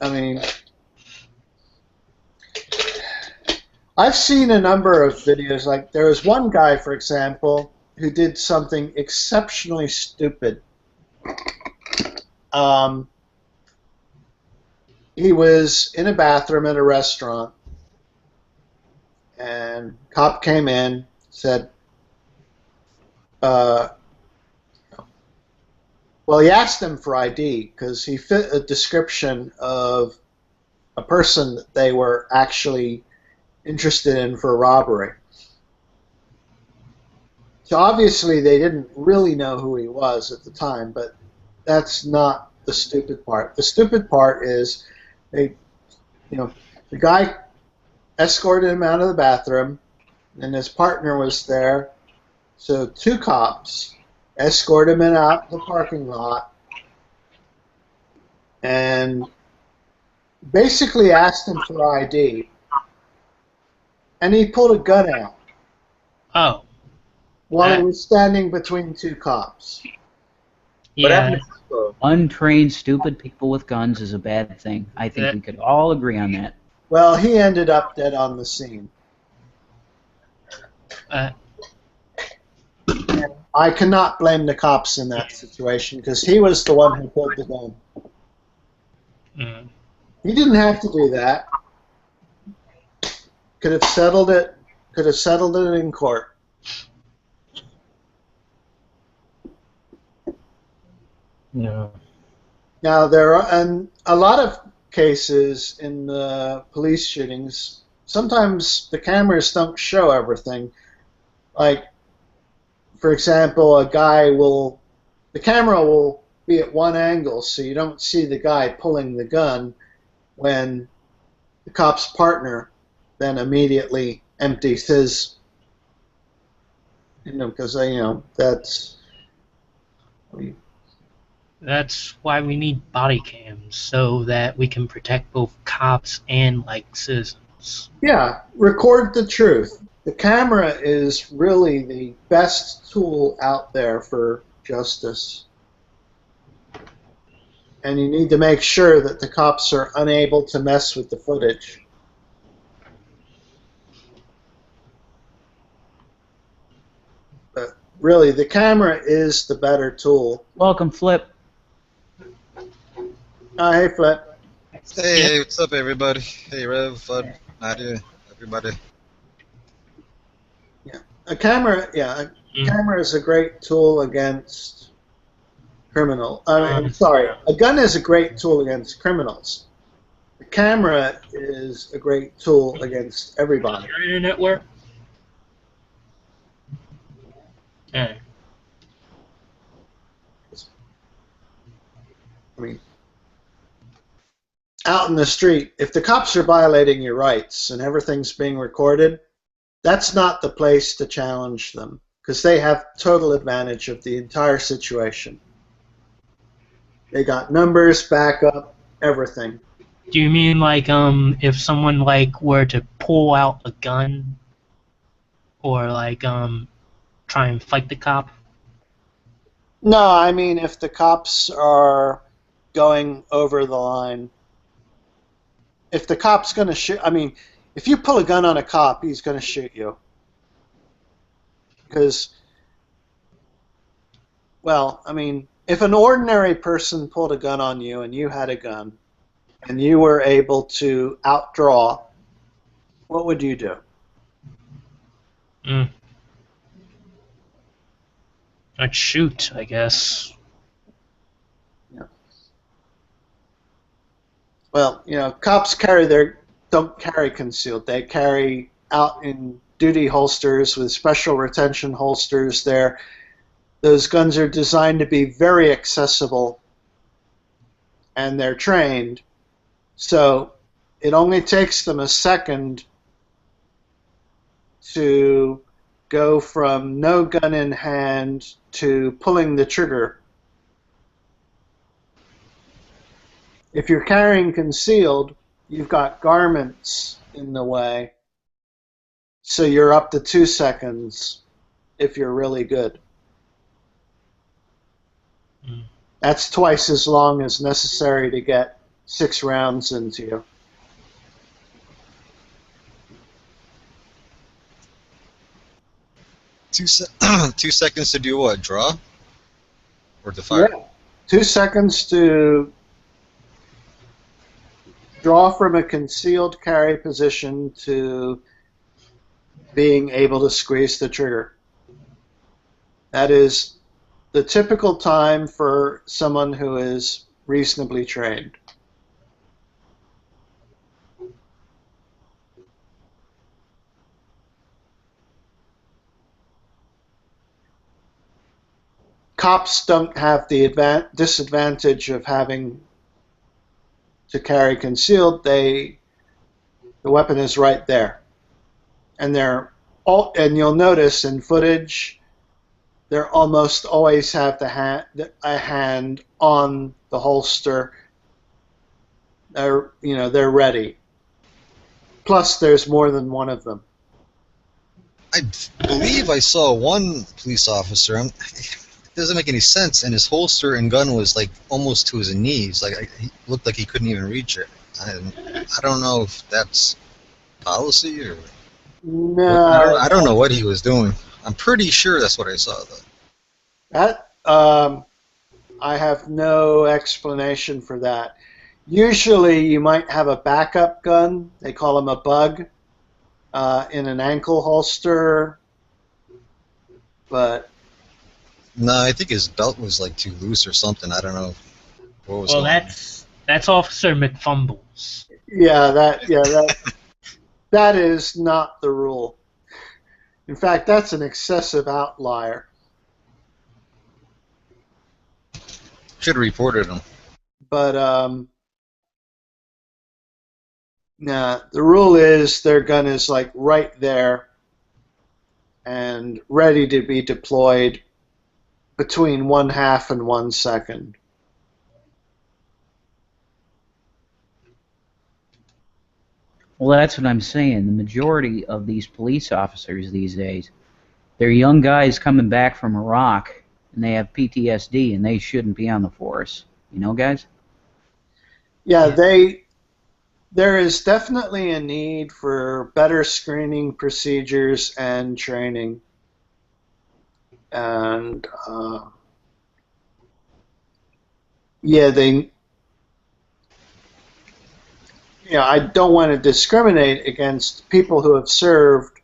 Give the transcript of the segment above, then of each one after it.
I mean, I've seen a number of videos. Like there was one guy, for example, who did something exceptionally stupid. He was in a bathroom at a restaurant, and cop came in, said, well, he asked him for ID because he fit a description of a person that they were actually interested in for a robbery. So obviously they didn't really know who he was at the time, but that's not the stupid part. The stupid part is the guy escorted him out of the bathroom, and his partner was there. So two cops escorted him out the parking lot and basically asked him for ID. And he pulled a gun out. Oh. While he was standing between two cops. Yeah. Untrained, stupid people with guns is a bad thing. I think we could all agree on that. Well, he ended up dead on the scene. I cannot blame the cops in that situation because he was the one who pulled the gun. He didn't have to do that. Could have settled it. Could have settled it in court. No. Now there are a lot of cases in the police shootings. Sometimes the cameras don't show everything. Like, for example, the camera will be at one angle, so you don't see the guy pulling the gun when the cop's partner then immediately empties his, because that's why we need body cams, so that we can protect both cops and citizens. Yeah, record the truth. The camera is really the best tool out there for justice. And you need to make sure that the cops are unable to mess with the footage. But really, the camera is the better tool. Welcome, Flip. Hey, Flip. Hey, what's up, everybody? Hey, Rev, Fud, Nadia, everybody. Yeah, a camera is a great tool against criminal. Sorry, a gun is a great tool against criminals. The camera is a great tool against everybody. Your internet work? Yeah. I mean, out in the street, if the cops are violating your rights and everything's being recorded, that's not the place to challenge them because they have total advantage of the entire situation. They got numbers, backup, everything. Do you mean if someone were to pull out a gun or try and fight the cop? No, I mean if the cops are going over the line. If the cop's going to shoot, I mean, if you pull a gun on a cop, he's going to shoot you. Because, well, I mean, if an ordinary person pulled a gun on you and you had a gun and you were able to outdraw, what would you do? I'd shoot, I guess. Yeah. Well, cops don't carry concealed. They carry out in duty holsters with special retention holsters there. Those guns are designed to be very accessible, and they're trained. So it only takes them a second to go from no gun in hand to pulling the trigger. If you're carrying concealed, you've got garments in the way, so you're up to 2 seconds if you're really good. That's twice as long as necessary to get 6 rounds into you. Two 2 seconds to do what? Draw? Or to fire? Yeah. 2 seconds to draw from a concealed carry position to being able to squeeze the trigger. That is the typical time for someone who is reasonably trained. Cops don't have the disadvantage of having to carry concealed. The weapon is right there, and and you'll notice in footage they almost always have a hand on the holster. They're ready. Plus, there's more than one of them. I believe I saw one police officer. It doesn't make any sense, and his holster and gun was like almost to his knees. Like he looked like he couldn't even reach it. I don't know if that's policy or No, I don't know what he was doing. I'm pretty sure that's what I saw though. that I have no explanation for that. Usually, you might have a backup gun. They call them a bug in an ankle holster, but Mm-hmm. No, I think his belt was like too loose or something. I don't know what was Well, going on. that's Officer McFumbles. that is not the rule. In fact, that's an excessive outlier. Should have reported him. But nah, the rule is their gun is like right there and ready to be deployed between 1/2 and 1 second. Well, that's what I'm saying. The majority of these police officers these days, they're young guys coming back from Iraq, and they have PTSD, and they shouldn't be on the force. You know, guys? Yeah, there is definitely a need for better screening procedures and training. And I don't want to discriminate against people who have served,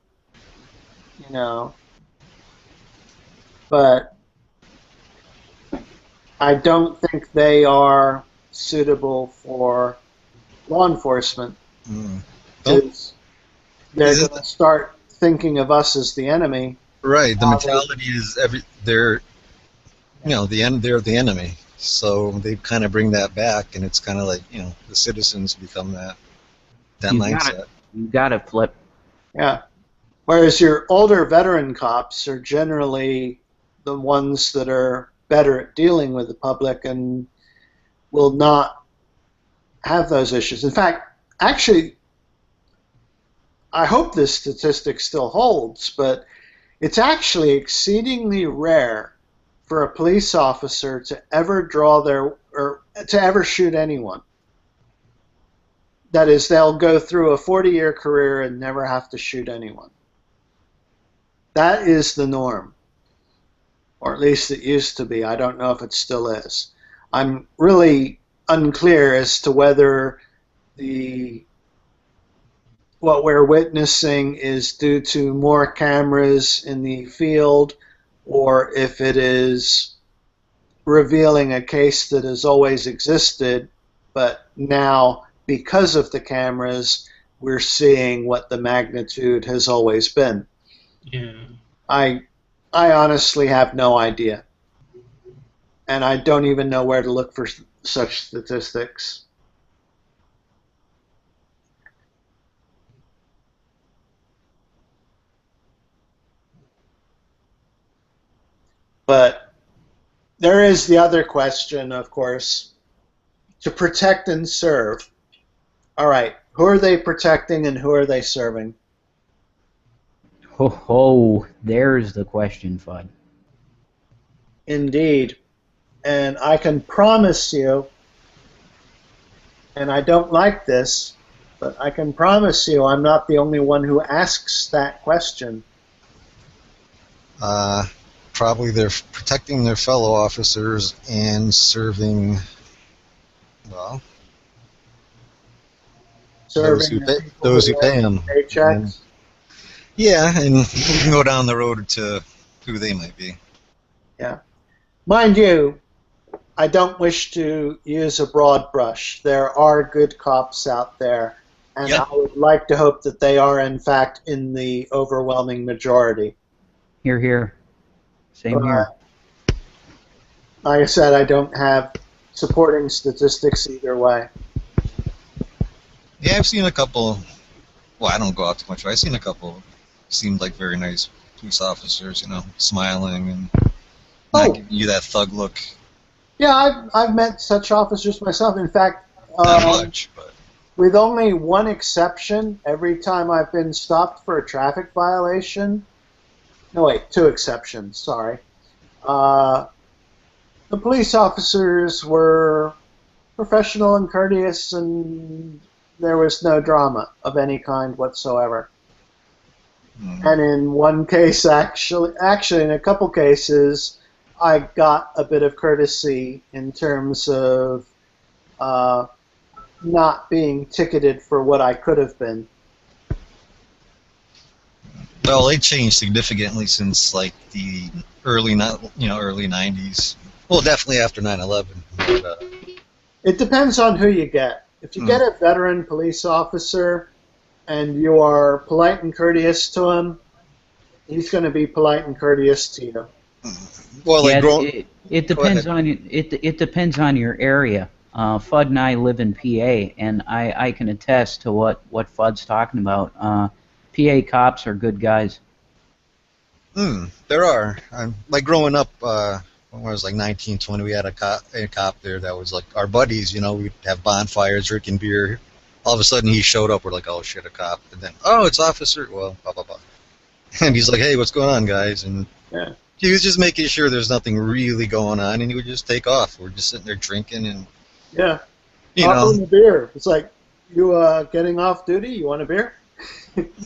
but I don't think they are suitable for law enforcement. Mm. Because they're Isn't going to start thinking of us as the enemy. Right, the mentality is they're they're the enemy. So they kind of bring that back, and it's kind of like the citizens become that mindset. You gotta flip. Yeah. Whereas your older veteran cops are generally the ones that are better at dealing with the public and will not have those issues. In fact, actually, I hope this statistic still holds, but it's actually exceedingly rare for a police officer to ever or to ever shoot anyone. That is, they'll go through a 40-year career and never have to shoot anyone. That is the norm, or at least it used to be. I don't know if it still is. I'm really unclear as to whether what we're witnessing is due to more cameras in the field, or if it is revealing a case that has always existed, but now, because of the cameras, we're seeing what the magnitude has always been. Yeah. I honestly have no idea. And I don't even know where to look for such statistics. But there is the other question, of course, to protect and serve. All right, who are they protecting and who are they serving? Ho ho, there's the question, Fudd. Indeed. And I can promise you and I don't like this, but I can promise you I'm not the only one who asks that question. Probably they're protecting their fellow officers and serving, well, Serving the people those who who pay have them. paychecks. Yeah, and we can go down the road to who they might be. Yeah. Mind you, I don't wish to use a broad brush. There are good cops out there, and Yep. I would like to hope that they are, in fact, in the overwhelming majority. Here, here. Same here. Like I said, I don't have supporting statistics either way. Yeah, I've seen a couple. Well, I don't go out too much, but I've seen a couple. Seemed like very nice police officers, you know, smiling and not giving you that thug look. Yeah, I've met such officers myself. In fact, Not much, but with only one exception, every time I've been stopped for a traffic violation. No, wait, two exceptions. Sorry. The police officers were professional and courteous, and there was no drama of any kind whatsoever. And in one case, actually, in a couple cases, I got a bit of courtesy in terms of not being ticketed for what I could have been. well, they changed significantly since like the early 90s. Well, definitely after 9/11. But, It depends on who you get. If you get a veteran police officer and you are polite and courteous to him, he's going to be polite and courteous to you. well, Yeah, they it depends on it depends on your area. Fudd and I live in PA, and I can attest to what Fudd's talking about. PA cops are good guys. There are. Like growing up, when I was like 19, 20, we had a cop there that was like our buddies. You know, we'd have bonfires, drinking beer. All of a sudden, he showed up. We're like, oh shit, a cop. And then, oh, it's officer. Well, blah blah blah. And he's like, hey, what's going on, guys? And Yeah. he was just making sure there's nothing really going on, and he would just take off. We're just sitting there drinking, and Yeah. you know, Offering a beer. It's like, you getting off duty? You want a beer?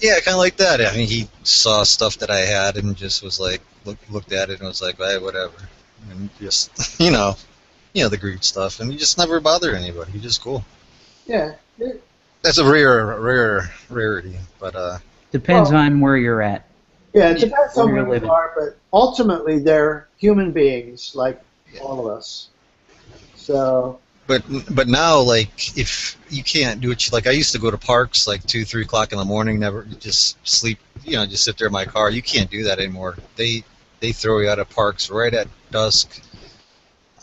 yeah, kind of like that. I mean, he saw stuff that I had and just was like, looked at it and was like, hey, whatever, and just you know the greed stuff, and he just never bothered anybody. He's just cool. Yeah. That's a rarity, but Depends Well- on where you're at. Yeah, it depends on Where you're where you living. are, but ultimately they're human beings like all of us. So, but now, like, if you can't do it, like I used to go to parks like 2, 3 o'clock in the morning, never just sleep, just sit there in my car. You can't do that anymore. They throw you out of parks right at dusk.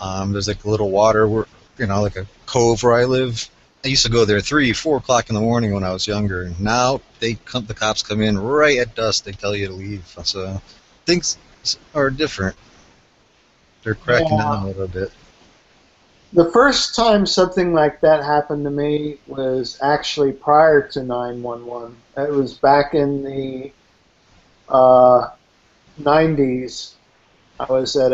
There's like a little water where, like a cove where I live. I used to go there 3, 4 o'clock in the morning when I was younger. And now the cops come in right at dusk. They tell you to leave. So things are different. They're cracking down a little bit. the first time something like that happened to me was actually prior to 9/11. It was back in the 90s. I was at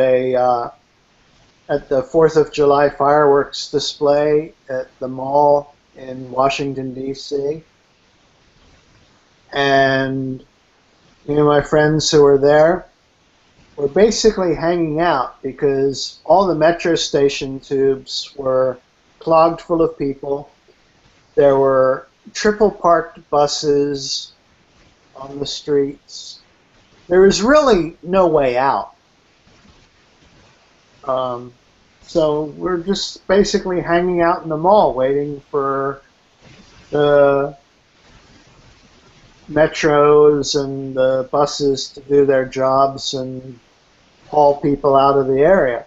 the 4th of July fireworks display at the mall in Washington, D.C. And my friends who were there were basically hanging out because all the metro station tubes were clogged full of people. There were triple parked buses on the streets. There was really no way out. So we're just basically hanging out in the mall waiting for the metros and the buses to do their jobs and haul people out of the area.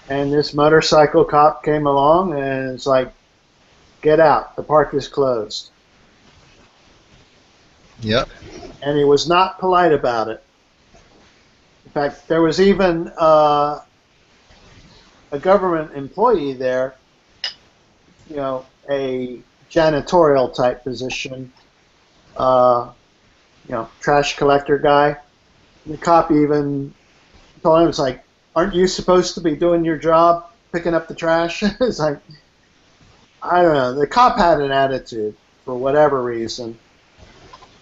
And this motorcycle cop came along and it's like, get out, the park is closed. Yep. And he was not polite about it. In fact, there was even a government employee there, a janitorial type position, trash collector guy. And the cop even told him, it's like, aren't you supposed to be doing your job, picking up the trash? It's like, I don't know. The cop had an attitude for whatever reason.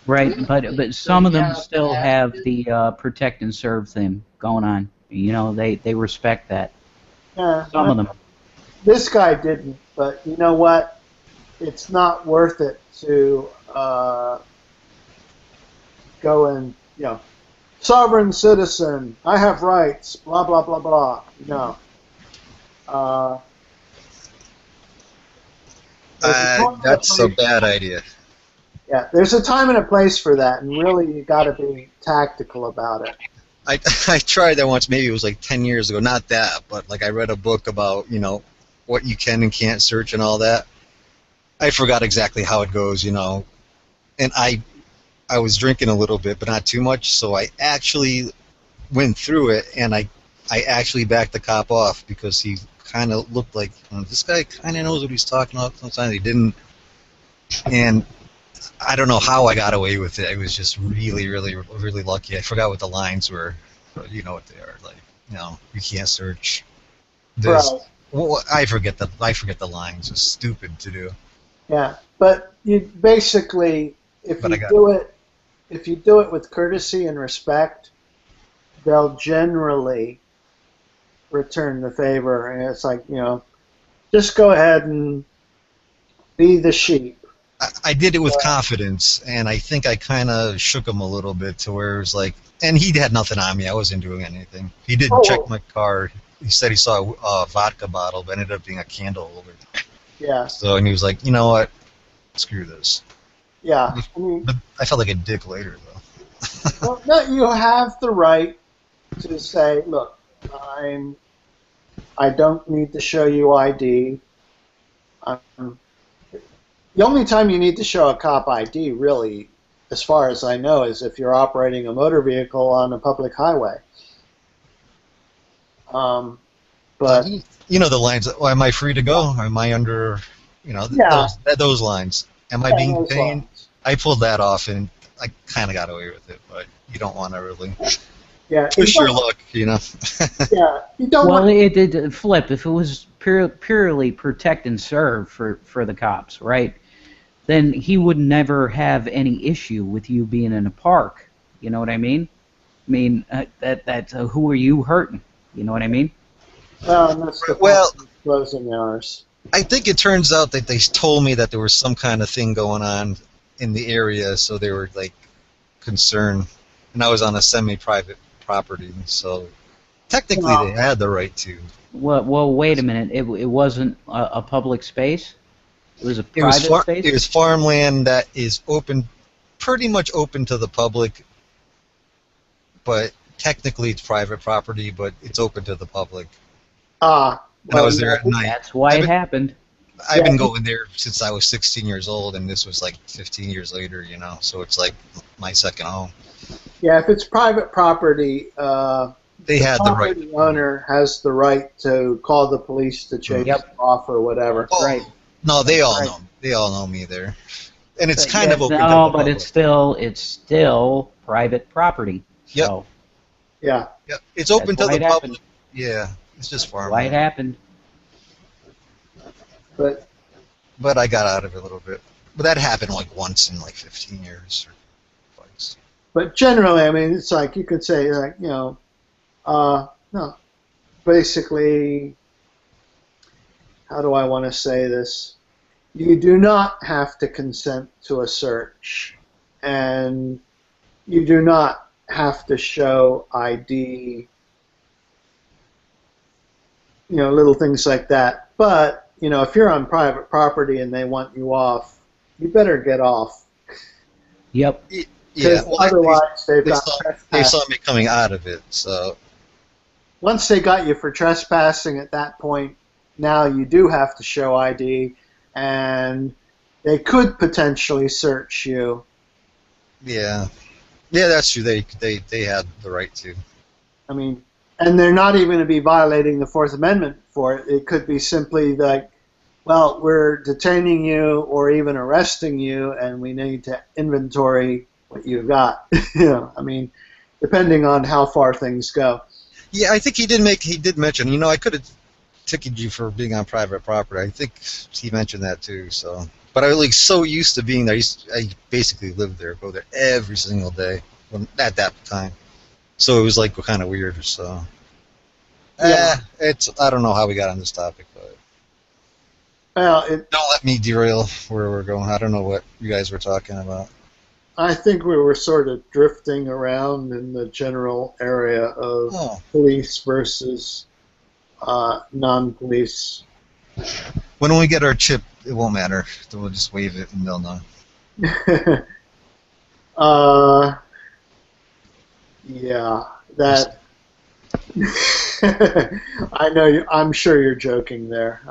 Right, but some of them Yeah, still have the protect and serve thing going on. You know, they respect that. Yeah, Some of them. this guy didn't, but you know what? It's not worth it to go and, sovereign citizen, I have rights, blah, blah, blah, blah. No. There's a time and a That's a place- bad idea. Yeah, there's a time and a place for that, and really you got to be tactical about it. I tried that once. Maybe it was like 10 years ago. Not that, but like I read a book about what you can and can't search and all that. I forgot exactly how it goes, and I was drinking a little bit, but not too much. So I actually went through it, and I actually backed the cop off because he kind of looked like this guy kind of knows what he's talking about. Sometimes he didn't, and I don't know how I got away with it. I was just really, really, really lucky. I forgot what the lines were, but you know what they are. Like, you can't search this. Right. Well, I forget the lines. It's stupid to do. Yeah, but you basically, if But you do it with courtesy and respect, they'll generally return the favor. And it's like, just go ahead and be the sheep. I did it with confidence, and I think I kind of shook him a little bit to where it was like, and he had nothing on me. I wasn't doing anything. He didn't check my car. He said he saw a vodka bottle, but ended up being a candle holder. Yeah. So, and he was like, you know what? Screw this. Yeah. I mean, But I felt like a dick later, though. well, no, you have the right to say, look, I don't need to show you ID. The only time you need to show a cop ID, really, as far as I know, is if you're operating a motor vehicle on a public highway. But the lines. Oh, am I free to go? Am I under? Yeah. Those lines. Am I yeah, being those paid? lines. I pulled that off, and I kind of got away with it. But you don't want to really Yeah, push your luck, Yeah, you don't Well, want. it did flip. If it was purely protect and serve for the cops, right? Then he would never have any issue with you being in a park. You know what I mean? I mean, who are you hurting? You know what I mean? Well, that's the Well- closing hours. I think it turns out that they told me that there was some kind of thing going on in the area, so they were like concerned. And I was on a semi-private property, so technically Well- they had the right to. Well, wait a minute. It wasn't a public space. It was a private space. It was farmland that is open, pretty much open to the public, but technically it's private property, but it's open to the public. And I was there at night. That's why it happened. I've been going there since I was 16 years old, and this was like 15 years later, so it's like my second home. Yeah, if it's private property, They had the right. property owner has the right to call the police to chase Yep. them off or whatever. Oh, Right. No, they all Right. know. They all know me there, and it's But kind yeah, of open. No, to the but public. it's still private property. Yep. So Yeah, Yeah, it's open that's to why the it public. happened. Yeah, it's just Why it farmland. happened. but But I got out of it a little bit. But that happened like once in like 15 years or twice. but generally, I mean, it's like you could say, like, no, basically, how do I want to say this? You do not have to consent to a search, and you do not have to show ID, little things like that. But, if you're on private property and they want you off, you better get off. Yep. Yeah, Because well, otherwise they've they got saw, they trespass. saw me coming out of it, so Once they got you for trespassing at that point, now you do have to show ID, and they could potentially search you. yeah, that's true. They had the right to. I mean, and they're not even going to be violating the Fourth Amendment for it. It could be simply like, well, we're detaining you or even arresting you, and we need to inventory what you've got. I mean, depending on how far things go. Yeah, I think he did mention. I could have ticketed you for being on private property. I think he mentioned that too. So, but I was like so used to being there. I basically lived there, go there every single day at that time. So it was like kind of weird. So, Yeah. I don't know how we got on this topic, but Well, don't let me derail where we're going. I don't know what you guys were talking about. I think we were sort of drifting around in the general area of Oh. police versus non-police. When we get our chip, it won't matter. We'll just wave it and they'll know. Yeah, that. I know you. I'm sure you're joking there.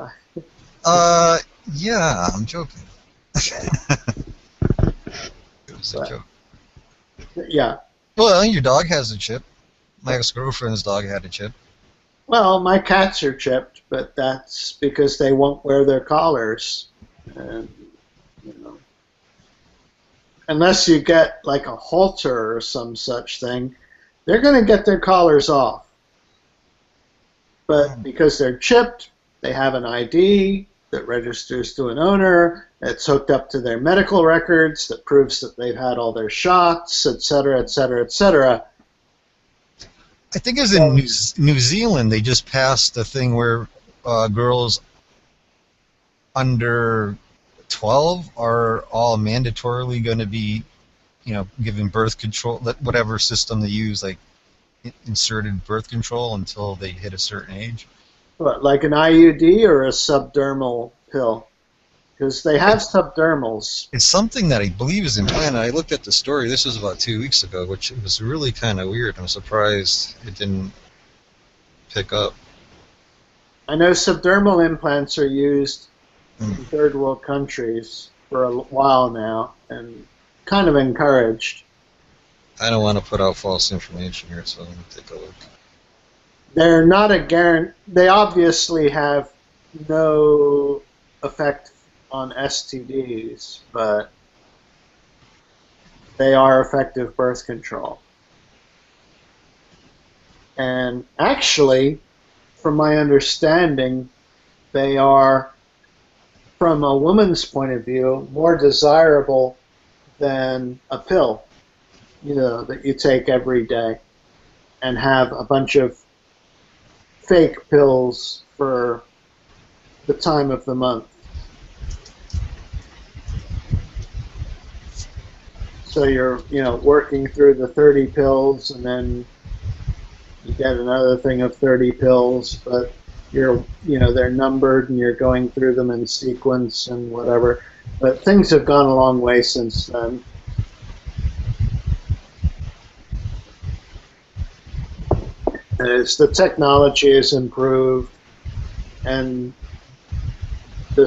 Yeah, I'm joking. It was a joke. Yeah. Well, your dog has a chip. My ex-girlfriend's dog had a chip. Well, my cats are chipped, but that's because they won't wear their collars, and you know, unless you get like a halter or some such thing, they're going to get their collars off. But because they're chipped, they have an ID that registers to an owner, it's hooked up to their medical records that proves that they've had all their shots, etc., etc., etc. I think it was in New Zealand. They just passed a thing where girls under 12 are all mandatorily going to be, given birth control, whatever system they use, like inserted birth control until they hit a certain age. What, like an IUD or a subdermal pill? Because they have subdermals. It's something that I believe is implanted. I looked at the story. This was about 2 weeks ago, which was really kind of weird. I'm surprised it didn't pick up. I know subdermal implants are used in third world countries for a while now and kind of encouraged. I don't want to put out false information here, so let me take a look. They're not a guarantee. They obviously have no effect on STDs, but they are effective birth control. And actually, from my understanding, they are, from a woman's point of view, more desirable than a pill, that you take every day and have a bunch of fake pills for the time of the month. So you're, working through the 30 pills, and then you get another thing of 30 pills, but they're numbered, and you're going through them in sequence and whatever. But things have gone a long way since then. As the technology has improved, and the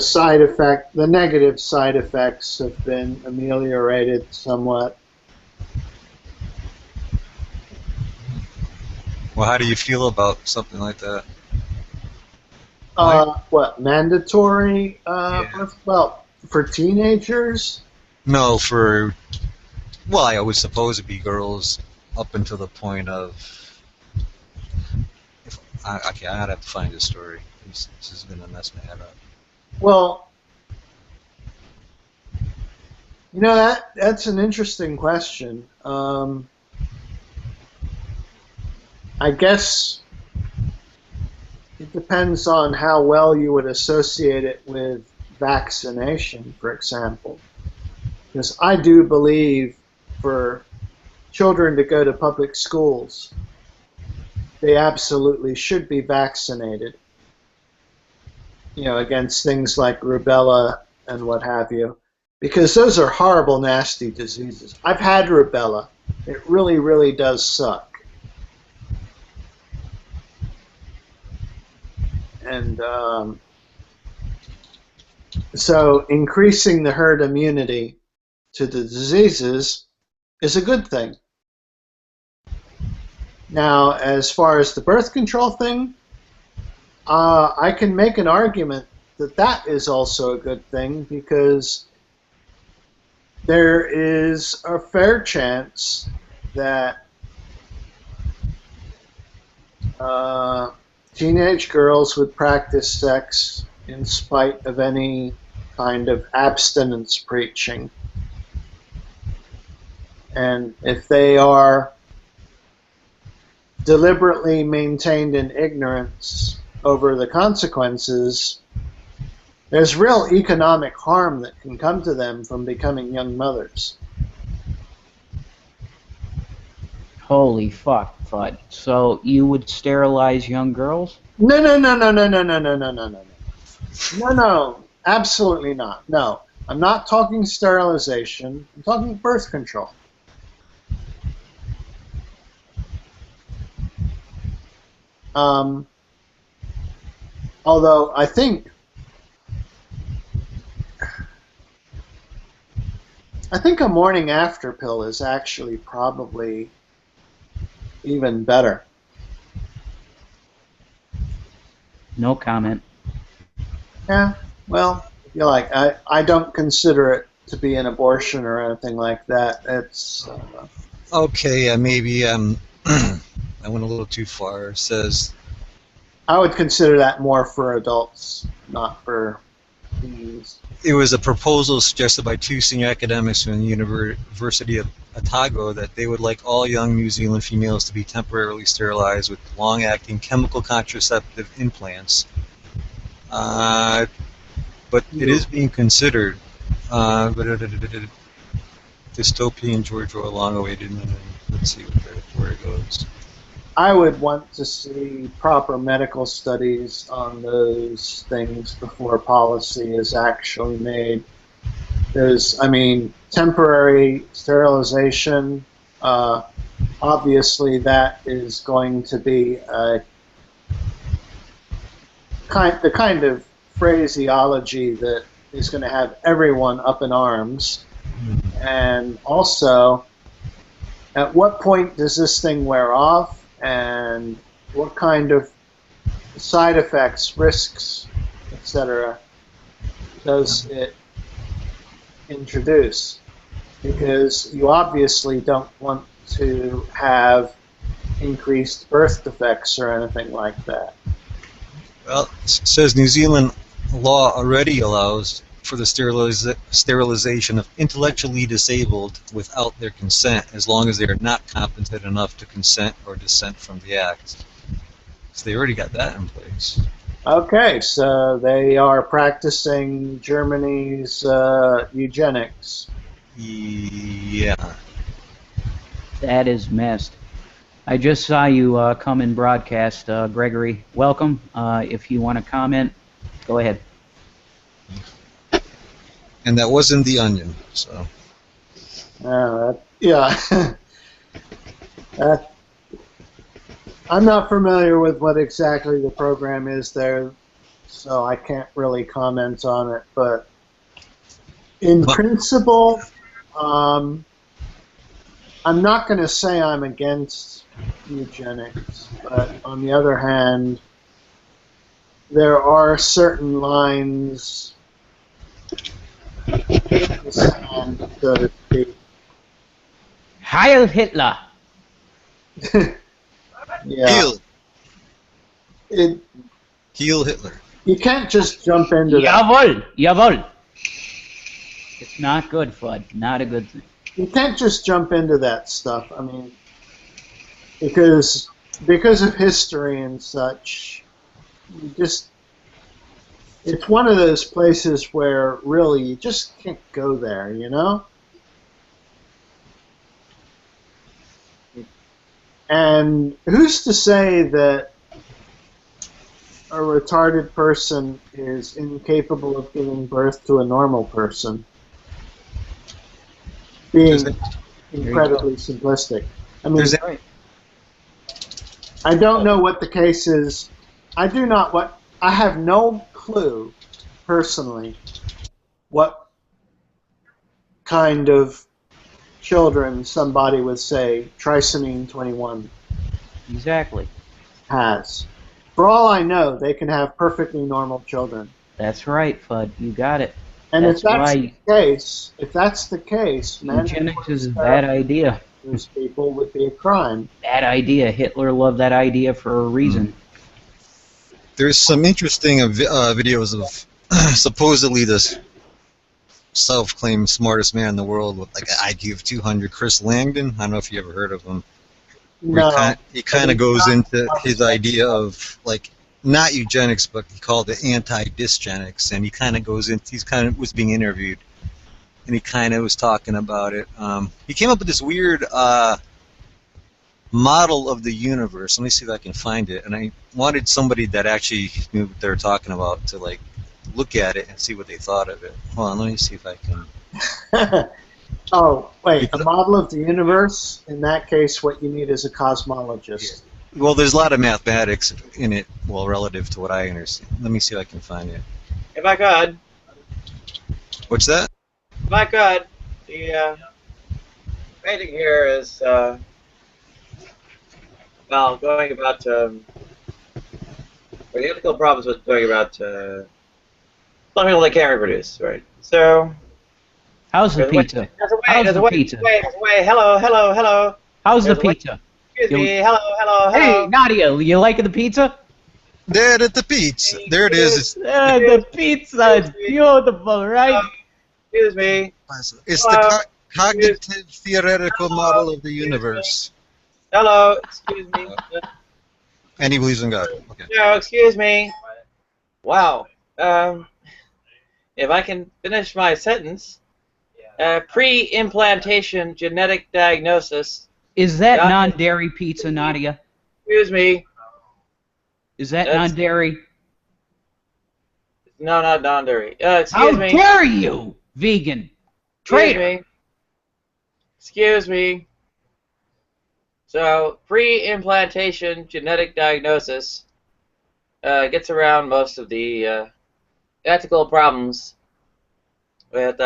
negative side effects have been ameliorated somewhat. Well, how do you feel about something like that? What, mandatory? Yeah. Well, for teenagers? No, I always suppose it'd be girls up until the point of. Okay, I'd have to find this story. This is going to mess my head up. Well, that's an interesting question. I guess it depends on how well you would associate it with vaccination, for example. Because I do believe for children to go to public schools, they absolutely should be vaccinated, against things like rubella and what have you, because those are horrible, nasty diseases. I've had rubella. It really, really does suck. And so increasing the herd immunity to the diseases is a good thing. Now, as far as the birth control thing, I can make an argument that that is also a good thing, because there is a fair chance that teenage girls would practice sex in spite of any kind of abstinence preaching. And if they are deliberately maintained in ignorance over the consequences, there's real economic harm that can come to them from becoming young mothers. Holy fuck, Fudd. So you would sterilize young girls? No, no, no, no, no, no, no, no, no, no, no. No, no, absolutely not. No, I'm not talking sterilization. I'm talking birth control. Although I think a morning after pill is actually probably even better. No comment. Yeah, well, if you like, I don't consider it to be an abortion or anything like that. It's Okay, maybe I went a little too far. It says I would consider that more for adults, not for teens. it was a proposal suggested by two senior academics from the University of Otago that they would like all young New Zealand females to be temporarily sterilized with long-acting chemical contraceptive implants. But it is being considered. Dystopian George Orwell, long awaited. Let's see where it goes. I would want to see proper medical studies on those things before policy is actually made. Because, I mean, temporary sterilization, obviously that is going to be the kind of phraseology that is going to have everyone up in arms. And also, at what point does this thing wear off? And what kind of side effects, risks, etc. does it introduce? Because you obviously don't want to have increased birth defects or anything like that. Well, it says New Zealand law already allows for the sterilization of intellectually disabled without their consent, as long as they are not competent enough to consent or dissent from the act. So they already got that in place. Okay, so they are practicing Germany's eugenics. Yeah. That is messed. I just saw you come in broadcast, Gregory. Welcome. If you want to comment, go ahead. And that wasn't The Onion, so. Yeah. I'm not familiar with what exactly the program is there, so I can't really comment on it. But in principle, I'm not going to say I'm against eugenics, but on the other hand, there are certain lines, so to speak. Heil Hitler! Yeah. Heal Hitler. You can't just jump into that. Jawohl! Jawohl! It's not good, Fudd. Not a good thing. You can't just jump into that stuff. I mean, because of history and such, it's one of those places where really you just can't go there, you know? And who's to say that a retarded person is incapable of giving birth to a normal person? Being incredibly simplistic. I mean, I don't know what the case is. I have no clue, personally, what kind of children somebody with, say, trisomy 21 Exactly. has. For all I know, they can have perfectly normal children. That's right, Fudd. You got it. And That's if that's the case, eugenics is a bad idea. Those people would be a crime. Bad idea. Hitler loved that idea for a reason. There's some interesting videos of supposedly this self-claimed smartest man in the world with like an IQ of 200, Chris Langdon. I don't know if you ever heard of him. No. He kind of goes into his idea of like not eugenics, but he called it anti-dysgenics, and he kind of goes into was being interviewed, and he kind of was talking about it. He came up with this weird model of the universe. Let me see if I can find it. And I wanted somebody that actually knew what they were talking about to like look at it and see what they thought of it. Hold on, let me see if I can. Oh, wait, a model of the universe? In that case, what you need is a cosmologist. Well, there's a lot of mathematics in it, well, relative to what I understand. Let me see if I can find it. If I could, What's that? if I could, the painting here is, well, going about, or the ethical problems with going about, some people they can't reproduce, right? So, How's the there's a way, pizza? there's a way, How's there's the a way, pizza? there's a way, hello, hello, hello. How's the There's a way- pizza? Excuse You- me, hello, hello, hello. Hey, Nadia, you liking the pizza? There at the pizza. There it is. The pizza is beautiful, right? Excuse me, It's Hello. the cognitive theoretical model of the universe. hello, excuse me. And he believes in God. Okay. No, excuse me. Wow. If I can finish my sentence, pre-implantation genetic diagnosis. Is that Yeah. non-dairy pizza, Nadia? Excuse me. Is that That's- non-dairy? No, not non-dairy. How Excuse me. dare you, vegan Excuse traitor? me. Excuse me. So, pre-implantation genetic diagnosis gets around most of the ethical problems with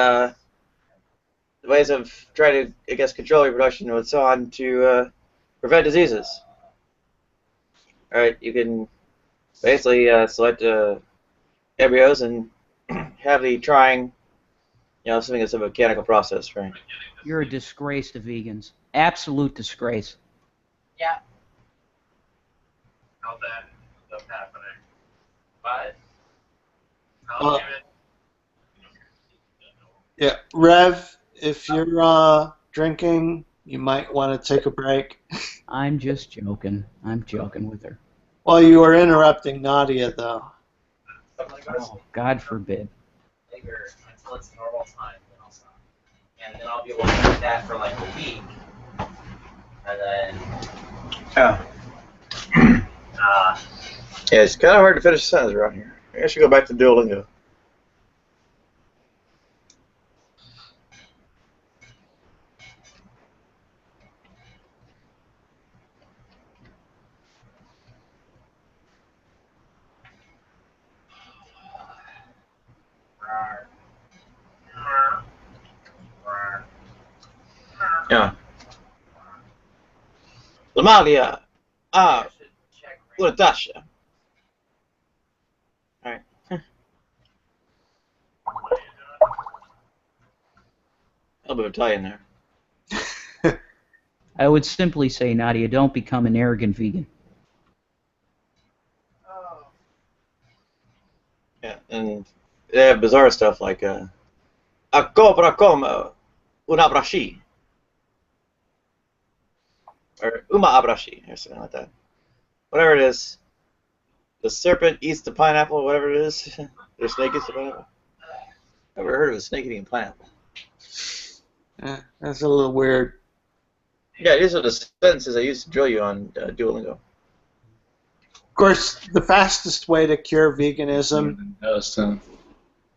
ways of trying to, I guess, control reproduction and so on to prevent diseases. All right, you can basically select embryos and have the trying, something that's a mechanical process, right? You're a disgrace to vegans. Absolute disgrace. Yeah. All that stuff happening. But I'll give it. Yeah, Rev, if you're drinking, you might want to take a break. I'm just joking. I'm joking with her. Well, you were interrupting Nadia, though. Oh, God forbid. Later until it's normal time, then I'll stop. And then I'll be able to eat that for like a week. And then. Yeah. Yeah, it's kind of hard to finish a sentence around here. I should go back to Duolingo. Yeah. Somalia. Unatasha. Alright. A little bit of Italian there. I would simply say, Nadia, don't become an arrogant vegan. Yeah, and they have bizarre stuff like a cobra como una abrashi. Or uma abrashi, or something like that. Whatever it is. The serpent eats the pineapple, whatever it is. The snake eats the pineapple. Never heard of a snake eating pineapple. That's a little weird. Yeah, these are the sentences I used to drill you on Duolingo. Of course, the fastest way to cure veganism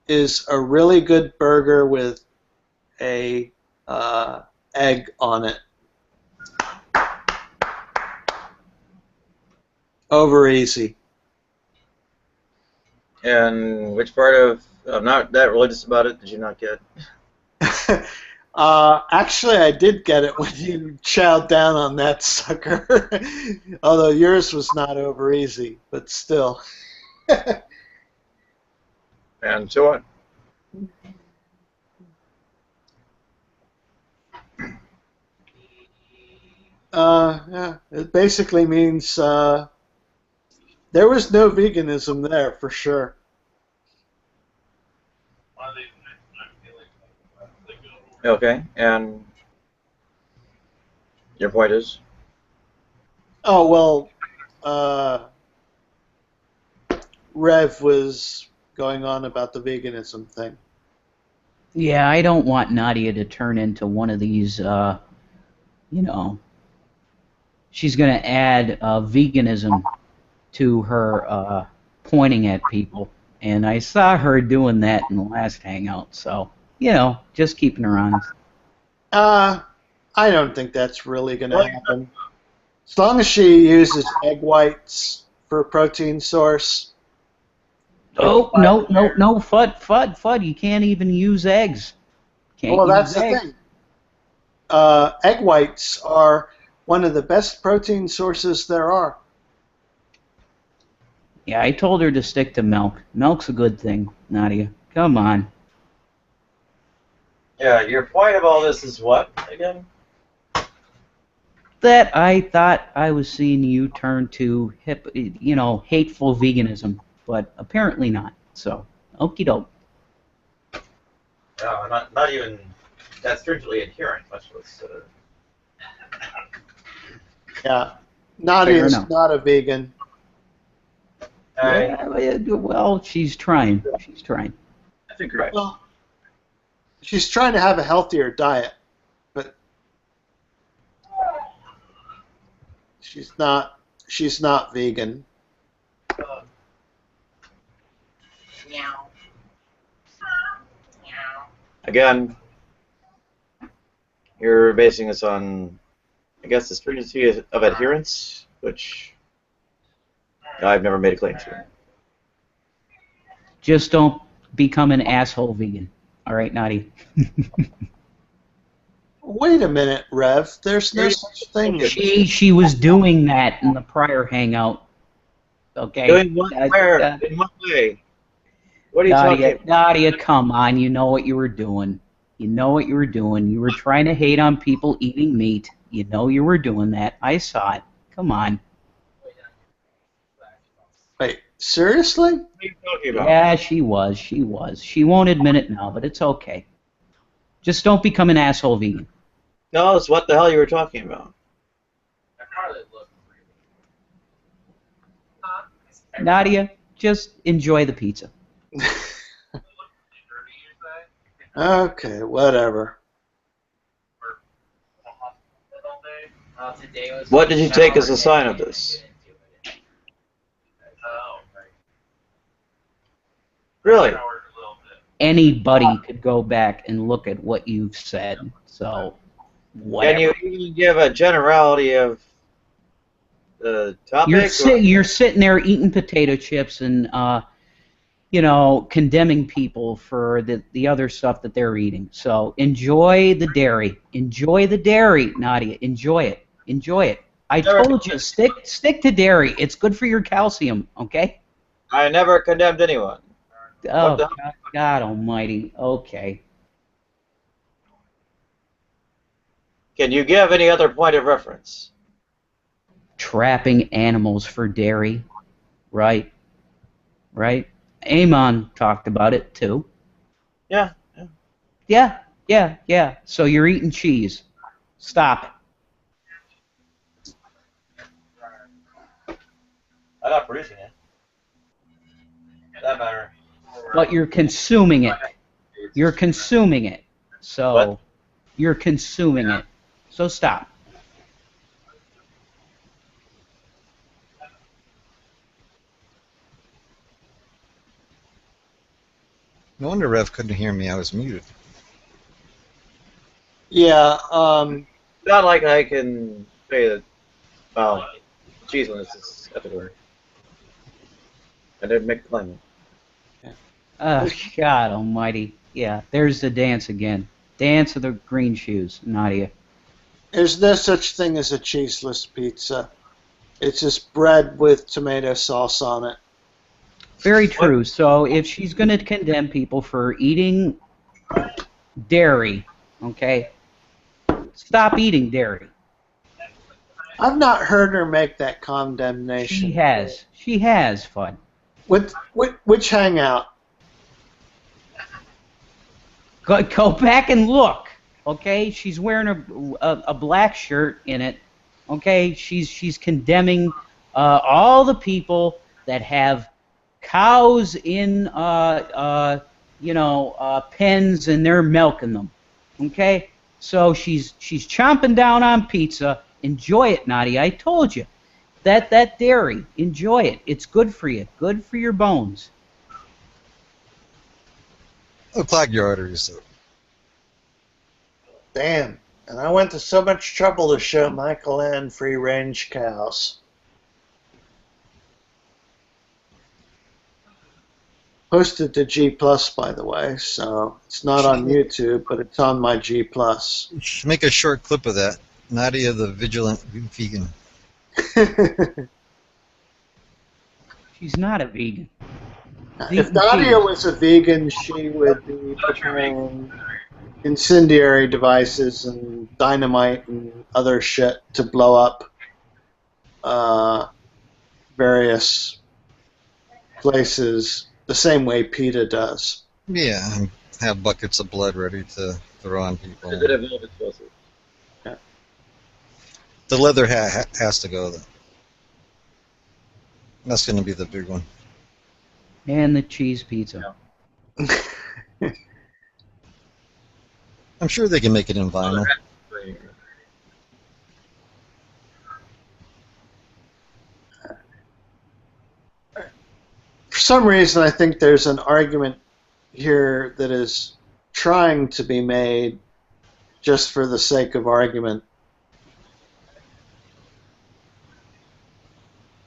is a really good burger with a egg on it. Over easy. And which part of I'm not that religious about it did you not get? Actually, I did get it when you chowed down on that sucker. Although yours was not over easy, but still. And so what? Yeah, it basically means There was no veganism there for sure. Okay, and your point is? Oh well, Rev was going on about the veganism thing. Yeah, I don't want Nadia to turn into one of these, you know, she's going to add veganism to her pointing at people. And I saw her doing that in the last hangout, so, you know, just keeping her honest. I don't think that's really going to happen. As long as she uses egg whites for a protein source. Oh, no, FUD, you can't even use eggs. Can't Well, use that's the eggs. thing. Egg whites are one of the best protein sources there are. Yeah, I told her to stick to milk. Milk's a good thing, Nadia. Come on. Yeah, your point of all this is what, again? That I thought I was seeing you turn to hateful veganism, but apparently not. So, okie doke. No, not even that stringently adherent, much less. Yeah. Nadia's enough. not a vegan. Yeah, well, she's trying. She's trying. I think you're right. Well, she's trying to have a healthier diet, but she's not vegan. Again, you're basing this on, I guess, the stringency of adherence, which I've never made a claim to. Just don't become an asshole vegan. All right, Nadia. Wait a minute, Rev. There's no such thing. She was doing that in the prior hangout. Okay. Doing what? Where? In what way? What are you talking about? Nadia, come on. You know what you were doing. You know what you were doing. You were trying to hate on people eating meat. You know you were doing that. I saw it. Come on. Wait, seriously? What are you talking about? Yeah, she was. She was. She won't admit it now, but it's okay. Just don't become an asshole vegan. No, it's what the hell you were talking about. Nadia, just enjoy the pizza. Okay, whatever. What did you take as a sign of this? Really? Anybody could go back and look at what you've said. So, whatever. Can you even give a generality of the topic? You're sitting there eating potato chips and condemning people for the other stuff that they're eating. So enjoy the dairy. Enjoy the dairy, Nadia. Enjoy it. Enjoy it. I told you, stick to dairy. It's good for your calcium, okay? I never condemned anyone. Oh, God almighty. Okay. Can you give any other point of reference? Trapping animals for dairy. Right. Right. Amon talked about it, too. Yeah. Yeah. So you're eating cheese. Stop. I'm not producing it. That matter. But you're consuming it. You're consuming it. So What? you're consuming it. So stop. No wonder Rev couldn't hear me. I was muted. Yeah, Not like I can say that, well, cheesiness is everywhere. I didn't make a claim. God almighty. Yeah, there's the dance again. Dance of the green shoes, Nadia. there's no such thing as a cheeseless pizza. It's just bread with tomato sauce on it. Very true. So if she's going to condemn people for eating dairy, okay, stop eating dairy. I've not heard her make that condemnation. She has. She has, Fudd. Which hangout? Go back and look. Okay, she's wearing a black shirt in it. Okay, she's condemning all the people that have cows in pens and they're milking them. Okay, so she's chomping down on pizza. Enjoy it, Nadia. I told you that dairy. Enjoy it. It's good for you. Good for your bones. Oh, clog your arteries, though. Damn. And I went to so much trouble to show Michael Ann free-range cows. Posted to G+, by the way, so it's not on YouTube, but it's on my G+. You should make a short clip of that. Nadia the Vigilant Vegan. She's not a vegan. If Nadia was a vegan, she would be preparing incendiary devices and dynamite and other shit to blow up various places the same way PETA does. Yeah, and have buckets of blood ready to throw on people. Is it a velvet explosive? Yeah. The leather has to go, though. That's going to be the big one. And the cheese pizza. I'm sure they can make it in vinyl. For some reason, I think there's an argument here that is trying to be made just for the sake of argument.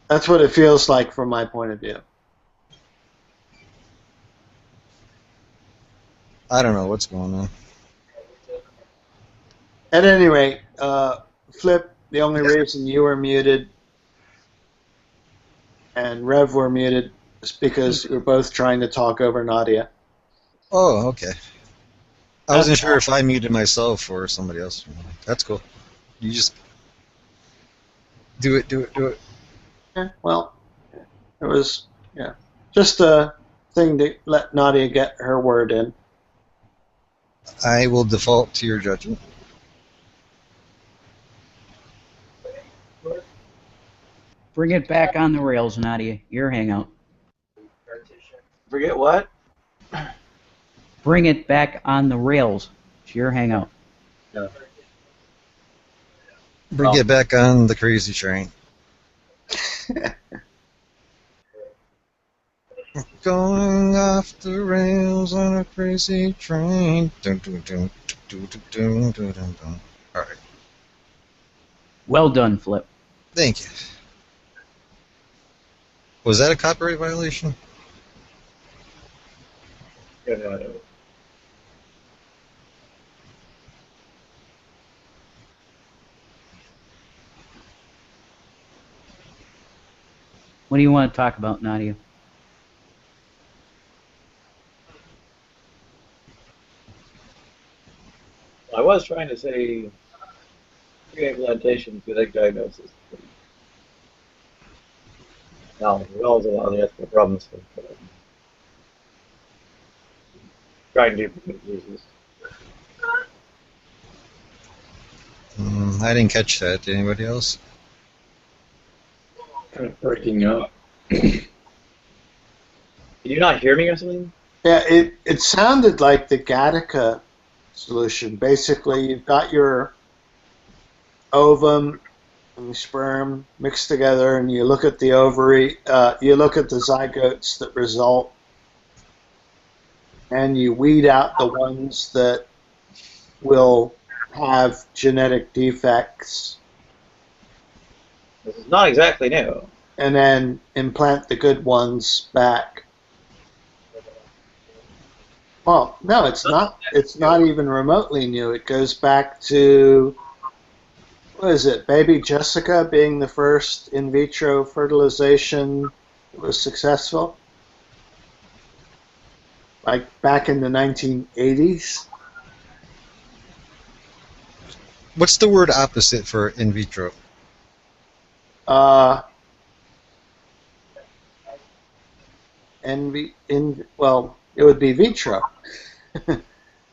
That's what it feels like from my point of view. I don't know what's going on. At any rate, Flip, the only reason you were muted and Rev were muted is because you're both trying to talk over Nadia. Oh, okay. I wasn't sure if I muted myself or somebody else. That's cool. You just do it. Yeah, well, it was just a thing to let Nadia get her word in. I will default to your judgment. Bring it back on the rails, Nadia. Your hangout. Forget what? Bring it back on the rails. It's your hangout. No. Bring it back on the crazy train. Going off the rails on a crazy train. Dun, dun, dun, dun, dun, dun, dun, dun, dun. All right. Well done, Flip. Thank you. Was that a copyright violation? Yeah, no. What do you want to talk about, Nadia? I was trying to say pre-implantation genetic diagnosis. Now, it resolves a lot of the ethical problems with trying to do diseases. I didn't catch that. Did anybody else? Kind of breaking up. Did you not hear me or something? Yeah, it sounded like the Gattaca solution. Basically, you've got your ovum and your sperm mixed together, and you look at the ovary, you look at the zygotes that result, and you weed out the ones that will have genetic defects, This is not exactly new. and then implant the good ones back. Well, no, it's not. It's not even remotely new. It goes back to, what is it, baby Jessica being the first in vitro fertilization that was successful? Like back in the 1980s? What's the word opposite for in vitro? Uh, well, it would be vitro.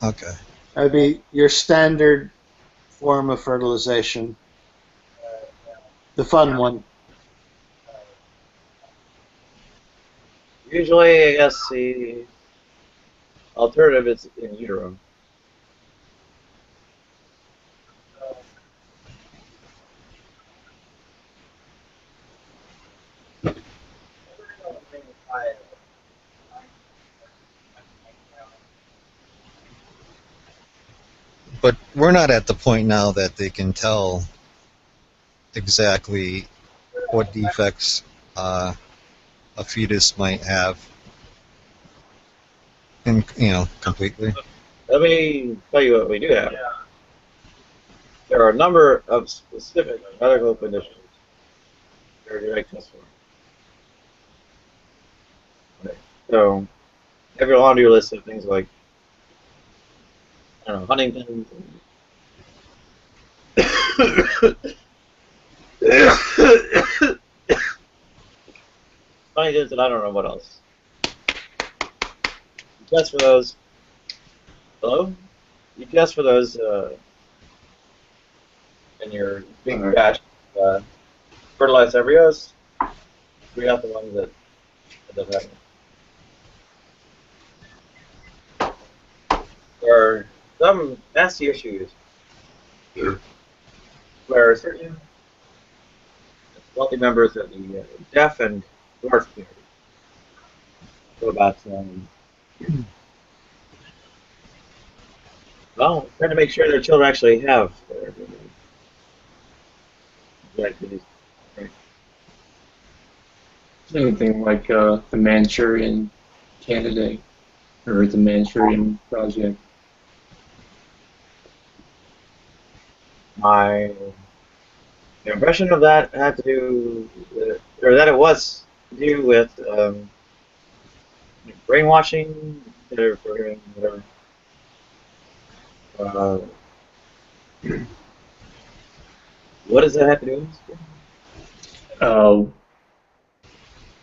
Okay. That would be your standard form of fertilization, the fun one. Usually, I guess the alternative is in utero. But we're not at the point now that they can tell exactly what defects a fetus might have, and completely. Let me tell you what we do have. There are a number of specific medical conditions that are genetic tests for. Okay. So, have your laundry list of things like, I don't know, Huntington's. Huntington's, and I don't know what else. You test for those. Hello? You test for those in your big batch of fertilized embryos. We got the ones that end up happening. There are some nasty issues where certain wealthy members of the deaf and dwarf community go about well, trying to make sure their children actually have their genetic disease. Anything like the Manchurian Candidate or the Manchurian Project. My impression of that had to do with, or that it was to do with brainwashing, or whatever. What does that have to do with?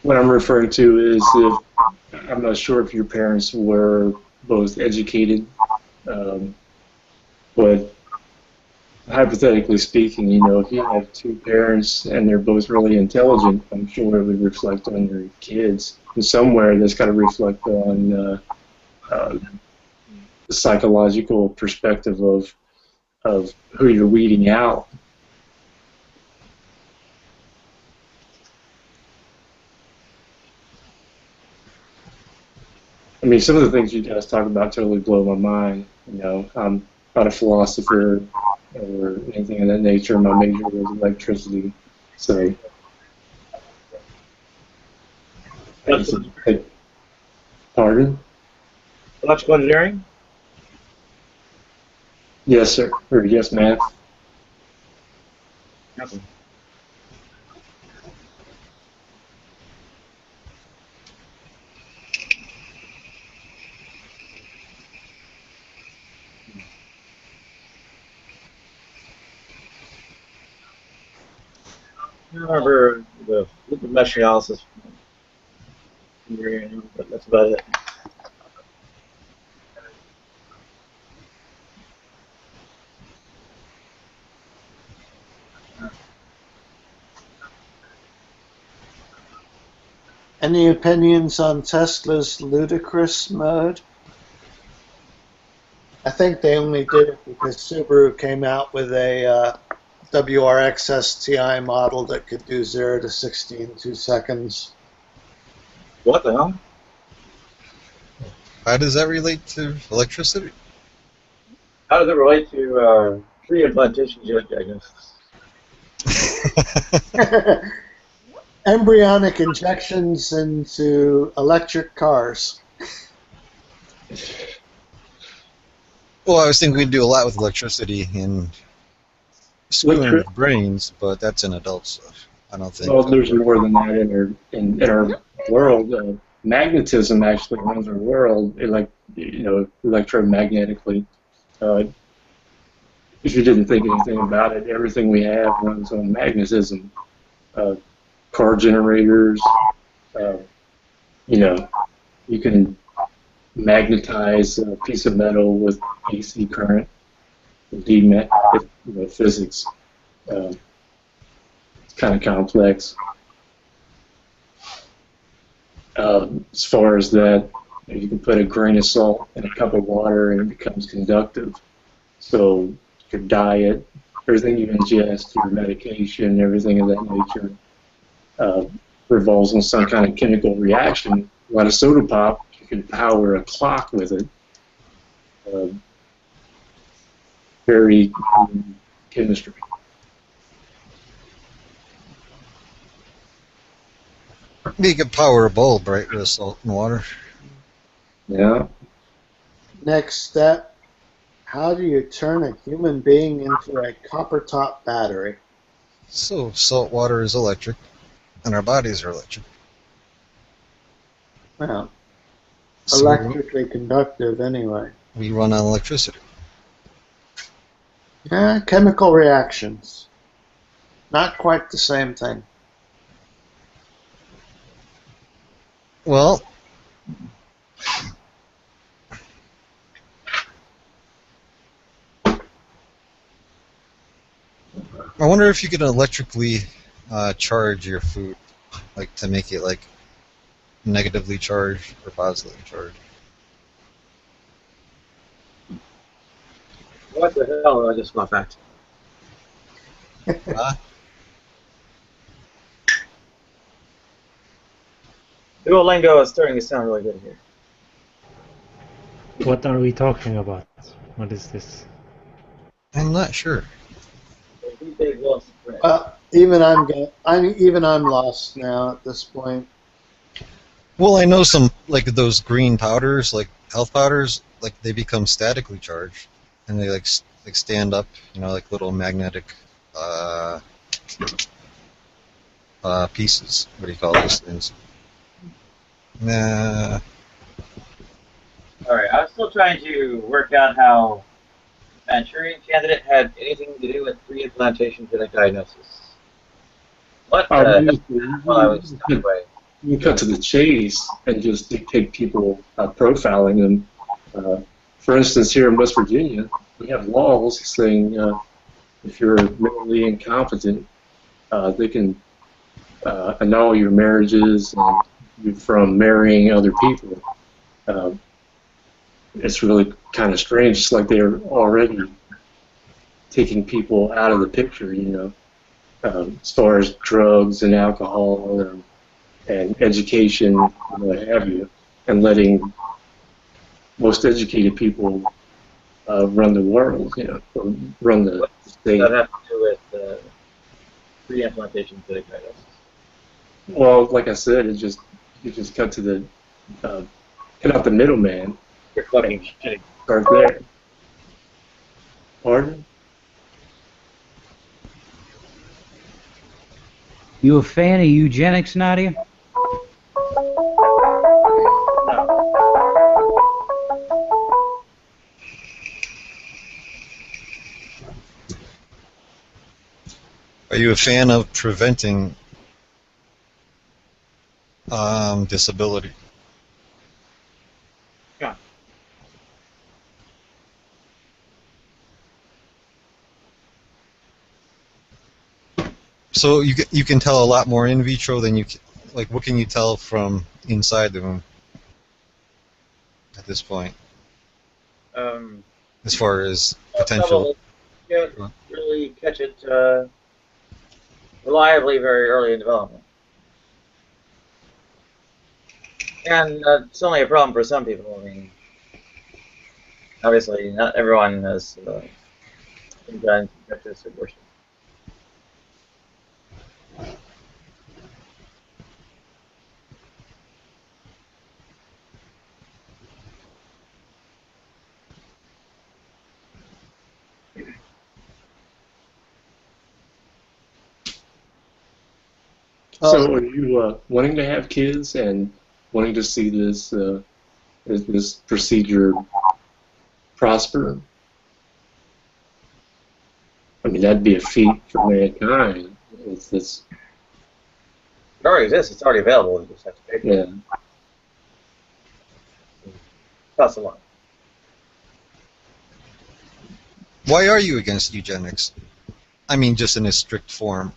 What I'm referring to is if I'm not sure if your parents were both educated, but hypothetically speaking, if you have two parents and they're both really intelligent, I'm sure it would reflect on your kids. And somewhere that's got to reflect on the psychological perspective of who you're weeding out. I mean, some of the things you guys talk about totally blow my mind. I'm not a philosopher or anything of that nature. My major was electricity, so. Pardon? Electrical engineering? Yes, sir. Or yes, math. Nothing. I remember the liquid mesh analysis, but that's about it. Any opinions on Tesla's ludicrous mode? I think they only did it because Subaru came out with a WRX STI model that could do 0 to 60 in 2 seconds. What the hell? How does that relate to electricity? How does it relate to tree implantation genetic diagnosis? Embryonic injections into electric cars. Well, I was thinking we'd do a lot with electricity in screwing with brains, but that's in adult stuff. I don't think. Well, there's more than that in our world. Magnetism actually runs our world, electromagnetically. If you didn't think anything about it, everything we have runs on magnetism. car generators. You know, you can magnetize a piece of metal with AC current, physics. It's kind of complex. As far as that, you can put a grain of salt in a cup of water and it becomes conductive. So your diet, everything you ingest, your medication, everything of that nature revolves on some kind of chemical reaction. Like a soda pop, you can power a clock with it. Very chemistry. You could power a bulb, right, with salt and water. Yeah. Next step, how do you turn a human being into a copper top battery? So salt water is electric, and our bodies are electric. Well, So electrically conductive anyway. we run on electricity. Yeah, chemical reactions. Not quite the same thing. Well, I wonder if you could electrically charge your food, like to make it like negatively charged or positively charged. What the hell? I just got back. Huh? Duolingo is starting to sound really good here. What are we talking about? What is this? I'm not sure. Even I'm lost now at this point. Well, I know some like those green powders, like health powders, like they become statically charged, and they like stand up, like little magnetic pieces. What do you call those things? Nah. Alright, I was still trying to work out how Manchurian Candidate had anything to do with pre-implantation genetic diagnosis. What the while I was away. You can cut to the chase and just dictate people profiling them. For instance, here in West Virginia, we have laws saying if you're mentally incompetent, they can annul your marriages and you from marrying other people. It's really kind of strange. It's like they're already taking people out of the picture, as far as drugs and alcohol and education, what have you, and letting most educated people run the world, or run the state. What does that have to do with pre-implantation genetic diagnosis? Well, like I said, you just cut to the cut out the middleman. You're fucking shitting. Start there. Pardon? You a fan of eugenics, Nadia? Are you a fan of preventing disability? Yeah. So you can tell a lot more in vitro than you can, like what can you tell from inside the womb at this point as far as potential? You can't really catch it reliably very early in development. And it's only a problem for some people. I mean, obviously, not everyone has done infectious abortion. So, are you wanting to have kids and wanting to see this procedure prosper? I mean, that'd be a feat for mankind. It's It already exists. It's already available. You just have to pay for it. Yeah. It costs a lot. Why are you against eugenics? I mean, just in a strict form.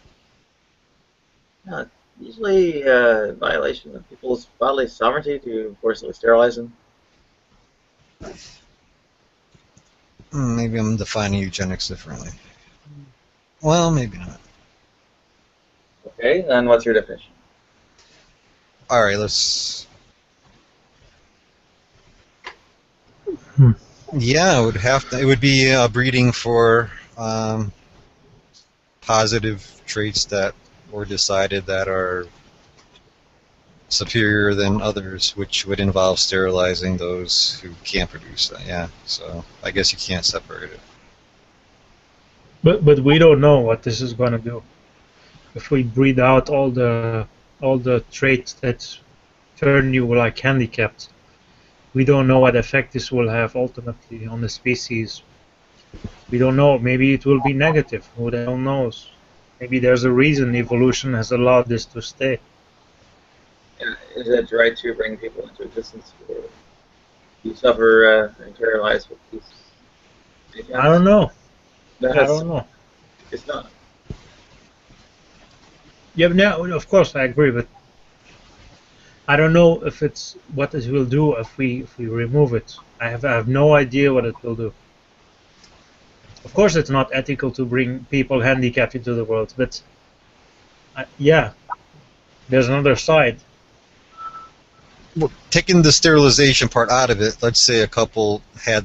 Usually, violation of people's bodily sovereignty to forcibly sterilize them. Maybe I'm defining eugenics differently. Well, maybe not. Okay, then what's your definition? All right, let's. Yeah, it would have to. It would be breeding for positive traits that were decided that are superior than others, which would involve sterilizing those who can't produce that. Yeah, so I guess you can't separate it. But we don't know what this is going to do. If we breed out all the traits that turn you like handicapped, we don't know what effect this will have ultimately on the species. We don't know. Maybe it will be negative. Who the hell knows? Maybe there's a reason evolution has allowed this to stay. Is it right to bring people into existence or you suffer internalized with these? I don't know. I don't know. It's not. Yeah, no, of course I agree, but I don't know if it's what it will do if we remove it. I have no idea what it will do. Of course, it's not ethical to bring people handicapped into the world, but yeah, there's another side. Well, taking the sterilization part out of it, let's say a couple had,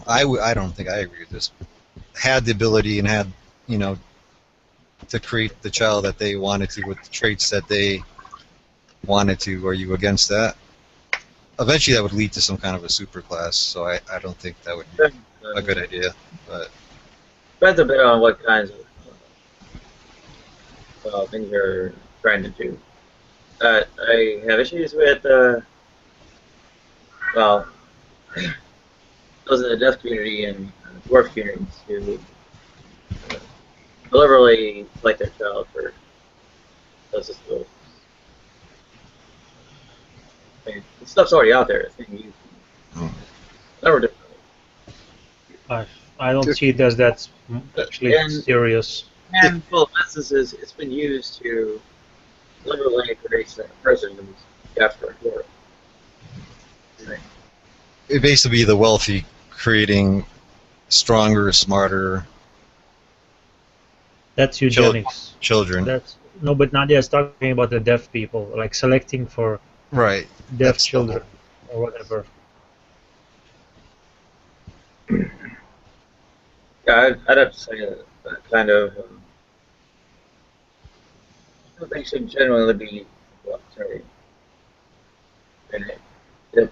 I don't think I agree with this, had the ability and had, to create the child that they wanted to with the traits that they wanted to. Are you against that? Eventually that would lead to some kind of a superclass, so I don't think that would be a good idea. But Depends a bit on what kinds of things you're trying to do. I have issues with, well, those in the deaf community and dwarf communities who deliberately select their child for those disabilities. I mean, the stuff's already out there. It's being used. Never differently. I don't see it as that's actually serious. And full of instances, it's been used to deliberately create a person who's deaf or dwarf. it basically the wealthy creating stronger, smarter. That's eugenics. Children. That's no, but Nadia is talking about the deaf people, like selecting for right deaf children or whatever. Yeah, I'd have to say that kind of. I think should generally be voluntary. And if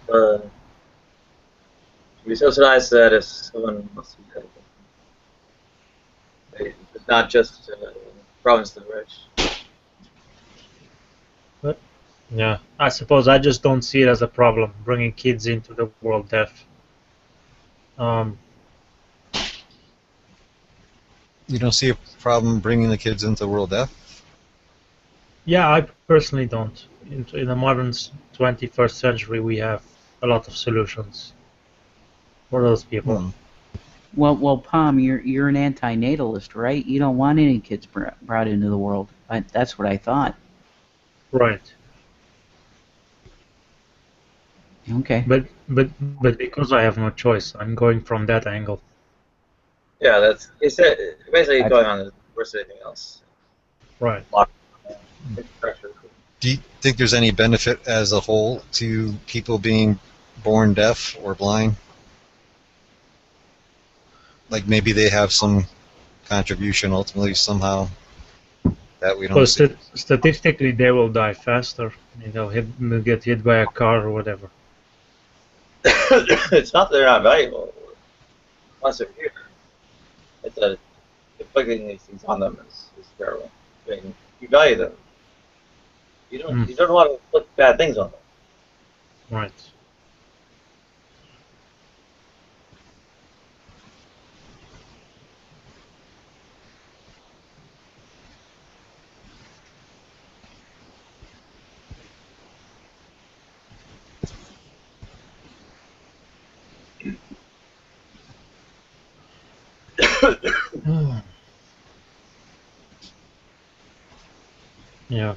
we subsidize that if someone wants to be medical, it's not just province to the rich. But yeah, I suppose I just don't see it as a problem bringing kids into the world deaf. You don't see a problem bringing the kids into the world deaf? Yeah, I personally don't. In the modern 21st century, we have a lot of solutions for those people. Well, Palm, you're an anti-natalist, right? You don't want any kids brought into the world. That's what I thought. Right. Okay. But because I have no choice, I'm going from that angle. Yeah, that's it's basically going on as worse than anything else. Right. Do you think there's any benefit as a whole to people being born deaf or blind? Like maybe they have some contribution ultimately somehow that we don't see. Statistically, they will die faster. They'll get hit by a car or whatever. It's not that they're not valuable. Once they're here, it's that inflicting these things on them is terrible. I mean, you value them. You don't want to inflict bad things on them. Right. Yeah.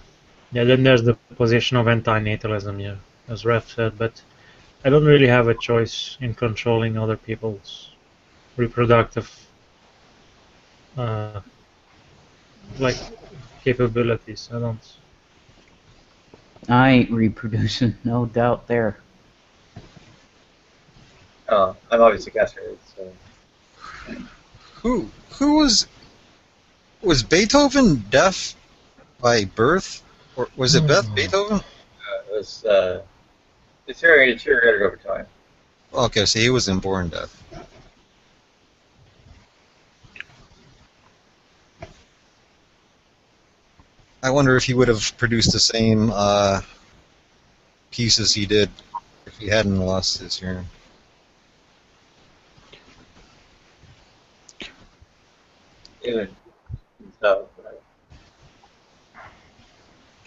Yeah, then there's the position of antinatalism, yeah, as Ref said, but I don't really have a choice in controlling other people's reproductive uh, like capabilities. I don't. I ain't reproducing, no doubt there. I'm obviously castrated, so. Who was Beethoven deaf by birth, or was it Beethoven? It was deteriorated over time. Okay, so he was inborn deaf. I wonder if he would have produced the same pieces he did if he hadn't lost his hearing. Even so,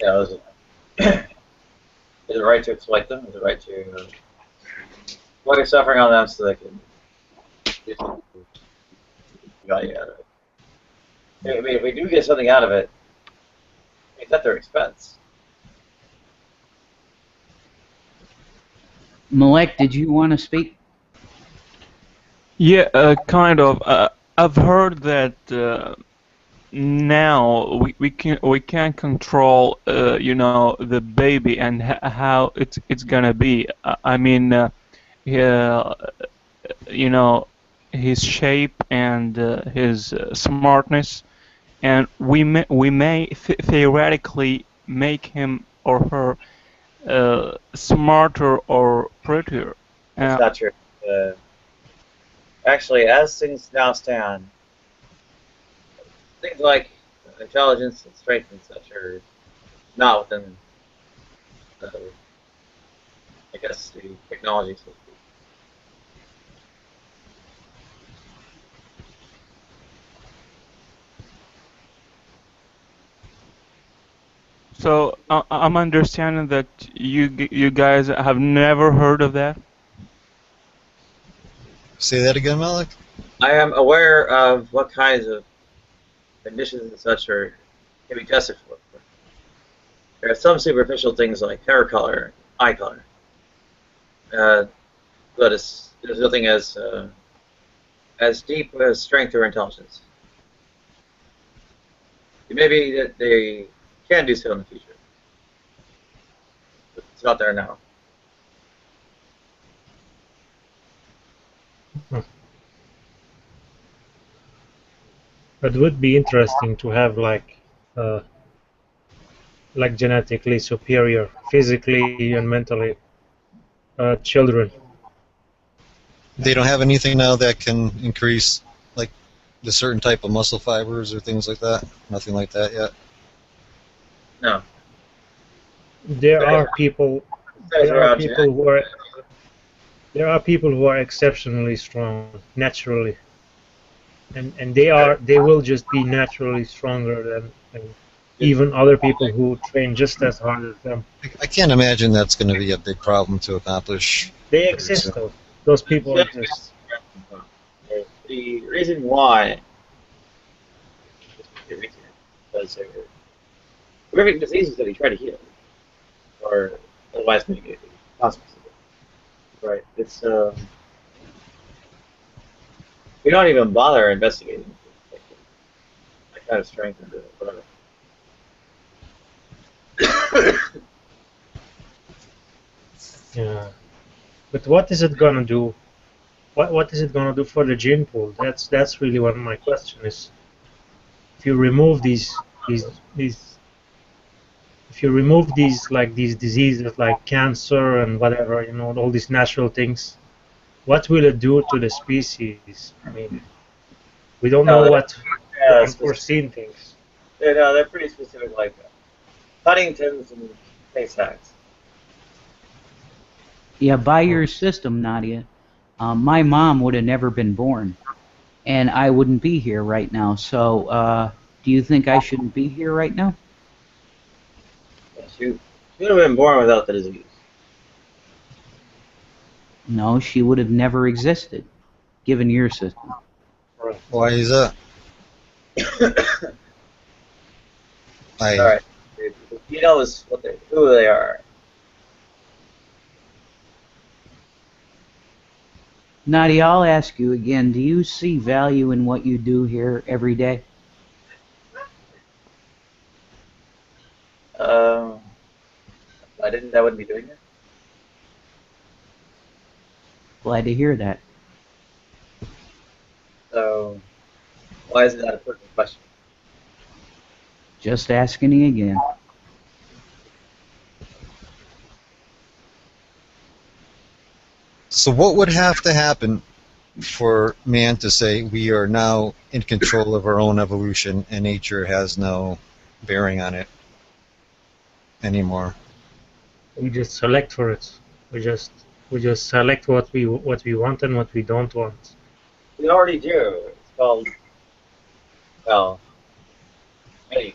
yeah, is it right to exploit them? Is it right to put your suffering on them so they can get some value out of it? I mean, if we do get something out of it, it's at their expense. Malek, did you want to speak? Yeah, kind of. I've heard that now we can control the baby and how it's gonna be. I mean, yeah, his shape and his smartness, and we may theoretically make him or her smarter or prettier. That's not true. Actually, as things now stand, things like intelligence and strength and such are not within, I guess, the technology, so to speak. So I'm understanding that you guys have never heard of that. Say that again, Malik? I am aware of what kinds of conditions and such can be tested for. There are some superficial things like hair color, eye color, but there's nothing as deep as strength or intelligence. It may be that they can do so in the future, but it's not there now. But it would be interesting to have like genetically superior, physically and mentally, children. They don't have anything now that can increase like the certain type of muscle fibers or things like that? Nothing like that yet? No. There are people. There are people who are. There are people who are exceptionally strong naturally, and they will just be naturally stronger than even other people who train just as hard as them. I can't imagine that's going to be a big problem to accomplish. They exist though. Those people exist. The reason why because horrific diseases that he tried to heal or otherwise mitigated. Right. It's we don't even bother investigating that kind of strength into whatever. Yeah. But what is it gonna do? What is it gonna do for the gene pool? That's really what my question is. If you remove these if you remove these diseases like cancer and whatever, all these natural things, what will it do to the species? I mean, we don't know what the unforeseen things. They're pretty specific, like Huntington's and Tay-Sachs. Yeah, by your system, Nadia, my mom would have never been born, and I wouldn't be here right now. So, do you think I shouldn't be here right now? She would have been born without the disease. No, she would have never existed, given your system. But Why is that? All right. He knows who they are. Nadia, I'll ask you again, do you see value in what you do here every day? I wouldn't be doing it. Glad to hear that. So, why is that a pertinent question? Just asking you again. So what would have to happen for man to say we are now in control of our own evolution and nature has no bearing on it anymore? we just select for it. We just select what we want and what we don't want. We already do. It's called, well, many.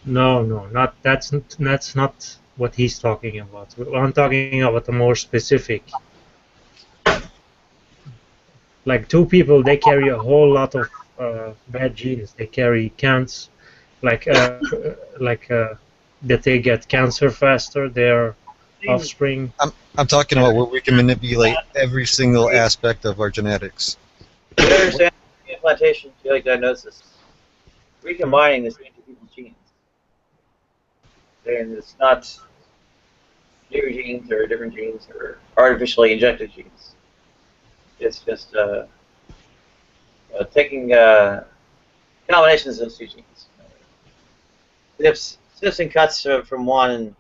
No, not that's not what he's talking about. I'm talking about a more specific. Like two people, they carry a whole lot of bad genes. They carry cancer, like that they get cancer faster. Their offspring. I'm talking about where we can manipulate every single aspect of our genetics. You understand implantation, genetic diagnosis, recombining this into people's genes. And it's not new genes or different genes or artificially injected genes. It's just taking combinations of those two genes. Snips and cuts from one and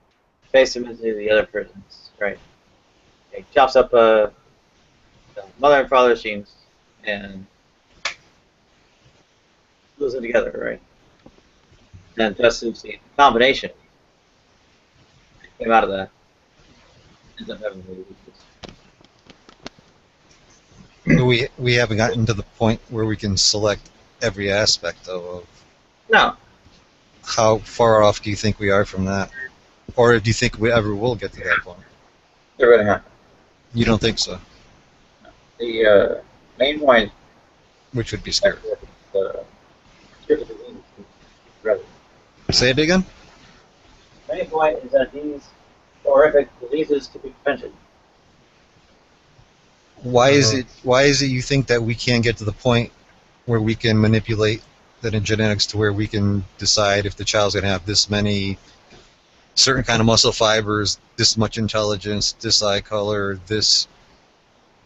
paste them into the other person's, right? It chops up mother and father's genes and glues them together, right? And just the combination that came out of that ends up having We haven't gotten to the point where we can select every aspect of. No. How far off do you think we are from that? Or do you think we ever will get to that point? They're going to happen. You don't think so? The main point, which would be scary. Say it again? The main point is that these horrific diseases can be prevented. Why is it you think that we can't get to the point where we can manipulate the genetics to where we can decide if the child's going to have this many certain kind of muscle fibers, this much intelligence, this eye color, this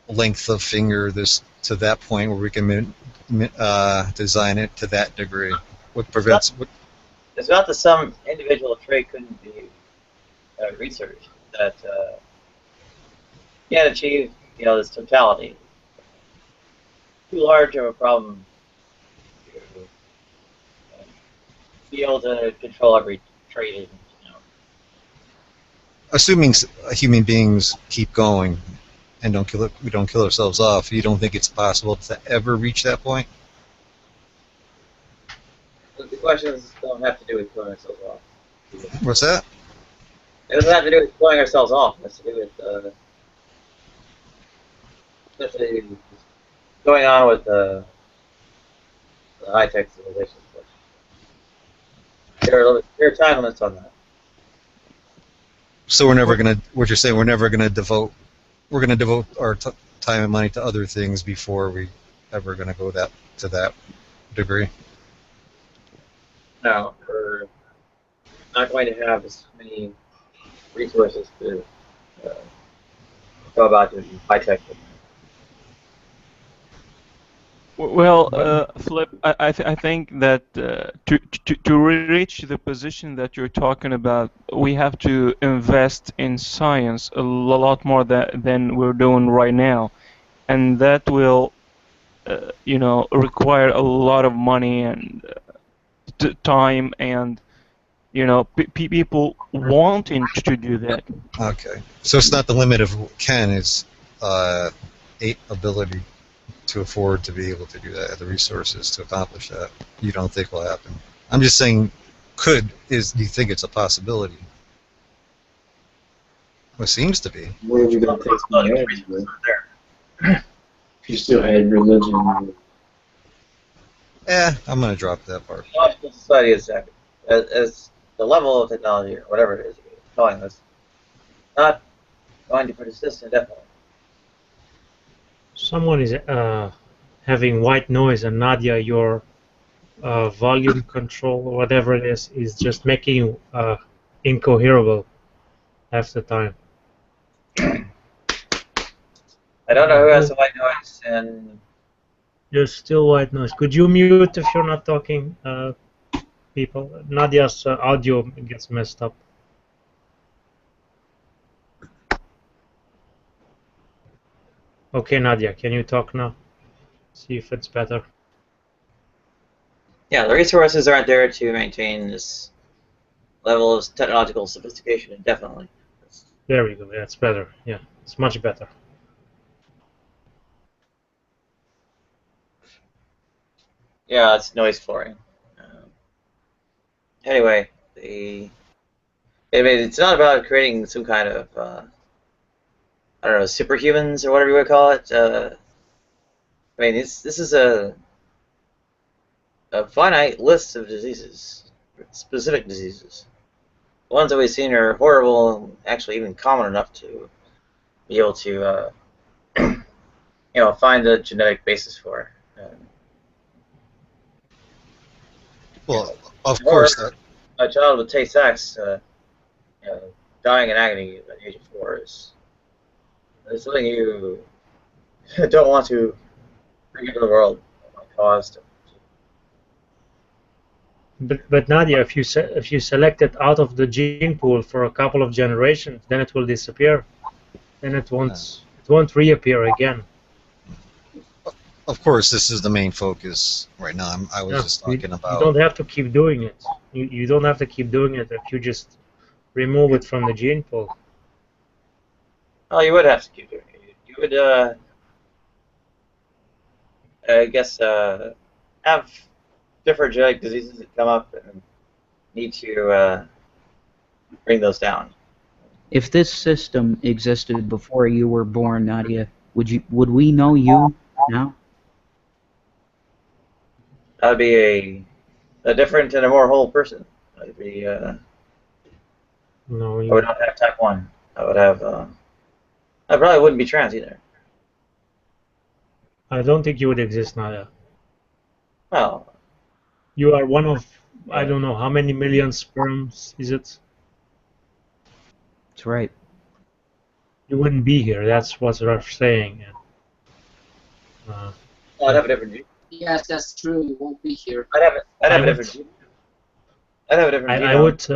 length of finger, this to that point where we can design it to that degree? What prevents? It's not that some individual trait couldn't be researched, that can't achieve this totality. Too large of a problem to be able to control every trait. Assuming human beings keep going and we don't kill ourselves off, you don't think it's possible to ever reach that point? But the questions don't have to do with killing ourselves off. What's that? It doesn't have to do with killing ourselves off. It has to do with going on with the high-tech civilization. There are time limits on that. So what you're saying, we're going to devote our time and money to other things before we ever going to go to that degree? No, we're not going to have as many resources to go about doing high-tech. Well, Flip, I think that to reach the position that you're talking about, we have to invest in science a lot more than we're doing right now, and that will, require a lot of money and time and, people wanting to do that. Okay, so it's not the limit of can, it's ability to afford to be able to do that, the resources to accomplish that. You don't think will happen? I'm just saying, do you think it's a possibility? Well, it seems to be. Where are we going to take some ads, if you still had religion I'm gonna drop that part. Technological society is as the level of technology or whatever it is you're calling this, not going to persist indefinitely. Someone is having white noise, and Nadia, your volume control or whatever it is just making you incoherable half the time. I don't know who has the white noise, and There's still white noise. Could you mute if you're not talking, people? Nadia's audio gets messed up. Okay, Nadia, can you talk now? See if it's better. Yeah, the resources aren't there to maintain this level of technological sophistication indefinitely. There we go. Yeah, it's better. Yeah, it's much better. Yeah, it's noise flooring. Anyway, it's not about creating some kind of I don't know, superhumans or whatever you would call it. I mean, this is a finite list of diseases, specific diseases. The ones that we've seen are horrible, and actually even common enough to be able to, find a genetic basis for. Well, of course, A child with Tay-Sachs, dying in agony at the age of 4 is something you don't want to bring into the world. Caused. But Nadia, if you select it out of the gene pool for a couple of generations, then it will disappear. Then it won't reappear again. of course, this is the main focus right now. I was just talking about. You don't have to keep doing it. You don't have to keep doing it if you just remove it from the gene pool. Oh, you would have to keep doing it. You would, I guess, have different genetic diseases that come up and need to bring those down. If this system existed before you were born, Nadia, would we know you now? That would be a different and a more whole person. I'd be. No, I would not have type 1. I would have. I probably wouldn't be trans either. I don't think you would exist, Nadia. Well. You are one of, I don't know, how many million sperms is it? That's right. You wouldn't be here, that's what they're saying. I'd have a different gene. Yes, that's true. You won't be here. I'd have a different gene. I'd have a different gene. I would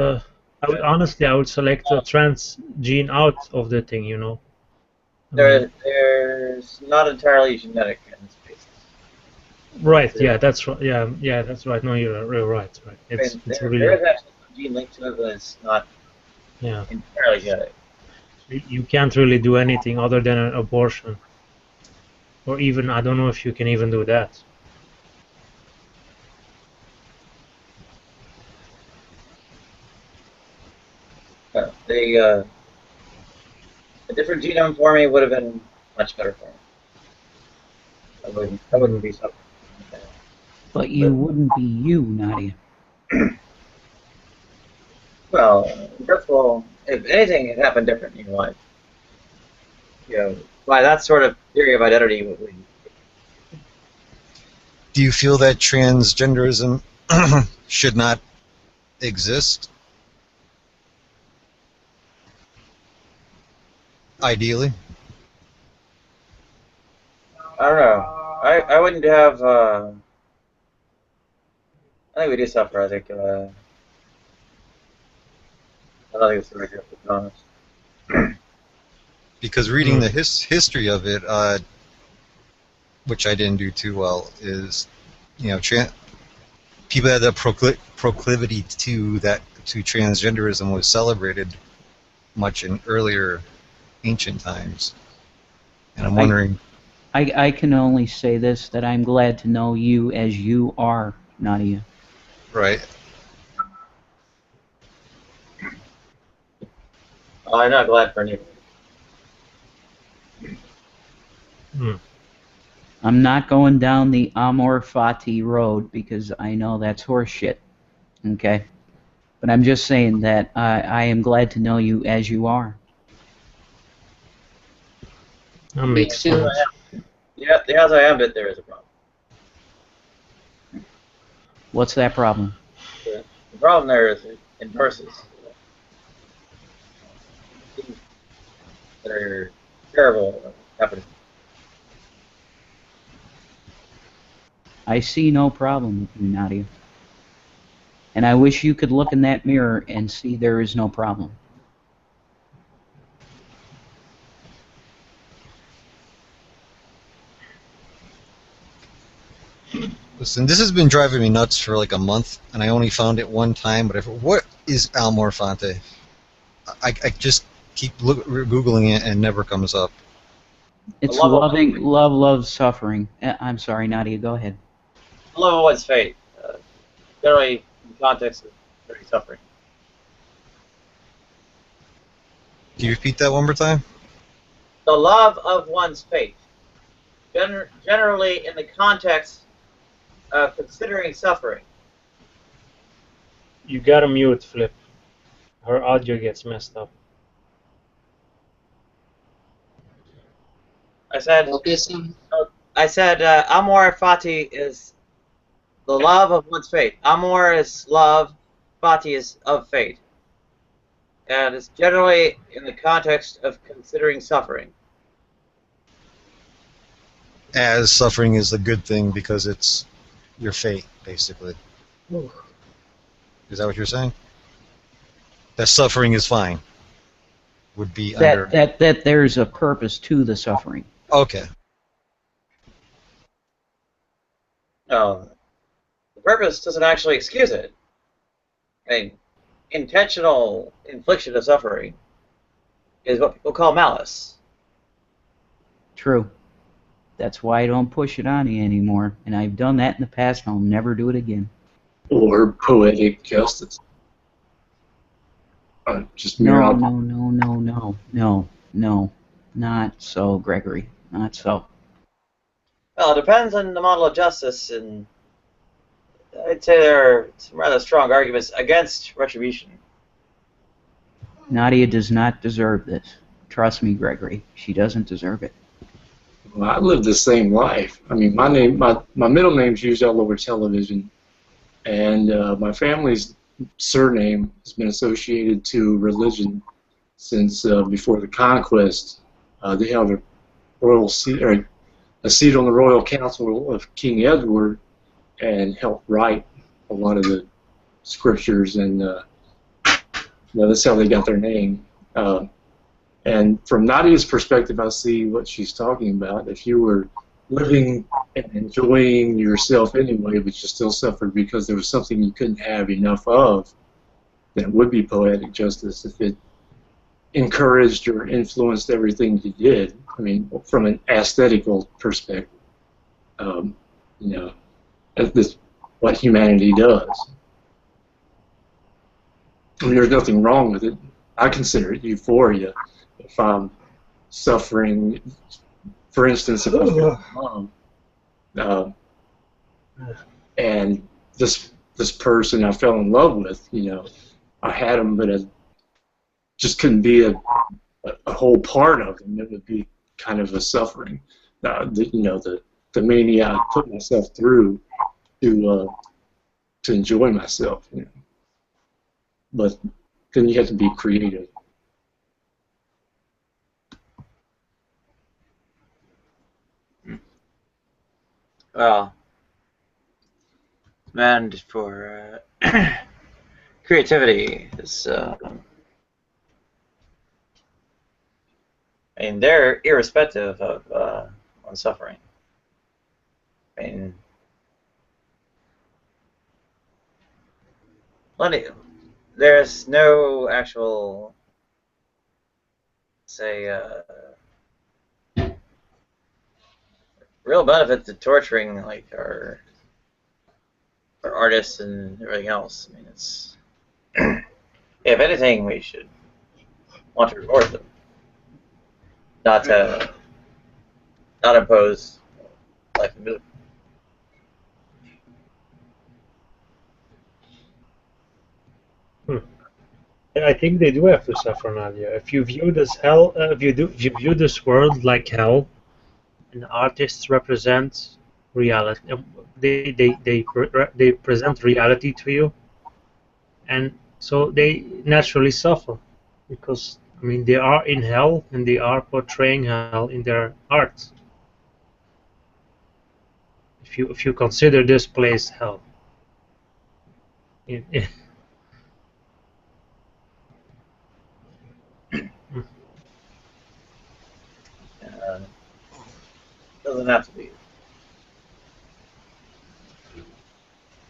honestly, I would select the trans gene out of the thing, you know. There's not entirely genetic in this case. Right. Yeah, that's right. Yeah, that's right. No, you're right. Right. It's really. There is actually some gene linked to it, but it's not entirely genetic. You can't really do anything other than an abortion, or even I don't know if you can even do that. A different genome for me would have been much better for me. I wouldn't be suffering. But you wouldn't be you, Nadia. Well, first of all, if anything had happened different in your life, by that sort of theory of identity, Do you feel that transgenderism should not exist? Ideally? I don't know. I wouldn't have. I think we do suffer. I think. I don't think it's very good, to be honest. Because reading the history of it, which I didn't do too well, is people had that proclivity to transgenderism was celebrated much in earlier ancient times, and I'm wondering. I can only say this, that I'm glad to know you as you are, Nadia. Right. I'm not glad for anything. I'm not going down the Amor Fati road because I know that's horseshit. Okay? But I'm just saying that I am glad to know you as you are. That makes sense. Yeah, the odds I am that there is a problem. What's that problem? The problem there is in nurses. Things that are terrible happening. I see no problem with you, Nadia. And I wish you could look in that mirror and see there is no problem. Listen, this has been driving me nuts for like a month, and I only found it one time. But what is Amor Fati? I just keep googling it and it never comes up. It's loving, love, suffering. I'm sorry, Nadia, go ahead. The love of one's fate. Generally, in the context of very suffering. Can you repeat that one more time? The love of one's fate. Generally, in the context of considering suffering. You gotta mute Flip. Her audio gets messed up. I said. Okay, Sam. I said Amor Fati is the love of one's fate. Amor is love. Fati is of fate. And it's generally in the context of considering suffering. As suffering is a good thing because it's your fate, basically. Ooh. Is that what you're saying? That suffering is fine. Would be that there's a purpose to the suffering. Okay. No, the purpose doesn't actually excuse it. I mean, intentional infliction of suffering is what people call malice. True. That's why I don't push it on you anymore. And I've done that in the past, and I'll never do it again. Or poetic justice. Just No, not so, Gregory. Not so. Well, it depends on the model of justice, and I'd say there are some rather strong arguments against retribution. Nadia does not deserve this. Trust me, Gregory. She doesn't deserve it. Well, I live the same life. I mean, my middle name's used all over television, and my family's surname has been associated to religion since before the conquest. They held a royal seat, or a seat on the royal council of King Edward, and helped write a lot of the scriptures, and that's how they got their name. And from Nadia's perspective, I see what she's talking about. If you were living and enjoying yourself anyway, but you still suffered because there was something you couldn't have enough of, then it would be poetic justice if it encouraged or influenced everything you did. I mean, from an aesthetical perspective, that's what humanity does. I mean, there's nothing wrong with it. I consider it euphoria. If I'm suffering, for instance, if I feel mom, and this person I fell in love with, I had him, but I just couldn't be a whole part of him. It would be kind of a suffering. The mania I put myself through to enjoy myself. But then you have to be creative. Well, demand for creativity is, they're irrespective of on suffering. There's no actual, say, real benefit to torturing our artists and everything else. It's if anything, we should want to reward them, not impose life and misery. I think they do have to suffer, Nadia. If you view this hell, if you view this world like hell, and artists represent reality, they present reality to you, and so they naturally suffer, because I mean they are in hell and they are portraying hell in their art. If you consider this place hell. Doesn't have to be.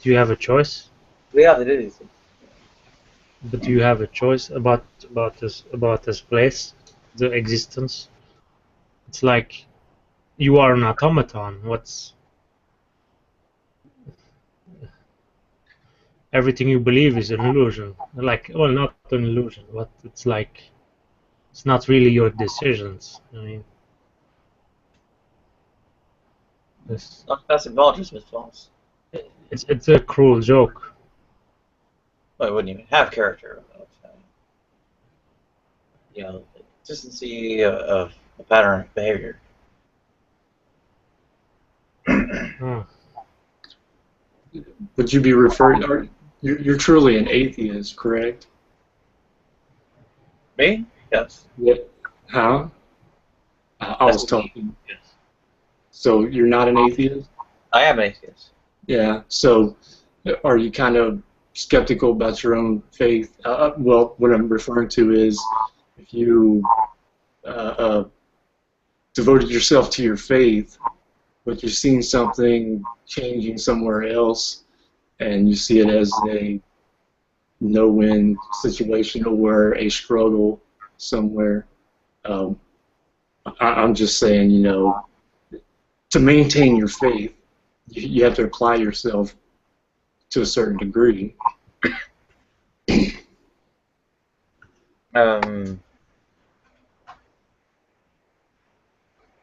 Do you have a choice? We have to do these things. But do you have a choice about this place, the existence? It's like you are an automaton. What's everything you believe is an illusion. Like, well, not an illusion, but it's like it's not really your decisions. I mean, Not best acknowledges Miss Falls. it's a cruel joke. Well, it wouldn't even have character. You know, consistency of a pattern of behavior. Would you be referring? You're truly an atheist, correct? Me? Yes. What? How? I was talking. Yes. So you're not an atheist? I am an atheist. Yeah. So are you kind of skeptical about your own faith? Well, what I'm referring to is if you devoted yourself to your faith, but you're seeing something changing somewhere else, and you see it as a no-win situation or a struggle somewhere. I'm just saying, you know, to maintain your faith, you have to apply yourself to a certain degree.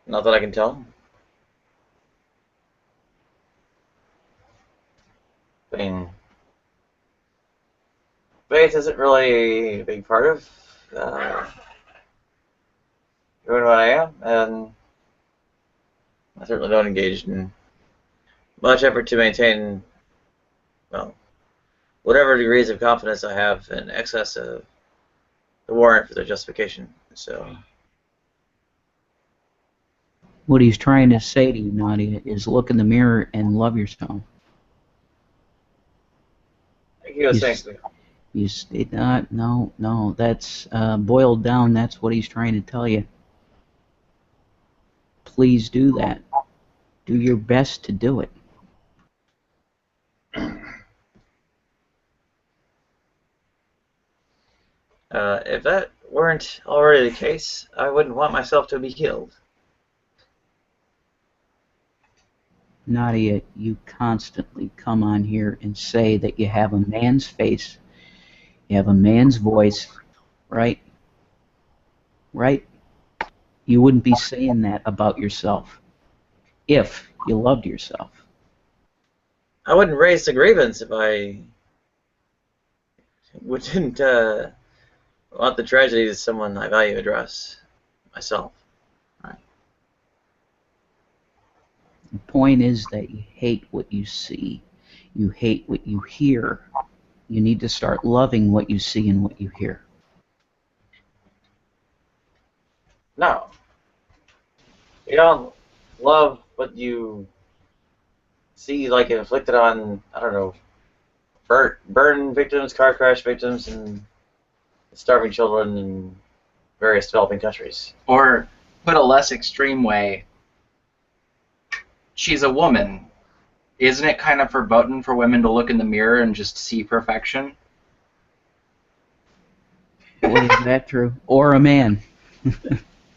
Not that I can tell. I mean, faith isn't really a big part of doing what I am, and I certainly don't engage in much effort to maintain, well, whatever degrees of confidence I have in excess of the warrant for their justification. So, What he's trying to say to you, Nadia, is look in the mirror and love yourself. he was saying something. You stay, no, that's boiled down. That's what he's trying to tell you. Please do that. Do your best to do it. If that weren't already the case, I wouldn't want myself to be killed. Nadia, you constantly come on here and say that you have a man's face, you have a man's voice, right? Right? You wouldn't be saying that about yourself if you loved yourself. I wouldn't raise the grievance if I wouldn't want the tragedy that someone I value address myself. Right. The point is that you hate what you see. You hate what you hear. You need to start loving what you see and what you hear. No. You don't love what you see, like inflicted on, I don't know, burn victims, car crash victims, and starving children in various developing countries. Or, put a less extreme way, she's a woman. Isn't it kind of verboten for women to look in the mirror and just see perfection? Boy, is that true? Or a man.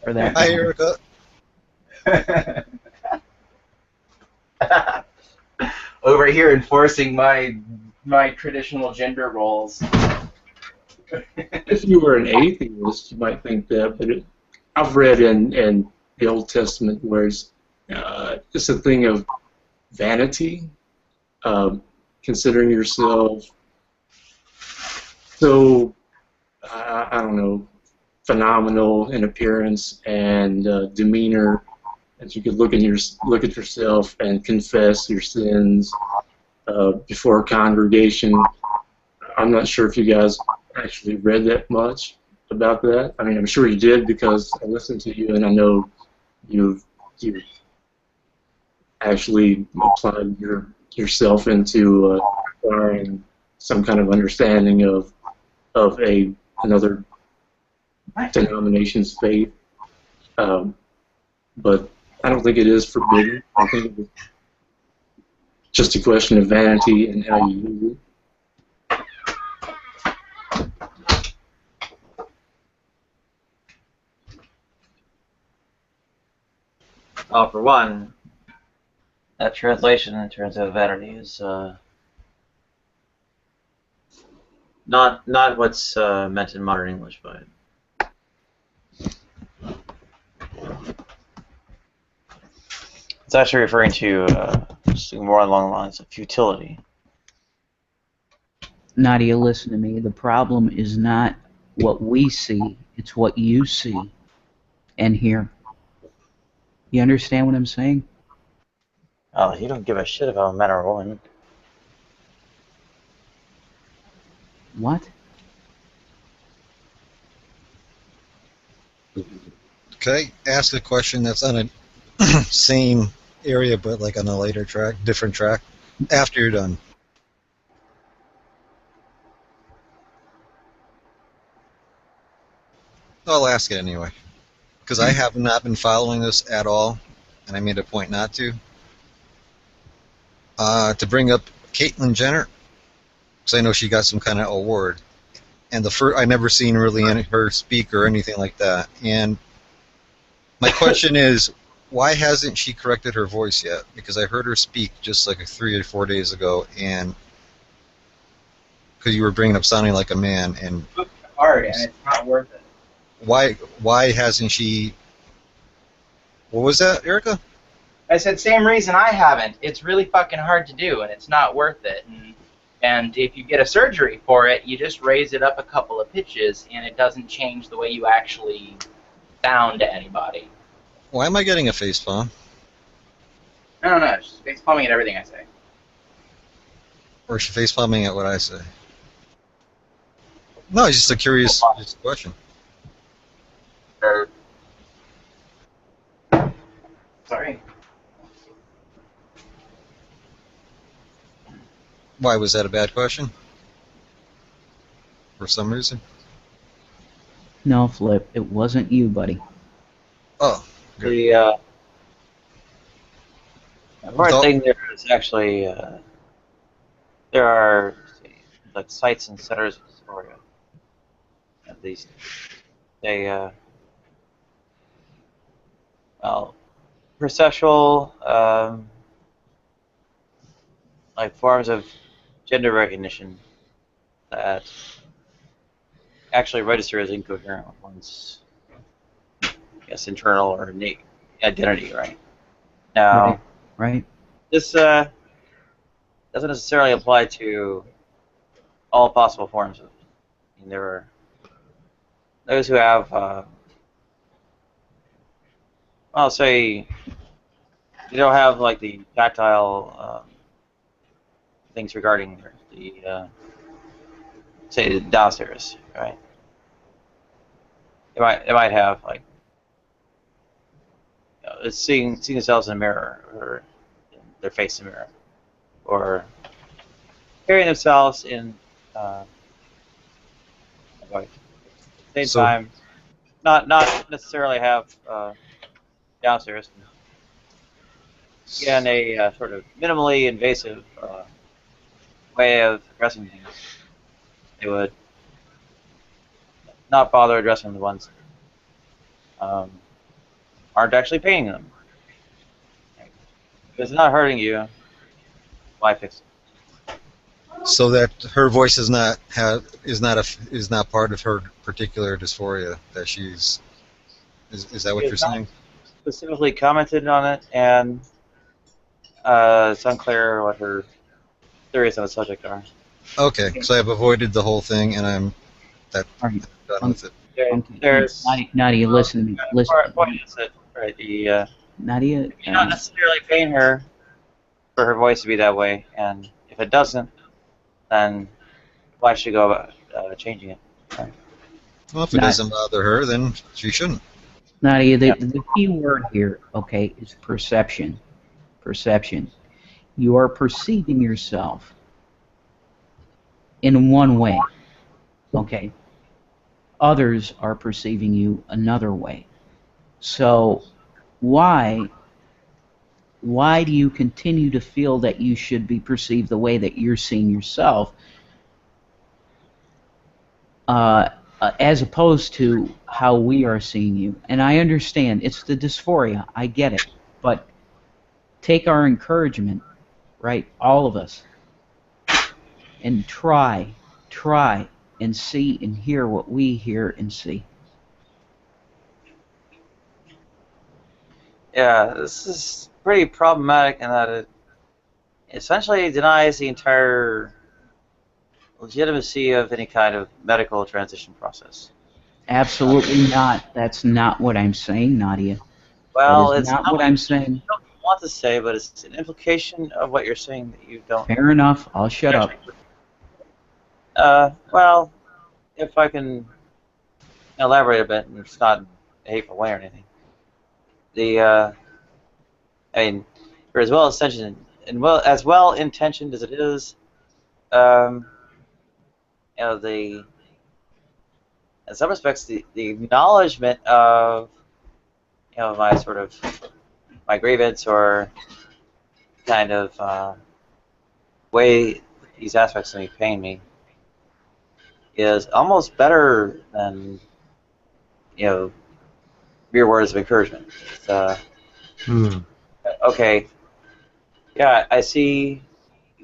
For that. Hi, Erica. Over here enforcing my traditional gender roles. If you were an atheist, you might think that, but I've read in the Old Testament where it's a thing of vanity, considering yourself so, I don't know, phenomenal in appearance and demeanor that you could look at yourself and confess your sins before a congregation. I'm not sure if you guys actually read that much about that. I mean, I'm sure you did because I listened to you and I know you've actually applied yourself into acquiring some kind of understanding of another denomination's faith. But I don't think it is forbidden. I think it's just a question of vanity and how you use it. Well, for one, that translation in terms of vanity is not what's meant in modern English by it. It's actually referring to something more along the lines of futility. Nadia, listen to me. The problem is not what we see, it's what you see and hear. You understand what I'm saying? Oh, you don't give a shit about men or women. What? Okay, ask a question that's on a same area but like on a later track, different track, after you're done. I'll ask it anyway, because I have not been following this at all, and I made a point not to. To bring up Caitlyn Jenner, because I know she got some kind of award, and I never seen really her speak or anything like that. And my question is, why hasn't she corrected her voice yet? Because I heard her speak just like 3 or 4 days ago, and because you were bringing up sounding like a man, and It's hard, and it's not worth it. why hasn't she? What was that, Erica? I said, same reason I haven't. It's really fucking hard to do, and it's not worth it. And if you get a surgery for it, you just raise it up a couple of pitches, and it doesn't change the way you actually sound to anybody. Why am I getting a face palm? No, she's face palming at everything I say. Or is she face palming at what I say? No, it's just a curious question. Sorry. Why was that a bad question? For some reason? No, Flip, it wasn't you, buddy. Oh. The important thing there is actually there are like sites and centers of dysphoria. At least they well, processual like forms of gender recognition that actually register as incoherent with one's, I guess, internal or innate identity, right? Now, Right. this doesn't necessarily apply to all possible forms of. I mean, there are those who have, well, say, you don't have like the tactile things regarding the say downstairs, right? They might have like seeing themselves in a mirror or their face in a mirror, or hearing themselves in like, at the same time, not necessarily have downstairs. In a sort of minimally invasive way of addressing things, they would not bother addressing the ones that aren't actually paying them. If it's not hurting you, why fix it? So that her voice is not part of her particular dysphoria that she's. Is that what you're saying? specifically commented on it, and it's unclear what her theories on the subject are. Okay, so I've avoided the whole thing, and I'm All right. done with it. There's Nadia, listen. point is that, right, Nadia, you're not necessarily paying her for her voice to be that way, and if it doesn't, then why should you go about changing it? Right. Well, if it doesn't bother her, then she shouldn't. Nadia, the key word here, okay, is perception. Perception. You are perceiving yourself in one way, okay? Others are perceiving you another way. So why do you continue to feel that you should be perceived the way that you're seeing yourself, as opposed to how we are seeing you? And I understand it's the dysphoria, I get it, but take our encouragement, right, all of us, and try and see and hear what we hear and see. Yeah, this is pretty problematic in that it essentially denies the entire legitimacy of any kind of medical transition process. Absolutely not. That's not what I'm saying, Nadia. Well, that is it's not what I'm saying. I don't want to say, but it's an implication of what you're saying that you don't. Fair enough. I'll shut up. Well, if I can elaborate a bit, and it's not in a hateful way or anything. I mean, for as well intentioned and as well intentioned as it is, in some respects, the acknowledgement of my sort of my grievance or kind of way these aspects of me pain me is almost better than mere words of encouragement. Okay, yeah, I see.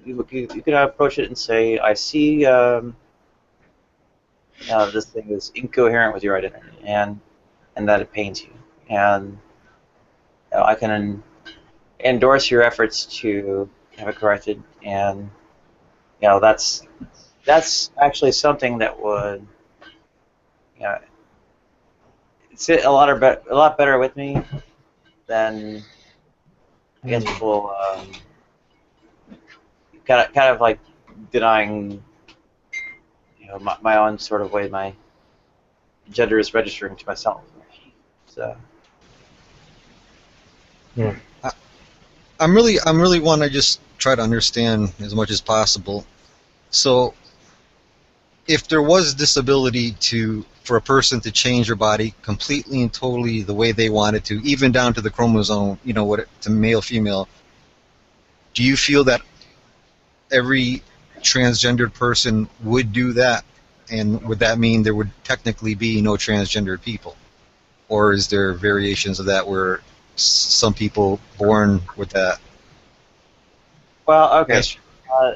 You can approach it and say, I see. This thing is incoherent with your identity, and that it pains you, and I can endorse your efforts to have it corrected, and that's actually something that would sit a lot better with me than I guess people kind of like denying my own sort of way my gender is registering to myself. So yeah. I'm really want to just try to understand as much as possible. So, if there was this ability for a person to change their body completely and totally the way they wanted to, even down to the chromosome, to male, female, do you feel that every transgendered person would do that? And would that mean there would technically be no transgendered people? Or is there variations of that where some people born with that? Well, okay. Yes.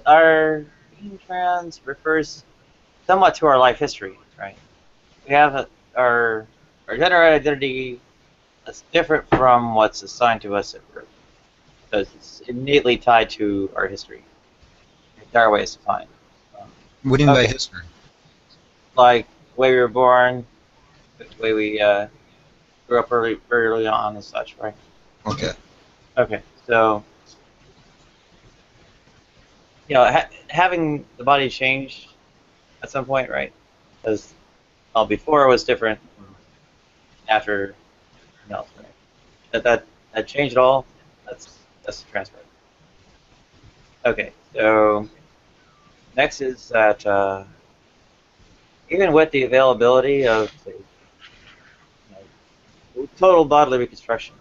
Our being trans refers somewhat to our life history, right? We have our gender identity that's different from what's assigned to us at birth, because it's innately tied to our history. The entire way is defined. What do you mean by history? Like the way we were born, the way we grew up very early on and such, right? Okay. Okay, so having the body change at some point, right? Because before it was different, after right? That changed at all. That's the transfer. Okay, so next is that even with the availability of total bodily reconstruction,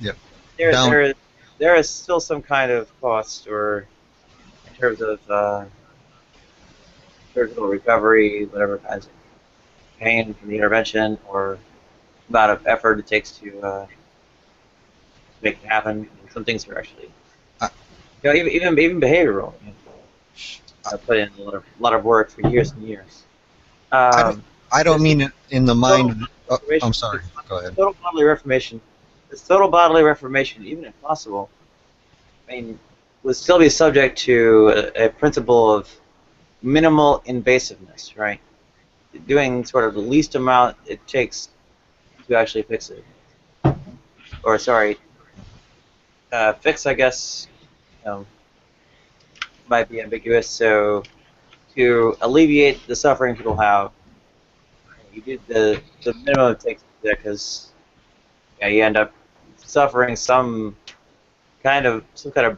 yep, there is still some kind of cost, or in terms of surgical recovery, whatever kinds of pain from the intervention, or amount of effort it takes to make it happen. And some things are actually, even behavioral. I put in a lot of work for years and years. I don't mean it in the mind. I'm sorry. Go ahead. Total bodily reformation this total bodily reformation, even if possible, I mean, would still be subject to a principle of minimal invasiveness, right? Doing sort of the least amount it takes to actually fix it. Or sorry, fix, I guess, might be ambiguous. So to alleviate the suffering people have, you do the minimum it takes because you end up suffering some kind of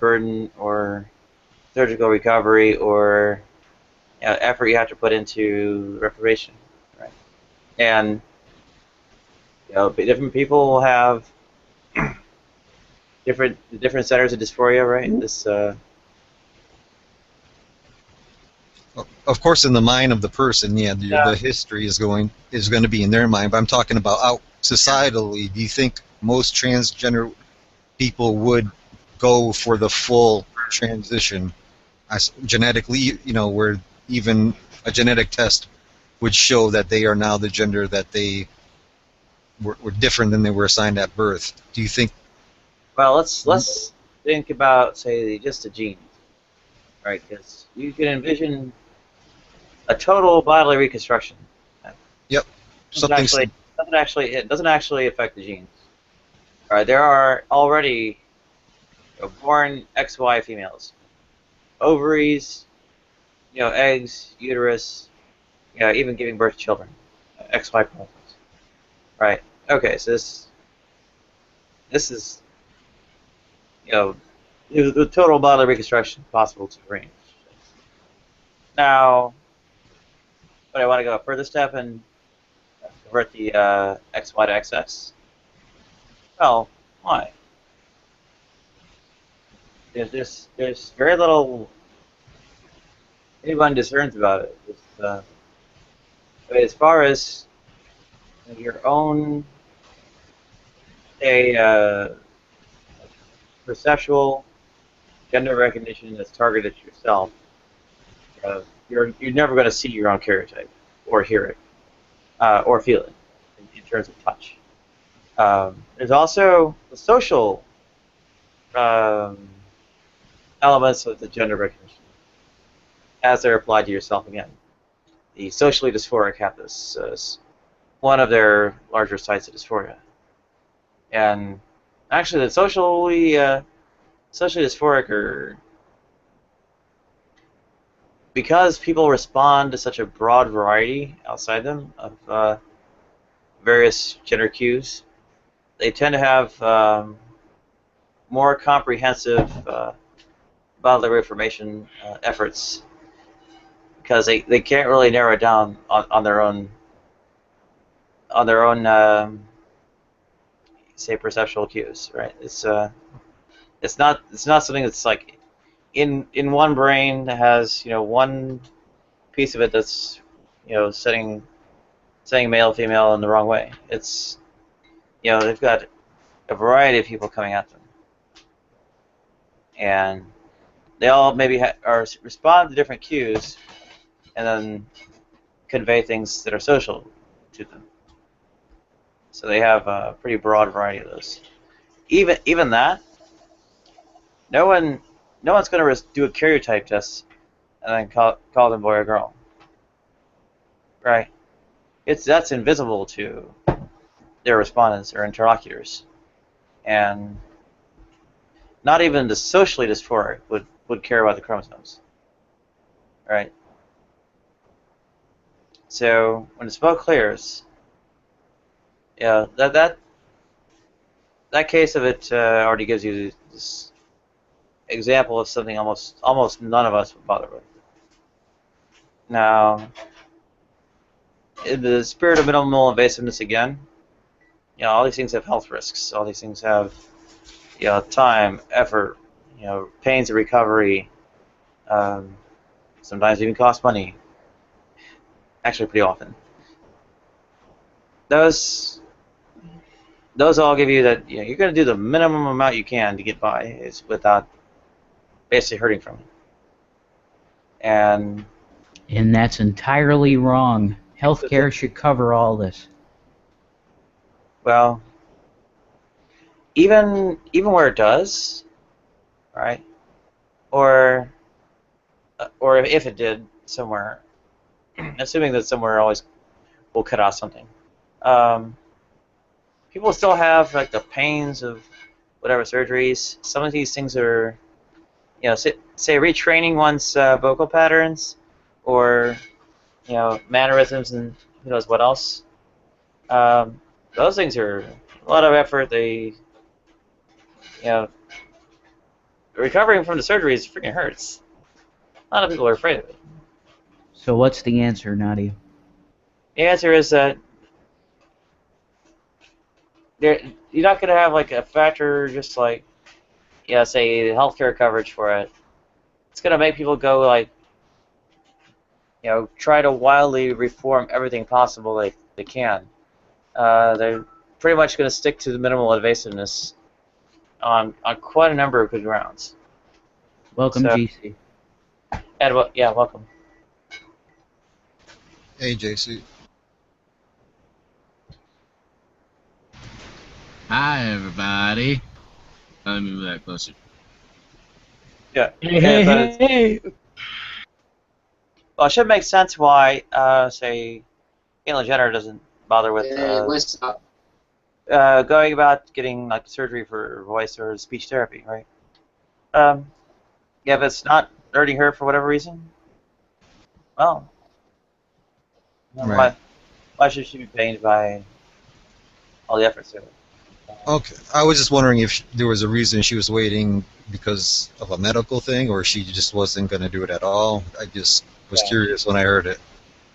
burden or surgical recovery or effort you have to put into reformation, right? And different people will have different centers of dysphoria, right? This Of course, in the mind of the person, the history is going to be in their mind. But I'm talking about out societally. Do you think most transgender people would go for the full transition, genetically? Where even a genetic test would show that they are now the gender that they were different than they were assigned at birth. Do you think? Well, let's think about, say, just the genes, right? Because you can envision a total bodily reconstruction. Yep. It doesn't actually affect the genes. All right, there are already born XY females, ovaries, eggs, uterus, even giving birth to children, XY chromosomes. Right. Okay. So this is the total bodily reconstruction possible to arrange. Now, but I want to go a further step and convert the XY to XX. Well, why? There's very little anyone discerns about it. As far as your own perceptual gender recognition that's targeted at yourself, you're never going to see your own karyotype or hear it or feel it in terms of touch. There's also the social elements of the gender recognition as they're applied to yourself again. The socially dysphoric have this as one of their larger sites of dysphoria. And actually the socially dysphoric are, because people respond to such a broad variety outside them of various gender cues, they tend to have more comprehensive bodily reformation efforts because they can't really narrow it down on their own say perceptual cues, right? It's not something that's like in one brain that has one piece of it that's setting male female in the wrong way. It's they've got a variety of people coming at them, and they all maybe respond to different cues and then convey things that are social to them. So they have a pretty broad variety of those. Even that, no one's going to do a karyotype test and then call them boy or girl, right? That's invisible to their respondents or interlocutors, and not even the socially dysphoric would care about the chromosomes, right? So when the smoke clears, that case of it already gives you this example of something almost none of us would bother with. Now, in the spirit of minimal invasiveness again, all these things have health risks. All these things have time, effort, pains of recovery, sometimes even cost money. Actually, pretty often. Those all give you that you're going to do the minimum amount you can to get by, without basically hurting from it. And that's entirely wrong. Healthcare should cover all this. Well, even where it does, right? Or if it did somewhere, assuming that somewhere always will cut off something. People still have like the pains of whatever surgeries. Some of these things are, say retraining one's vocal patterns, or mannerisms, and who knows what else. Those things are a lot of effort. They, recovering from the surgeries freaking hurts. A lot of people are afraid of it. So what's the answer, Nadia? The answer is that you're not going to have like a factor just like, say healthcare coverage for it. It's going to make people go like, try to wildly reform everything possible they can. They're pretty much going to stick to the minimal invasiveness on quite a number of good grounds. Welcome, So, GC. Ed, yeah, welcome. Hey, JC. Hi, everybody. Let me move that closer. Yeah. Hey. Well, it should make sense why, say, Caitlyn Jenner doesn't bother with what's up? going about getting like surgery for voice or speech therapy, right? If it's not hurting her for whatever reason, well, Right. why should she be pained by all the efforts to it? Okay. I was just wondering if there was a reason she was waiting because of a medical thing, or she just wasn't going to do it at all. I just was curious when I heard it.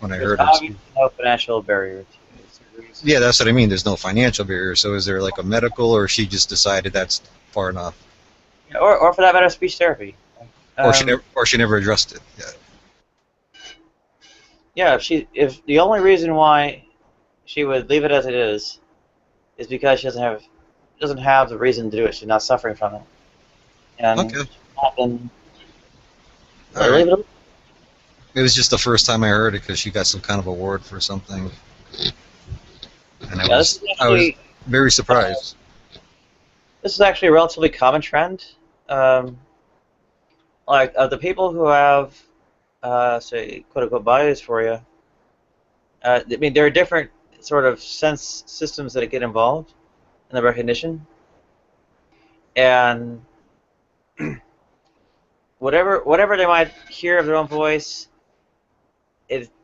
There's obviously no financial barrier to surgeries. Yeah, that's what I mean. There's no financial barrier. So is there like a medical, or she just decided that's far enough? Or for that matter, speech therapy. Or she never addressed it. Yeah. Yeah, if the only reason why she would leave it as it is because she doesn't have the reason to do it. She's not suffering from it. And Okay. Then All leave right. it. It was just the first time I heard it because she got some kind of award for something, and I was very surprised. This is actually a relatively common trend. Like of the people who have, say, quote-unquote bias for you. I mean, there are different sort of sense systems that get involved in the recognition, and whatever they might hear of their own voice,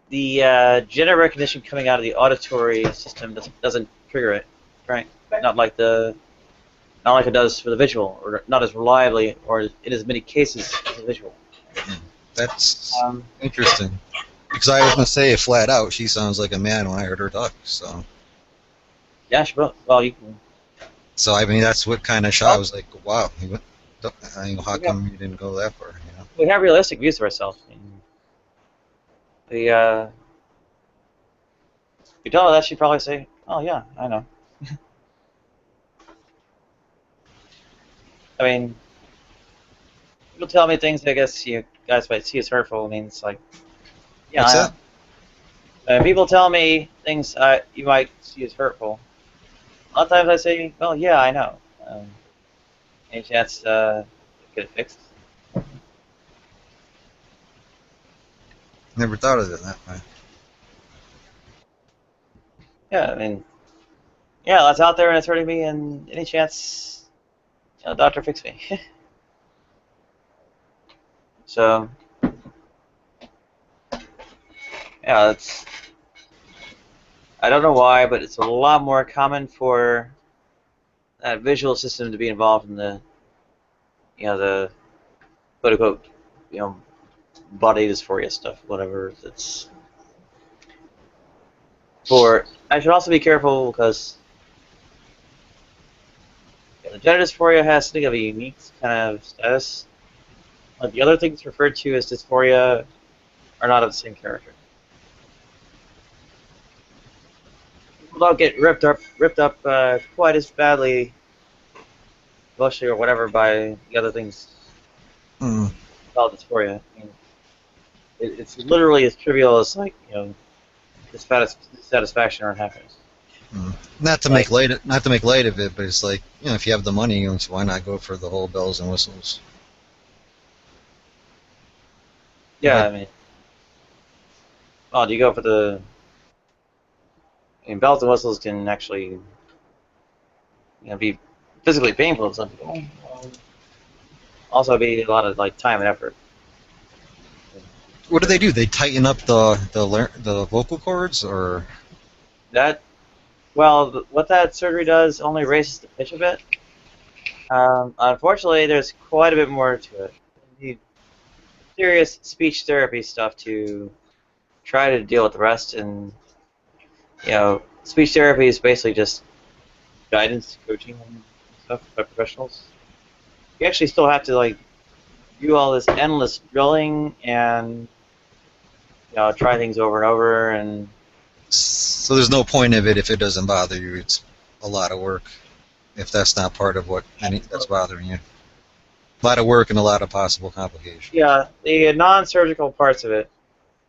the gender recognition coming out of the auditory system doesn't trigger it, right? Not like it does for the visual, or not as reliably, or in as many cases as the visual. That's interesting. Because I was going to say flat out, she sounds like a man when I heard her talk. So. Yeah, she will. Well, you can. So I mean, that's what kind of shot. I was like, wow. How come you didn't go that far? We have realistic views of ourselves. You tell her that, she'd probably say, "Oh yeah, I know." I mean, people tell me things I guess you guys might see as hurtful. I mean, it's like, yeah, What's I know. People tell me things you might see as hurtful. A lot of times I say, "Well, yeah, I know." Any chance to get it fixed? Never thought of it that way. Yeah, I mean, yeah, that's out there and it's hurting me, and any chance, doctor, fix me. So, yeah, I don't know why, but it's a lot more common for that visual system to be involved in the quote unquote, body dysphoria stuff, whatever. It's I should also be careful because the gender dysphoria has something of a unique kind of status. Like the other things referred to as dysphoria are not of the same character. People don't get ripped up quite as badly, emotionally or whatever, by the other things called dysphoria. I mean, it's literally as trivial as like dissatisfaction or unhappiness. Not to make light of it, but it's like, you know, if you have the money, so why not go for the whole bells and whistles? Yeah, But I mean, well, do you go for the? I mean, bells and whistles can actually, be physically painful to some people. Also, be a lot of like time and effort. what do? They tighten up the vocal cords, or That, well, what that surgery does only raises the pitch a bit. Unfortunately, there's quite a bit more to it. You need serious speech therapy stuff to try to deal with the rest, and speech therapy is basically just guidance, coaching, and stuff by professionals. You actually still have to like do all this endless drilling and try things over and over, and so there's no point of it if it doesn't bother you. It's a lot of work if that's not part of that's bothering you. A lot of work and a lot of possible complications. yeah, the non-surgical parts of it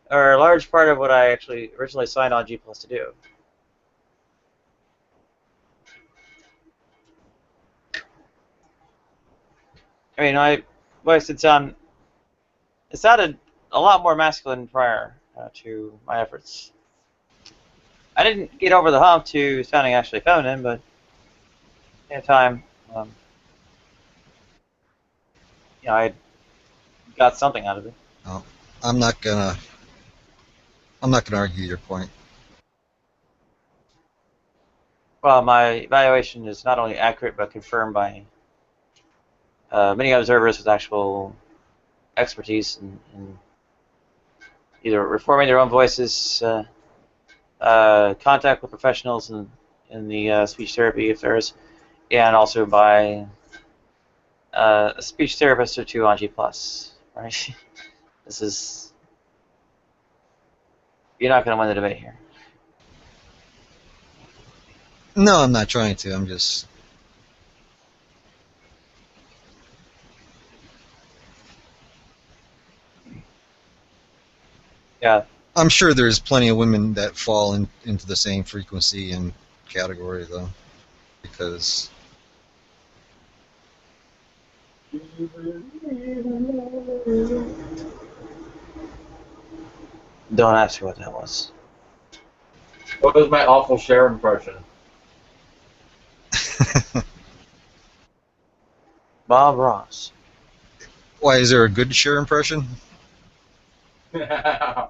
are a large part of what I actually originally signed on G Plus to do. I mean, my voice it sounded a lot more masculine prior to my efforts. I didn't get over the hump to sounding actually feminine, but at the time, I got something out of it. Oh, I'm not gonna argue your point. Well, my evaluation is not only accurate but confirmed by many observers with actual expertise in either reforming their own voices, contact with professionals in the speech therapy affairs, and also by a speech therapist or two on G+. Right? You're not going to win the debate here. No, I'm not trying to. I'm just. Yeah. I'm sure there's plenty of women that fall into the same frequency and category, though, because. Don't ask me what that was. What was my awful Cher impression? Bob Ross. Why, is there a good Cher impression? I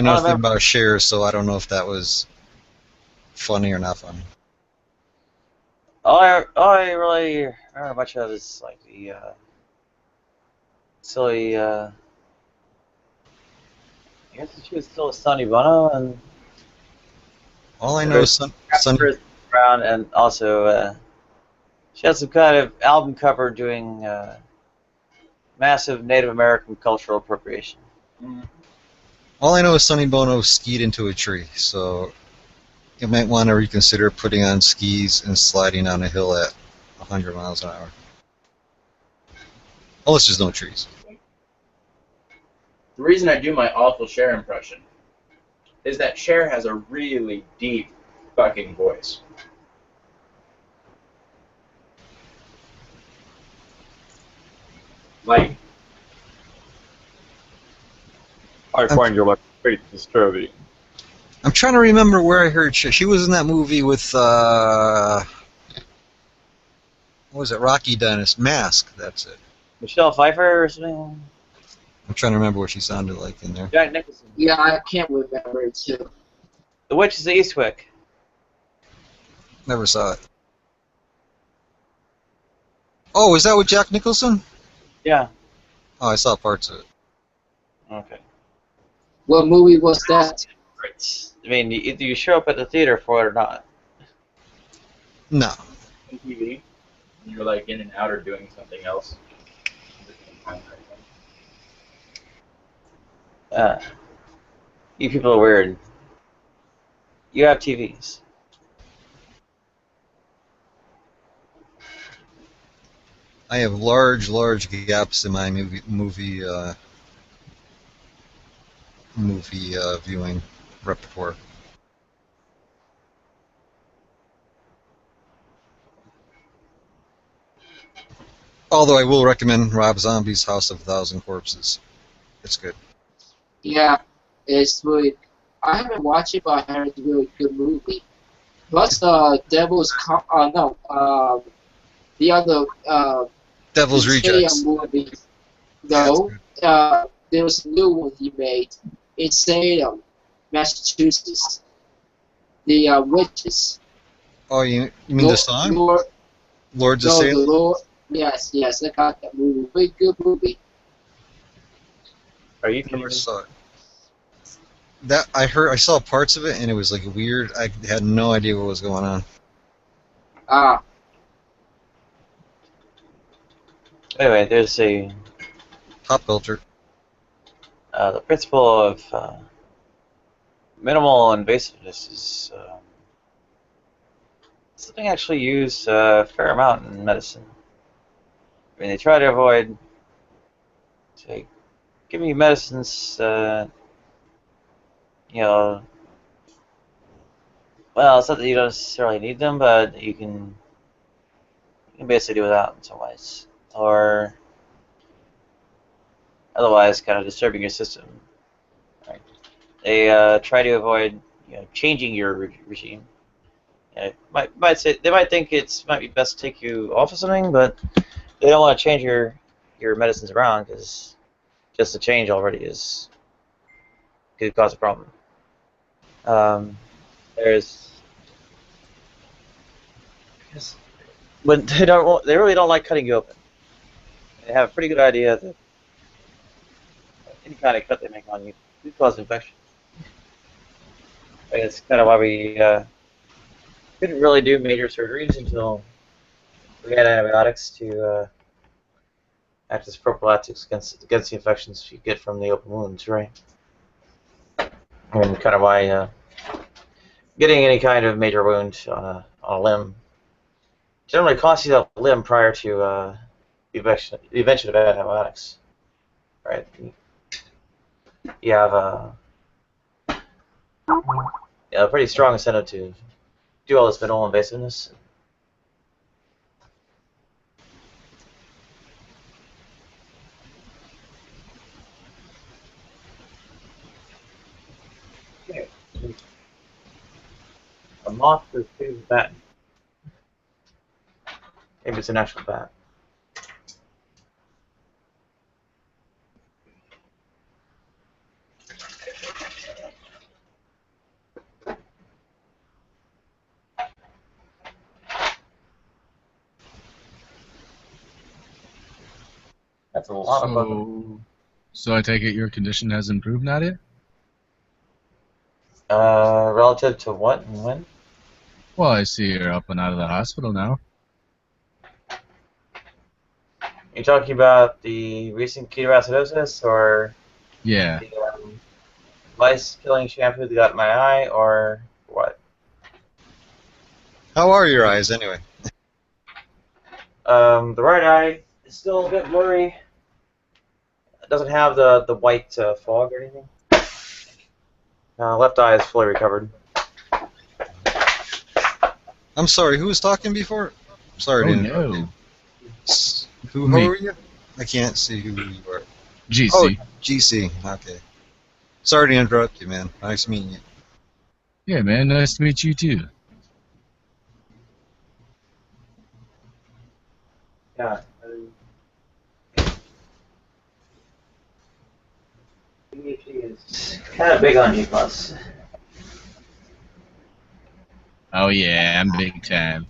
I know nothing about Cher, so I don't know if that was funny or not funny. All I really remember much of is like the silly. I guess she was still a Sonny Bono, and all I know is Sonny Brown, and also she had some kind of album cover doing massive Native American cultural appropriation. All I know is Sonny Bono skied into a tree, so you might want to reconsider putting on skis and sliding down a hill at 100 miles an hour. Unless there's no trees. The reason I do my awful Cher impression is that Cher has a really deep fucking voice. Like, I find your quite disturbing. I'm trying to remember where I heard Cher. She was in that movie with, what was it, Rocky Dennis, Mask, that's it. Michelle Pfeiffer or something? I'm trying to remember what she sounded like in there. Jack Nicholson. Yeah, I can't remember it too. The Witch is the Eastwick. Never saw it. Oh, is that with Jack Nicholson? Yeah. Oh, I saw parts of it. Okay. What movie was that? I mean, do you show up at the theater for it or not? No. on TV, and you're like in and out or doing something else. You people are weird. You have TVs. I have large gaps in my movie movie viewing repertoire. Although I will recommend Rob Zombie's House of a Thousand Corpses. It's good. Yeah, it's really. I haven't watched it, but I heard it's a really good movie. Plus, the other Devil's Insane Rejects. movie. No, there was a new one he made. Insane, Massachusetts. The witches. Oh, you mean the song? Lords of No, the Salem? Lord. Yes, I got that movie. Very good movie. Are you Never saw it. That I saw parts of it and it was like weird. I had no idea what was going on. Ah. Anyway, there's a Pop culture. the principle of minimal invasiveness is something actually used a fair amount in medicine. I mean, they try to avoid, say, giving you medicines, well, it's not that you don't necessarily need them, but you can basically do without in some ways, or otherwise kind of disturbing your system. Right? They try to avoid, changing your regime. They might think it might be best to take you off of something, but they don't want to change your medicines around because just the change already could cause a problem. When they really don't like cutting you open. They have a pretty good idea that any kind of cut they make on you could cause infection. That's kind of why we couldn't really do major surgeries until we had antibiotics to act as prophylactics against the infections you get from the open wounds, right? And kind of why getting any kind of major wound on a limb generally costs you that limb prior to the invention of antibiotics, right? You have a pretty strong incentive to do all this minimal invasiveness. Okay. A moth is too bat. Maybe it's an actual bat. That's a lot of fun. So I take it your condition has improved, Nadia? Relative to what and when? Well, I see you're up and out of the hospital now. You're talking about the recent ketoacidosis, or Yeah. the lice-killing shampoo that got in my eye, or what? How are your eyes anyway? The right eye is still a bit blurry. It doesn't have the white fog or anything. Left eye is fully recovered. I'm sorry, who was talking before? Sorry to interrupt you. Who are you? I can't see who you are. GC. Oh, GC. Okay. Sorry to interrupt you, man. Nice meeting you. Yeah, man. Nice to meet you too. Yeah. ADHD is kind of big on G+. Oh yeah, I'm big time.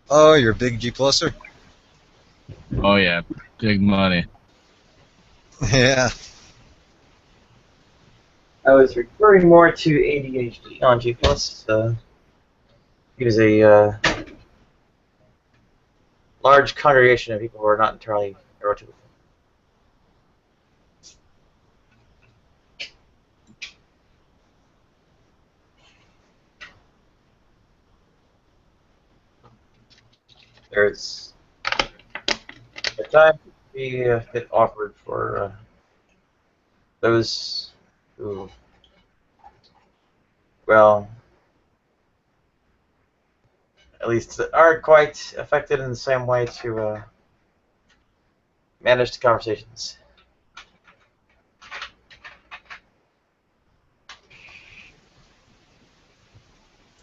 Oh, you're a big G pluser? Oh yeah, big money. Yeah. I was referring more to ADHD on G+. It is a large congregation of people who are not entirely neurotypical. There's a time to be a bit awkward for those who, well, at least aren't quite affected in the same way to manage the conversations.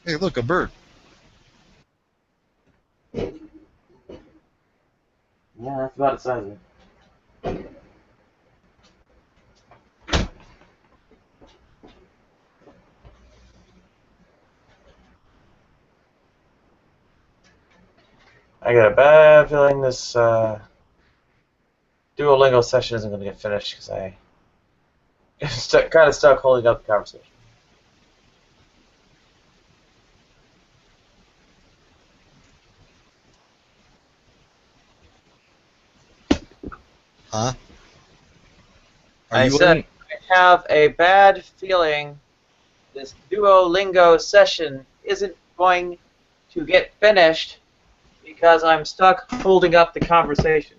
Hey, look, a bird. Yeah, that's about the size of it. I got a bad feeling this Duolingo session isn't going to get finished because I kind of stuck holding up the conversation. Huh? I said I have a bad feeling this Duolingo session isn't going to get finished because I'm stuck holding up the conversation.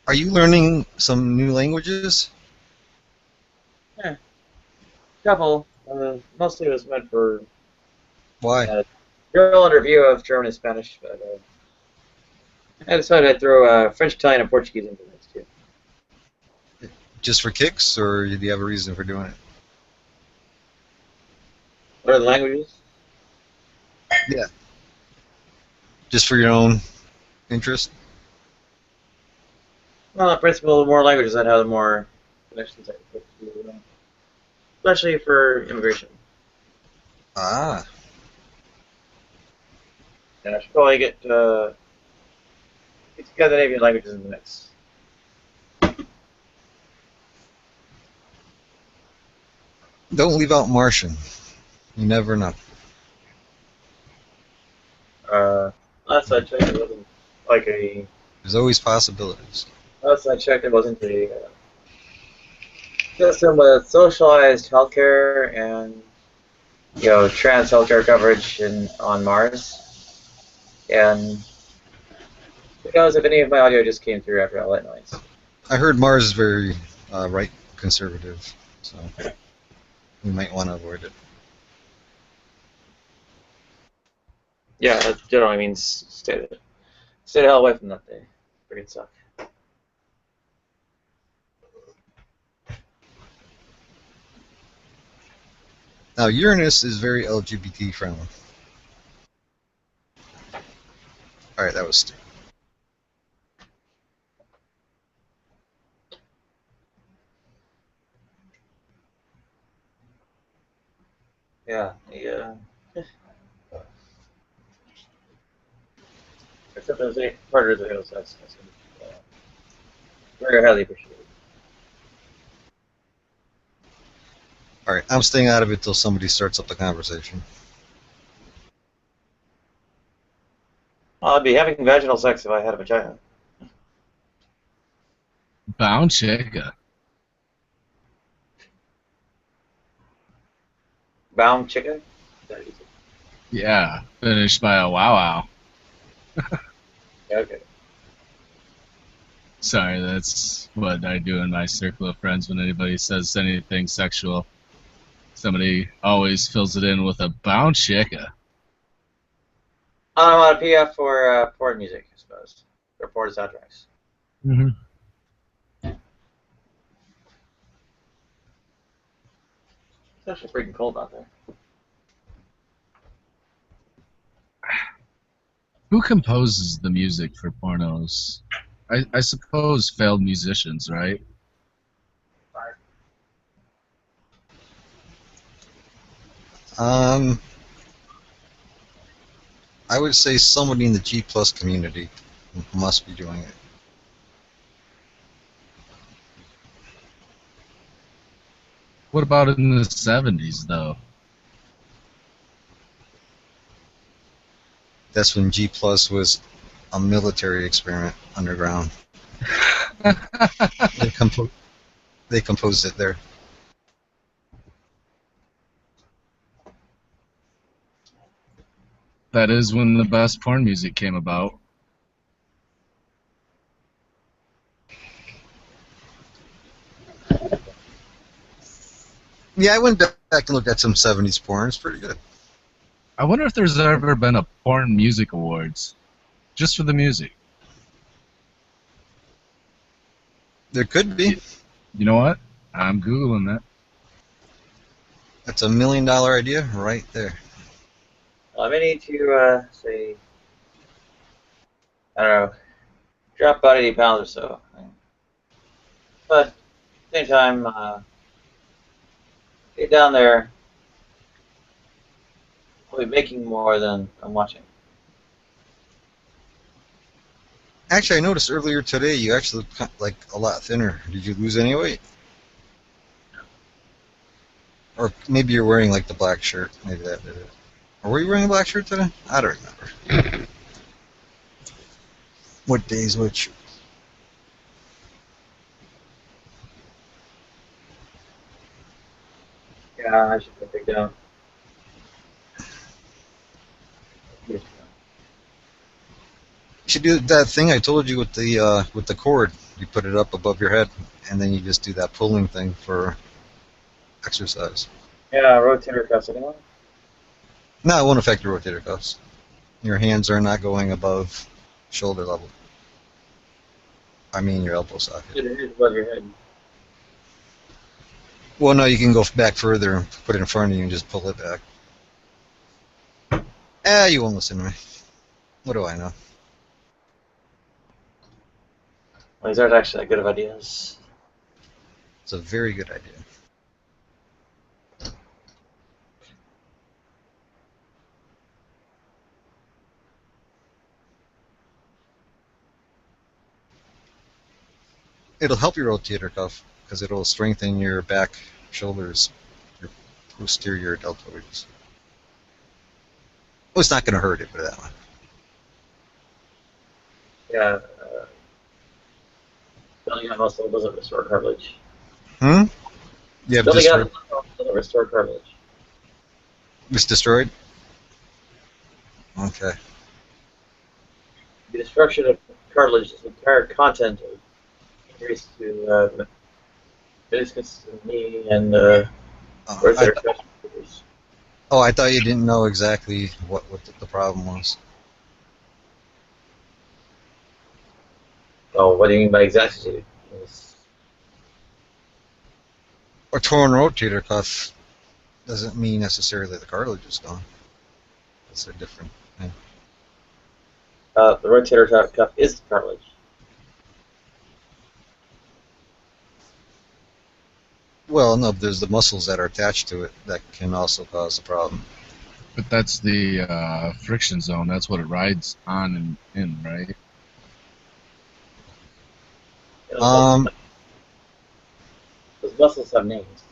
Are you learning some new languages? Yeah. Couple. Mostly it was meant for Why? drill and review of German and Spanish, but I decided I'd throw French, Italian, and Portuguese into this too. Just for kicks, or do you have a reason for doing it? What are the languages? Yeah. Just for your own interest? Well, in principle, the more languages I'd have, the more connections I could put to, especially for immigration. Ah. And I should probably get Scandinavian languages in the mix. Don't leave out Martian. You never know. Last I checked, it wasn't like a. There's always possibilities. Last I checked, it wasn't a system with socialized healthcare and trans healthcare coverage on Mars. And who knows if any of my audio just came through after all that noise. I heard Mars is very right conservative, so we might want to avoid it. Yeah, that generally means stay the hell away from that thing. Freaking suck. Now, Uranus is very LGBT friendly. Alright, that was stupid. Yeah, except those 8 partners of hills, that's very highly appreciated. Alright, I'm staying out of it till somebody starts up the conversation. I'd be having vaginal sex if I had a vagina. Bound chicka. Bound chicken? Yeah, finished by a wow. Okay. Sorry, that's what I do in my circle of friends when anybody says anything sexual. Somebody always fills it in with a bound chicka. I'm on a PF for porn music, I suppose. Or porn soundtracks. Mm-hmm. It's actually freaking cold out there. Who composes the music for pornos? I suppose failed musicians, right? I would say somebody in the G+ community must be doing it. What about in the 70s, though? That's when G+ was a military experiment underground. They composed it there. That is when the best porn music came about. Yeah, I went back and looked at some 70s porn. It's pretty good. I wonder if there's ever been a porn music awards, just for the music. There could be. You know what? I'm Googling that. That's $1 million idea right there. I may need to say, I don't know, drop about 80 pounds or so. But at the same time, get down there. I'll be making more than I'm watching. Actually, I noticed earlier today you actually look like a lot thinner. Did you lose any weight? Or maybe you're wearing like the black shirt. Maybe that did it. Or were you wearing a black shirt today? I don't remember. What days which? Yeah, I should take it down. You should do that thing I told you with the cord. You put it up above your head, and then you just do that pulling thing for exercise. Yeah, rotator cuffs anyone? No, it won't affect your rotator cuffs. Your hands are not going above shoulder level. I mean your elbow socket. It is above your head. Well, no, you can go back further and put it in front of you and just pull it back. You won't listen to me. What do I know? Well, these aren't actually that good of ideas. It's a very good idea. It'll help your rotator cuff because it'll strengthen your back, shoulders, your posterior deltoids. Well, it's not going to hurt it, put it that way. Yeah, building out muscle doesn't restore cartilage. Yeah, Building out muscle doesn't restore cartilage. It's destroyed? Okay. The destruction of cartilage is the entire content of injuries to meniscus and knee and rotator cuff. I thought you didn't know exactly what the problem was. Oh, what do you mean by exactitude? A torn rotator cuff doesn't mean necessarily the cartilage is gone. It's a different thing. The rotator cuff is the cartilage. Well, no, there's the muscles that are attached to it that can also cause the problem. But that's the friction zone. That's what it rides on and in, right? Those muscles have names.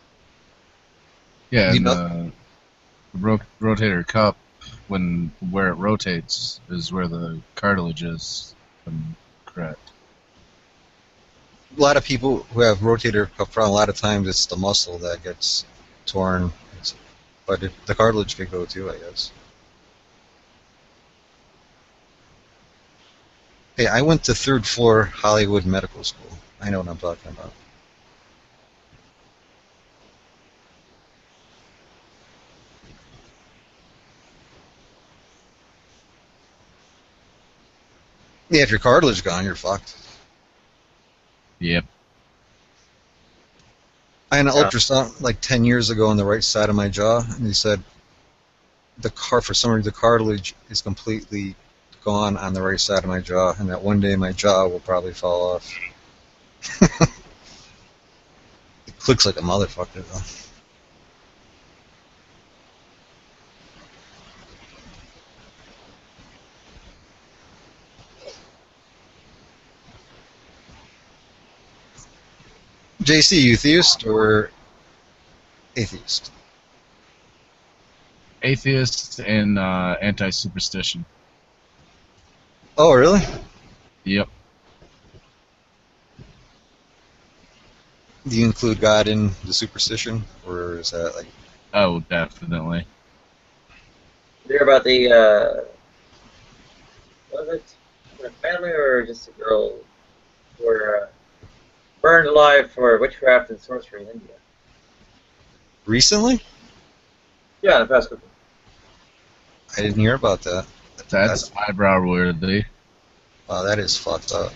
Yeah, and the rotator cuff, where it rotates, is where the cartilage is. If I'm correct. A lot of people who have rotator cuff problem, a lot of times it's the muscle that gets torn. But the cartilage could go too, I guess. Hey, I went to 3rd floor Hollywood Medical School. I know what I'm talking about. Yeah, if your cartilage is gone, you're fucked. Yep. I had an ultrasound like 10 years ago on the right side of my jaw, and they said for some reason the cartilage is completely gone on the right side of my jaw, and that one day my jaw will probably fall off. It clicks like a motherfucker, though. JC, you theist or atheist? Atheist and anti-superstition. Oh, really? Yep. Do you include God in the superstition, or is that like... Oh, definitely. You hear about the Was it a family or just a girl who were burned alive for witchcraft and sorcery in India? Recently? Yeah, in the past couple. I didn't hear about that. That's eyebrow worthy. Wow, that is fucked up.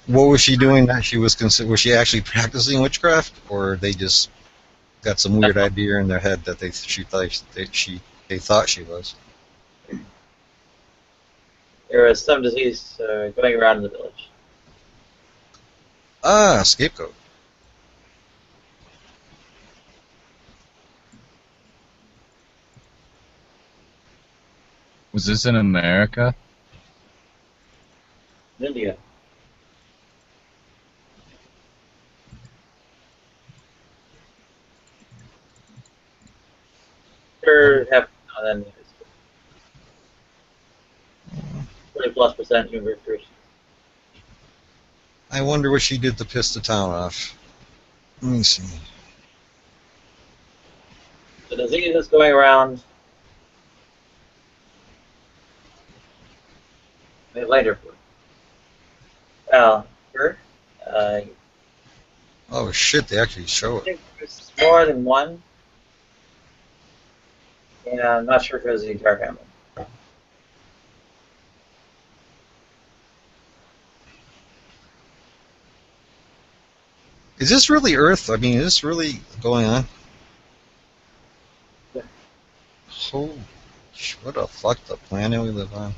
What was she doing that she was was she actually practicing witchcraft, or they just got some weird idea in their head that they thought she was? There was some disease going around in the village. Ah, scapegoat. Was this in America? In India. Sure, have then 20+% human reproduction. I wonder what she did to piss the town off. Let me see. The disease is going around. Later. Well, her. Oh shit! They actually show I it. think there's more than one. Yeah, I'm not sure if it was the entire family. Is this really Earth? I mean, is this really going on? Yeah. Holy, what a fucked up planet we live on.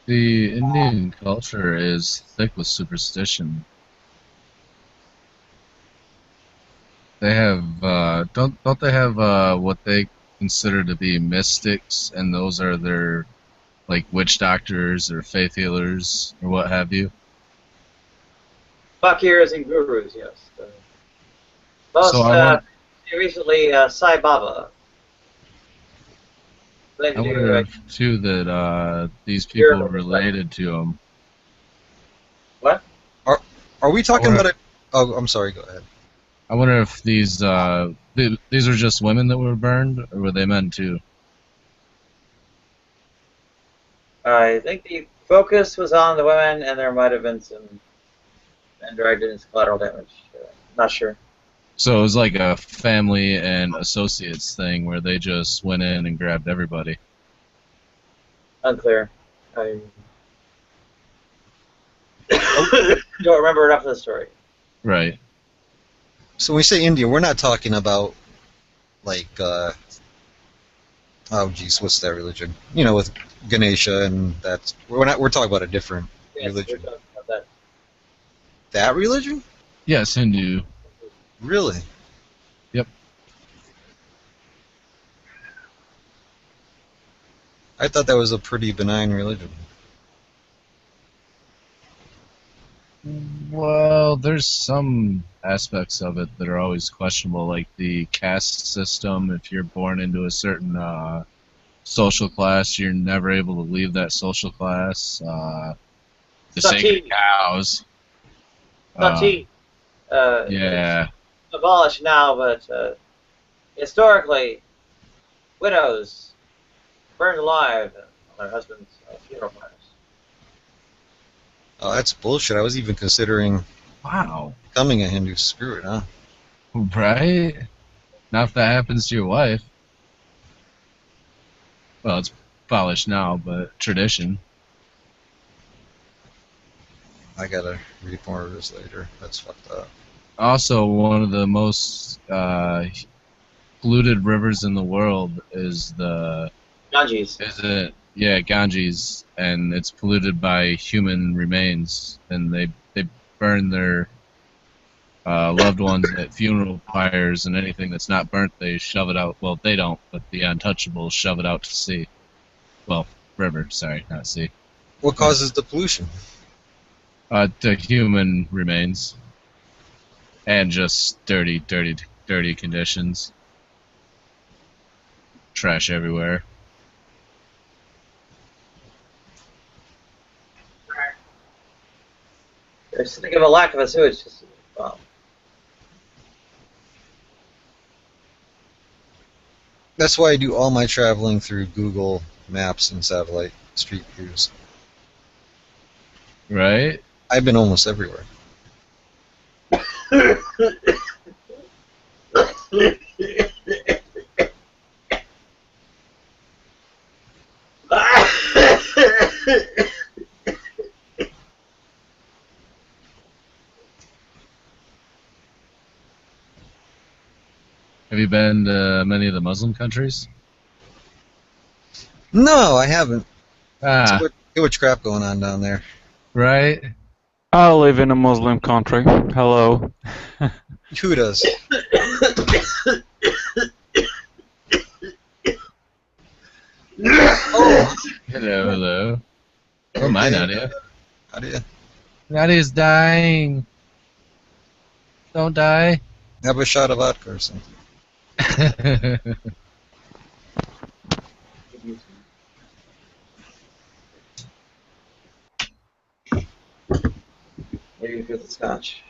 The Indian culture is thick with superstition. They have don't they have what they consider to be mystics, and those are their like witch doctors or faith healers or what have you? Fakirs and gurus, yes. Most So I recently, Sai Baba. I wonder if too that these people related to them. What? Are we talking about it? Oh, I'm sorry. Go ahead. I wonder if these these are just women that were burned, or were they men too? I think the focus was on the women, and there might have been some androgynous collateral damage. Not sure. So it was like a family and associates thing where they just went in and grabbed everybody. Unclear. I don't remember enough of the story. Right. So when we say India, we're not talking about like oh geez, what's that religion? You know, with Ganesha and that's we're talking about a different religion. We're talking about that. That religion? Yes, Hindu. Really? Yep. I thought that was a pretty benign religion. Well, there's some aspects of it that are always questionable, like the caste system. If you're born into a certain social class, you're never able to leave that social class. The sacred cows. Sati. Yeah. Abolished now, but historically, widows burned alive on their husbands' funeral pyres. Oh, that's bullshit. I was even considering becoming a Hindu spirit, huh? Right? Not if that happens to your wife. Well, it's abolished now, but tradition. I gotta read more of this later. That's fucked up. Also, one of the most polluted rivers in the world is the Ganges. Is it? Yeah, Ganges, and it's polluted by human remains, and they burn their loved ones at funeral pyres, and anything that's not burnt, they shove it out. Well, they don't, but the untouchables shove it out to sea. Well, river, sorry, not sea. What causes the pollution? The human remains, and just dirty conditions. Trash everywhere. There's think of a lack of a sewage system. Wow. That's why I do all my traveling through Google Maps and satellite street views. Right? I've been almost everywhere. Have you been to many of the Muslim countries? No, I haven't. Ah, Too much crap going on down there. right? I live in a Muslim country. Hello. Who does? Oh, Hello, hello. Oh my, okay. Nadia. Nadia. Nadia's dying. Don't die. Have a shot of vodka or something. Maybe get the scotch.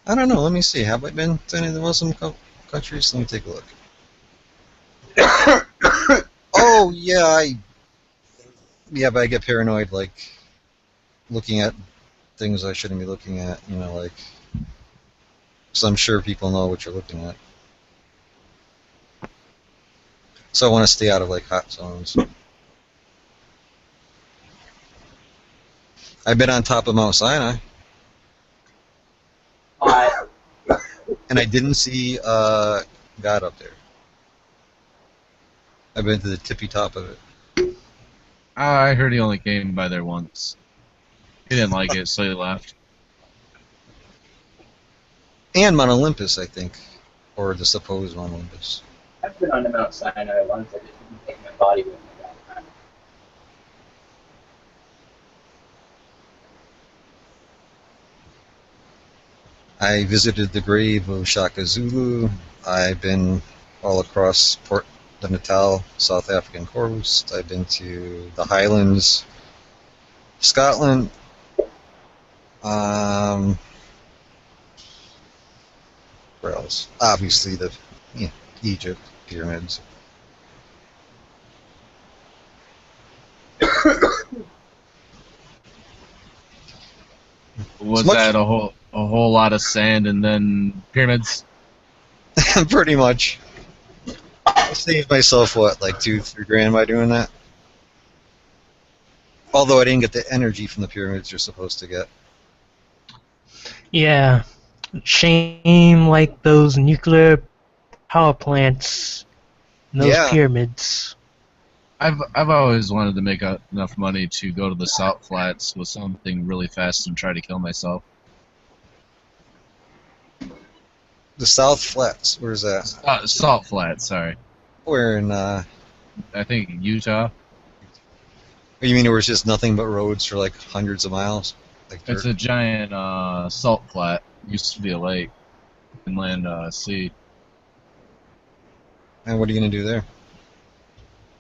I don't know. Let me see. Have I been to any of the Muslim countries? Let me take a look. Oh yeah, but I get paranoid, like looking at things I shouldn't be looking at. You know, like, so I'm sure people know what you're looking at. So I want to stay out of like hot zones. I've been on top of Mount Sinai, and I didn't see God up there. I've been to the tippy top of it. I heard he only came by there once. He didn't like it, so he left. And Mount Olympus, I think, or the supposed Mount Olympus. I've been on the Mount Sinai once. I just didn't take my body with me that time. I visited the grave of Shaka Zulu. I've been all across Port de Natal, South African coast. I've been to the Highlands, Scotland. Where else? Obviously, Egypt pyramids. Was that a whole lot of sand and then pyramids? Pretty much. I saved myself what, like $2-3 grand by doing that. Although I didn't get the energy from the pyramids you're supposed to get. Yeah. Shame like those nuclear power plants, and those Yeah. pyramids. I've always wanted to make enough money to go to the Salt Flats with something really fast and try to kill myself. The South Flats, where's that? Salt Flats, sorry. Where in, I think Utah. you mean there was just nothing but roads for like hundreds of miles? Like It's a giant salt flat. Used to be a lake, inland sea. And what are you going to do there?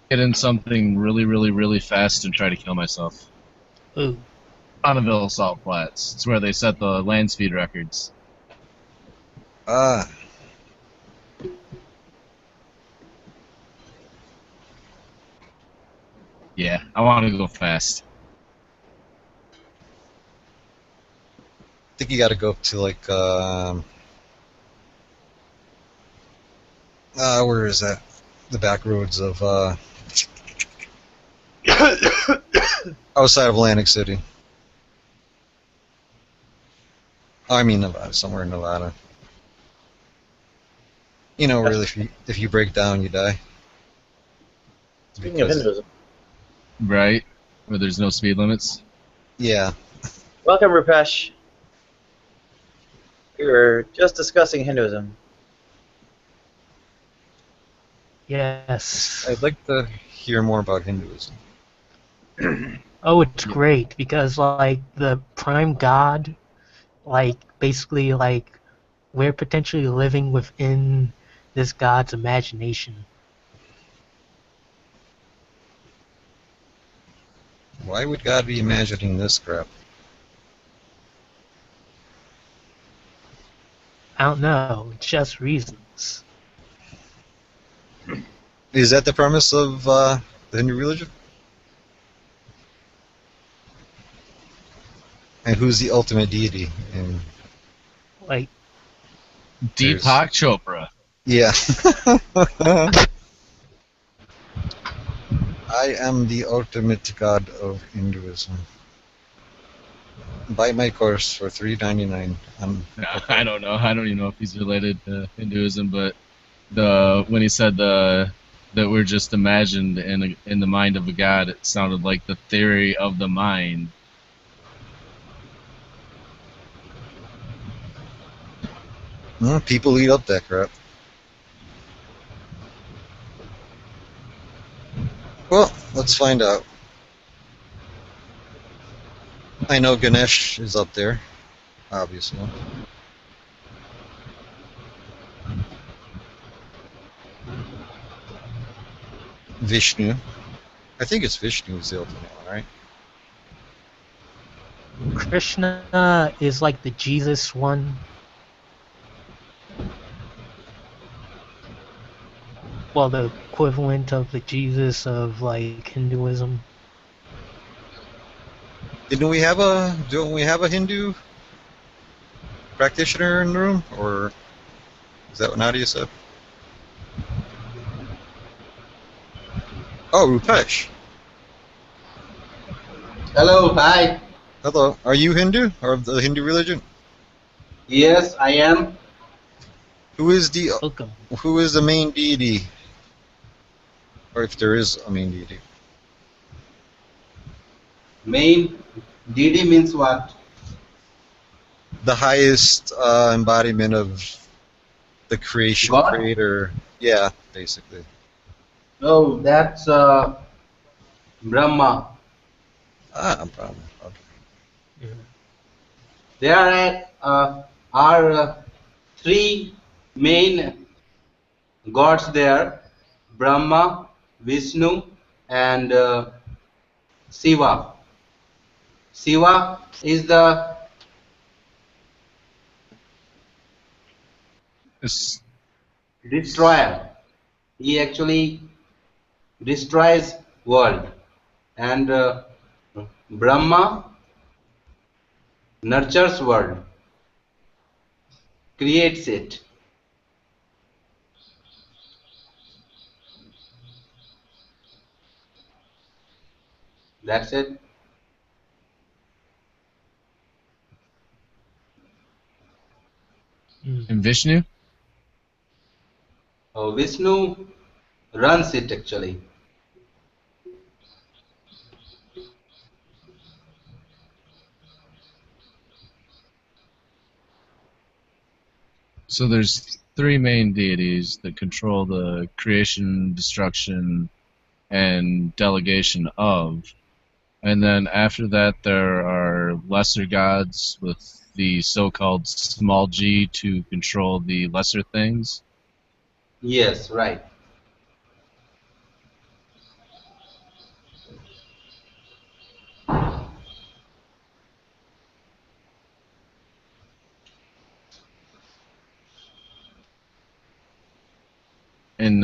Get in something really, really, really fast and try to kill myself. Ooh. Bonneville Salt Flats. It's where they set the land speed records. Ah. Yeah, I want to go fast. I think you got to go up to like, where is that? The back roads of, outside of Atlantic City. Oh, I mean Nevada, somewhere in Nevada. You know, really, if you break down, you die. Speaking of Hinduism. Right? Where there's no speed limits. Yeah. Welcome, Rupesh. We were just discussing Hinduism. Yes. I'd like to hear more about Hinduism. Oh, it's great because like the prime god, like basically like we're potentially living within this god's imagination. Why would God be imagining this crap? I don't know, it's just reasons. Is that the premise of the Hindu religion? And who's the ultimate deity? And Like, Deepak Chopra. yeah. I am the ultimate god of Hinduism. Buy my course for $3.99. I don't know. I don't even know if he's related to Hinduism, but when he said that we're just imagined in the mind of a god, it sounded like the theory of the mind. People eat up that crap. Well, let's find out. I know Ganesh is up there, obviously. Vishnu. I think it's Vishnu who's the ultimate one, right? Krishna is like the Jesus one. Well, the equivalent of the Jesus of like Hinduism. Don't we have a Hindu practitioner in the room, or is that what Nadia said? Oh, Rupesh. Hello, hi. Hello. Are you Hindu or of the Hindu religion? Yes, I am. Who is the Welcome. Who is the main deity, or if there is a main deity? Main deity means what? The highest embodiment of the creation, God? creator. Yeah, basically. Oh, that's Brahma. Brahma. Okay. There are three main gods there: Brahma, Vishnu, and Shiva. Shiva is the destroyer. He actually destroys world, and Brahma nurtures world, creates it. That's it. And Vishnu? Vishnu runs it actually. So there's three main deities that control the creation, destruction, and delegation of. And then after that, there are lesser gods with the so-called small g to control the lesser things. Yes, right. And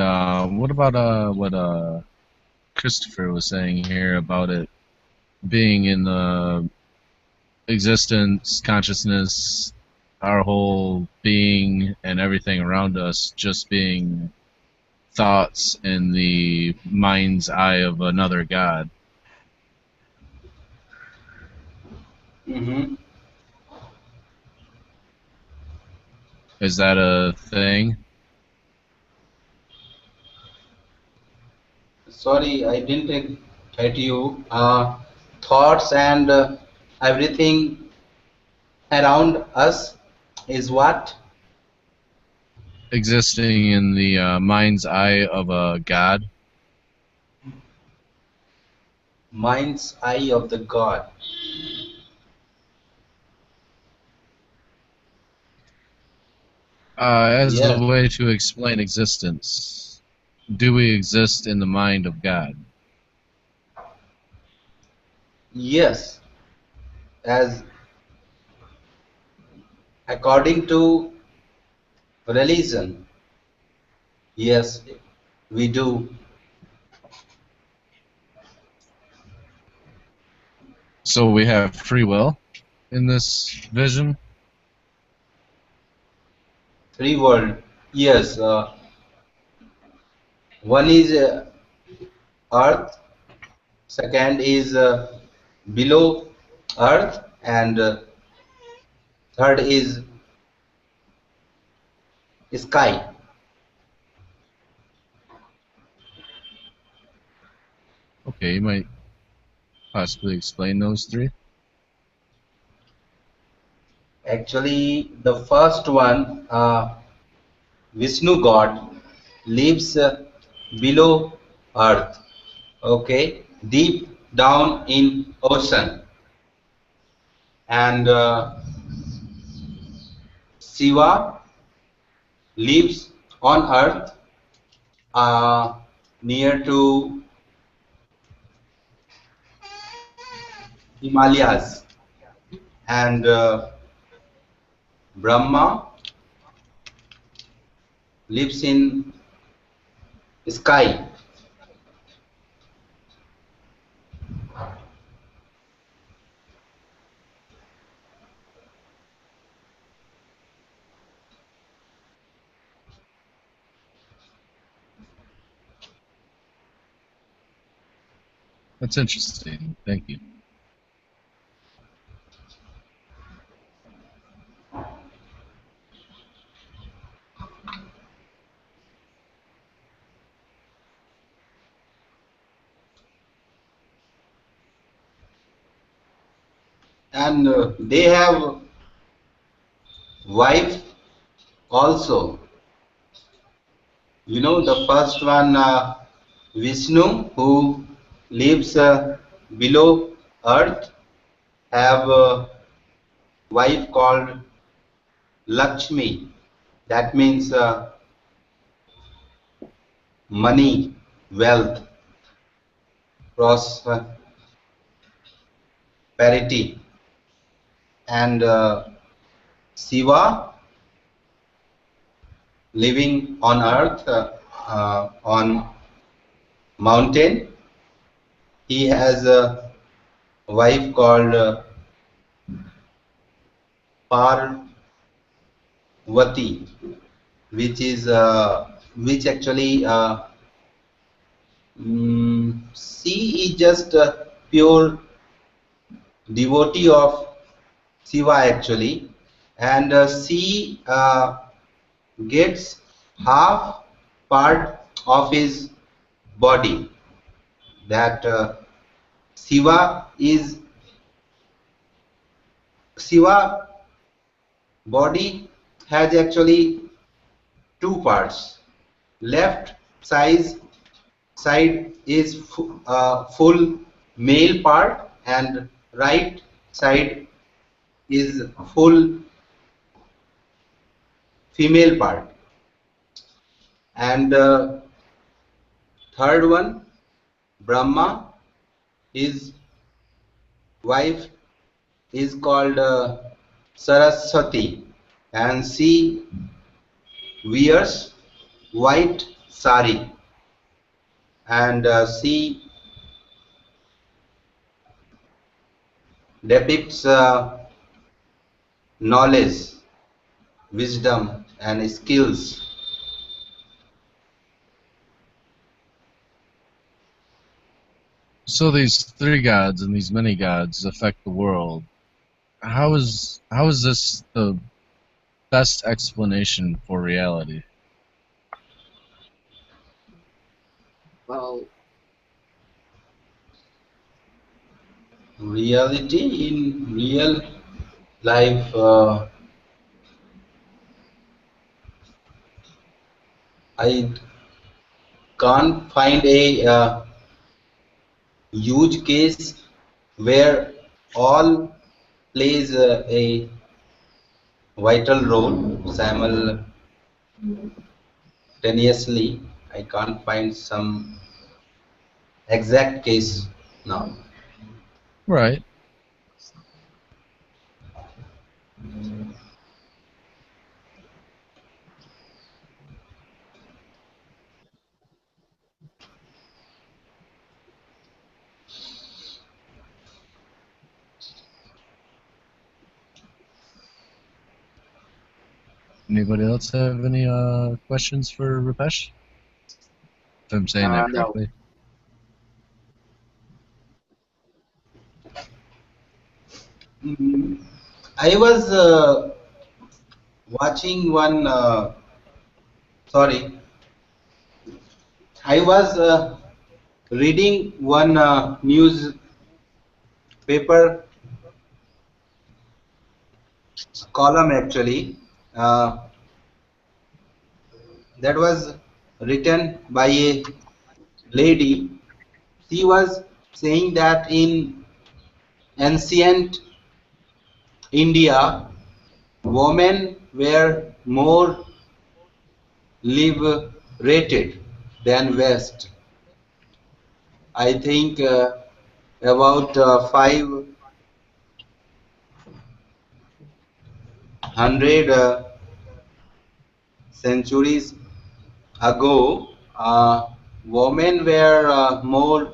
what about what Christopher was saying here about it being in the existence, consciousness, our whole being, and everything around us just being thoughts in the mind's eye of another god? Mm-hmm. Is that a thing? Sorry, I didn't get you. Thoughts and everything around us is what? Existing in the mind's eye of a god? Mind's eye of the God. As Yes, a way to explain existence, do we exist in the mind of God? yes. As according to religion, yes, we do. So we have free will in this vision? Three world. Yes. One is Earth. Second is below Earth, and third is sky. Okay, you might possibly explain those three? Actually, the first one, Vishnu God, lives below Earth. Okay, deep down in ocean, and Shiva lives on Earth, near to Himalayas, and Brahma lives in sky. That's interesting. Thank you. And they have wife also. You know, the first one, Vishnu, who lives below Earth, have a wife called Lakshmi. That means money, wealth, prosperity. And Shiva, living on Earth, on mountain, he has a wife called Parvati, which actually she is just a pure devotee of Shiva actually, and she gets half part of his body. That Shiva is Shiva body has actually two parts. Left side is full male part, and right side is full female part. And third one, Brahma, his wife is called Saraswati, and she wears white sari, and she depicts knowledge, wisdom, and skills. So these three gods and these many gods affect the world. How is this the best explanation for reality? Well, Reality in real life, I can't find a huge case where all plays a vital role simultaneously. I can't find some exact case now. Right. Anybody else have any questions for Rupesh? If I'm saying that No. correctly. I was watching one. Sorry, I was reading one newspaper column actually. That was written by a lady. She was saying that in ancient India, women were more liberated than West. I think about 500 centuries ago, women were more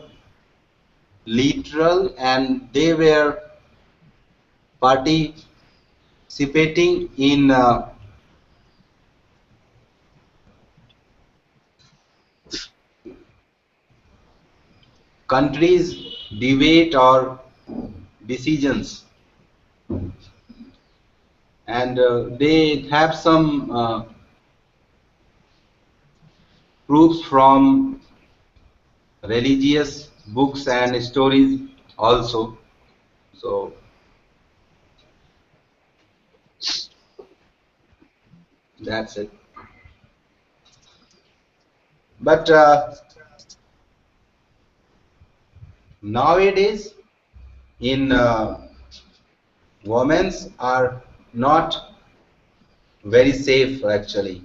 literal and they were participating in countries' debate or decisions, and they have some proofs from religious books and stories also. So that's it. But nowadays, in women's are not very safe actually.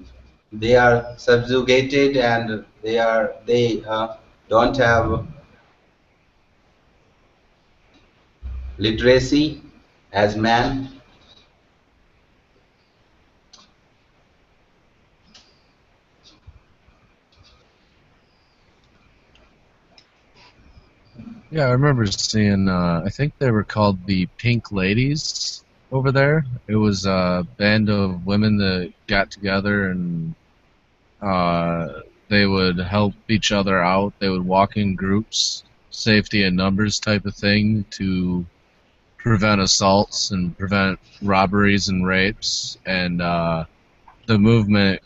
They are subjugated and they don't have literacy as man. Yeah, I remember seeing, I think they were called the Pink Ladies over there. It was a band of women that got together and they would help each other out. They would walk in groups, safety in numbers type of thing, to prevent assaults and prevent robberies and rapes. And the movement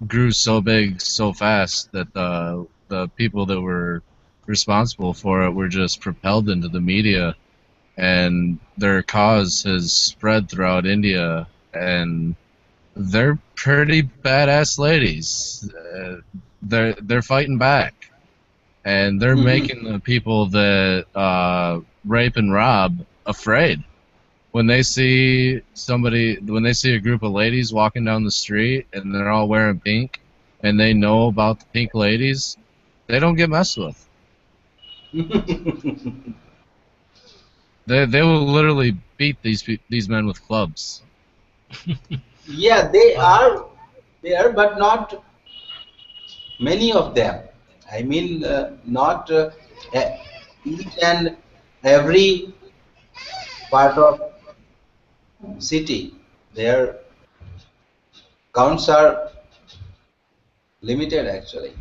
grew so big so fast that the people that were responsible for it were just propelled into the media, and their cause has spread throughout India, and they're pretty badass ladies. They're fighting back, and they're making the people that rape and rob afraid. When they see when they see a group of ladies walking down the street and they're all wearing pink, and they know about the pink ladies, they don't get messed with. They will literally beat these men with clubs. Yeah, they are there, but not many of them. I mean, not each and every part of city. Their counts are limited actually.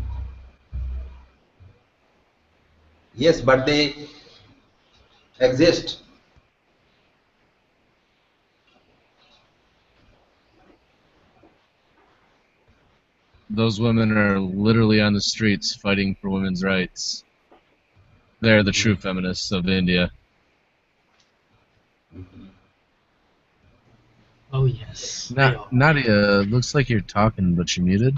Yes, but they exist. Those women are literally on the streets fighting for women's rights. They're the true feminists of India. Oh yes. Nadia, looks like you're talking, but you're muted.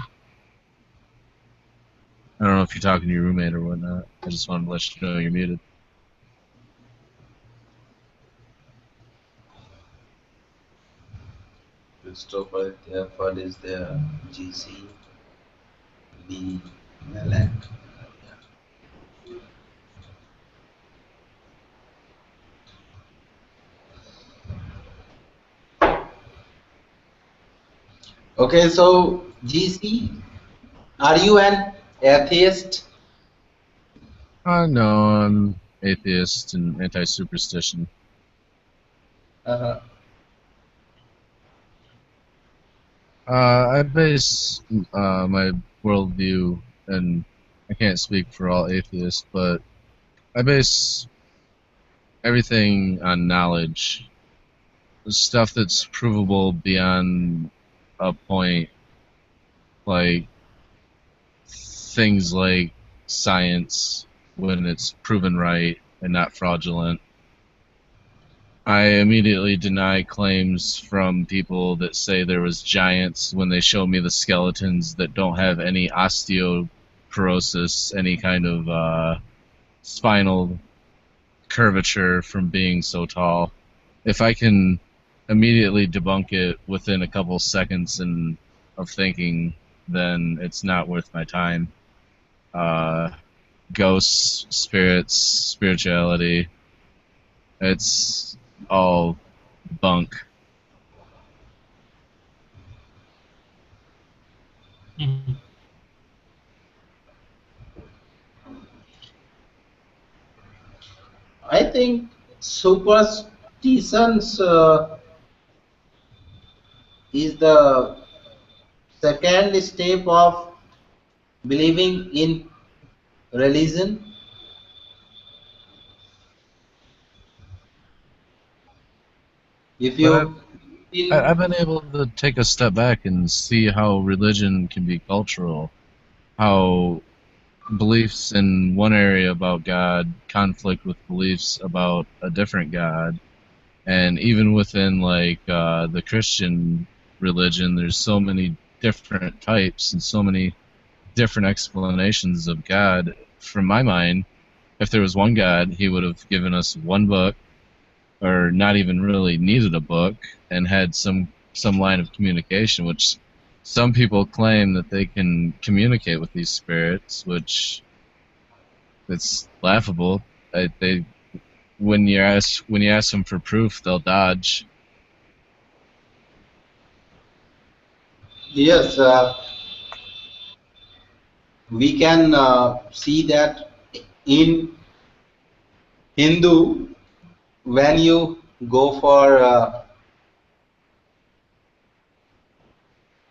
I don't know if you're talking to your roommate or whatnot. I just wanted to let you know you're muted. Christopher Thereford is there, GC, Lee, Malak. Okay, so GC, are you an atheist? No, I'm atheist and anti-superstition. Uh-huh. I base my worldview, and I can't speak for all atheists, but I base everything on knowledge. Stuff that's provable beyond a point, like things like science when it's proven right and not fraudulent. I immediately deny claims from people that say there was giants when they show me the skeletons that don't have any osteoporosis, any kind of spinal curvature from being so tall. If I can immediately debunk it within a couple seconds of thinking, then it's not worth my time. Ghosts, spirits, spirituality, it's all bunk. Mhm. I think superstitions is the second step of believing in religion. If But you I've been able to take a step back and see how religion can be cultural, how beliefs in one area about God conflict with beliefs about a different God, and even within like the Christian religion, there's so many different types and so many different explanations of God. From my mind, if there was one God, he would have given us one book, or not even really needed a book, and had some line of communication, which some people claim that they can communicate with these spirits, which it's laughable. They when you ask them for proof, they'll dodge. yes, we can see that in Hindu, when you go for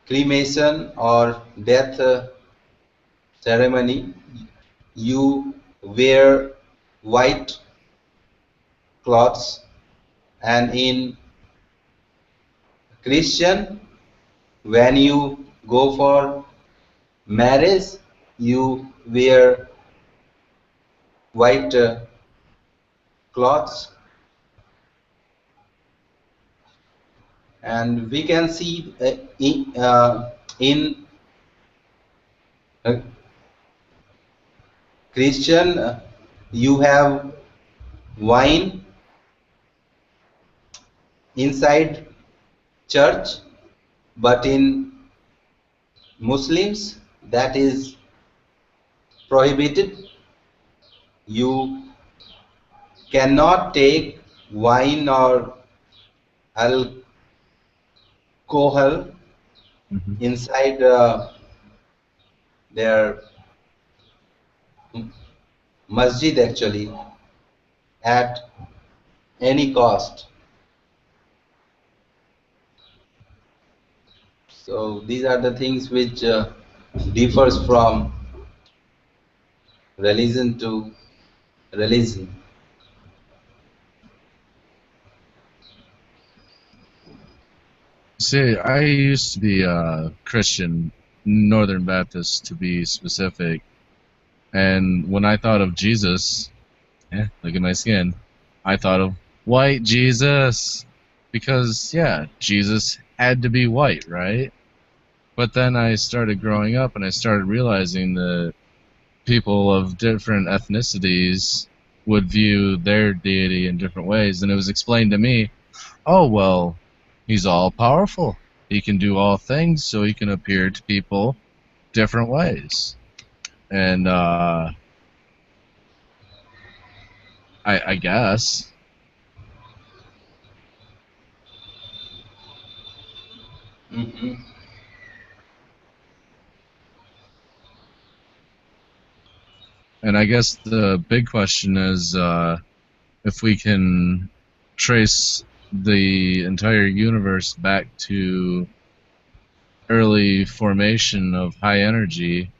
cremation or death ceremony, you wear white clothes, and in Christian, when you go for marriage, you wear white cloths, and we can see in uh, Christian, you have wine inside church, but in Muslims that is prohibited. You cannot take wine or alcohol inside their masjid actually at any cost. So these are the things which differs from religion to religion. See, I used to be a Christian, Northern Baptist to be specific, and when I thought of Jesus, look at my skin, I thought of white Jesus, because yeah, Jesus had to be white, right? But then I started growing up and I started realizing that people of different ethnicities would view their deity in different ways, and it was explained to me, oh well, he's all powerful, he can do all things, so he can appear to people different ways. And I guess. Mhm. And I guess the big question is if we can trace the entire universe back to early formation of high energy.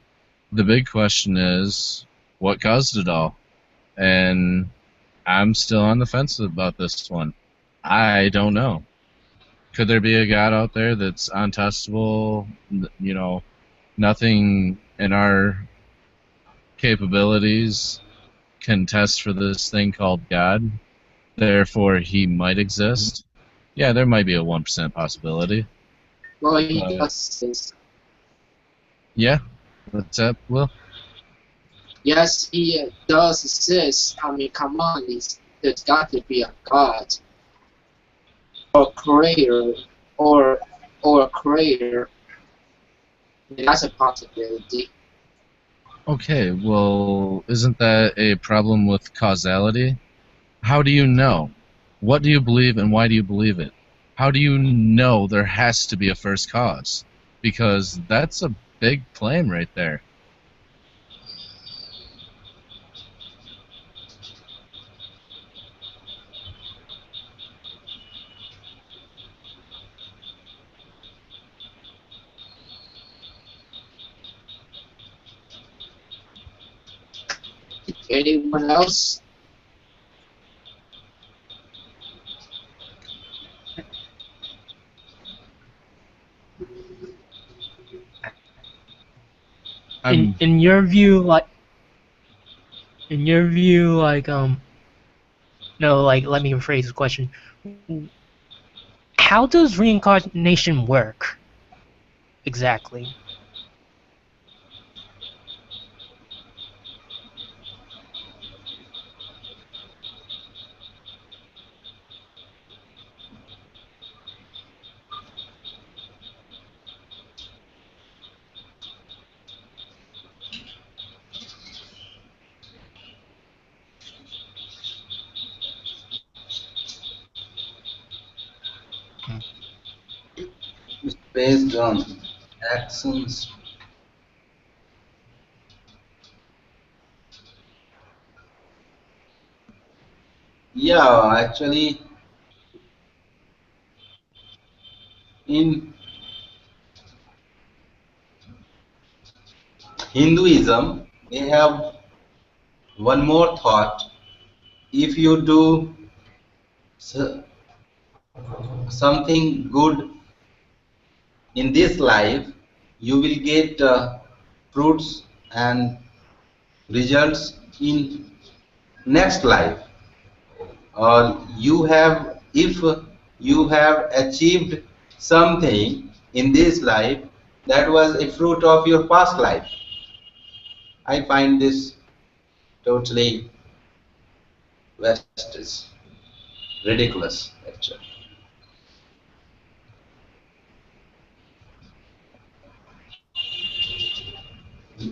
The big question is, what caused it all? And I'm still on the fence about this one. I don't know. Could there be a God out there that's untestable? You know, nothing in our capabilities can test for this thing called God. Therefore, he might exist. Yeah, there might be a 1% possibility. Well, he But, does this. yeah, what's up, Will? Yes, he does exist. I mean, come on, there's got to be a God or creator or a creator. That's a possibility. Okay, well, isn't that a problem with causality? How do you know? What do you believe and why do you believe it? How do you know there has to be a first cause? Because that's a big claim right there. Anyone else? In your view, no, like, let me rephrase the question. How does reincarnation work exactly? It's based on actions. Yeah, actually, in Hinduism, they have one more thought. If you do something good in this life, you will get fruits and results in next life. Or you have, if you have achieved something in this life, that was a fruit of your past life. I find this totally vestige, ridiculous actually.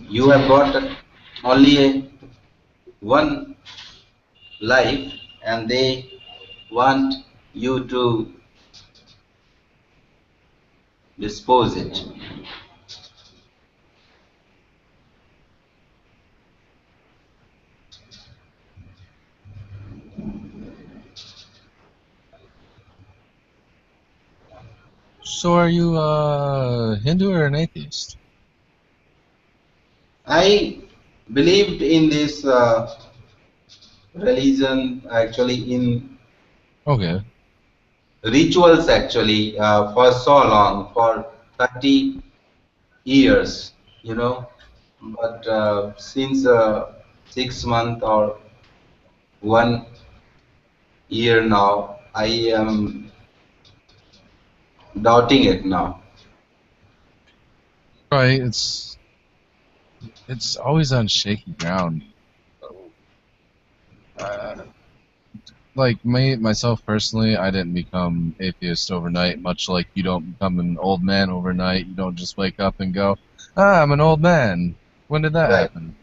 You have got only one life and they want you to dispose it. So are you a Hindu or an atheist? I believed in this religion actually, in Okay. rituals actually, for so long, for 30 years, you know. But since 6 months or 1 year now, I am doubting it now. Right, it's always on shaky ground. Uh, like myself personally, I didn't become atheist overnight, much like you don't become an old man overnight. You don't just wake up and go, I'm an old man. When did that Right. happen?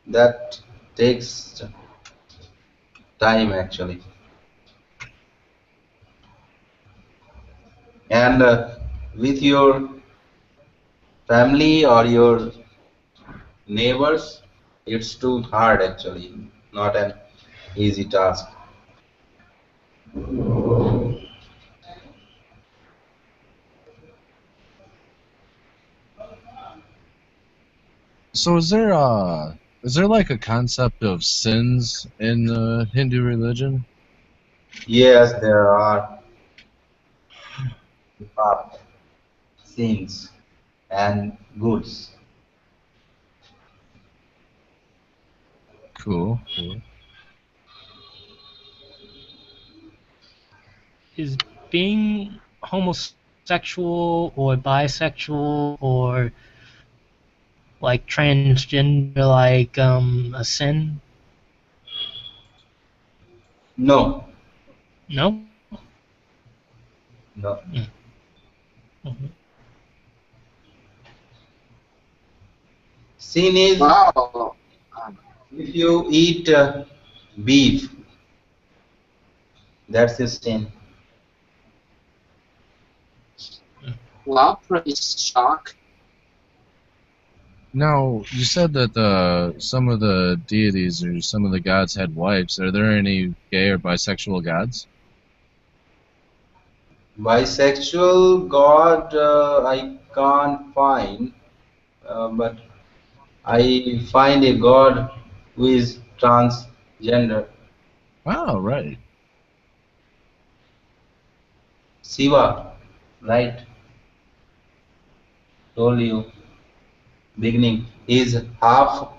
That takes time actually. And with your family or your neighbors, it's too hard actually, not an easy task. So is there like a concept of sins in Hindu religion? Yes, there are sins and goods. Cool. Cool. Is being homosexual or bisexual or like transgender like a sin? No, No. no. Mhm. Sin is Wow. if you eat beef, that's a sin. Wow, pretty shock. Now, you said that some of the deities or some of the gods had wives. Are there any gay or bisexual gods? Bisexual God, I can't find, but I find a God who is transgender. Oh, right. Shiva, right? Told you, beginning. Is half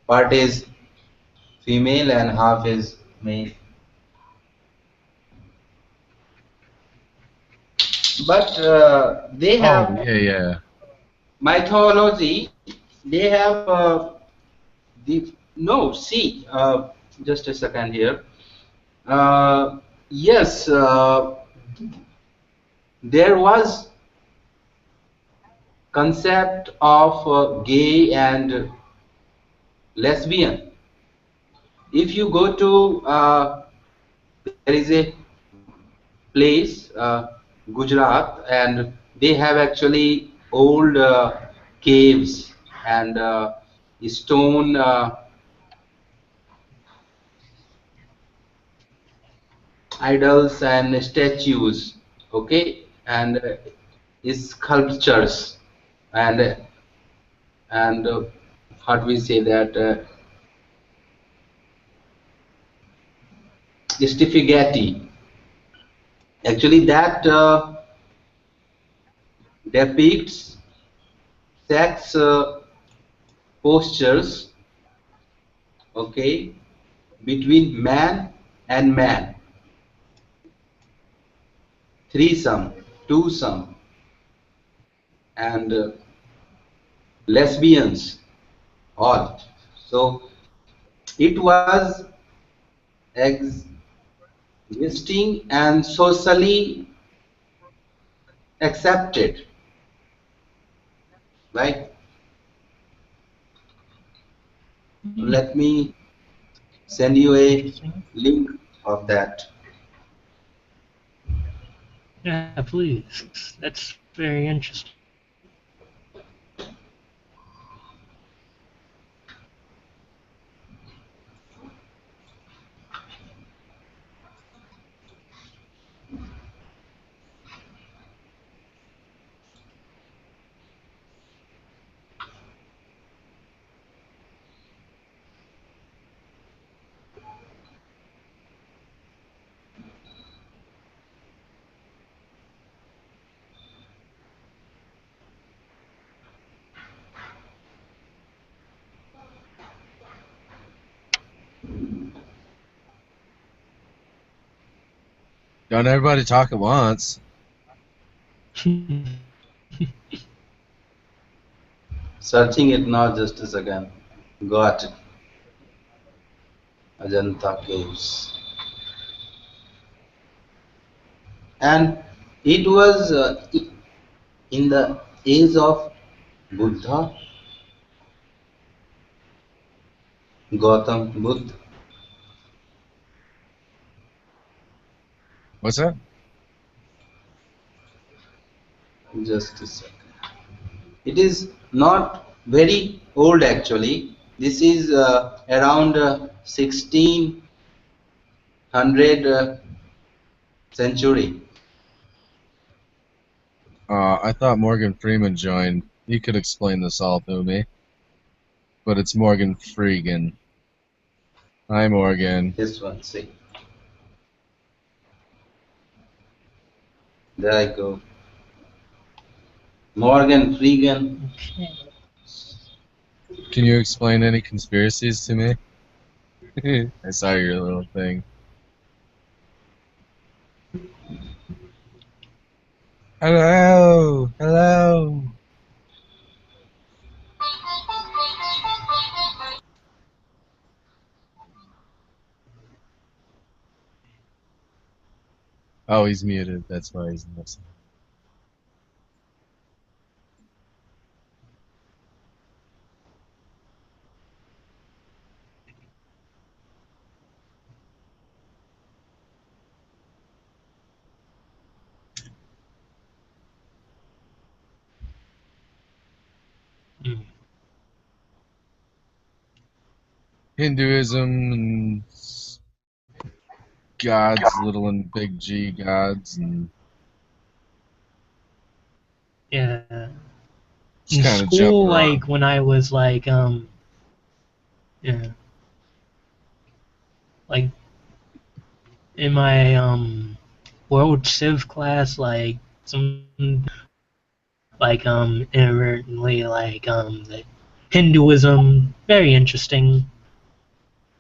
part is female and half is male. But they Oh, have yeah, yeah. mythology. They have no. See, just a second here. Yes, there was concept of gay and lesbian. If you go to there is a place Gujarat, and they have actually old caves and stone idols and statues, okay, and sculptures and how do we say that Stifigati. Actually, that depicts sex postures, okay, between man and man, threesome, twosome, and lesbians, all. So it was existing and socially accepted, right? Let me send you a Interesting. link of that. Yeah, please. That's very interesting. Don't everybody talk at once. Searching it now, just a second. Got it. Ajanta caves. And it was in the age of Buddha, Gautam Buddha. What's that? Just a second. It is not very old actually. This is around 1600 century. I thought Morgan Freeman joined. You could explain this all to me. But it's Morgan Freegan. Hi, Morgan. This one, see. There I go. Morgan Freegan. Okay. Can you explain any conspiracies to me? I saw your little thing. Hello! Hello! Oh, he's muted. That's why he's listening. Mm. Hinduism and gods, little and big G gods, and Yeah. just In kind of jump school, around. like when I was yeah, like in my world civ class, like some inadvertently the Hinduism, very interesting,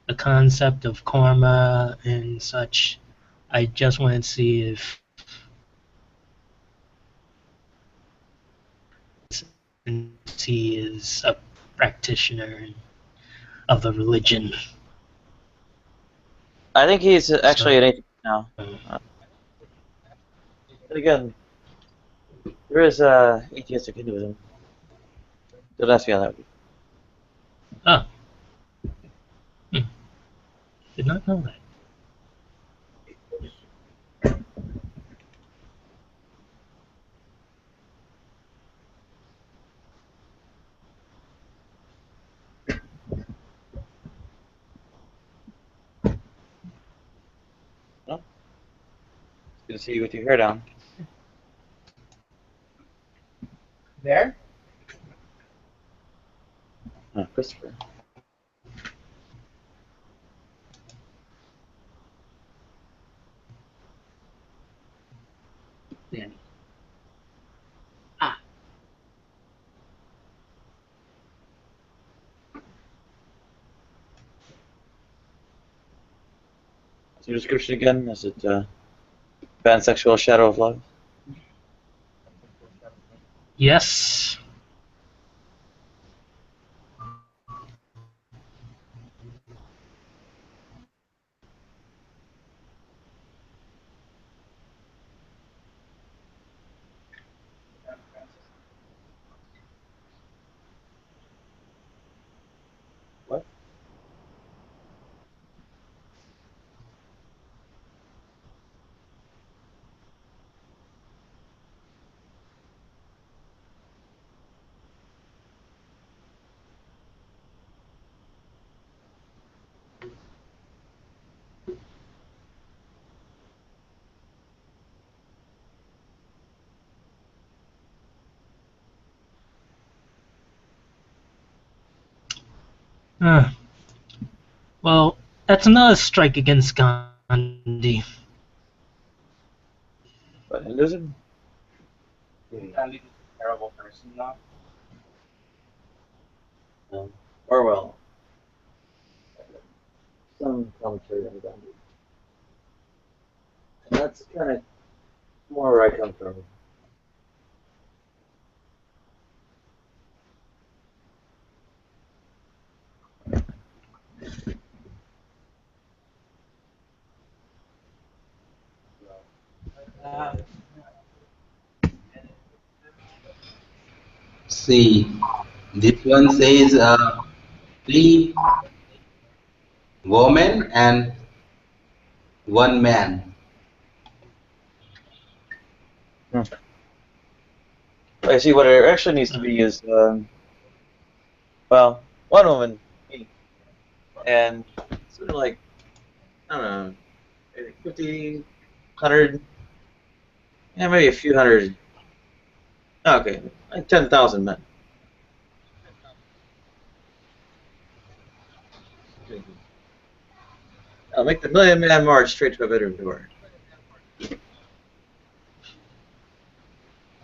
the concept of karma and such. I just wanted to see if he is a practitioner of the religion. I think he's actually an atheist now. But again, there is atheistic Hinduism. Don't ask me how that would be. Oh. Did not know that. Well, it's good to see you with your hair down. There? Oh, Christopher. Danny. What's your description again? Is it pansexual shadow of love? Yes. What? Well, that's another strike against Gandhi. But Hinduism? Gandhi is a terrible person, though. Or well, some commentary on Gandhi. And that's kind of more where I come from. See, this one says 3 women and 1 man. I see what it actually needs to be is, well, 1 woman, me. And sort of like, I don't know, maybe 50, 100, yeah, maybe a few hundred. Okay, like 10,000 men. I'll make the million-man march straight to my bedroom door. What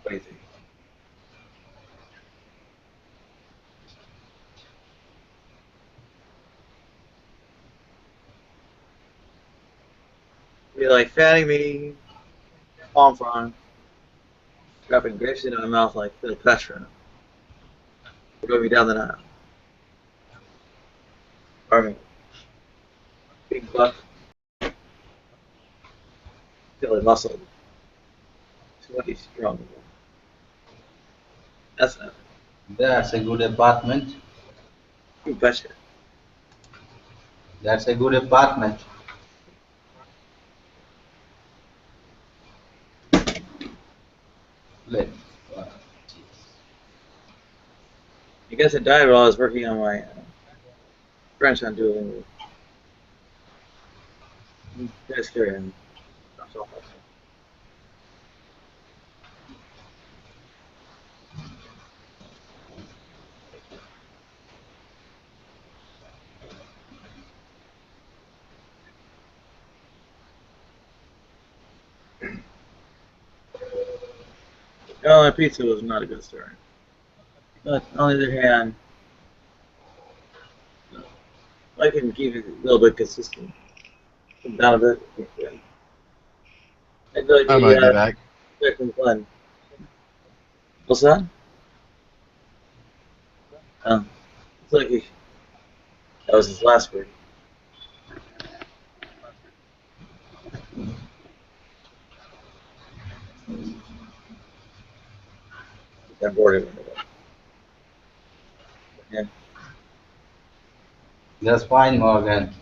do you think? Be like fanning me, palm frond, dropping grapes into my mouth like Cleopatra. Throw me down the Nile. Army. Big buff. Feeling muscle. Sweaty strong. That's not. That's a good apartment. You betcha. That's a good apartment. Let. You guys had died while I was working on my French on Duolingo. You guys carry on. That's all. Oh, my pizza was not a good start. But on the other hand, I can keep it a little bit consistent. Come down a bit. Yeah. I feel like I might be back. Second Glenn. What's that? Oh, it's like that was his last word. I'm bored of it. Yeah. That's fine, Morgan.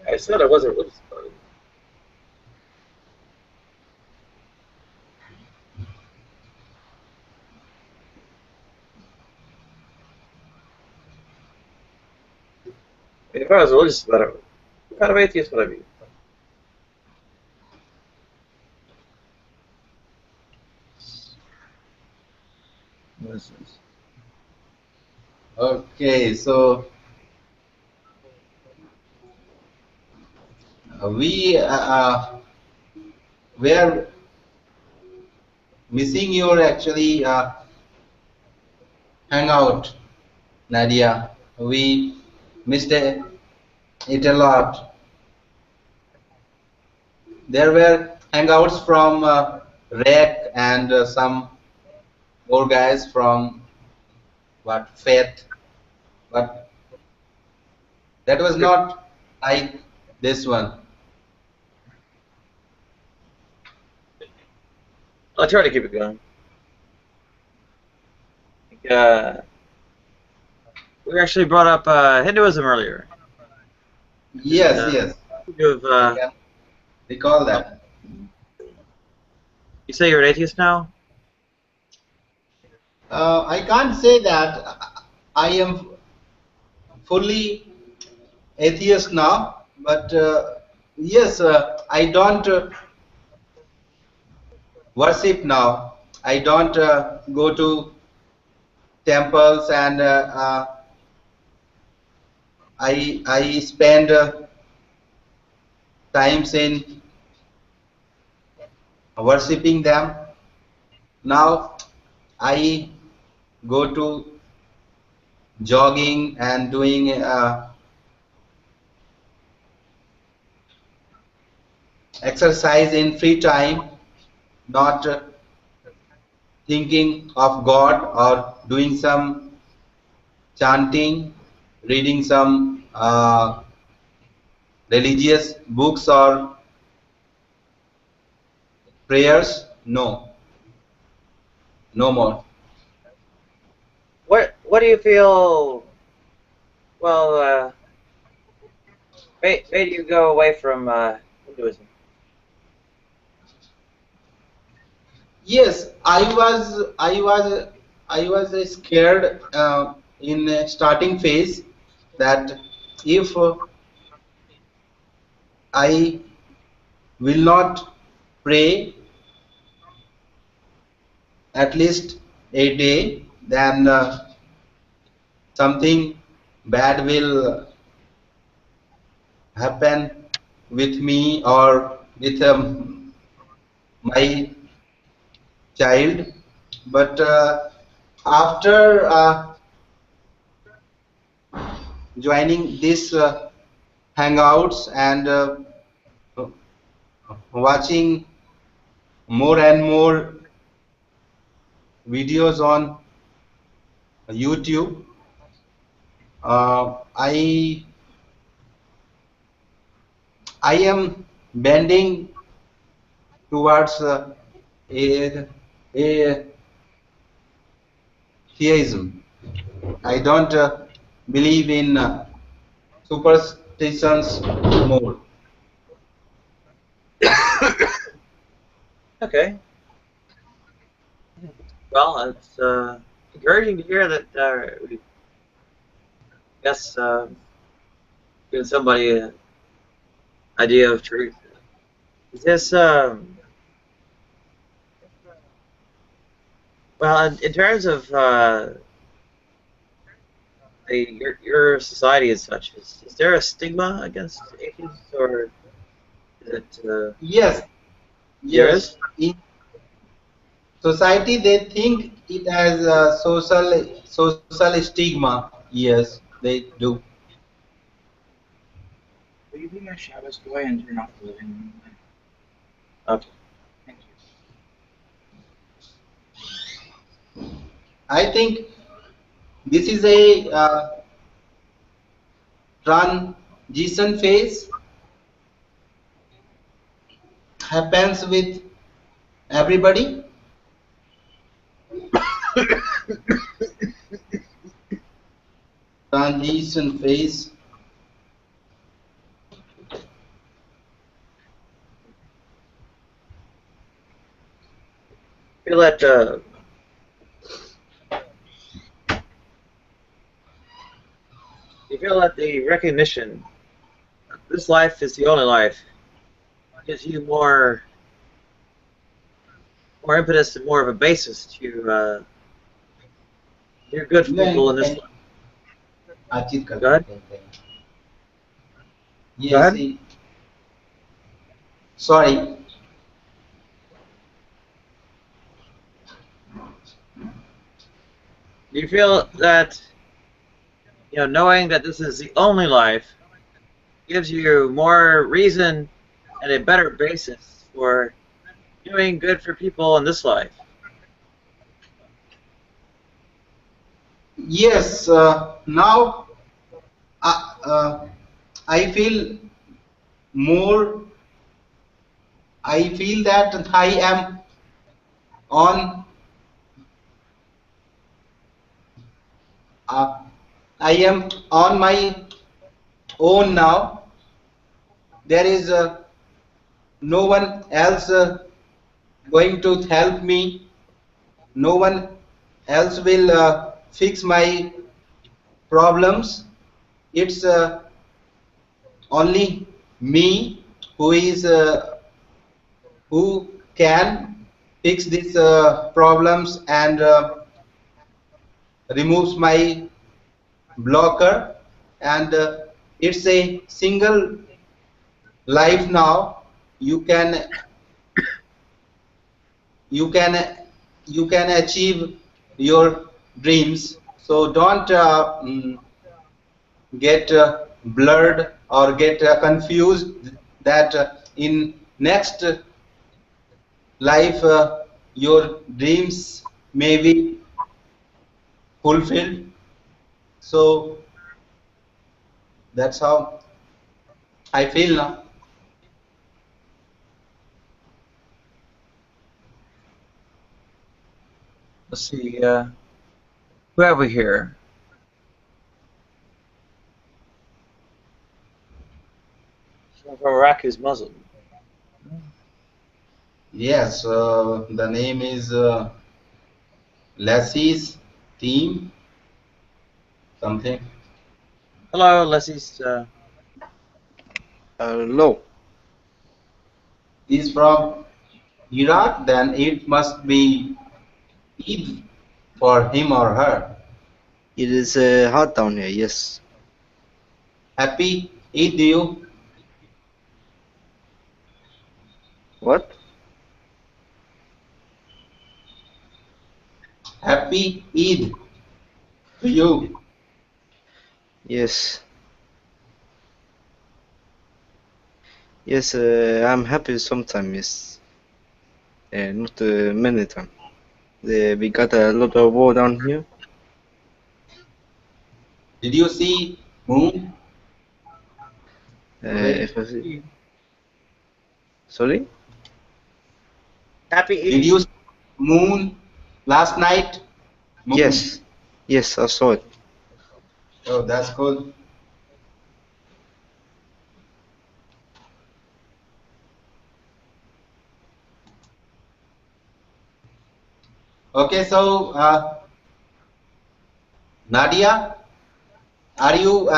I said I wasn't religious about it. If I was religious about it, what kind of atheist would I be? Okay, so we were missing your actually hangout, Nadia. We missed it a lot. There were hangouts from Rec and some more guys from Faith, but that was not like this one. I'll try to keep it going. We actually brought up Hinduism earlier. Yes, yes. You've, I can recall that. you say you're an atheist now? I can't say that I am fully atheist now, but yes, I don't worship now. I don't go to temples, and I spend times in worshipping them. Now I go to jogging and doing exercise in free time, not thinking of God or doing some chanting, reading some religious books or prayers. No, no more. What do you feel? Well, made you go away from Hinduism? Yes, I was scared in the starting phase that if I will not pray at least a day, then something bad will happen with me or with my child. But after joining this hangouts and watching more and more videos on YouTube, I am bending towards a, a theism. I don't believe in superstitions more. Okay. Well, it's encouraging to hear that we guess giving somebody an idea of truth. Is this well in terms of your society as such? Is there a stigma against atheists, or is it? Yes, There yes. is. In society, they think it as a social stigma. Yes, they do. Will you be my shadows boy and turn off the living room light? Okay. Thank you. I think this is a transition phase happens with everybody. Transition phase. Feel that you feel that the recognition that this life is the only life gives you more impetus and more of a basis to do good for people in this life. Go ahead. Yes. Go ahead. Sorry. Do you feel that knowing that this is the only life gives you more reason and a better basis for doing good for people in this life? Yes. Now I feel more. I feel that I am on. I am on my own now. There is no one else going to help me. No one else will fix my problems. It's only me who is who can fix these problems and removes my blocker, and it's a single life now. You can you can you can achieve your dreams, so don't get blurred or get confused that in next life your dreams may be fulfilled. So that's how I feel now. Let's see. Who have we here? Someone from Iraq who's Muslim. Yes, the name is Lassie's Team something. Hello, Leslie's. Hello. He's from Iraq, then it must be Eid for him or her. It is hot down here, yes. Happy Eid to you. What? Happy Eid to you. Yes. Yes, I'm happy sometimes, yes. Not many times. We got a lot of war down here. Did you see moon? If I see... Sorry? Happy Did Eid. you see moon last night? Moon. Yes. Yes, I saw it. Oh, that's good. Okay, so Nadia, are you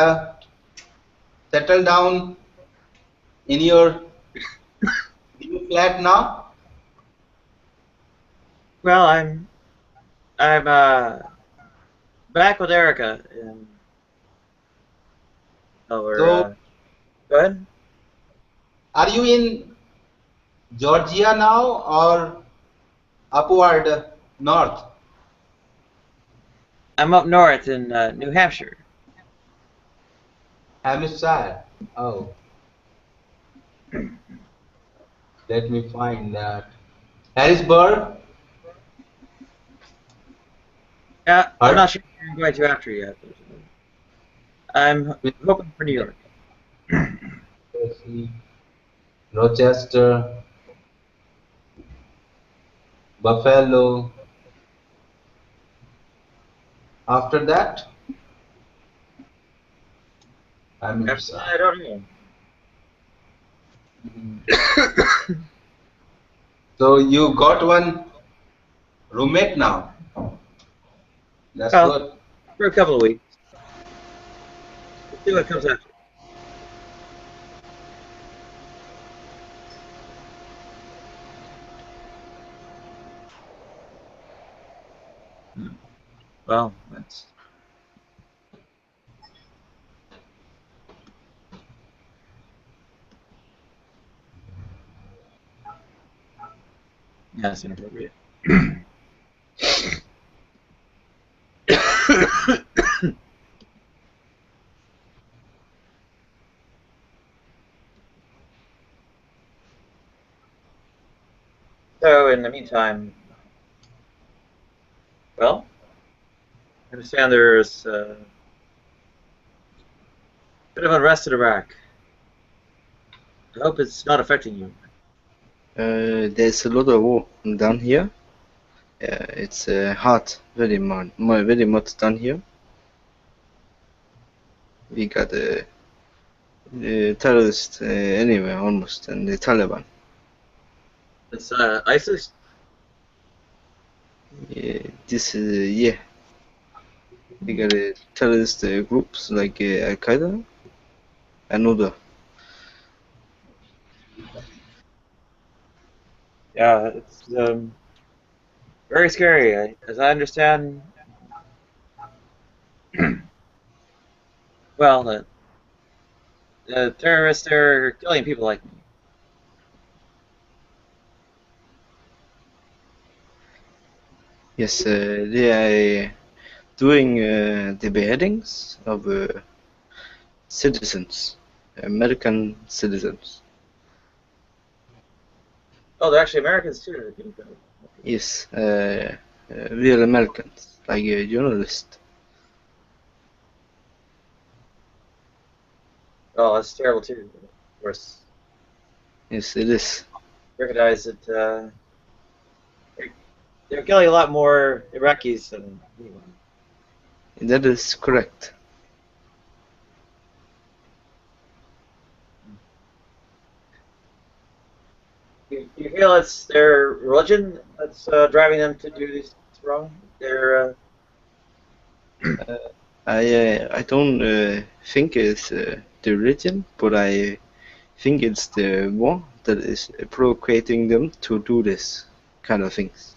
settled down in your new flat now? Well, I'm back with Erica. And, So, go ahead. are you in Georgia now or upward north? I'm up north in New Hampshire. Hampshire. Oh, let me find that. Harrisburg. Yeah, I'm not sure where I'm going to after yet. I'm hoping for New York. Rochester, Buffalo. After that, After that, I don't know. So you got one roommate now. That's good. For a couple of weeks. We'll see what comes after. Well, that's. Yeah, that's inappropriate. So, in the meantime, well, I understand there's a bit of unrest in Iraq. I hope it's not affecting you. There's a lot of war down here. It's hot, very much down here. We got terrorists anywhere almost, and the Taliban. It's ISIS? This yeah. We got terrorist groups like Al Qaeda and other. Yeah, it's very scary. As I understand, well, the terrorists are killing people like me. Yes, they are doing the beheadings of citizens, American citizens. Oh, they're actually Americans too. They're getting killed. Yes, real Americans, like journalists. Oh, that's terrible too. Of course, Yes, it is. recognize that they're killing a lot more Iraqis than anyone. That is correct. You feel it's their religion that's driving them to do this wrong? Their I don't think it's the religion, but I think it's the war that is provoking them to do this kind of things.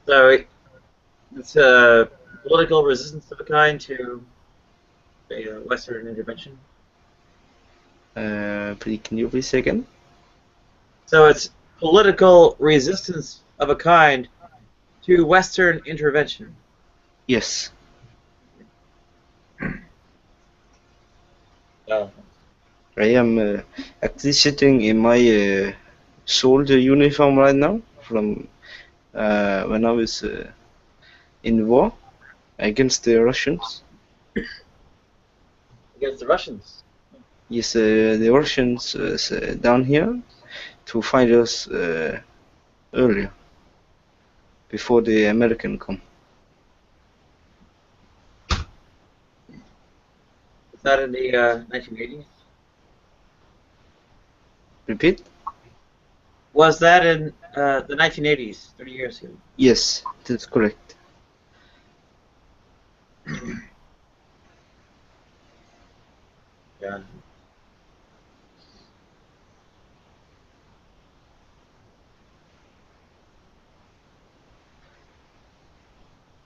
So it's political resistance of a kind to Western intervention. Please, can you please say again? So it's political resistance of a kind to Western intervention. Yes. Oh. I am actually sitting in my soldier uniform right now from when I was in war against the Russians. Against the Russians? Yes, the Russians down here to fight us earlier, before the American come. Was that in the 1980s? Repeat? Was that in the 1980s, 30 years ago? Yes, that's correct. Yeah.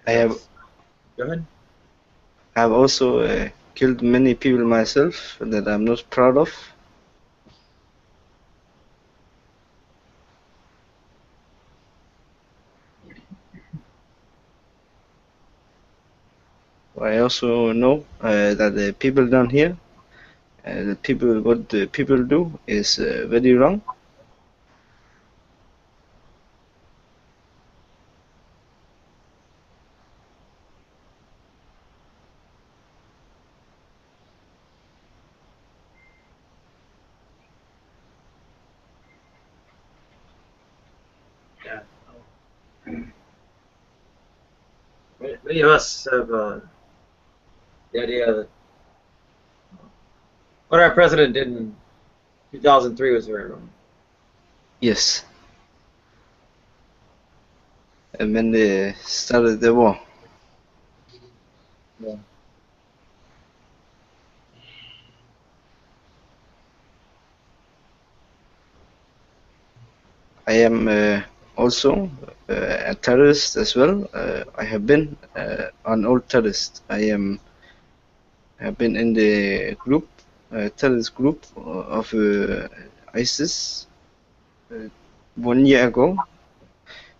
I have. Go ahead. I have also killed many people myself that I'm not proud of. I also know that the people down here, what the people do is very wrong. Yeah. Many of us have the idea that what our president did in 2003 was very wrong. Yes. And when they started the war. Yeah. I am also a terrorist as well. I have been an old terrorist. Have been in the group, terrorist group of ISIS 1 year ago.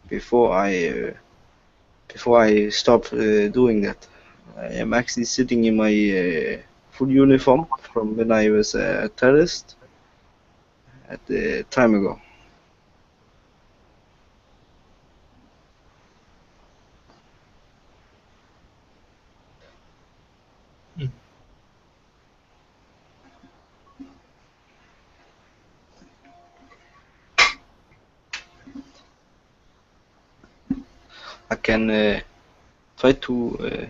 Before I stopped doing that, I am actually sitting in my full uniform from when I was a terrorist at the time ago. I can try to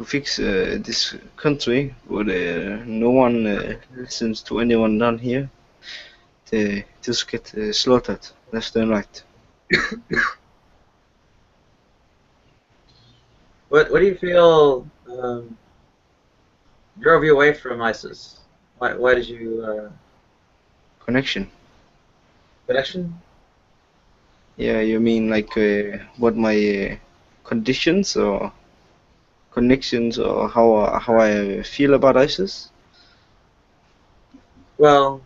fix this country, but no one listens to anyone down here. They just get slaughtered left and right. What do you feel drove you away from ISIS? Why did you Connection. connection? Yeah, you mean like what my conditions or connections or how I feel about ISIS? Well,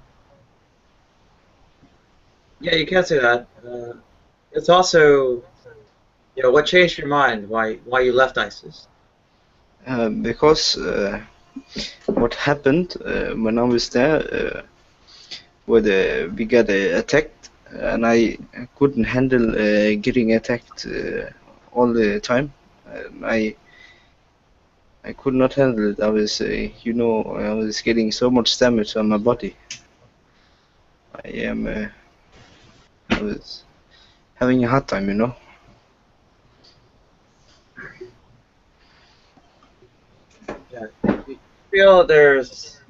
yeah, you can say that. It's also, what changed your mind? Why you left ISIS? Because what happened when I was there, we got attacked, and I couldn't handle getting attacked all the time. I could not handle it. I was, I was getting so much damage on my body. I was having a hard time, Yeah. You feel there's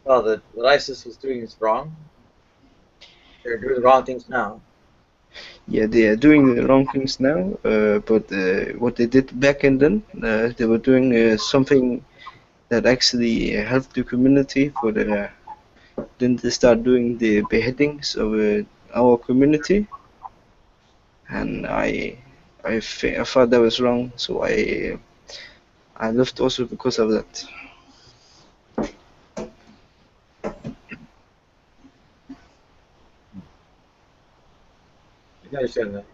that what ISIS was doing is wrong? They're doing the wrong things now. Yeah, they are doing the wrong things now, but what they did back in then, they were doing something that actually helped the community for then they start doing the beheadings of our community, and I thought that was wrong, so I left also because of that. I can understand that.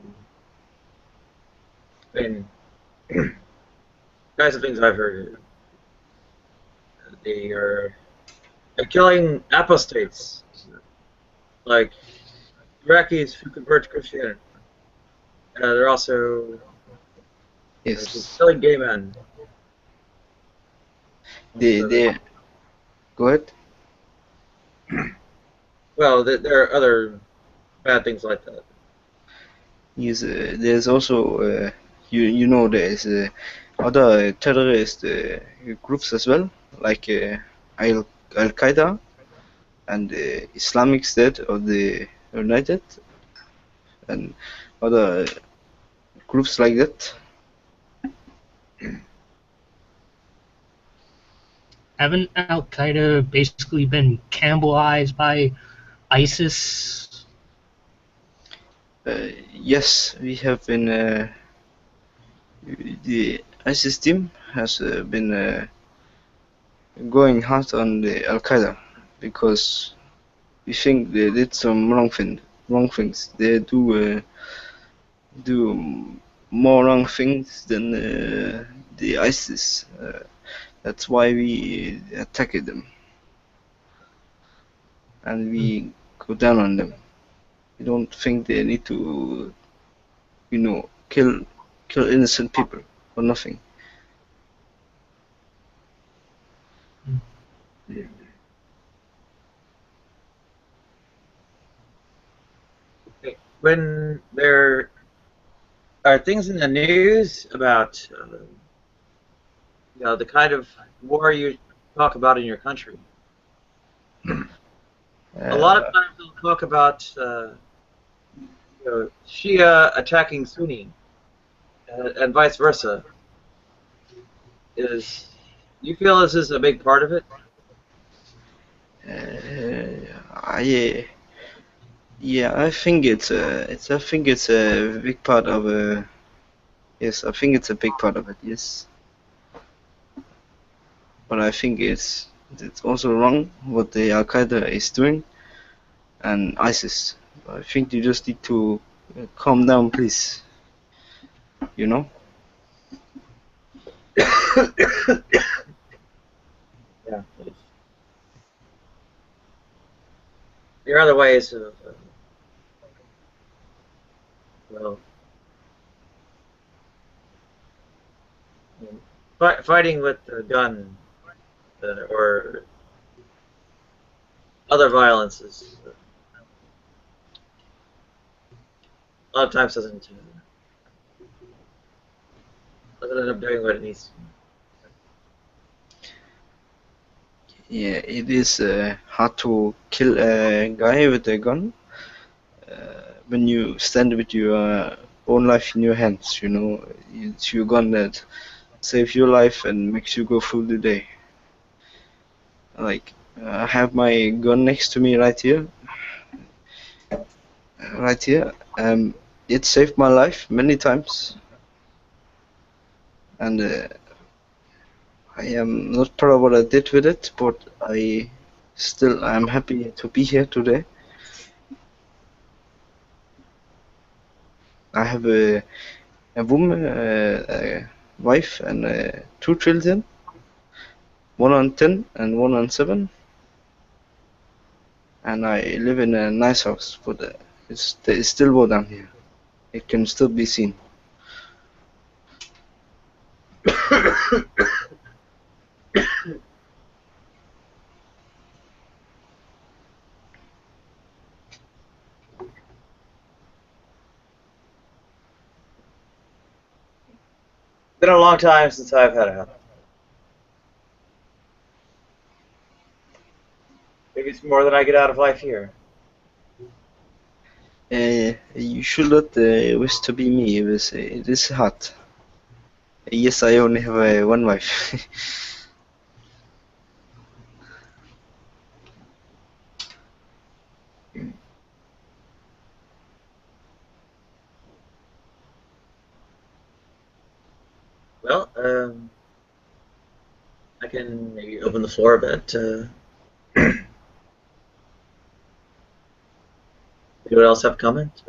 I mean, kinds of things I've heard. They're killing apostates, like Iraqis who convert to Christianity. They're also killing gay men. They go ahead. Well, there are other bad things like that. Yes, there's also you know there's other terrorist groups as well, like Al Qaeda and Islamic State of the United and other groups like that. Haven't Al Qaeda basically been cannibalized by ISIS? Yes, we have been. The ISIS team has been going hard on the Al Qaeda because we think they did some wrong things. They do more wrong things than the ISIS. That's why we attacked them and we go down on them. We don't think they need to, kill innocent people for nothing. When there are things in the news about the kind of war you talk about in your country, a lot of times they'll talk about Shia attacking Sunni and vice versa. You feel this is a big part of it? I think it's a big part of yes, I think it's a big part of it, yes. But I think it's also wrong what the Al Qaeda is doing and ISIS. I think you just need to calm down, please. You know? Yeah. There are other ways of fighting with a gun or other violences. A lot of times doesn't end up doing what it needs to. Yeah, it is hard to kill a guy with a gun when you stand with your own life in your hands. It's your gun that saves your life and makes you go through the day. Like, I have my gun next to me right here. It saved my life many times, and I am not proud of what I did with it, but I'm happy to be here today. I have a woman, a wife, and 2 children, one on 10 and one on 7. And I live in a nice house, but it's still war down here. It can still be seen. Been a long time since I've had a hunt. Maybe it's more than I get out of life here. You should not wish to be me. It is hard. Yes, I only have one wife. Well, I can maybe open the floor a bit. Anyone else have comments?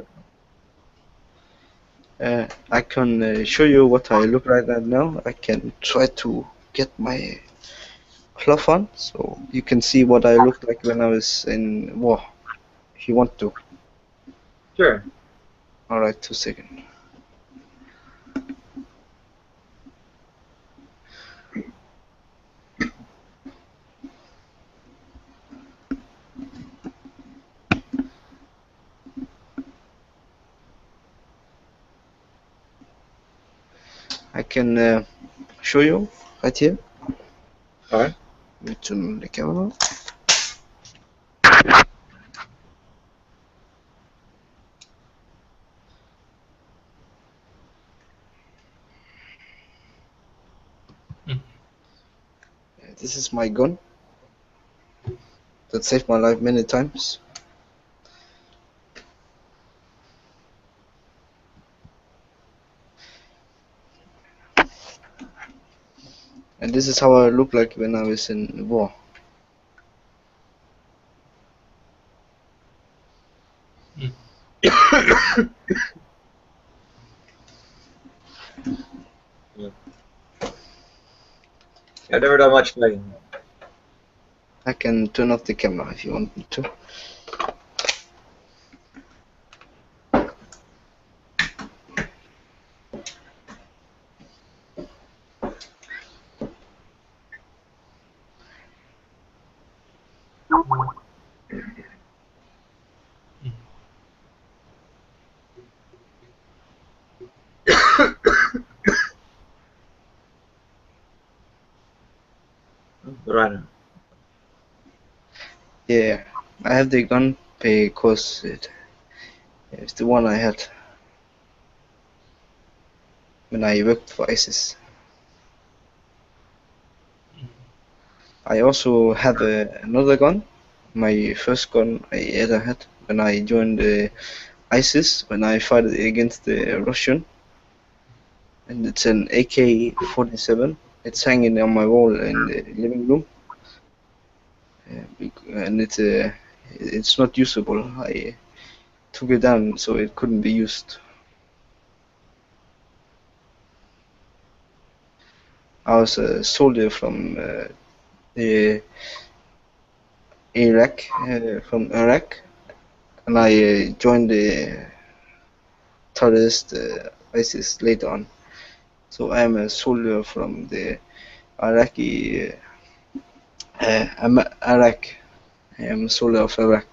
I can show you what I look like right now. I can try to get my cloth on so you can see what I looked like when I was in war. If you want to. Sure. Alright, 2 seconds. I can show you right here. Alright. Let me turn on the camera. This is my gun. That saved my life many times. And this is how I look like when I was in war. I've never done much fighting. I can turn off the camera if you want me to. Right. Yeah, I have the gun because it's the one I had when I worked for ISIS. I also have another gun, my first gun I ever had when I joined ISIS, when I fought against the Russian. And it's an AK-47. It's hanging on my wall in the living room. And it's not usable. I took it down so it couldn't be used. I was a soldier from the Iraq, and I joined the terrorist ISIS later on. So I am a soldier from the Iraqi. I'm Iraq. I am a soldier of Iraq,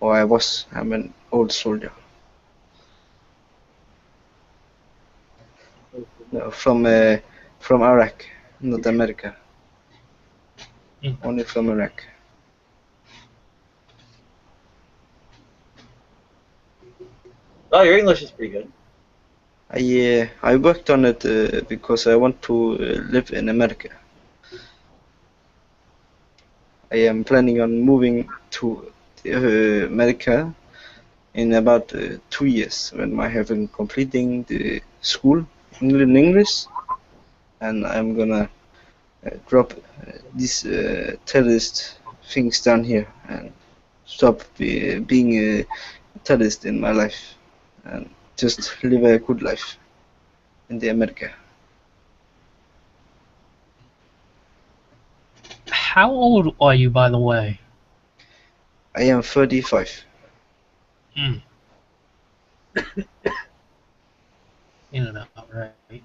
or I was. I'm an old soldier. No, from Iraq, not America. Only from Iraq. Oh, your English is pretty good. I worked on it because I want to live in America. I am planning on moving to America in about 2 years when I have been completing the school in English, and I'm gonna drop these terrorist things down here and stop being a terrorist in my life and just live a good life in the America. How old are you, by the way? I am 35. Hmm. In and out, right?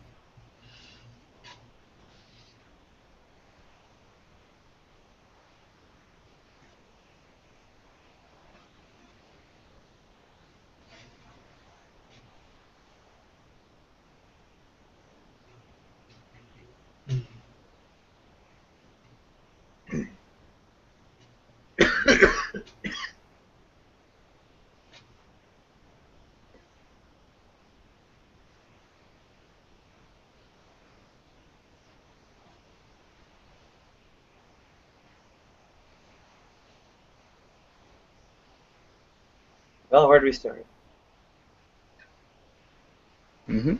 Well, where do we start? Mm-hmm.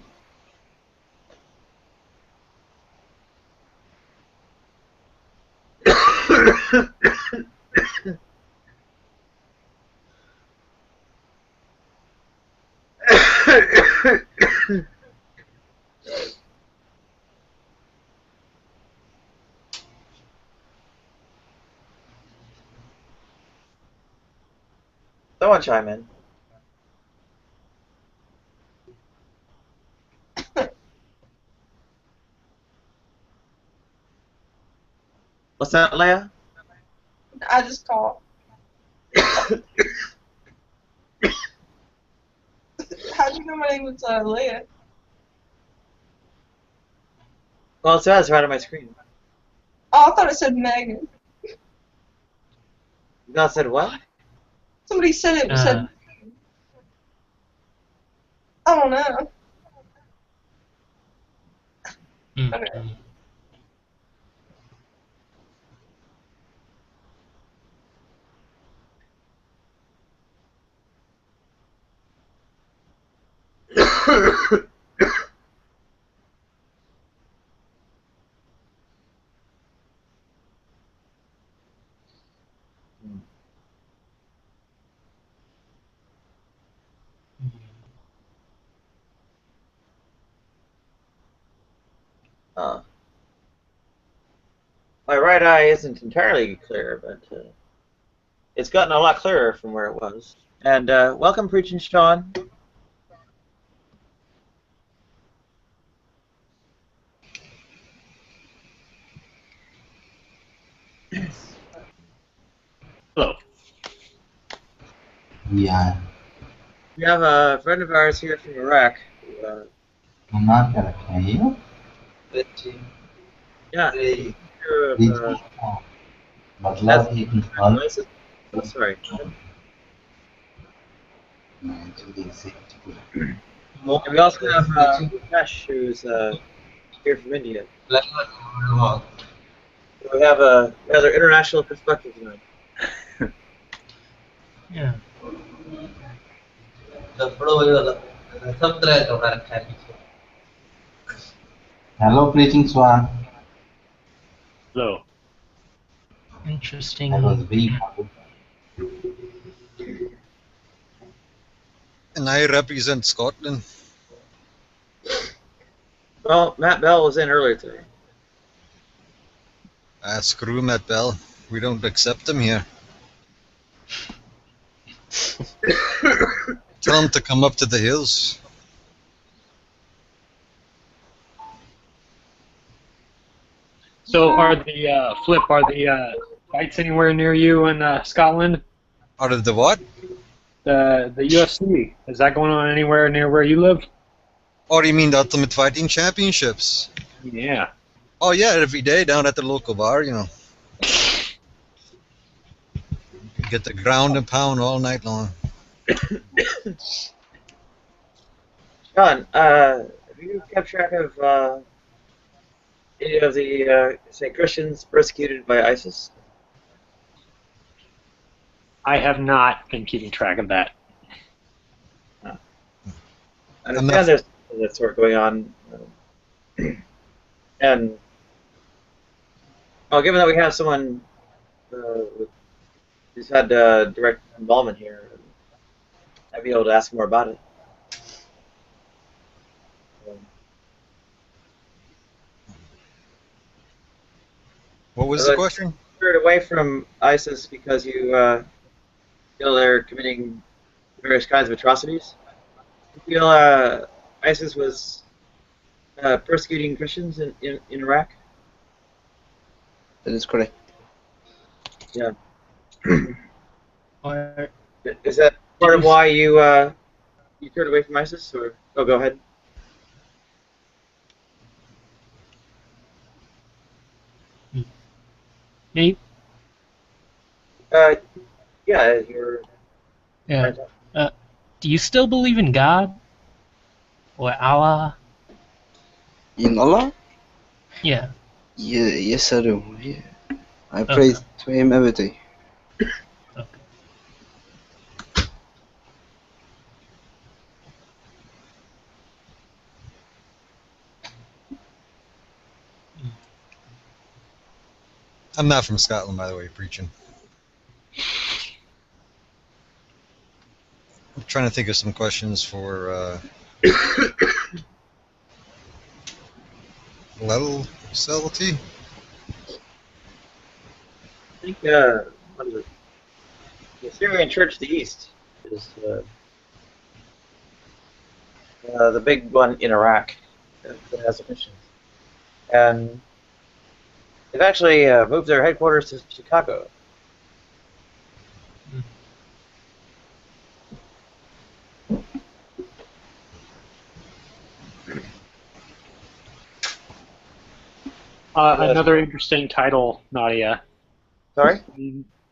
Someone chime in. What's that, Leia? I just called. How'd you know my name was Leah? Well, it says right on my screen. Oh, I thought it said Megan. No, it said what? Somebody said it said. I don't know. Okay. My right eye isn't entirely clear, but it's gotten a lot clearer from where it was. And welcome, Preaching Sean. Hello. Yeah, We have a friend of ours here from Iraq. Who, I'm not gonna can you? yeah. Here of, But has love hidden fun. ISIS. Oh, sorry. Man, to the exit. And we also have Rakesh, who's here from India. We have a rather international perspective tonight. Yeah. Hello, Preaching Swan. Hello. Interesting. That was very fun. And I represent Scotland. Well, Matt Bell was in earlier today. Screw Matt Bell. We don't accept him here. Tell him to come up to the hills. So are the Flip? Are the fights anywhere near you in Scotland? Out of the what? The UFC. Is that going on anywhere near where you live? Oh, you mean the Ultimate Fighting Championships? Yeah. Oh yeah, every day down at the local bar, you know. Get the ground and pound all night long. Sean, have you kept track of any of the, say, Christians persecuted by ISIS? I have not been keeping track of that. I understand there's that sort going on. And, well, given that we have someone who's had direct involvement here, I'd be able to ask more about it. What was the question? Turned away from ISIS because you feel they're committing various kinds of atrocities. You feel ISIS was persecuting Christians in Iraq? That is correct. Yeah. Is that part of why you you turned away from ISIS? Or go ahead. Nate? Yeah, you're. Yeah. Do you still believe in God? Or Allah? In Allah? Yeah. Yeah, yes I do. Yeah. I pray to him every day. I'm not from Scotland, by the way, preaching. I'm trying to think of some questions for Celty. I think what is it? The Syrian Church to the East is the big one in Iraq that has a mission, and they've actually moved their headquarters to Chicago. Another interesting title, Nadia. Sorry?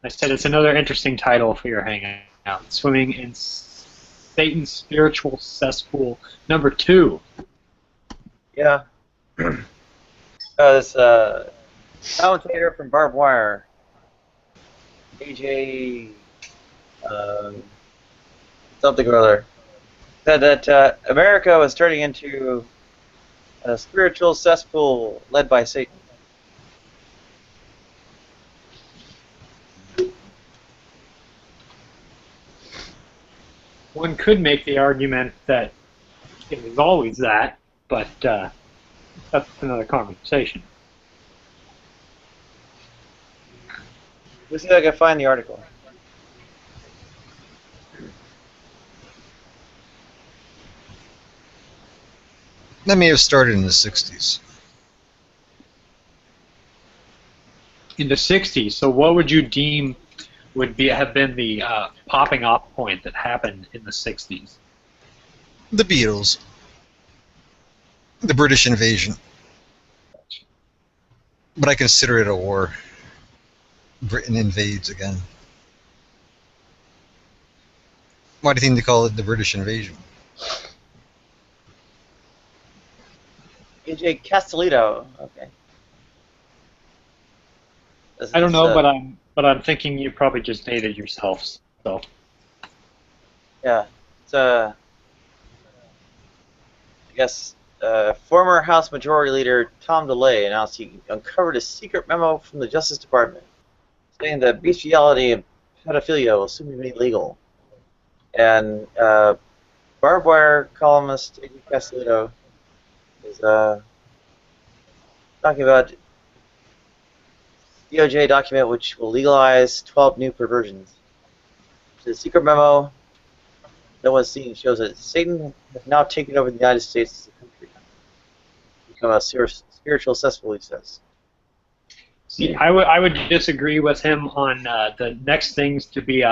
I said it's another interesting title for your hangout. Swimming in Satan's Spiritual Cesspool #2. Yeah. This commentator from BarbWire, AJ something or other, said that America was turning into a spiritual cesspool led by Satan. One could make the argument that it was always that, but that's another conversation. Let's see if I can find the article. That may have started in the 60s. In the 60s, so what would you deem would have been the popping off point that happened in the 60s? The Beatles. The British invasion. But I consider it a war. Britain invades again. Why do you think they call it the British invasion? AJ Castellito. Okay. I don't know, but I'm thinking you probably just dated yourself. So. Yeah, it's I guess former House Majority Leader Tom DeLay announced he uncovered a secret memo from the Justice Department saying that bestiality and pedophilia will soon be made legal. And BarbWire columnist AJ Castellito is talking about DOJ document which will legalize 12 new perversions. The secret memo no one's seen shows that Satan has now taken over the United States as a country. Become a spiritual cesspool, he says. See, I would disagree with him on the next things to be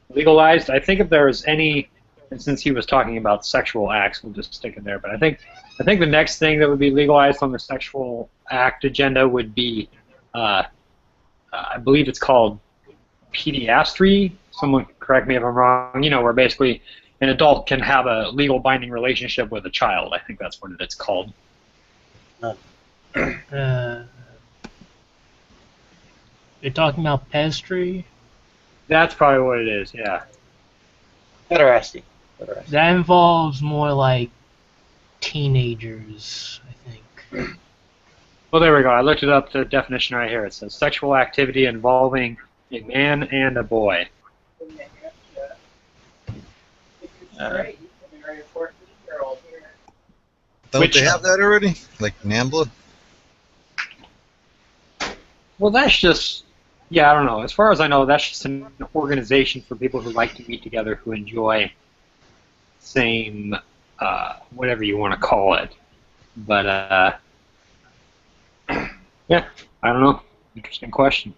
legalized. I think if there was any, and since he was talking about sexual acts, we'll just stick it there. But I think the next thing that would be legalized on the sexual act agenda would be, I believe it's called pediastry. Someone correct me if I'm wrong. You know, where basically an adult can have a legal binding relationship with a child. I think that's what it's called. You're talking about pastry? That's probably what it is, yeah. Pederasty. That involves more like teenagers, I think. Well, there we go. I looked it up, the definition right here. It says sexual activity involving a man and a boy. Don't they have that already? Like NAMBLA? Well, that's just, yeah, I don't know. As far as I know, that's just an organization for people who like to meet together, who enjoy same, whatever you want to call it. But, yeah, I don't know. Interesting question.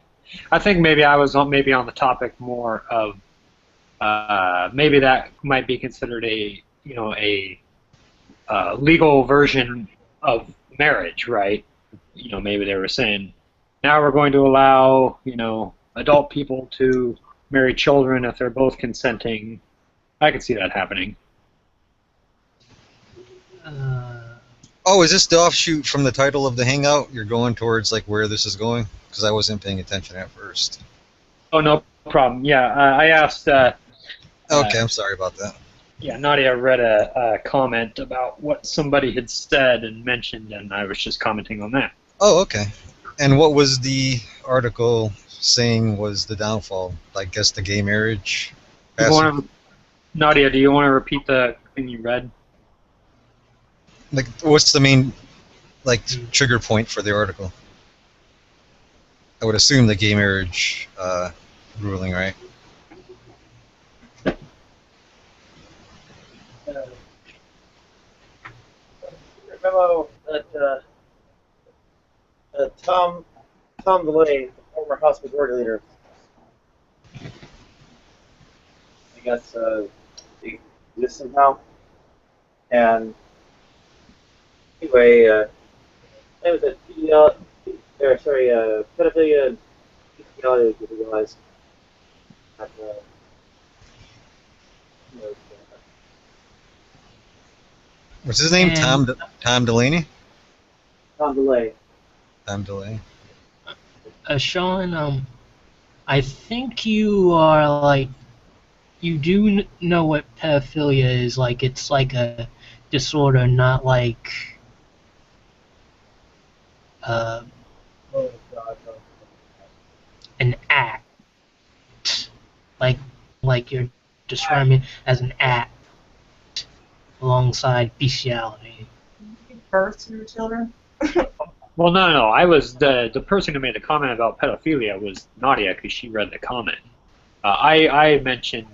I think maybe I was on the topic more of maybe that might be considered a legal version of marriage, right? You know, maybe they were saying now we're going to allow adult people to marry children if they're both consenting. I could see that happening. Oh, is this the offshoot from the title of the hangout? You're going towards like where this is going? Because I wasn't paying attention at first. Oh, no problem. Yeah, I asked. Okay, I'm sorry about that. Yeah, Nadia read a comment about what somebody had said and mentioned, and I was just commenting on that. Oh, okay. And what was the article saying was the downfall? I guess the gay marriage. Nadia, do you want to repeat the thing you read? Like, what's the main trigger point for the article? I would assume the gay marriage ruling, right? Memo that Tom DeLay, the former House Majority Leader, I guess he exists somehow. And anyway, it was a pedophilia bestiality that we realized. That, What's his name? And- Tom Delaney? Tom DeLay. Tom DeLay. Sean, I think you are like, you do know what pedophilia is. Like, it's like a disorder, not like an act. Like you're describing it as an act alongside bestiality. Birth to your children? Well, no. I was the person who made the comment about pedophilia was Nadia because she read the comment. I mentioned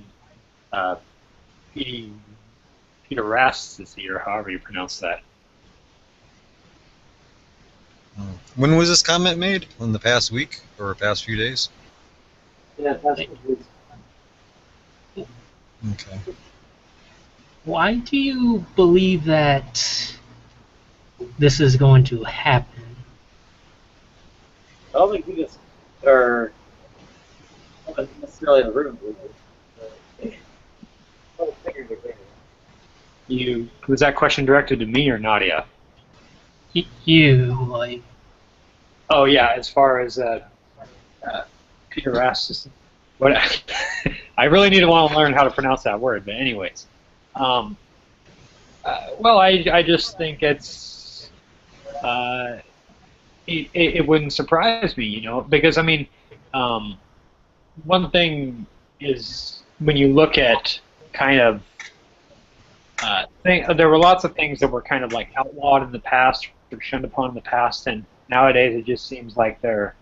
pederasty, or however you pronounce that. When was this comment made? In the past week or past few days? Yeah, past few weeks. Okay. Why do you believe that this is going to happen? I don't think we just are not necessarily in the room. Was that question directed to me or Nadia? You, like... Oh, yeah, as far as pederasty. What? I really need to want to learn how to pronounce that word, but anyways. Well, I just think it's... it wouldn't surprise me, because, I mean, one thing is when you look at kind of there were lots of things that were kind of like outlawed in the past or shunned upon in the past, and nowadays it just seems like they're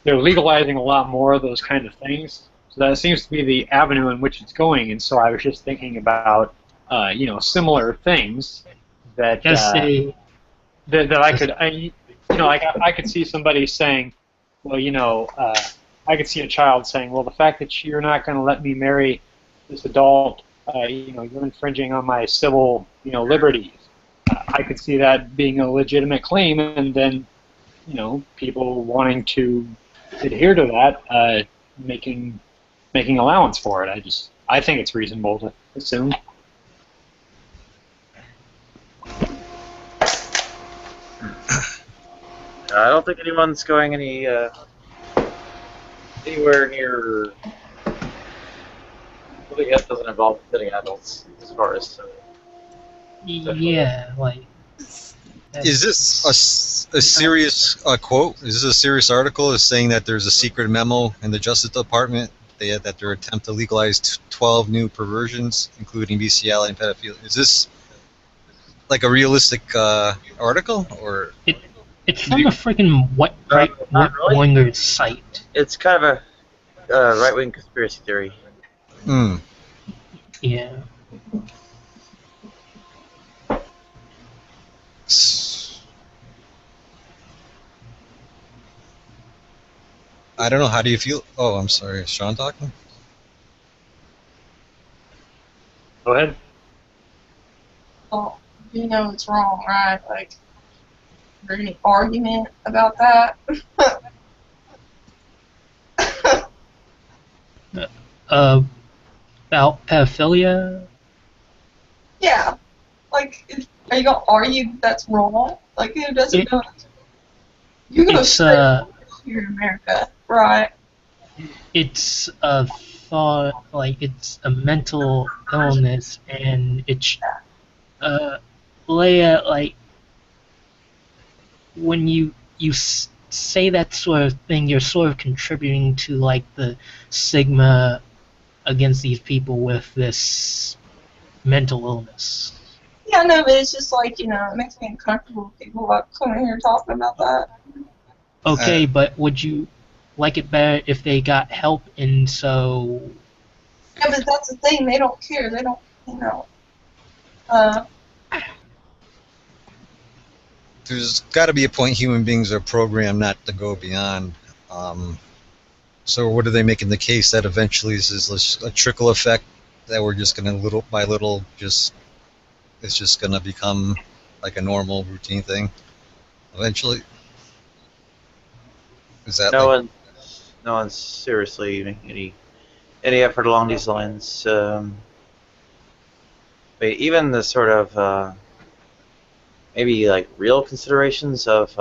legalizing a lot more of those kind of things. So that seems to be the avenue in which it's going. And so I was just thinking about similar things that that I could I could see somebody saying, well, I could see a child saying, well, the fact that you're not going to let me marry this adult, you're infringing on my civil, liberties. I could see that being a legitimate claim, and then, people wanting to adhere to that, making allowance for it. I think it's reasonable to assume. I don't think anyone's going anywhere near. I think that doesn't involve hitting adults as far as. Yeah, like. Is this a serious quote? Is this a serious article? Is saying that there's a secret memo in the Justice Department that their attempt to legalize 12 new perversions, including bestiality and pedophilia? Is this like a realistic article, or? It's from a freaking right-winger site. It's kind of a right-wing conspiracy theory. Hmm. Yeah. I don't know. How do you feel? Oh, I'm sorry. Is Sean talking? Go ahead. Well, you know it's wrong, right? Like, is there any argument about that? About pedophilia? Yeah. Like, are you gonna argue that's wrong? Like, who doesn't know? You go straight here in America, right? It's a thought, like it's a mental illness, and it's Leia, like when you you say that sort of thing, you're sort of contributing to like the stigma against these people with this mental illness. Yeah, no, but it's just like, it makes me uncomfortable with people like coming here talking about that. Okay, but would you like it better if they got help and so... Yeah, but that's the thing, they don't care, they don't, There's got to be a point human beings are programmed not to go beyond. So what are they making the case that eventually this is a trickle effect that we're just going to little by little it's just going to become like a normal routine thing eventually? Is that no one's seriously making any effort along these lines. But even the sort of maybe like real considerations of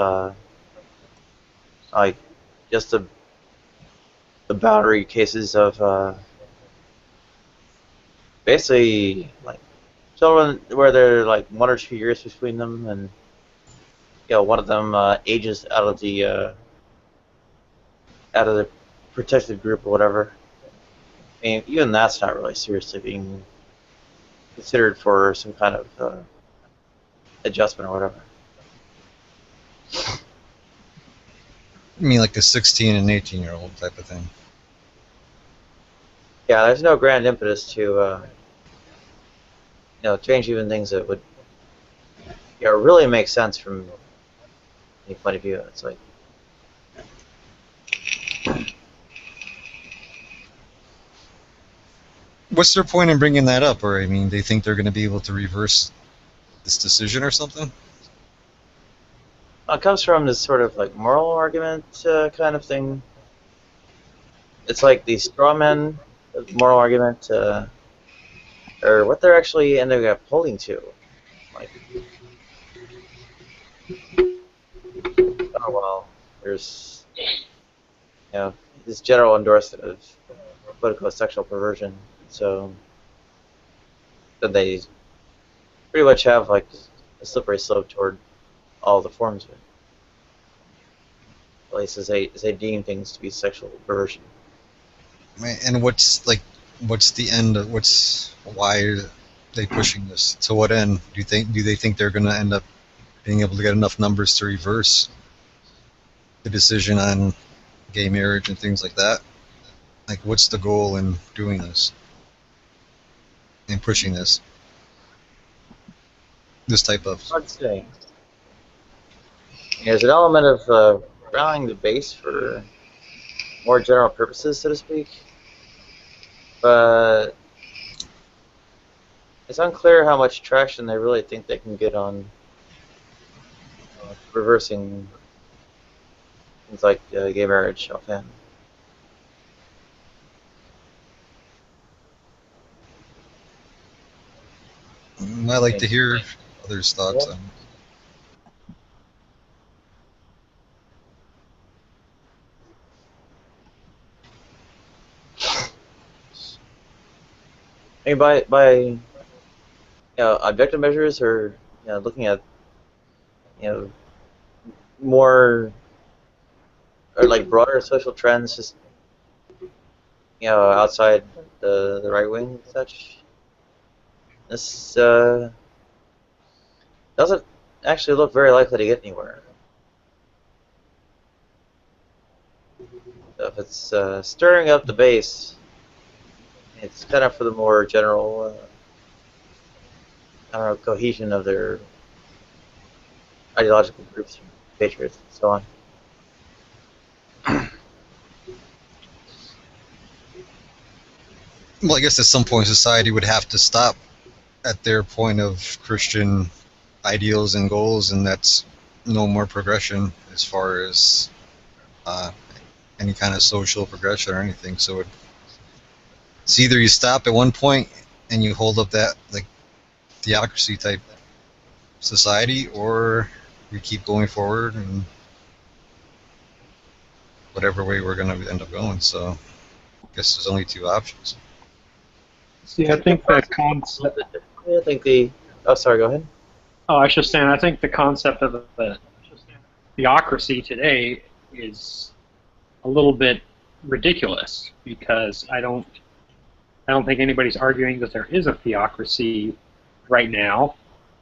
like just the boundary cases of basically like children where they're like 1 or 2 years between them, and one of them ages out of the protected group or whatever. I mean, even that's not really seriously being considered for some kind of adjustment or whatever. I mean, like a 16 and 18-year-old type of thing. Yeah, there's no grand impetus to change even things that would really make sense from any point of view. It's like What's their point in bringing that up? Or I mean, they think they're going to be able to reverse this decision or something? it comes from this sort of like moral argument kind of thing. It's like the straw man moral argument, or what they're actually ending up holding to. Like, oh well, there's this general endorsement of political sexual perversion, so then they pretty much have like a slippery slope toward all the forms of it. At least as they deem things to be sexual perversion. And what's the end of why are they pushing this? To what end? Do they think they're going to end up being able to get enough numbers to reverse the decision on gay marriage and things like that? Like, what's the goal in doing this and pushing this type of? I'd say there's an element of rallying the base for more general purposes, so to speak. But it's unclear how much traction they really think they can get on reversing things like gay marriage offhand. I like to hear others' thoughts on it. I mean, by objective measures, or looking at more or like broader social trends, just outside the right wing and such. This doesn't actually look very likely to get anywhere. So if it's stirring up the base, it's kind of for the more general, cohesion of their ideological groups, patriots, and so on. Well, I guess at some point society would have to stop at their point of Christian ideals and goals, and that's no more progression as far as any kind of social progression or anything. So it's either you stop at one point and you hold up that like theocracy type society, or we keep going forward and whatever way we're going to end up going. So I guess there's only two options. See, I think the concept. I think the. Oh, sorry. Go ahead. Oh, I was just saying. I think the concept of the theocracy today is a little bit ridiculous, because I don't think anybody's arguing that there is a theocracy right now,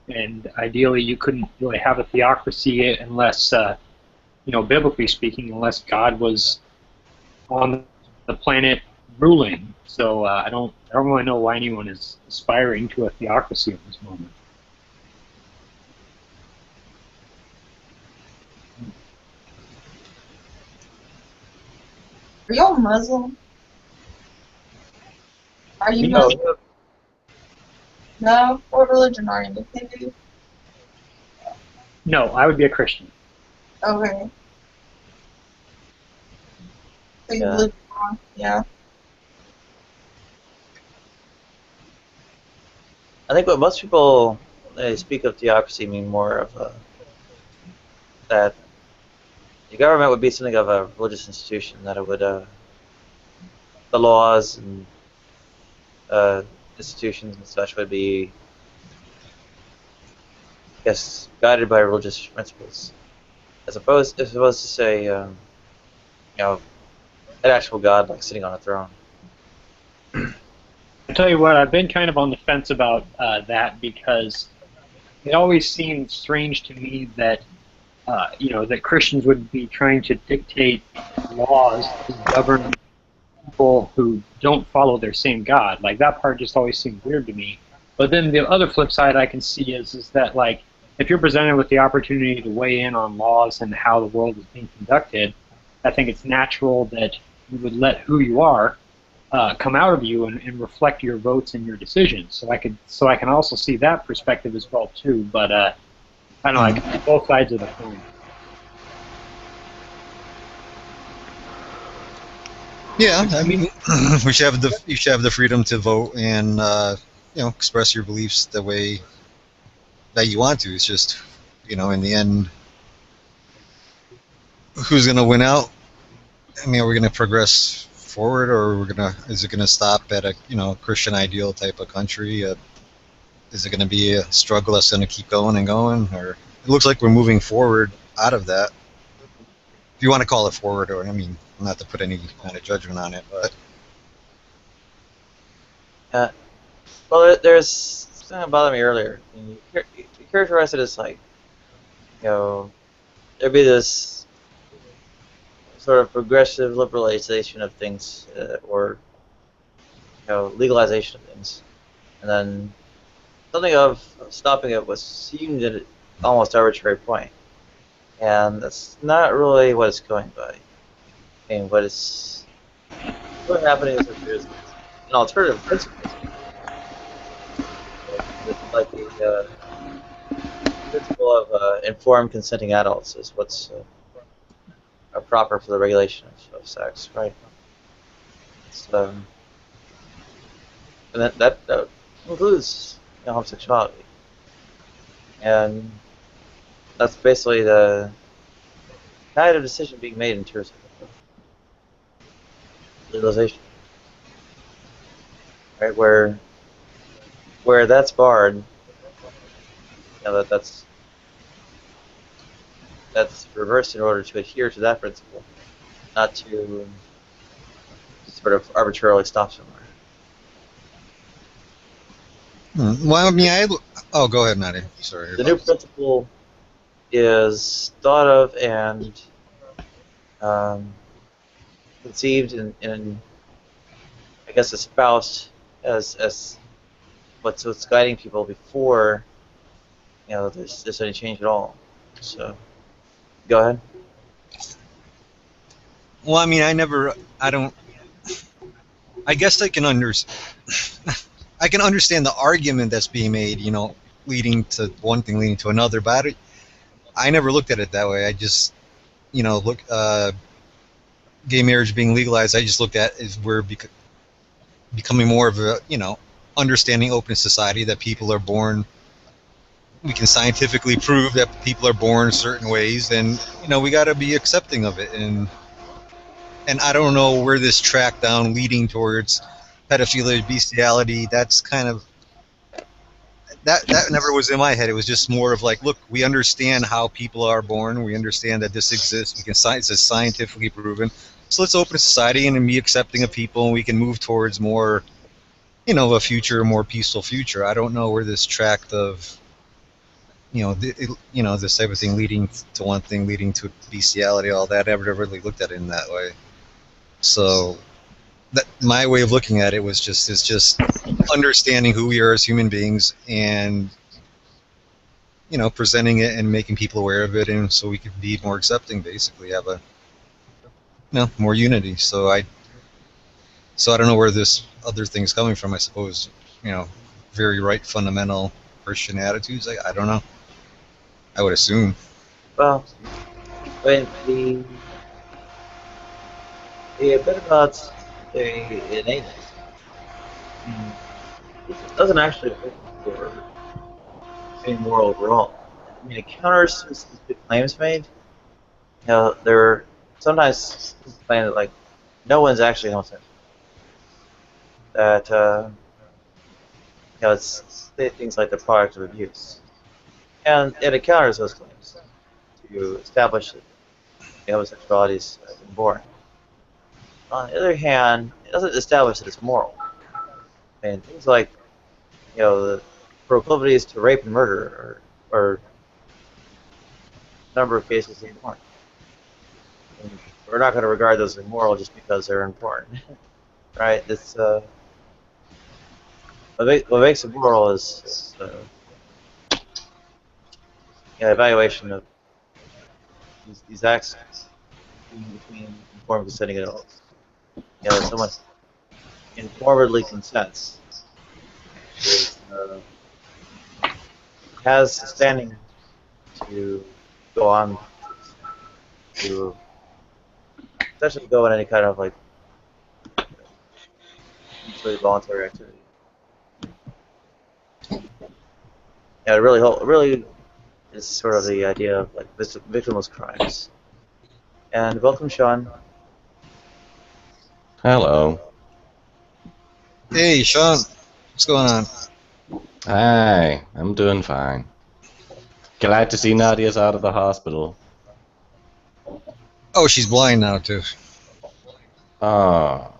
and ideally you couldn't really have a theocracy unless, biblically speaking, unless God was on the planet ruling. So I don't really know why anyone is aspiring to a theocracy at this moment. Are y'all Muslim? Are you No. Muslim? No? What religion are you? Hindu? No, I would be a Christian. Okay. So you Yeah. live on, yeah. I think what most people they speak of theocracy mean more of that the government would be something of a religious institution, that it would the laws and institutions and such would be, I guess, guided by religious principles, as opposed to say an actual God like sitting on a throne. I tell you what, I've been kind of on the fence about that, because it always seemed strange to me that that Christians would be trying to dictate laws to govern people who don't follow their same God. Like, that part just always seemed weird to me. But then the other flip side I can see is that, like, if you're presented with the opportunity to weigh in on laws and how the world is being conducted, I think it's natural that you would let who you are come out of you and reflect your votes and your decisions. So I can also see that perspective as well too. But I don't know, I can see both sides of the coin. Yeah, I mean, you should have the freedom to vote and express your beliefs the way that you want to. It's just, in the end, who's going to win out? I mean, are we going to progress forward, or is it gonna stop at a Christian ideal type of country? Is it going to be a struggle that's going to keep going and going? Or it looks like we're moving forward out of that. If you want to call it forward, or not to put any kind of judgment on it, but Well, there's something that bothered me earlier. You characterized it as like, there'd be this sort of progressive liberalization of things, or legalization of things, and then something of stopping it was seemed at an almost arbitrary point, and that's not really what it's going by. I mean, what's happening is that there's an alternative principle, like the principle of informed consenting adults is what's proper for the regulation of sex, right? And that includes homosexuality, and that's basically the kind of decision being made in terms of legalization, right? Where that's barred, that's reversed in order to adhere to that principle, not to sort of arbitrarily stop somewhere. Well, I mean, oh, go ahead, Nadia. Sorry. The new principle is thought of and conceived in I guess espoused as what's guiding people before there's any change at all. So go ahead. Well, I mean, I guess I can I can understand the argument that's being made, leading to one thing, leading to another, but I never looked at it that way. I just, gay marriage being legalized, I just looked at as we're becoming more of a, understanding open society, that people are born, we can scientifically prove that people are born certain ways, and, we got to be accepting of it. And I don't know where this track down leading towards pedophilia, bestiality, that's that never was in my head. It was just more of like, look, we understand how people are born. We understand that this exists. We can it's scientifically proven. So let's open a society and be accepting of people, and we can move towards more, a future, a more peaceful future. I don't know where this tract of, this type of thing leading to one thing, leading to bestiality, all that. I never really looked at it in that way. So that my way of looking at it was just understanding who we are as human beings, and presenting it and making people aware of it, and so we could be more accepting. Basically, have a more unity. So I don't know where this other thing's coming from. I suppose very right fundamental Christian attitudes. I don't know. I would assume. Well, the bit about the innate, it doesn't actually fit for being moral overall. I mean, it counters some specific claims made. There are sometimes claim that like no one's actually homosexual. That it's things like the product of abuse, and it counters those claims to establish that homosexuality is inborn. On the other hand, it doesn't establish that it's moral. And things like, the proclivities to rape and murder are a number of cases important. And we're not going to regard those as immoral just because they're important, right? It's what makes it moral is evaluation of these acts between informed consenting adults. Someone informedly consents has standing to go on to essentially go in any kind of like mutually voluntary activity. Yeah, it really is sort of the idea of like victimless crimes. And welcome, Sean. Hello. Hey, Sean. What's going on? Hi, I'm doing fine. Glad to see Nadia's out of the hospital. Oh, she's blind now too. Ah.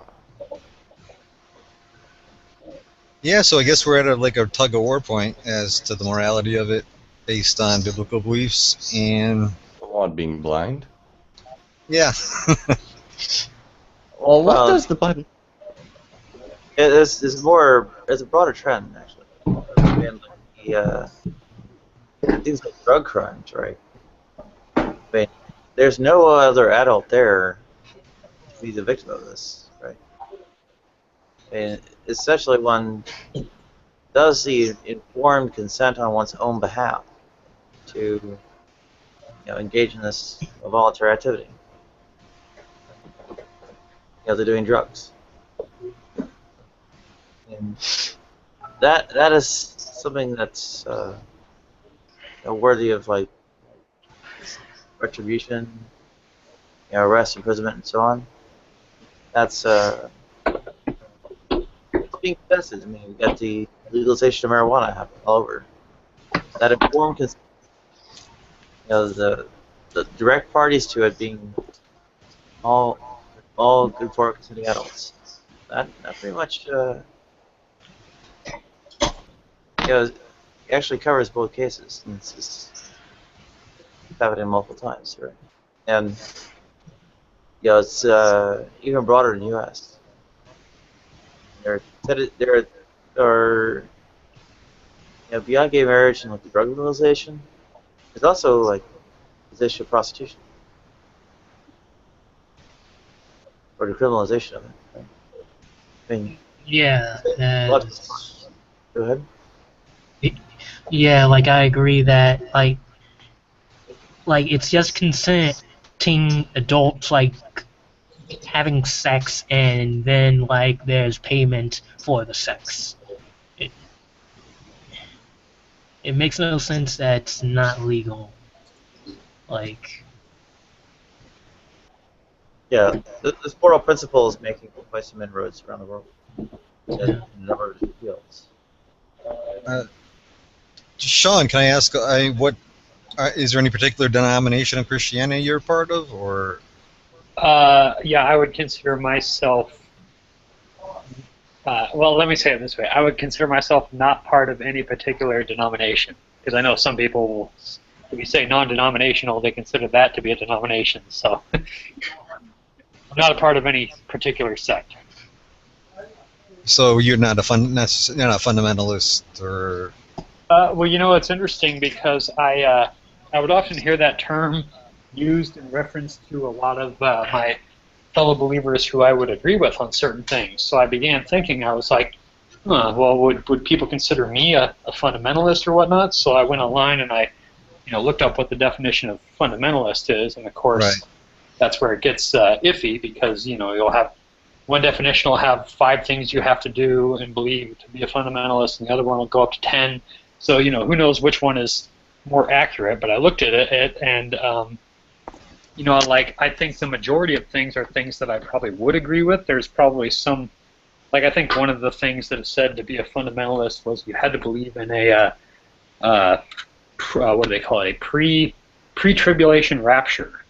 Yeah, so I guess we're at a tug of war point as to the morality of it, based on biblical beliefs and. What, being blind? Yeah. Well, what does the Bible? It's a broader trend actually. And things like drug crimes, right? I mean, there's no other adult there to be the victim of this, right? And especially one does the informed consent on one's own behalf to engage in this voluntary activity. They're doing drugs. And that is something that's worthy of like retribution, arrest, imprisonment, and so on. That's it's being contested. I mean, we got the legalization of marijuana happening all over. That informed consent, the direct parties to it being all good for consenting adults. That pretty much it actually covers both cases. And it's happening multiple times, right? And it's even broader in the U.S. There are beyond gay marriage and like the drug legalization. There's also like this issue of prostitution or the criminalization of it. Right? I mean, Yeah. Go ahead. Yeah, like I agree that like it's just consenting adults like having sex, and then like there's payment for the sex. It makes no sense that it's not legal. Like. Yeah, this moral principle is making quite some inroads around the world in a number of different fields. Sean, can I ask, what is there any particular denomination of Christianity you're part of, or? Yeah, I would consider myself. Well, let me say it this way: I would consider myself not part of any particular denomination, because I know some people will, if you say non-denominational, they consider that to be a denomination. So, I'm not a part of any particular sect. So you're not you're not a fundamentalist, or? Well, you know, it's interesting because I would often hear that term used in reference to a lot of my fellow believers who I would agree with on certain things. So I began thinking, I was like, well, would people consider me a fundamentalist or whatnot? So I went online and I, looked up what the definition of fundamentalist is, and of course, that's where it gets iffy, because you'll have one definition will have 5 things you have to do and believe to be a fundamentalist, and the other one will go up to 10. So who knows which one is more accurate? But I looked at it and I think the majority of things are things that I probably would agree with. There's probably some, I think one of the things that is said to be a fundamentalist was you had to believe in a what do they call it, a pre-tribulation rapture.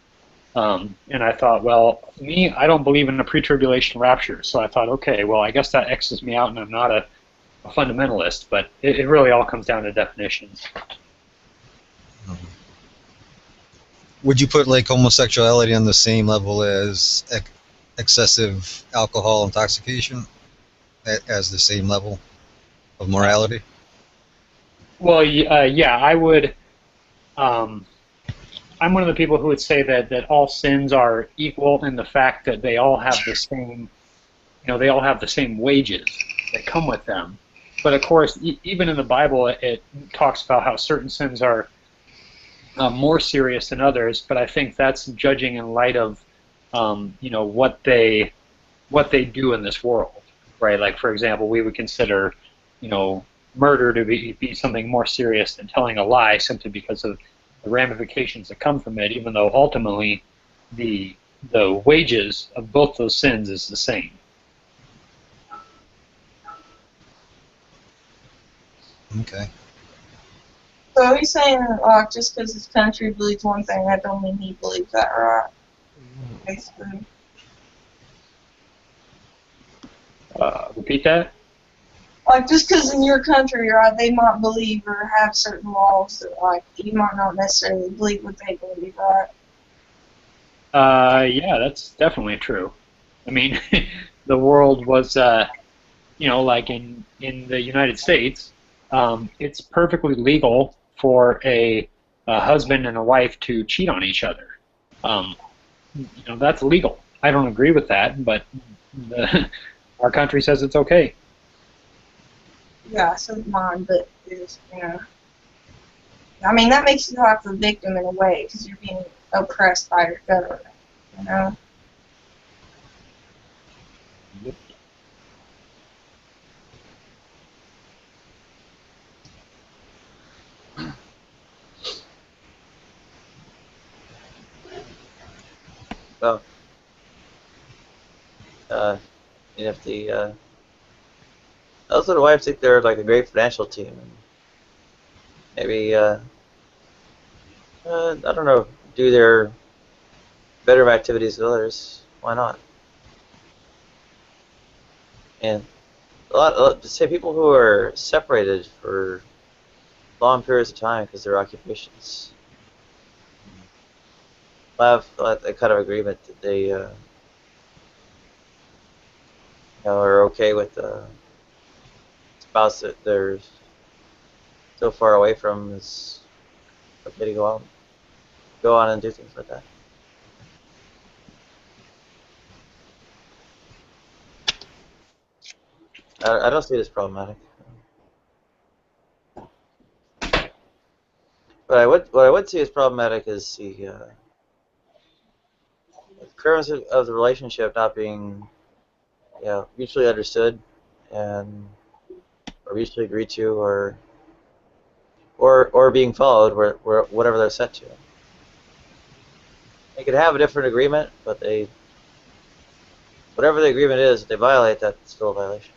And I thought, well, I don't believe in a pre-tribulation rapture. So I thought, okay, well, I guess that X's me out and I'm not a fundamentalist. But it really all comes down to definitions. Would you put homosexuality on the same level as excessive alcohol intoxication, as the same level of morality? Well, yeah, I would. I'm one of the people who would say that all sins are equal in the fact that they all have the same, they all have the same wages that come with them. But of course, even in the Bible, it talks about how certain sins are more serious than others. But I think that's judging in light of, what they do in this world, right? Like, for example, we would consider, murder to be something more serious than telling a lie, simply because of the ramifications that come from it, even though ultimately the wages of both those sins is the same. Okay. So he's saying just because his country believes one thing, that don't mean he believes that, right? Basically. Repeat that? Just because in your country, right, they might believe or have certain laws that, you might not necessarily believe what they believe, right? Yeah, that's definitely true. I mean, the world was, like in the United States, it's perfectly legal for a husband and a wife to cheat on each other. That's legal. I don't agree with that, but our country says it's okay. Yeah, so does mine, but it's, I mean, that makes you like the victim in a way, because you're being oppressed by your government, Well, if the husband and wife think they're like a great financial team, and maybe I don't know, do their better activities than others. Why not? And say people who are separated for long periods of time because of their occupations. I have a kind of agreement that they are okay with the spouse that they're so far away from is okay to go on and do things like that. I don't see it as problematic. But what I would see as problematic is the occurrence of the relationship not being, mutually understood and or mutually agreed to, or being followed where whatever they're set to. They could have a different agreement, but whatever the agreement is, if they violate, that's still a violation.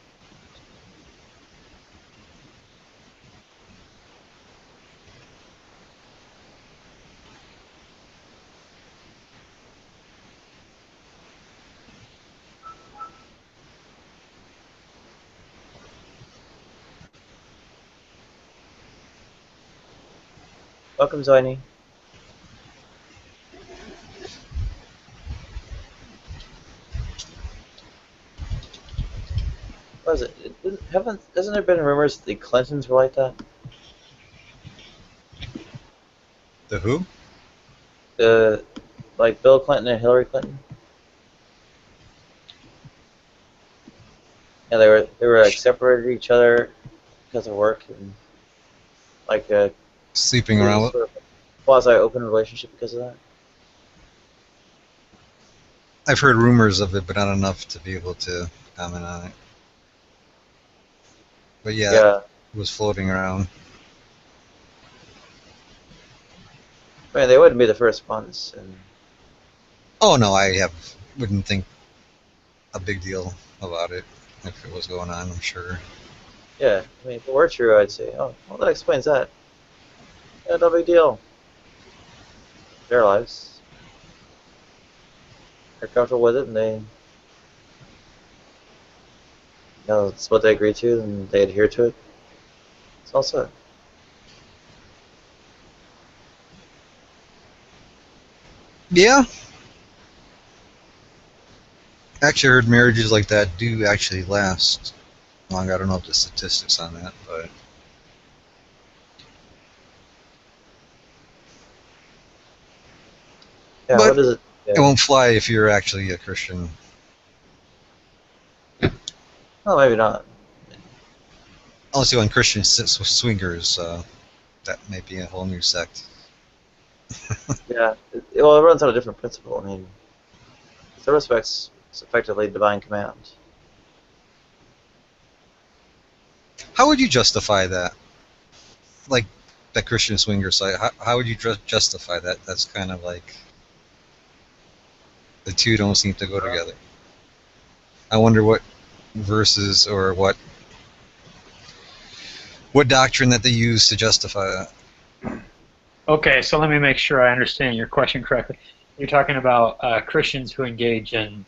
Welcome, Zoini. What is it? Hasn't there been rumors that the Clintons were like that? The who? Like Bill Clinton and Hillary Clinton. Yeah, they were like separated each other because of work and like Sleeping around with. sort of quasi open relationship because of that. I've heard rumors of it, but not enough to be able to comment on it. But yeah, it was floating around. I mean, they wouldn't be the first ones, and Oh no, wouldn't think a big deal about it if it was going on. I'm sure. yeah. I mean, if it were true, I'd say, oh, well, that explains that. Yeah, no big deal. Their lives. They're comfortable with it, and they, it's what they agree to, and they adhere to it. It's all set. Yeah. Actually, I heard marriages like that do actually last long. I don't know the statistics on that, but Yeah, what is it? Yeah. It won't fly if you're actually a Christian. Oh, maybe not. Unless you want Christian swingers, that may be a whole new sect. Yeah. Well, it runs on a different principle. I mean, in some respects, it's effectively divine command. How would you justify that? Like that Christian swinger site. How would you justify that? That's kind of like the two don't seem to go together. I wonder what verses or what doctrine that they use to justify that. Okay, so let me make sure I understand your question correctly. You're talking about Christians who engage in,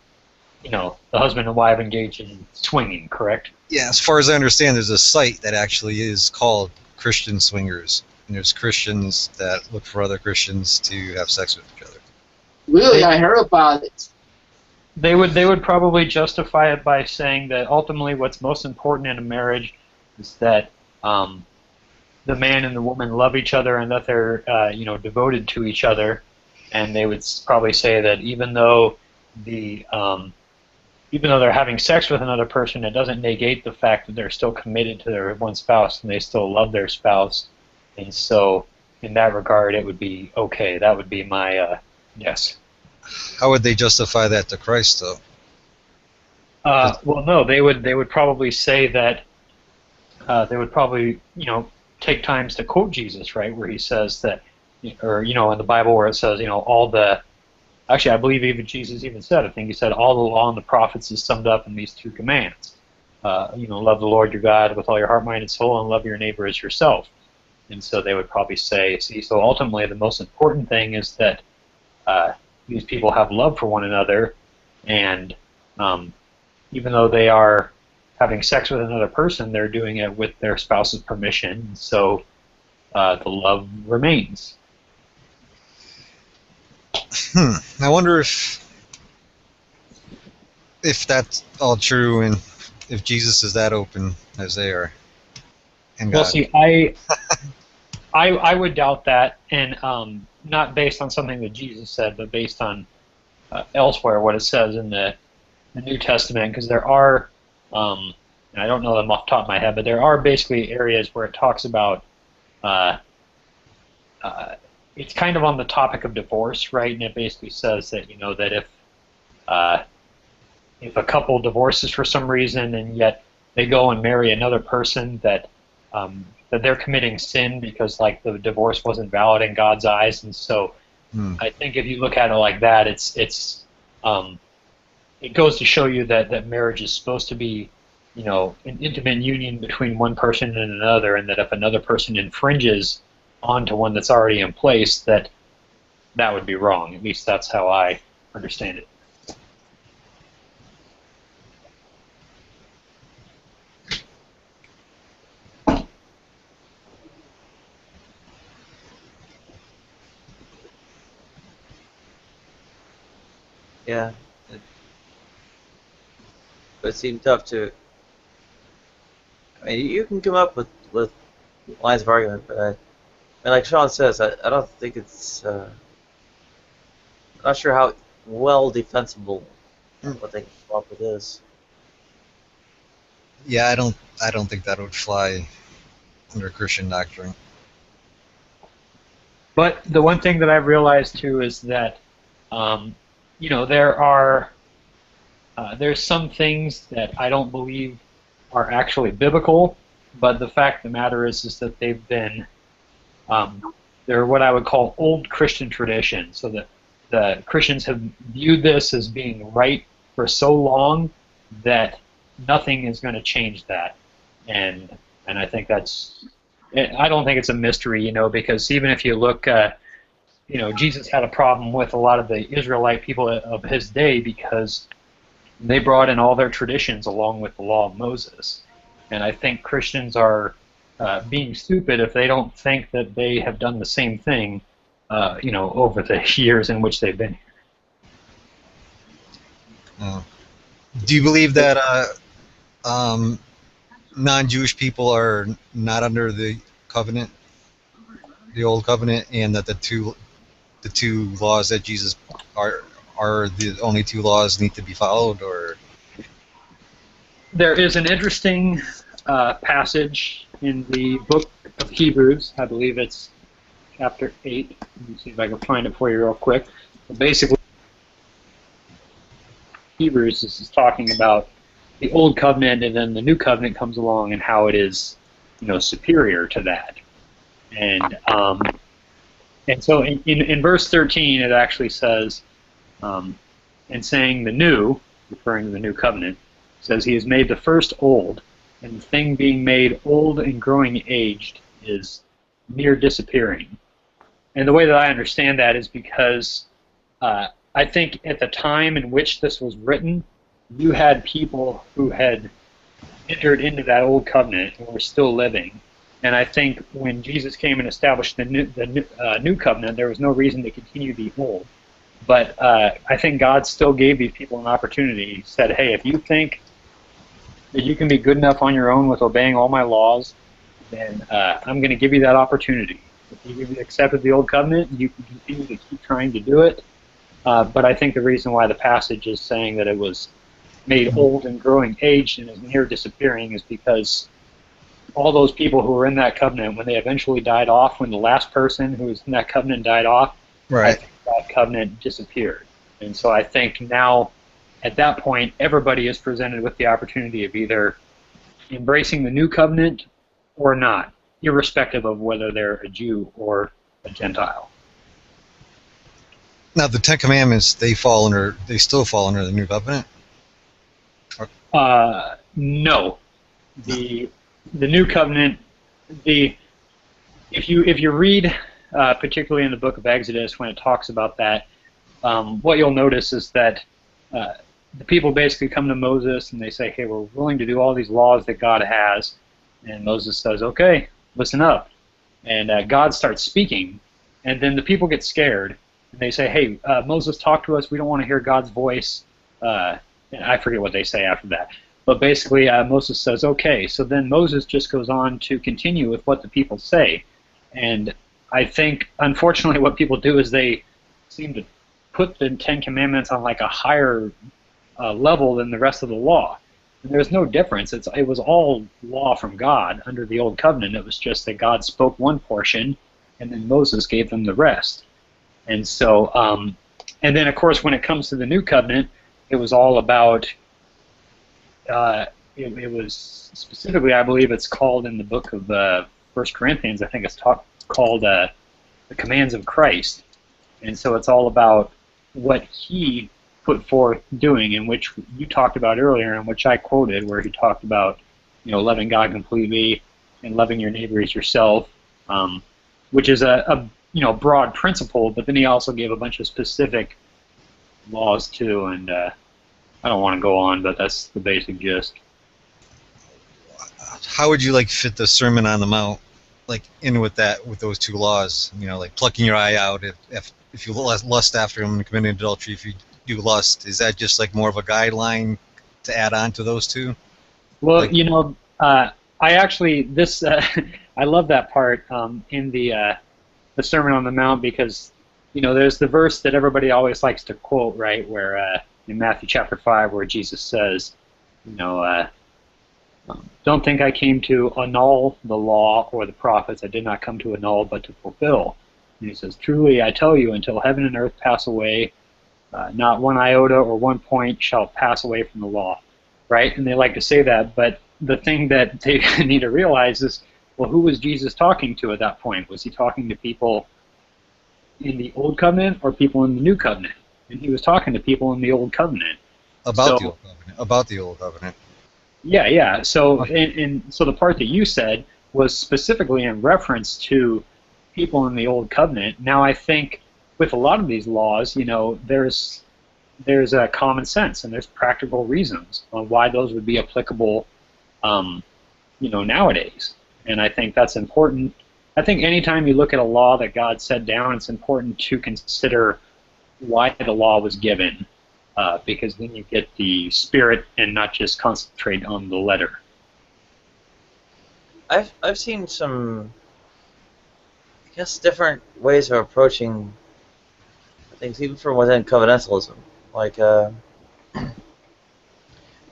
the husband and wife engage in swinging, correct? Yeah, as far as I understand, there's a site that actually is called Christian Swingers, and there's Christians that look for other Christians to have sex with each other. Really, I heard about it. They would probably justify it by saying that ultimately what's most important in a marriage is that the man and the woman love each other and that they're devoted to each other, and they would probably say that even though they're having sex with another person, it doesn't negate the fact that they're still committed to their one spouse and they still love their spouse, and so in that regard it would be okay. That would be my guess. How would they justify that to Christ, though? Well, no, they would probably say that they would probably take times to quote Jesus, right, where he says that, or in the Bible where it says all the, actually I believe even Jesus even said, I think he said all the law and the prophets is summed up in these two commands. Love the Lord your God with all your heart, mind, and soul, and love your neighbor as yourself. And so they would probably say, see, so ultimately the most important thing is that these people have love for one another, and even though they are having sex with another person, they're doing it with their spouse's permission, so the love remains. I wonder if that's all true, and if Jesus is that open as they are. And well, God. see, I would doubt that, and not based on something that Jesus said, but based on elsewhere what it says in the New Testament, because there are, and I don't know them off the top of my head, but there are basically areas where it talks about, it's kind of on the topic of divorce, right? And it basically says that that if a couple divorces for some reason and yet they go and marry another person, that they're committing sin because like the divorce wasn't valid in God's eyes, and so I think if you look at it like that, it goes to show you that marriage is supposed to be an intimate union between one person and another, and that if another person infringes onto one that's already in place, that would be wrong. At least that's how I understand it. Yeah. It seemed tough to. I mean, you can come up with lines of argument, but I mean, like Sean says, I don't think it's. I'm not sure how well defensible what they can come up with is. Yeah, I don't think that would fly under Christian doctrine. But the one thing that I've realized too is that, you know, there's some things that I don't believe are actually biblical, but the fact of the matter is that they've been, they're what I would call old Christian tradition. So that the Christians have viewed this as being right for so long that nothing is going to change that, and I think that's. I don't think it's a mystery, you know, because even if you look, you know, Jesus had a problem with a lot of the Israelite people of his day because they brought in all their traditions along with the law of Moses. And I think Christians are being stupid if they don't think that they have done the same thing, you know, over the years in which they've been here. Do you believe that non-Jewish people are not under the covenant, the old covenant, and that the two laws that Jesus are the only two laws need to be followed? Or there is an interesting passage in the book of Hebrews. I believe it's chapter 8. Let me see if I can find it for you real quick. But basically, Hebrews is talking about the old covenant, and then the new covenant comes along and how it is, you know, superior to that. And so in verse 13 it actually says, in saying the new, referring to the new covenant, says he has made the first old, and the thing being made old and growing aged is near disappearing. And the way that I understand that is because I think at the time in which this was written, you had people who had entered into that old covenant and were still living. And I think when Jesus came and established the new covenant, there was no reason to continue the old. But I think God still gave these people an opportunity. He said, hey, if you think that you can be good enough on your own with obeying all my laws, then I'm going to give you that opportunity. If you accepted the old covenant, you can continue to keep trying to do it. But I think the reason why the passage is saying that it was made old and growing aged and is near disappearing is because all those people who were in that covenant, when they eventually died off, when the last person who was in that covenant died off, right, I think that covenant disappeared. And so I think now, at that point, everybody is presented with the opportunity of either embracing the new covenant or not, irrespective of whether they're a Jew or a Gentile. now the Ten Commandments, they still fall under the new covenant? No. The new covenant, if you read particularly in the book of Exodus when it talks about that, what you'll notice is that the people basically come to Moses and they say, hey, we're willing to do all these laws that God has. And Moses says, okay, listen up. And God starts speaking, and then the people get scared and they say, hey, Moses, talk to us, we don't want to hear God's voice. And I forget what they say after that. But basically, Moses says, okay. So then Moses just goes on to continue with what the people say. And I think, unfortunately, what people do is they seem to put the Ten Commandments on like a higher level than the rest of the law. And there's no difference. It was all law from God under the Old Covenant. It was just that God spoke one portion, and then Moses gave them the rest. And so, and then, of course, when it comes to the New Covenant, it was all about, it was specifically, I believe it's called in the book of 1 Corinthians, I think it's called the commands of Christ. And so it's all about what he put forth doing, in which you talked about earlier, and which I quoted, where he talked about, loving God completely and loving your neighbor as yourself, which is a broad principle, but then he also gave a bunch of specific laws too, and I don't want to go on, but that's the basic gist. How would you fit the Sermon on the Mount in with those two laws? Like plucking your eye out if you lust after him and committing adultery, if you you lust? Is that just like more of a guideline to add on to those two? Well, Like, I actually I love that part in the Sermon on the Mount because there's the verse that everybody always likes to quote, right? Where in Matthew chapter 5, where Jesus says, don't think I came to annul the law or the prophets. I did not come to annul, but to fulfill. And he says, truly I tell you, until heaven and earth pass away, not one iota or one point shall pass away from the law, right? And they like to say that, but the thing that they need to realize is, well, who was Jesus talking to at that point? Was he talking to people in the Old Covenant or people in the New Covenant? And he was talking to people in the Old Covenant. about the Old Covenant. About the Old Covenant. Yeah, yeah. So, and so the part that you said was specifically in reference to people in the Old Covenant. Now, I think with a lot of these laws, there's a common sense and there's practical reasons on why those would be applicable, nowadays. And I think that's important. I think anytime you look at a law that God set down, it's important to consider why the law was given. Because then you get the spirit and not just concentrate on the letter. I've seen some, I guess, different ways of approaching things, even from within covenantalism. Like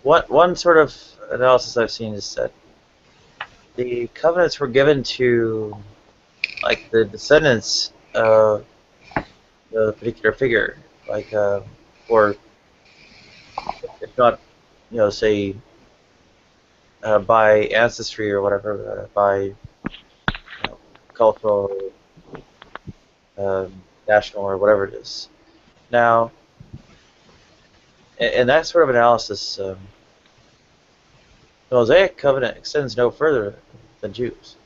one sort of analysis I've seen is that the covenants were given to, like, the descendants of the particular figure, like or if not, say by ancestry or whatever, by cultural, national, or whatever it is. Now, in that sort of analysis, the Mosaic covenant extends no further than Jews,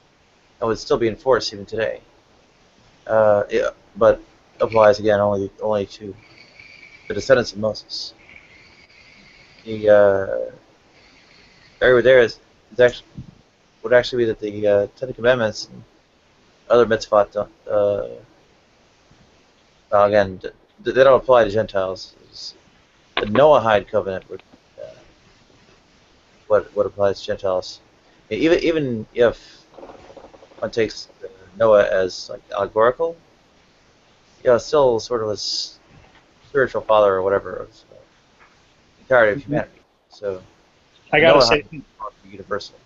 and would still be enforced even today. But applies again only to the descendants of Moses. The area there would actually be that the Ten Commandments and other mitzvot don't, well, again, they don't apply to Gentiles. The Noahide covenant would what applies to Gentiles. Even if one takes Noah as like allegorical, still sort of a spiritual father or whatever of the entirety of humanity. So I gotta say, universal.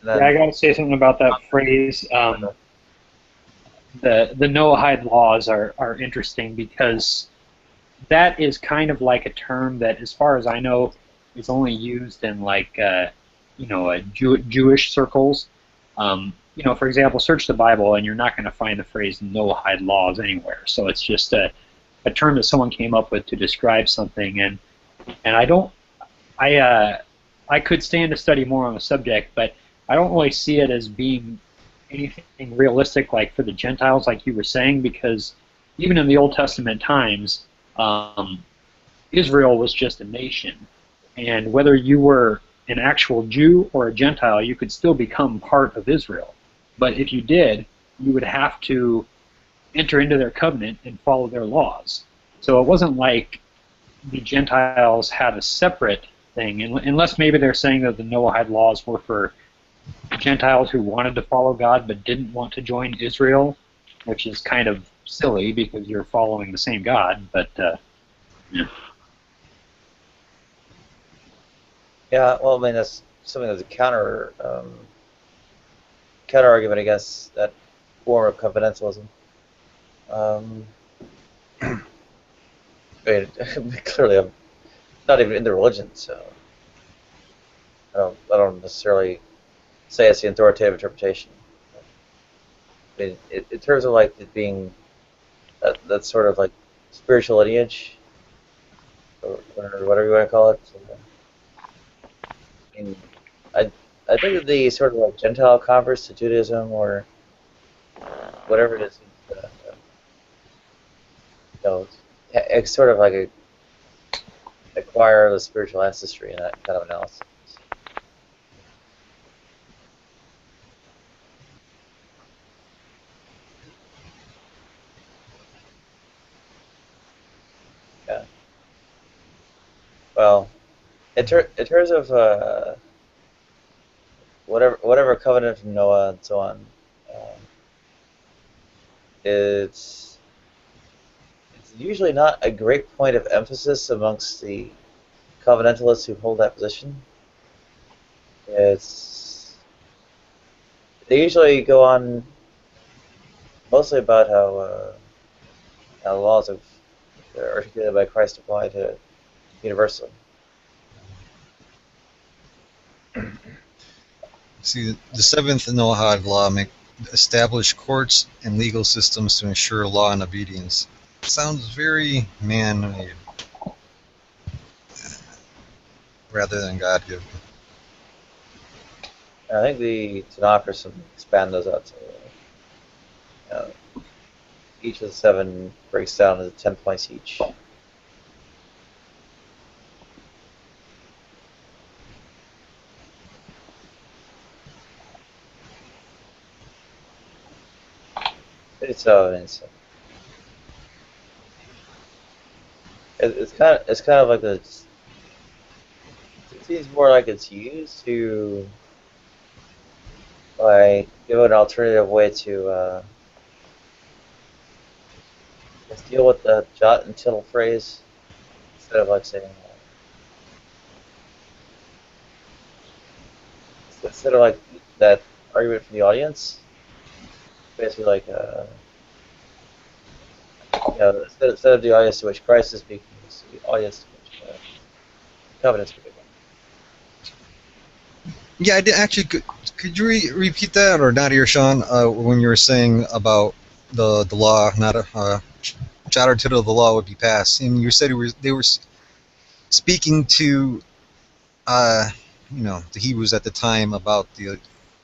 I gotta say something about that phrase. The Noahide laws are interesting because that is kind of like a term that, as far as I know, is only used in like Jewish circles. For example, search the Bible and you're not going to find the phrase Noahide laws anywhere. So it's just a term that someone came up with to describe something, and I could stand to study more on the subject, but I don't really see it as being anything realistic like for the Gentiles, like you were saying, because even in the Old Testament times, Israel was just a nation, and whether you were an actual Jew or a Gentile, you could still become part of Israel. But if you did, you would have to enter into their covenant and follow their laws. So it wasn't like the Gentiles had a separate thing, unless maybe they're saying that the Noahide laws were for Gentiles who wanted to follow God but didn't want to join Israel, which is kind of silly because you're following the same God. But yeah. Yeah, well, I mean, that's something that's a counter argument against that form of covenantalism. I mean, clearly, I'm not even in the religion, so I don't necessarily say it's the authoritative interpretation. I mean, in terms of like it being that sort of like spiritual lineage, or whatever you want to call it. I mean, I think that the sort of like Gentile converts to Judaism or whatever it is, it's sort of like acquire the spiritual ancestry in that kind of analysis. Yeah. well, in terms of whatever covenant from Noah and so on, it's usually not a great point of emphasis amongst the covenantalists who hold that position. They usually go on mostly about how laws that are articulated by Christ apply to universally. See, the seventh Noahide law establish courts and legal systems to ensure law and obedience. Sounds very man-made rather than God-given. I think the Tanakh or some expand those out to each of the 7 breaks down into 10 points each. It's kind of like it seems more like it's used to like give an alternative way to let's deal with the jot and tittle phrase instead of like saying instead of like that argument from the audience. Basically, like instead of the audience to which Christ is speaking, it's the audience to which covenant is speaking. Yeah, I did actually. Could you repeat that, or Nadia or Sean, when you were saying about the law, not a jot or tittle of the law would be passed, and you said they were speaking to the Hebrews at the time about the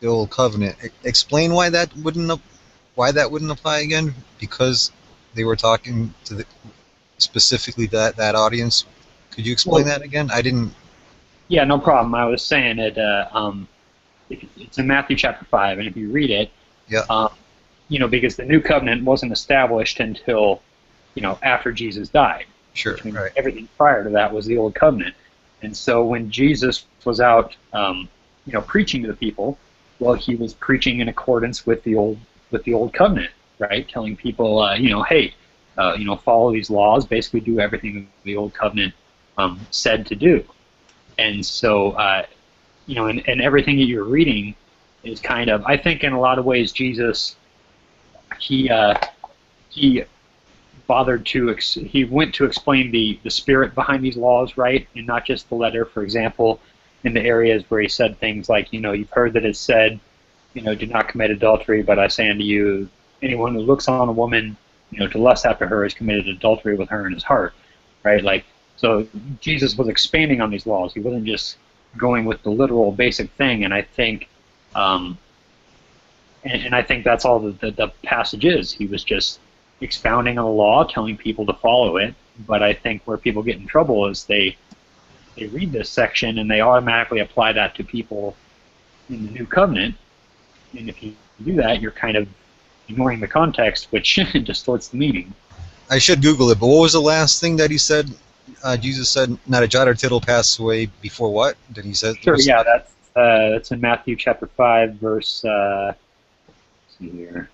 old covenant. Explain why that wouldn't apply again, because they were talking to specifically that audience. Could you explain that again? I didn't. Yeah, no problem. I was saying it. It's in Matthew chapter 5, and if you read it, because the new covenant wasn't established until after Jesus died. Sure. Right. Everything prior to that was the old covenant, and so when Jesus was out, preaching to the people, well, he was preaching in accordance with the old covenant, right? Telling people, hey, follow these laws, basically do everything the old covenant said to do. And so, and everything that you're reading is kind of, I think in a lot of ways, Jesus, he went to explain the spirit behind these laws, right? And not just the letter. For example, in the areas where he said things like, you've heard that it's said, do not commit adultery, but I say unto you, anyone who looks on a woman, to lust after her has committed adultery with her in his heart, right? Like, so Jesus was expanding on these laws. He wasn't just going with the literal basic thing, and I think, and I think that's all the passage is. He was just expounding on the law, telling people to follow it. But I think where people get in trouble is they read this section and they automatically apply that to people in the new covenant. And if you do that, you're kind of ignoring the context, which distorts the meaning. I should Google it, but what was the last thing that he said? Jesus said, "Not a jot or tittle pass away before what?" Did he say? Sure. Yeah, that's in Matthew chapter 5, verse. Let's see here.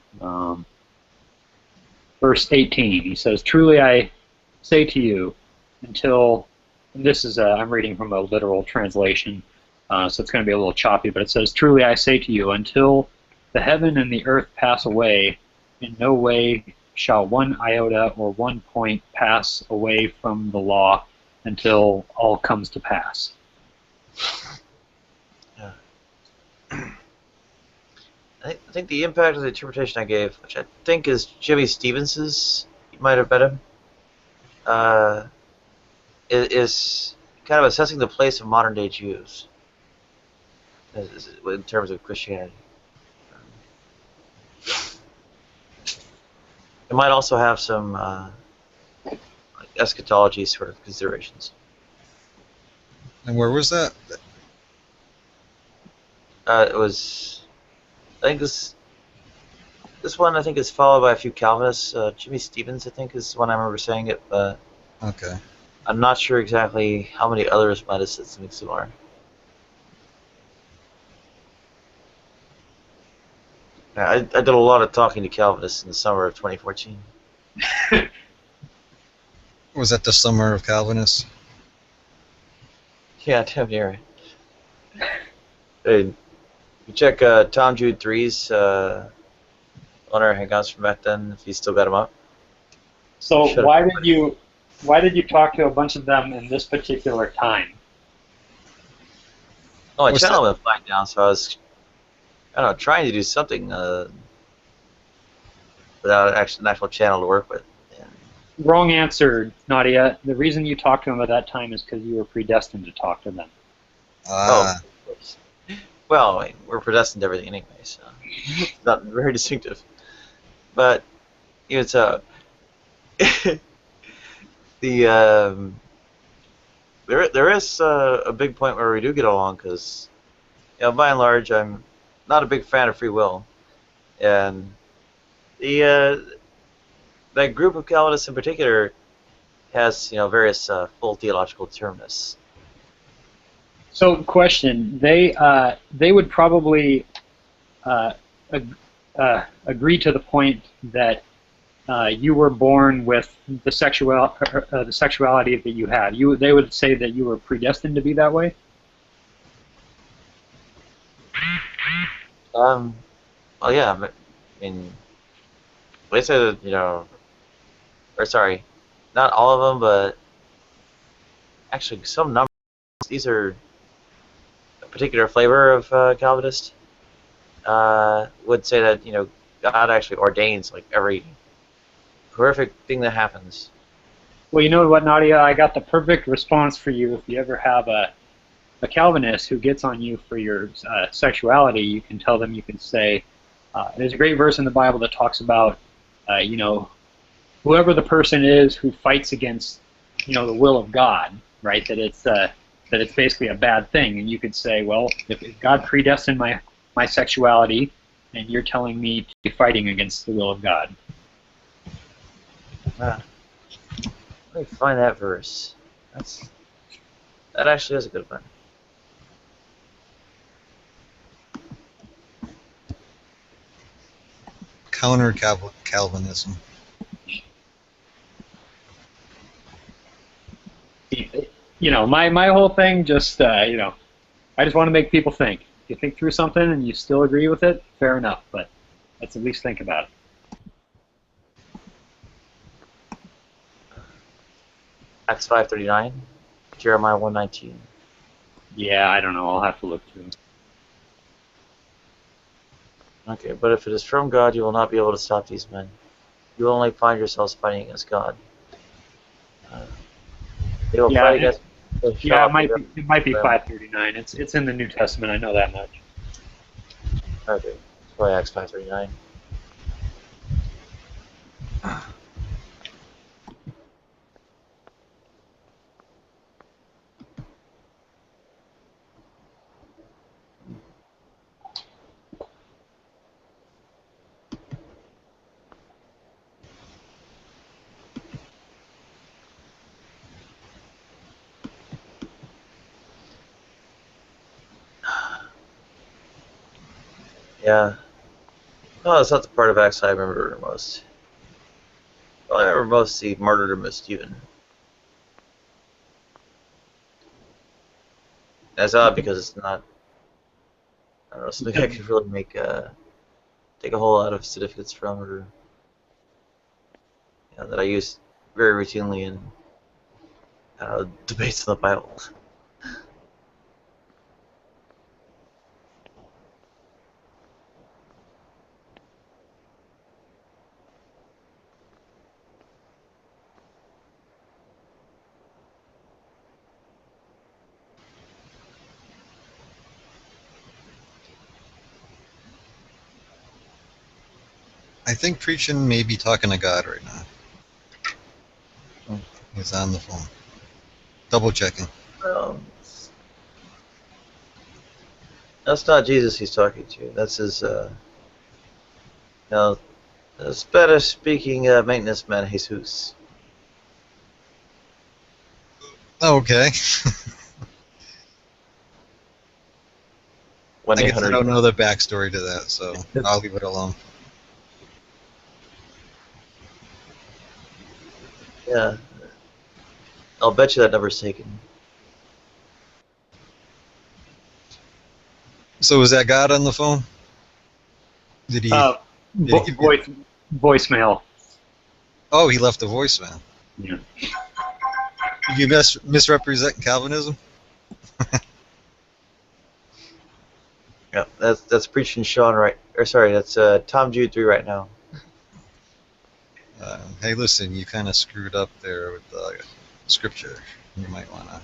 Verse 18. He says, "Truly I say to you, until." And this is I'm reading from a literal translation, so it's going to be a little choppy, but it says, "Truly I say to you, until the heaven and the earth pass away, in no way shall one iota or one point pass away from the law until all comes to pass." Yeah. I think the impact of the interpretation I gave, which I think is Jimmy Stevens's, you might have met him, is kind of assessing the place of modern day Jews in terms of Christianity. It might also have some eschatology sort of considerations. And where was that? It was, I think this one I think is followed by a few Calvinists. Jimmy Stevens, I think, is the one I remember saying it. Okay. I'm not sure exactly how many others might have said something similar. I did a lot of talking to Calvinists in the summer of 2014. Was that the summer of Calvinists? Yeah, damn near. Hey, you check Tom Jude 3's owner hangouts from back then, if he's still got them up. So Should've- why did you talk to a bunch of them in this particular time? Oh, my What's channel went flying down, so I was, I don't know, trying to do something without an actual channel to work with. Wrong answer, Nadia. The reason you talked to them at that time is because you were predestined to talk to them. Oh. Well, I mean, we're predestined to everything anyway, so it's not very distinctive. But even so, there is a big point where we do get along because, by and large, I'm not a big fan of free will, and that group of Calvinists in particular has various full theological determinists. So, question: they would probably agree to the point that you were born with the sexuality that you had. They would say that you were predestined to be that way. Well, yeah, I mean, they say that or sorry, not all of them, but actually some numbers. These are a particular flavor of Calvinist. Would say that God actually ordains like every horrific thing that happens. Well, you know what, Nadia? I got the perfect response for you. If you ever have a Calvinist who gets on you for your sexuality, you can tell them, you can say, there's a great verse in the Bible that talks about, whoever the person is who fights against, the will of God, right? That it's basically a bad thing. And you could say, well, if God predestined my sexuality, and you're telling me to be fighting against the will of God. Let me find that verse. That actually is a good one. Counter Calvinism. My whole thing, just I just want to make people think. If you think through something and you still agree with it, fair enough. But let's at least think about it. Acts 5:39, Jeremiah 1:19. Yeah, I don't know. I'll have to look through. Okay, but if it is from God, you will not be able to stop these men. You will only find yourselves fighting against God. They will fight against. Yeah, it might be 539. It's in the New Testament. I know that much. Okay, it's probably Acts 5:39. Yeah. No, that's not the part of Acts I remember most. Well, I remember most the martyrdom of Stephen. That's odd because it's not. I don't know, something I could really take a whole lot of certificates from, or that I use very routinely in debates on the Bible. I think Preaching may be talking to God right now. He's on the phone. Double checking. That's not Jesus he's talking to. That's his, Spanish-speaking maintenance man, Jesus. Okay. I guess I don't know the backstory to that, so I'll leave it alone. Yeah. I'll bet you that number's taken. So was that God on the phone? Did he? Did he Voicemail. Oh, he left a voicemail. Yeah. Did you misrepresent Calvinism? Yeah, that's preaching Sean right. Or sorry, that's Tom Jude 3 right now. Hey, listen, you kind of screwed up there with the scripture. You might want to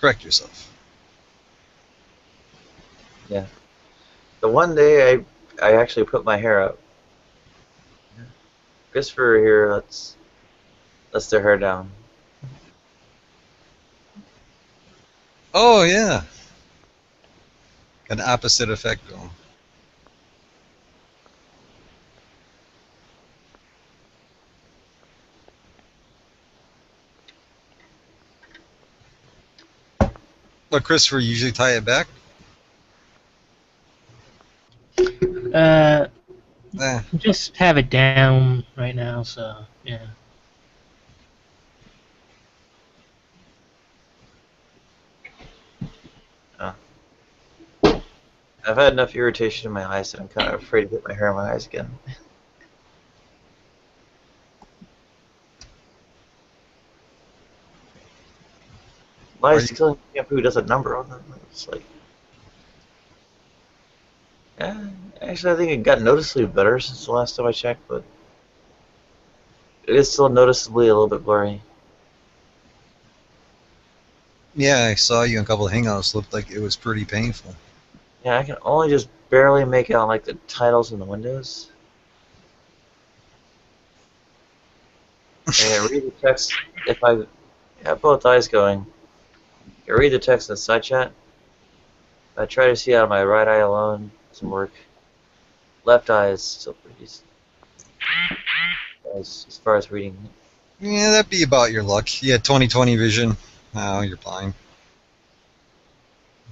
correct yourself. Yeah. The one day I actually put my hair up. Christopher here lets their hair down. Oh yeah. An opposite effect going. But Christopher, you usually tie it back? Just have it down right now, so yeah. I've had enough irritation in my eyes that I'm kind of afraid to get my hair in my eyes again. Why is killing shampoo does a number on them? It's like, yeah, actually I think it got noticeably better since the last time I checked, but it is still noticeably a little bit blurry. Yeah, I saw you in a couple of hangouts. Looked like it was pretty painful. Yeah, I can only just barely make out like the titles in the windows. And read the text if I have both eyes going. I read the text in the side chat. I try to see out of my right eye alone. Doesn't work. Left eye is still pretty decent. As far as reading. Yeah, that'd be about your luck. You had 20/20 vision. Oh, you're blind.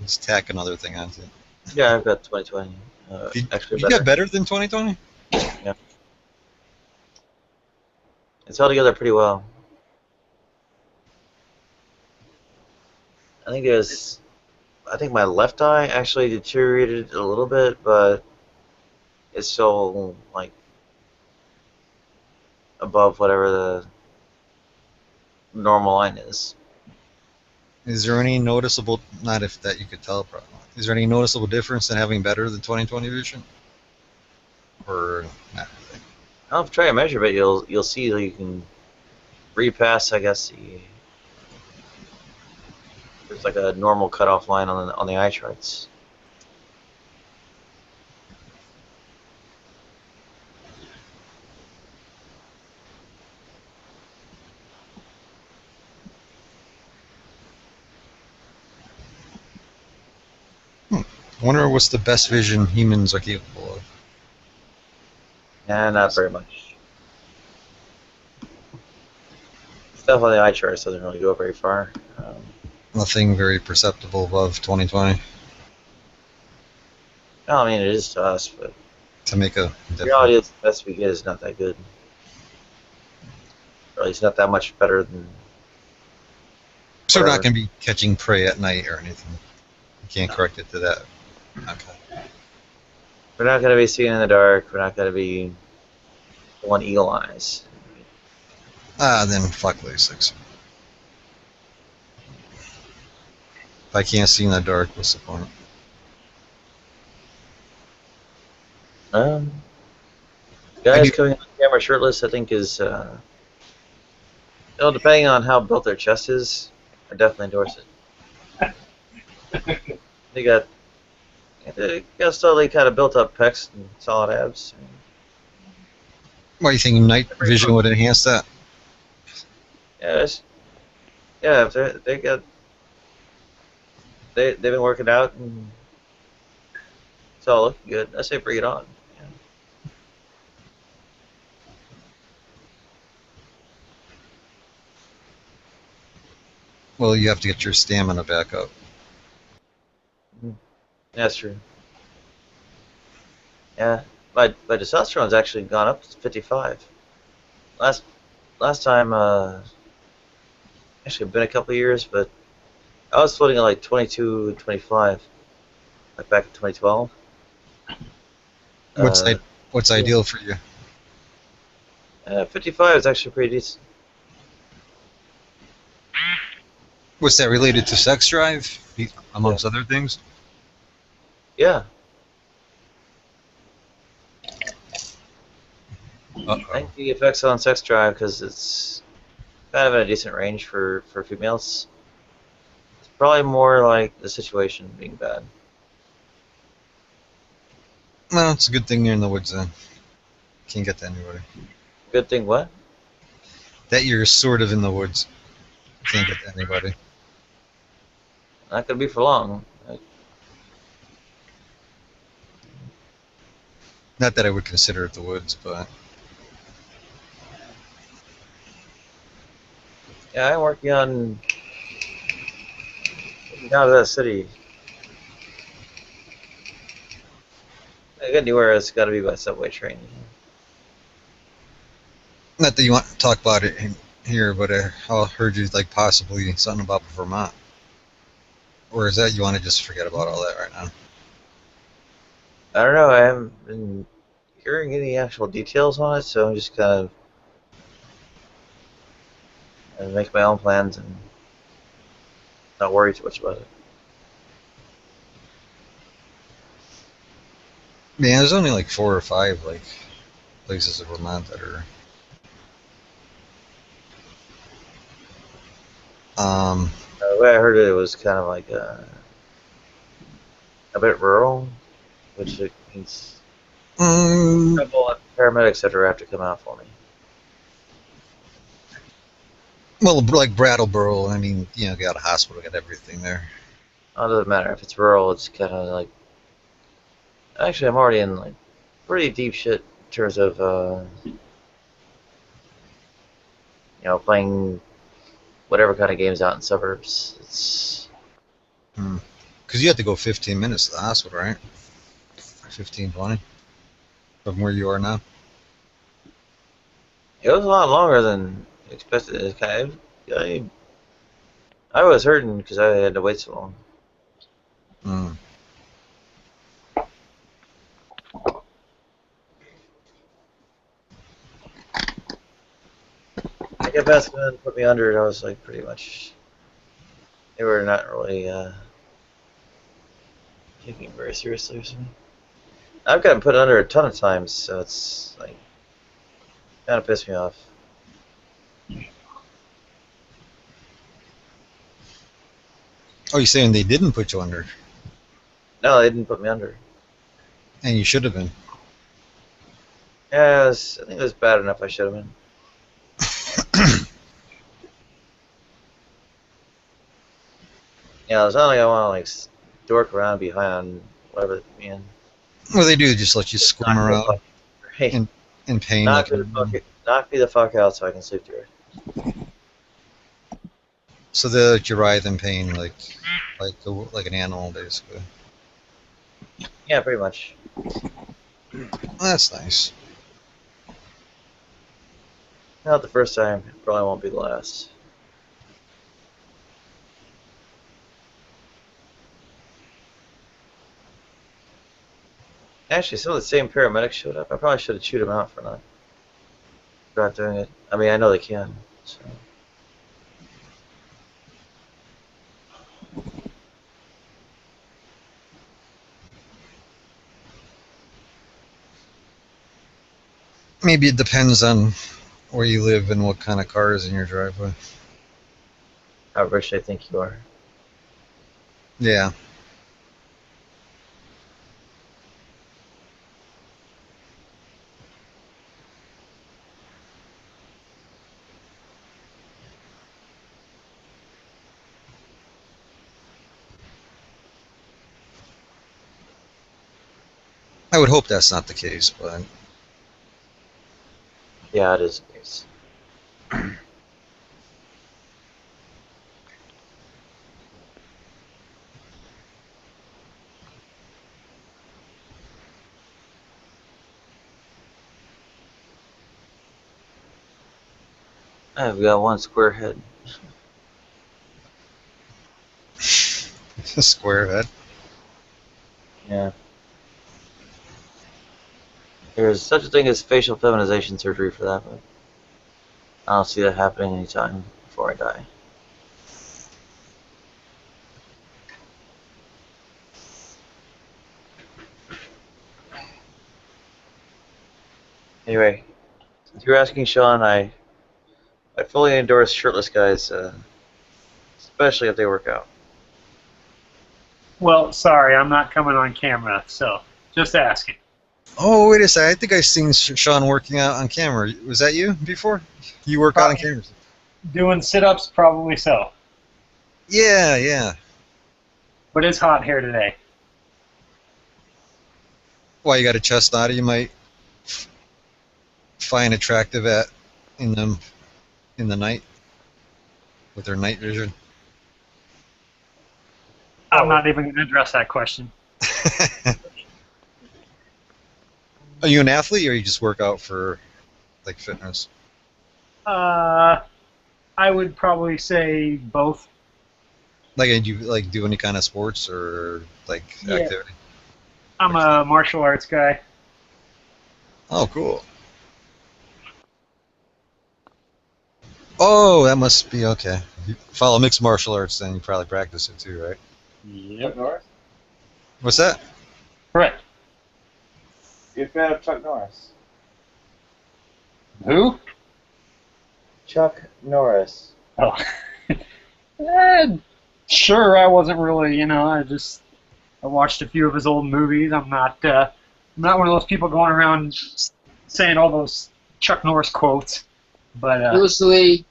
Let's tack another thing onto it. Yeah, I've got 20/20. Actually, You got better than 20/20? Yeah. It's held together pretty well. I think my left eye actually deteriorated a little bit, but it's still like above whatever the normal line is. Is there any noticeable, not if that you could tell probably, is there any noticeable difference in having better than 20/20 vision? Or not really? I'll try to measure, but you'll see that you can read past, I guess, there's like a normal cutoff line on the eye charts. I wonder what's the best vision humans are capable of. Nah, not very much. Stuff on the eye charts doesn't really go very far. Nothing very perceptible above 20/20 Well, I mean, it is to us, but to make a the reality is the best we get is not that good. Or at least not that much better than. So we're not going to be catching prey at night or anything. You can't correct it to that. Okay. We're not going to be seeing in the dark. We're not going to be pulling eagle eyes. Then fuck LASIK. If I can't see in the dark, what's the point? Guys coming on camera shirtless, I think is, depending on how built their chest is, I definitely endorse it. They got slowly kind of built up pecs and solid abs. Why, you think night vision would enhance that? Yeah, they've been working out and it's all looking good. I say bring it on. Well, you have to get your stamina back up. That's true. Yeah, my testosterone's actually gone up to 55. Last time, actually, been a couple of years, but I was floating at like 22 and 25, like back in 2012. What's Uh, what's ideal for you? 55 is actually pretty decent. What's that related to sex drive, amongst other things? Yeah. Uh-oh. I think the effects on sex drive, because it's kind of in a decent range for females. It's probably more like the situation being bad. Well, it's a good thing you're in the woods then. Can't get to anybody. Good thing what? That you're sort of in the woods. Can't get to anybody. Not gonna be for long. Not that I would consider it the woods, but Yeah, I'm working on getting out of that city. Anywhere it's got to be by subway train. not that you want to talk about it here, but I heard you like possibly something about Vermont. Or is that you want to just forget about all that right now? I don't know. I haven't been hearing any actual details on it, so I'm just kind of make my own plans and not worry too much about it. Yeah, there's only like 4 or 5 like places in Vermont that are. The way I heard it, it was kind of like a bit rural, which it means a couple of paramedics that have to come out for me. Well, like Brattleboro, I mean, you know, got a hospital, got everything there. Oh, it doesn't matter if it's rural. It's kind of like actually I'm already in like pretty deep shit in terms of playing whatever kind of games out in suburbs. It's Because you have to go 15 minutes to the hospital, right? 15, 20 from where you are now. It was a lot longer than expected. It I was hurting because I had to wait so long. I kept asking them to put me under it. I was like, pretty much, they were not really taking it very seriously or something. I've gotten put under a ton of times, so it's like kind of pissed me off. Oh, you're saying they didn't put you under? No, they didn't put me under. And you should have been. Yeah, I think it was bad enough. I should have been. Yeah, it's not like I want to like dork around behind whatever, man. Well, they do just let you squirm around in pain. Knock me the fuck out so I can sleep through it. So they let you writhe in pain like an animal, basically. Yeah, pretty much. Well, that's nice. Not the first time. Probably won't be the last. Actually, some of the same paramedics showed up. I probably should have chewed them out for not doing it. I mean, I know they can. So. Maybe it depends on where you live and what kind of car is in your driveway. How rich they think you are. Yeah. I would hope that's not the case, but yeah, it is the case. I've got one square head. Square head. Yeah. There's such a thing as facial feminization surgery for that, but I don't see that happening anytime before I die. Anyway, since you're asking, Sean, I fully endorse shirtless guys, especially if they work out. Well, sorry, I'm not coming on camera, so just asking. Oh, wait a second. I think I've seen Sean working out on camera. Was that you before? You work out on camera? Doing sit-ups, probably so. Yeah, yeah. But it's hot here today. Why, you got a chestnut you might find attractive in the night with their night vision? I'm not even going to address that question. Are you an athlete, or you just work out for like fitness? I would probably say both. Like, do you like do any kind of sports or like activity? I'm a martial arts guy. Oh, cool. Oh, that must be okay. You follow mixed martial arts, then you probably practice it too, right? Yep. Chuck Norris? What's that? Correct. You a fan of Chuck Norris? Who? Chuck Norris. Oh. Sure, I wasn't really, I watched a few of his old movies. I'm not one of those people going around saying all those Chuck Norris quotes. But Bruce Lee.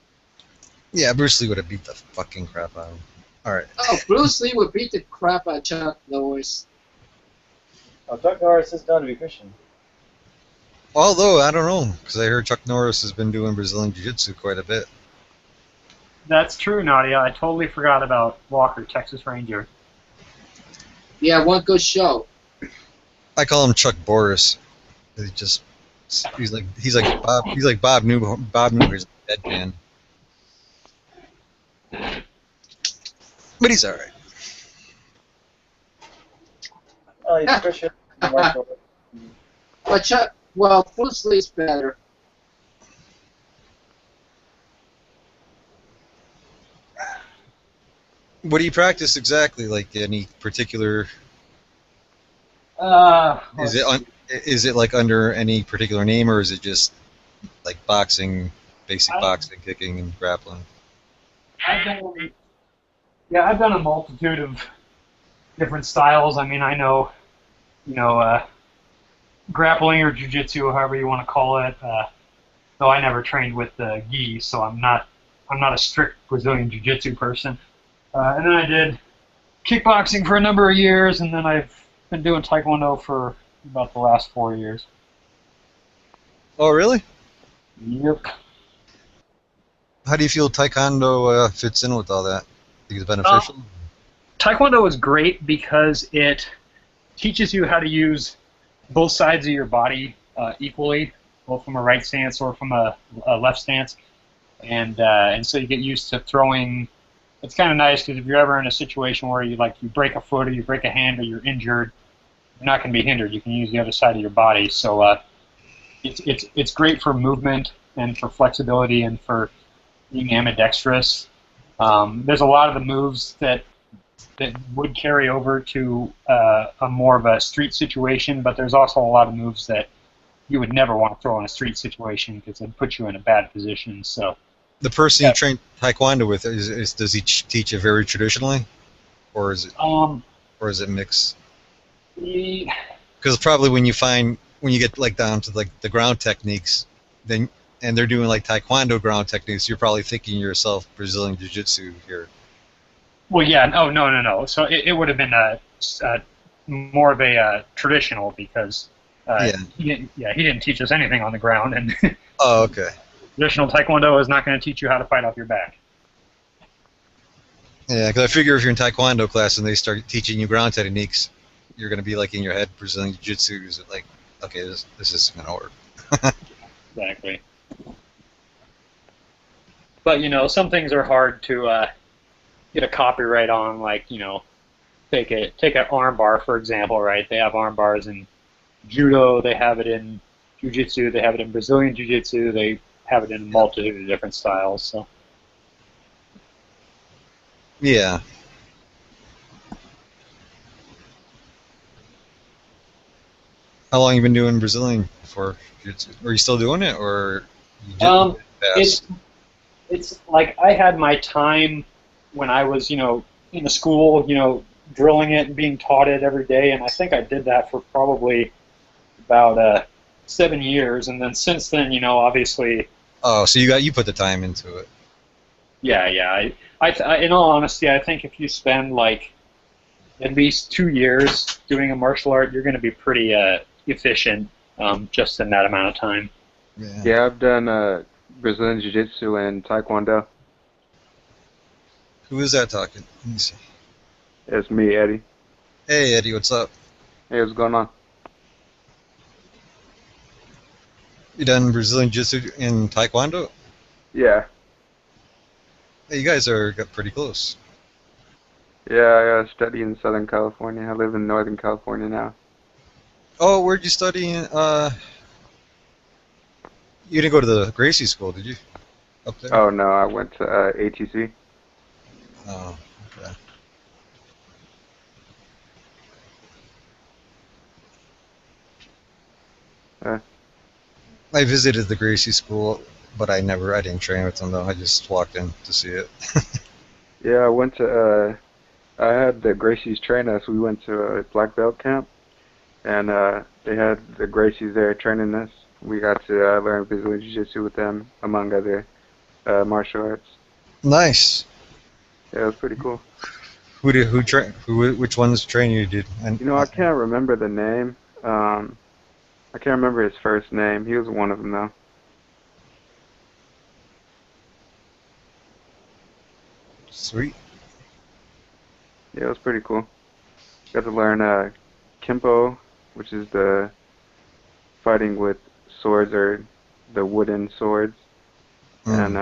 Yeah, Bruce Lee would have beat the fucking crap out of him. All right. Oh, Bruce Lee would beat the crap out of Chuck Norris. Oh, Chuck Norris is known to be Christian. Although, I don't know, because I heard Chuck Norris has been doing Brazilian Jiu-Jitsu quite a bit. That's true, Nadia. I totally forgot about Walker, Texas Ranger. Yeah, one good show. I call him Chuck Boris. He's like Bob Newhart's deadpan. But he's alright. Oh, he's Christian. Well, Bruce Lee's better. What do you practice exactly? Like any particular? Is it like under any particular name, or is it just like boxing, basic boxing, kicking, and grappling? I've done a multitude of different styles. I mean, I know, grappling or jiu-jitsu, however you want to call it. Though I never trained with the gi, so I'm not a strict Brazilian jiu-jitsu person. And then I did kickboxing for a number of years, and then I've been doing taekwondo for about the last 4 years. Oh, really? Yep. How do you feel taekwondo fits in with all that? Think it's beneficial? Taekwondo is great because it teaches you how to use both sides of your body equally, both from a right stance or from a left stance, and so you get used to throwing. It's kind of nice because if you're ever in a situation where you break a foot or you break a hand or you're injured, you're not going to be hindered. You can use the other side of your body. So it's great for movement and for flexibility and for being ambidextrous. There's a lot of the moves that would carry over to a more of a street situation, but there's also a lot of moves that you would never want to throw in a street situation because it'd put you in a bad position. So. The person you train taekwondo with does he teach it very traditionally, or is it mixed? Because probably when you get like down to like the ground techniques, and they're doing like taekwondo ground techniques, you're probably thinking to yourself Brazilian Jiu-Jitsu here. Well, yeah, no. So it would have been more of a traditional because he didn't teach us anything on the ground and. Oh, okay. Traditional taekwondo is not going to teach you how to fight off your back. Yeah, because I figure if you're in taekwondo class and they start teaching you ground techniques, you're going to be like in your head Brazilian Jiu-Jitsu is like, okay, this isn't going to work. Exactly. But some things are hard to get a copyright on, like take an arm bar for example, right? They have arm bars in judo, they have it in jiu-jitsu, they have it in Brazilian jiu-jitsu, they have it in a multitude of different styles. So Yeah. How long you been doing Brazilian for? Are you still doing it, or you did it's like I had my time when I was in the school, drilling it and being taught it every day, and I think I did that for probably about 7 years, and then since then, obviously. Oh, so you put the time into it. Yeah. I in all honesty, I think if you spend like at least 2 years doing a martial art, you're going to be pretty efficient just in that amount of time. Yeah, I've done Brazilian Jiu-Jitsu and Taekwondo. Who is that talking? Let me see. It's me, Eddie. Hey, Eddie, what's up? Hey, what's going on? You done Brazilian Jiu-Jitsu and Taekwondo? Yeah. Hey, you guys got pretty close. Yeah, I study in Southern California. I live in Northern California now. Oh, where'd you study in, you didn't go to the Gracie School, did you? Up there? Oh, no, I went to ATC. Oh, okay. I visited the Gracie School, but I didn't train with them though. I just walked in to see it. Yeah, I went to, I had the Gracies train us. We went to a black belt camp, and they had the Gracies there training us. We got to learn Brazilian Jiu-Jitsu with them, among other martial arts. Nice. Yeah, it was pretty cool. Which one's training you did? And, I can't remember the name. I can't remember his first name. He was one of them, though. Sweet. Yeah, it was pretty cool. Got to learn Kimpo, which is the fighting with swords, or the wooden swords. And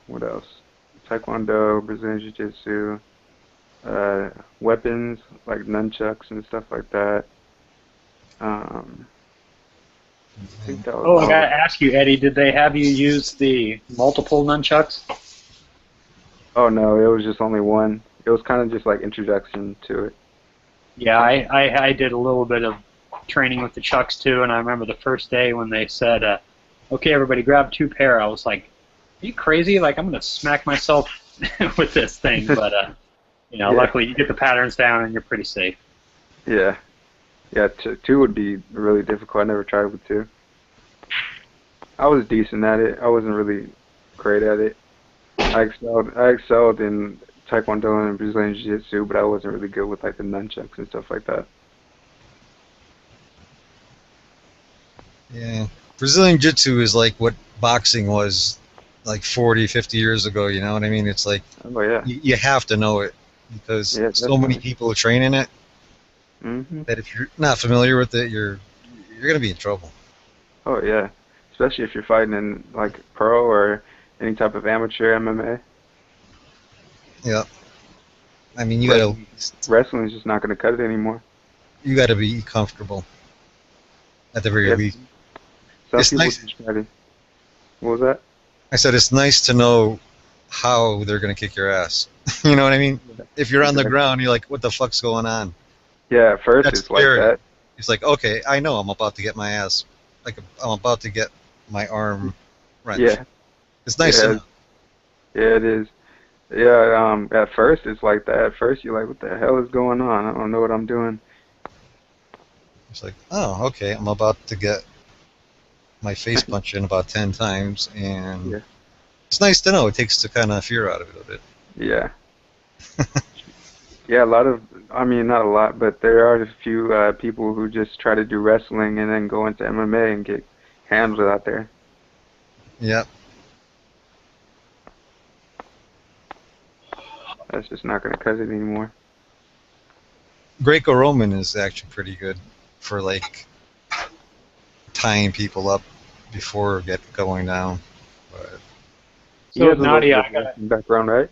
what else? Taekwondo, Brazilian Jiu-Jitsu, weapons like nunchucks and stuff like that. I think that was Oh, I gotta ask you, Eddie, did they have you use the multiple nunchucks? Oh no, it was just only one. It was kind of just like introduction to it. Yeah, I did a little bit of training with the chucks too, and I remember the first day when they said, okay, everybody grab 2 pair, I was like, are you crazy? Like, I'm going to smack myself with this thing, but, Yeah. luckily you get the patterns down and you're pretty safe. Yeah. Yeah, 2 would be really difficult. I never tried with 2. I was decent at it. I wasn't really great at it. I excelled in Taekwondo and Brazilian Jiu-Jitsu, but I wasn't really good with like the nunchucks and stuff like that. Yeah. Brazilian Jiu-Jitsu is like what boxing was like 40, 50 years ago, you know what I mean? It's like, oh, yeah. you have to know it because so many people train in it that if you're not familiar with it, you're going to be in trouble. Oh, yeah. Especially if you're fighting in like pro or any type of amateur MMA. Yeah. I mean, wrestling's just not going to cut it anymore. You got to be comfortable at the very least. Some It's people nice. just try to. What was that? I said it's nice to know how they're going to kick your ass. You know what I mean? If you're on the ground, you're like, what the fuck's going on? Yeah, at first That's it's like scary. that. It's like, okay, I know I'm about to get my ass, like I'm about to get my arm wrenched. Yeah. It's nice to know. Yeah, it is. Yeah, at first it's like that. At first you're like, what the hell is going on? I don't know what I'm doing. It's like, oh, okay, I'm about to get my face punched in about 10 times, and it's nice to know. It takes the kind of fear out of it a bit. Yeah. Yeah, a lot of, I mean, not a lot, but there are a few people who just try to do wrestling and then go into MMA and get handled out there. Yep. That's just not going to cut it anymore. Greco-Roman is actually pretty good for like tying people up before going down. But He So has a little bit Nadia, of a wrestling background, right?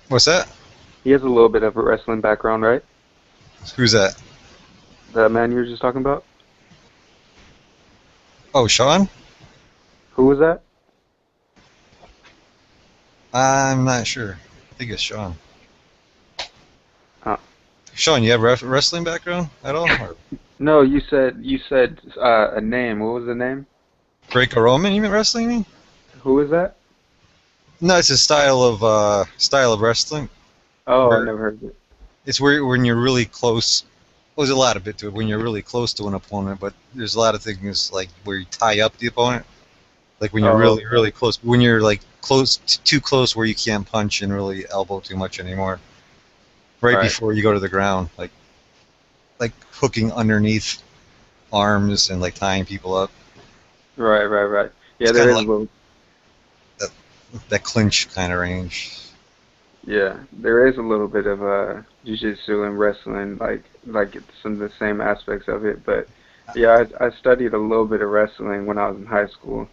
What's that? He has a little bit of a wrestling background, right? Who's that? The man you were just talking about? Oh, Sean? Who was that? I'm not sure. I think it's Sean. Oh. Sean, you have wrestling background at all? Or No, you said a name. What was the name? Greco-Roman? You mean wrestling? You mean? Who was that? No, it's a style of wrestling. Oh, I've Where never heard of it. it's where when you're really close. Well, there's a lot of it to it when you're really close to an opponent, but there's a lot of things like where you tie up the opponent. Like when you're Oh. really close. When you're like too close where you can't punch and really elbow too much anymore. Right before you go to the ground, like hooking underneath arms and like tying people up. Right. Yeah, It's there kinda is like a little. that clinch kind of range. Yeah, there is a little bit of jiu-jitsu and wrestling, like it's some of the same aspects of it. But yeah, I studied a little bit of wrestling when I was in high school.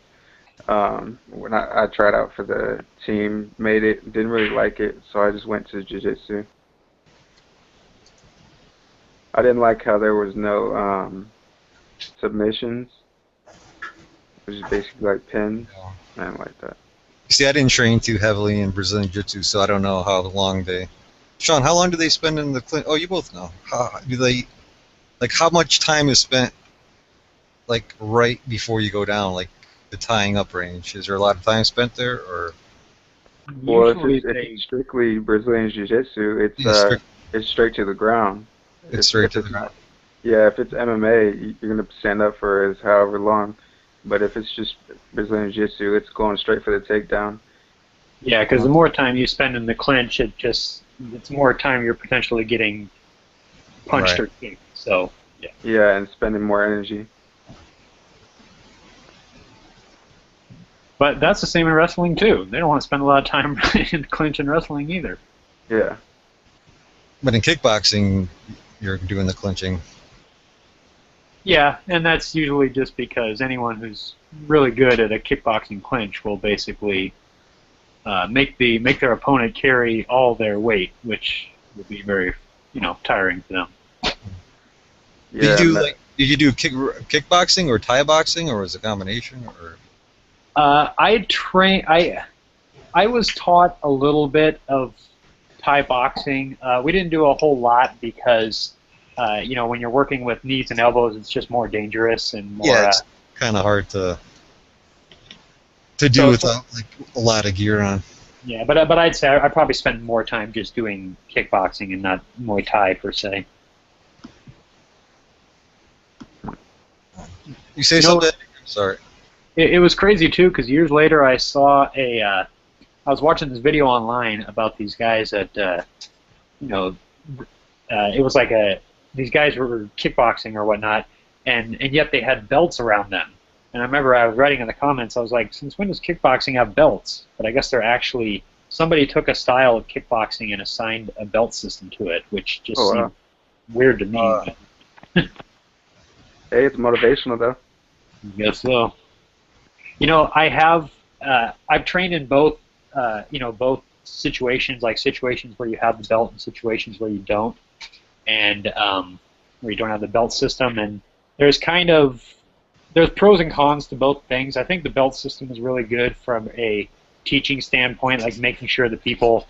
When I tried out for the team, made it, didn't really like it, so I just went to jiu-jitsu. I didn't like how there was no submissions, which is basically like pins. I didn't like that. See, I didn't train too heavily in Brazilian Jiu-Jitsu, so I don't know how long they. Sean, how long do they spend in the clinch? Oh, you both know. How do they? Like, how much time is spent, like, right before you go down, like the tying up range? Is there a lot of time spent there, or? Well, if Usually it's strictly Brazilian Jiu-Jitsu, it's straight to the ground. It's straight to the ground. Yeah, if it's MMA, you're gonna stand up for as however long. But if it's just Brazilian Jiu-Jitsu, it's going straight for the takedown. Yeah, because the more time you spend in the clinch, it's more time you're potentially getting punched or kicked. So yeah. Yeah, and spending more energy. But that's the same in wrestling too. They don't want to spend a lot of time in clinch and wrestling either. Yeah. But in kickboxing, you're doing the clinching. Yeah, and that's usually just because anyone who's really good at a kickboxing clinch will basically make their opponent carry all their weight, which would be very tiring for them. Yeah. Did you do kickboxing or Thai boxing, or was it a combination? Or I was taught a little bit of Thai boxing. We didn't do a whole lot because when you're working with knees and elbows, it's just more dangerous and more. Yeah, it's kind of hard to do without like a lot of gear on. Yeah, but I'd say I probably spent more time just doing kickboxing and not Muay Thai per se. You say something? Sorry. It was crazy too because years later I saw I was watching this video online about these guys that it was like these guys were kickboxing or whatnot, and yet they had belts around them. And I remember I was writing in the comments, I was like, since when does kickboxing have belts? But I guess they're actually, somebody took a style of kickboxing and assigned a belt system to it, which just seemed weird to me. Hey, it's motivational though. I guess so. I've trained in both, both situations, like situations where you have the belt and situations where you don't, and where you don't have the belt system. And there's pros and cons to both things. I think the belt system is really good from a teaching standpoint, like making sure that people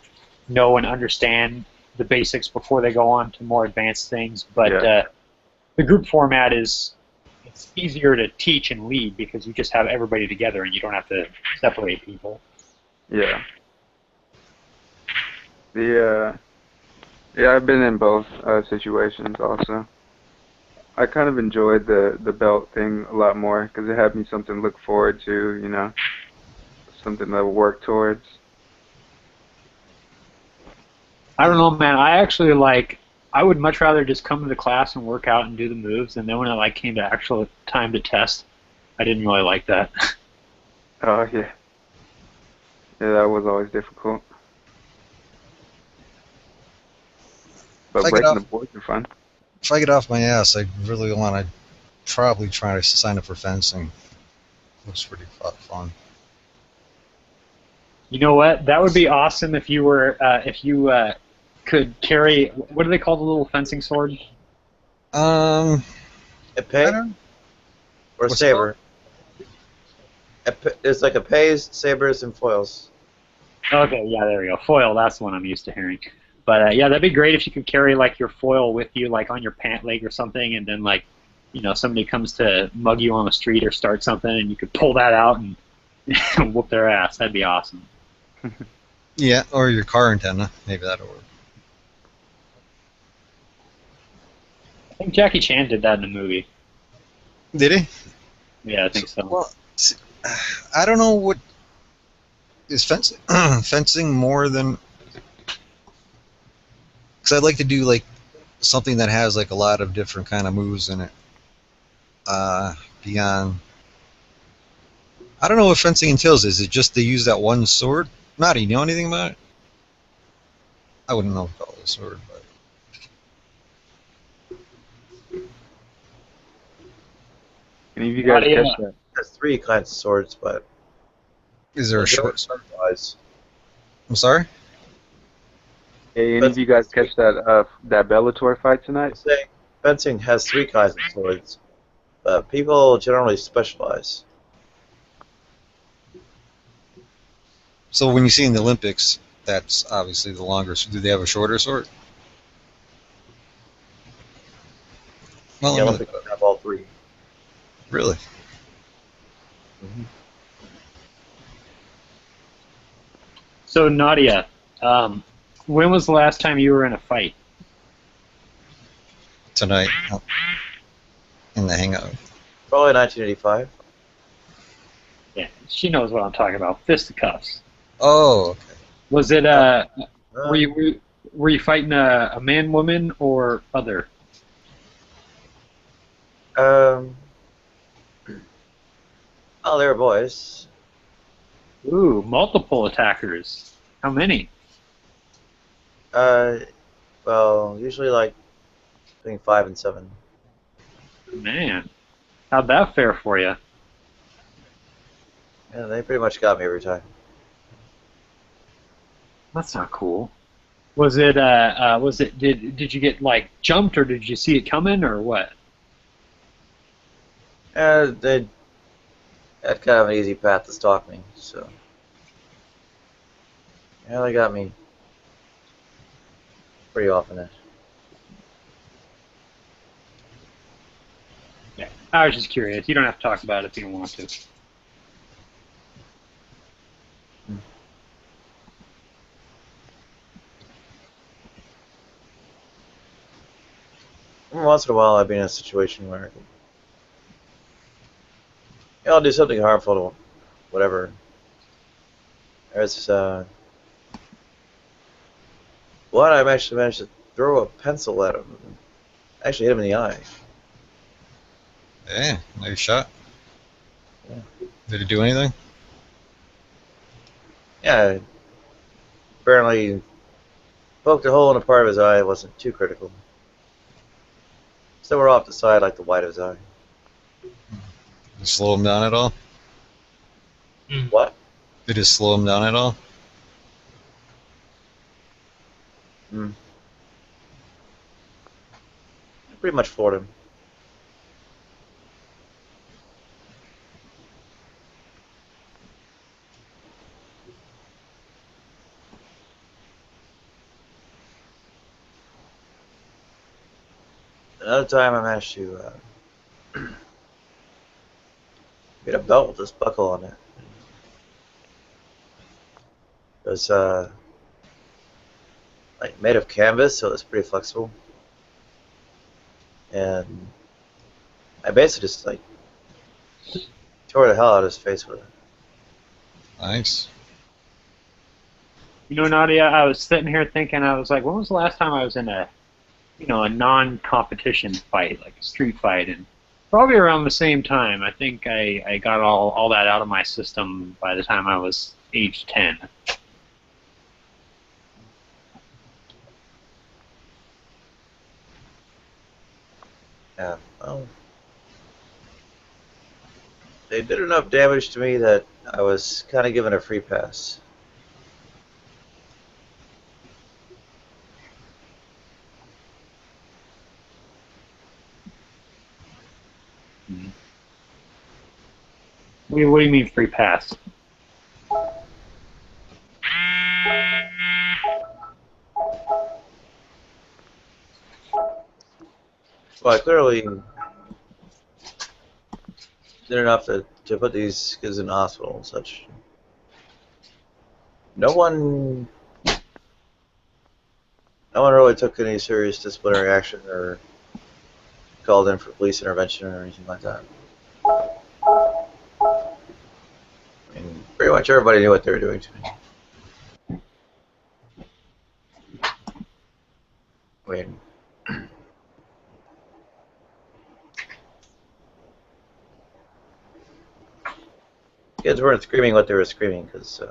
know and understand the basics before they go on to more advanced things. But the group format it's easier to teach and lead because you just have everybody together and you don't have to separate people. Yeah. I've been in both situations also. I kind of enjoyed the belt thing a lot more because it had me something to look forward to, something to work towards. I don't know, man. I would much rather just come to the class and work out and do the moves, and then when it came to actual time to test, I didn't really like that. Oh, yeah. Yeah, that was always difficult. But breaking the boards are fun. If I get off my ass, I really want to probably try to sign up for fencing. Looks pretty fun. You know what? That would be awesome if you were could carry. What do they call the little fencing sword? A pay or What's saber. It's like a pays, sabers, and foils. Okay, yeah, there we go. Foil. That's the one I'm used to hearing. But yeah, that'd be great if you could carry like your foil with you, like on your pant leg or something, and then like, somebody comes to mug you on the street or start something, and you could pull that out and whoop their ass. That'd be awesome. Yeah, or your car antenna. Maybe that'll work. I think Jackie Chan did that in a movie. Did he? Yeah, I think so. Well, I don't know what is fencing. Fencing more than, because I'd like to do like something that has like a lot of different kind of moves in it. Beyond, I don't know what fencing entails. Is it just to use that one sword? Nadi, you know anything about it? I wouldn't know about the sword, but Any of you guys catch that? There's 3 kinds of swords, but is there a short sword? Wise. I'm sorry. Hey, any of you guys catch that that Bellator fight tonight? Fencing has 3 kinds of swords, but people generally specialize. So when you see in the Olympics, that's obviously the longer. Do they have a shorter sword? Well, The Olympics have all 3. Really? Mm-hmm. So Nadia, when was the last time you were in a fight? Tonight, in the hangout. Probably 1985. Yeah, she knows what I'm talking about. Fisticuffs. Oh, okay. Was it were you fighting a man, woman, or other? Oh, they were boys. Ooh, multiple attackers. How many? Well, usually like between 5 and 7. Man, how'd that fare for you? Yeah, they pretty much got me every time. That's not cool. Was it did you get like jumped, or did you see it coming, or what? They had kind of an easy path to stalk me, so yeah, they got me pretty often. Yeah, I was just curious. You don't have to talk about it if you don't want to. Once in a while, I've been in a situation where I'll do something harmful to whatever. There's one I actually managed to throw a pencil at him. Actually hit him in the eye. Yeah, nice shot. Yeah. Did it do anything? Yeah, apparently poked a hole in a part of his eye. It wasn't too critical. So we're off the side like the white of his eye. Did it slow him down at all? What? Did it slow him down at all? I pretty much floored him. Another time I managed to get a belt with this buckle on it. It was like made of canvas, so it's pretty flexible. And I basically just like tore the hell out of his face with it. Nice. You know, Nadia, I was sitting here thinking, I was like, when was the last time I was in a non-competition fight, like a street fight? And probably around the same time. I think I got all that out of my system by the time I was age 10. Yeah, well, they did enough damage to me that I was kind of given a free pass. What do you mean free pass? Well, I clearly did enough to put these kids in the hospital and such. No one really took any serious disciplinary action or called in for police intervention or anything like that. I mean, pretty much everybody knew what they were doing to me. I mean, kids weren't screaming what they were screaming because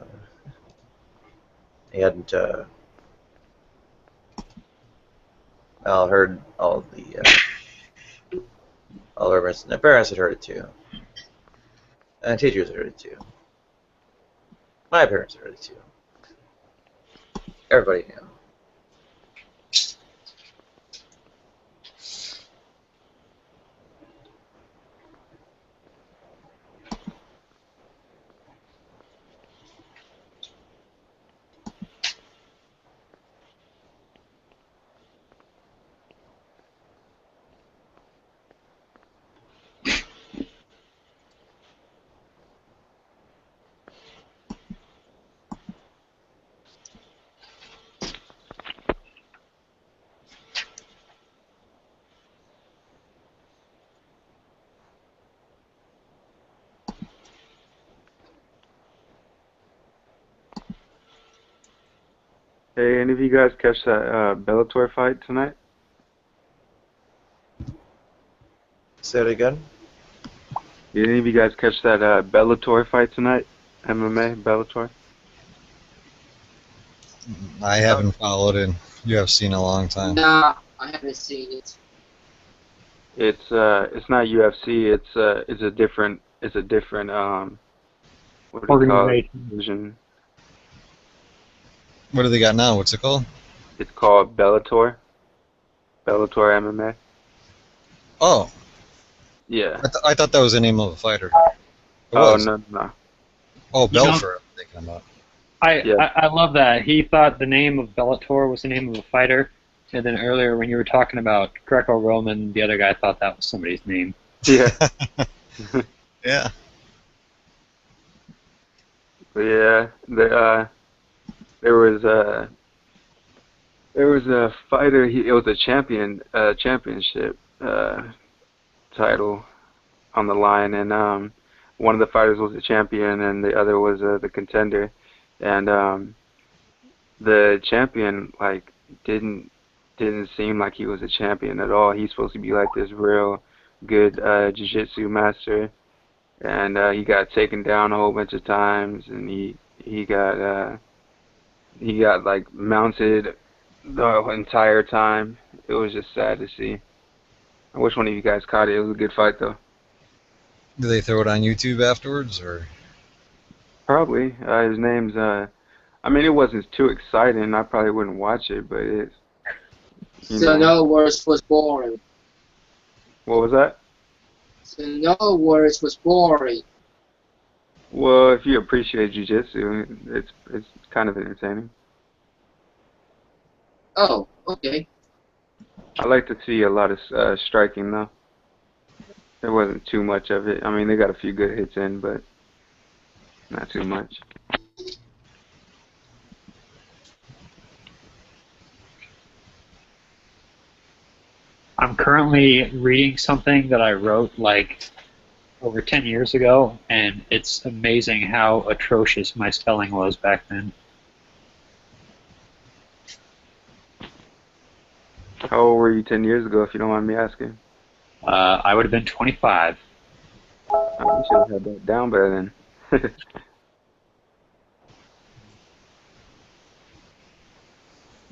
they hadn't heard all the parents. The parents had heard it too, and teachers had heard it too. My parents had heard it too. Everybody knew. Hey, any of you guys catch that Bellator fight tonight? Say it again. Did any of you guys catch that Bellator fight tonight? MMA Bellator. I haven't followed in UFC in a long time. Nah, I haven't seen it. It's not UFC. It's a different what do you call it? Division. What do they got now? What's it called? It's called Bellator. Bellator MMA. Oh. Yeah. I thought that was the name of a fighter. It Oh was. no. Oh, You know- Belfer. I'm thinking about. I love that. He thought the name of Bellator was the name of a fighter, and then earlier when you were talking about Greco-Roman, the other guy thought that was somebody's name. Yeah. Yeah. But yeah, there was a fighter. It was a championship title on the line, and one of the fighters was the champion, and the other was the contender, and the champion didn't seem like he was a champion at all. He's supposed to be like this real good jiu-jitsu master, and he got taken down a whole bunch of times, and he got like mounted the entire time. It was just sad to see. I wish one of you guys caught it. It was a good fight though. Do they throw it on YouTube afterwards, or? Probably. His name's I mean, it wasn't too exciting. I probably wouldn't watch it, but it's. So in other words, was boring. What was that? So in other words, was boring. Well, if you appreciate jiu-jitsu, it's kind of entertaining. Oh, okay. I like to see a lot of striking though. There wasn't too much of it. I mean, they got a few good hits in, but not too much. I'm currently reading something that I wrote like over 10 years ago, and it's amazing how atrocious my spelling was back then. How old were you 10 years ago, if you don't mind me asking? I would have been 25. Oh, you should have had that down better then.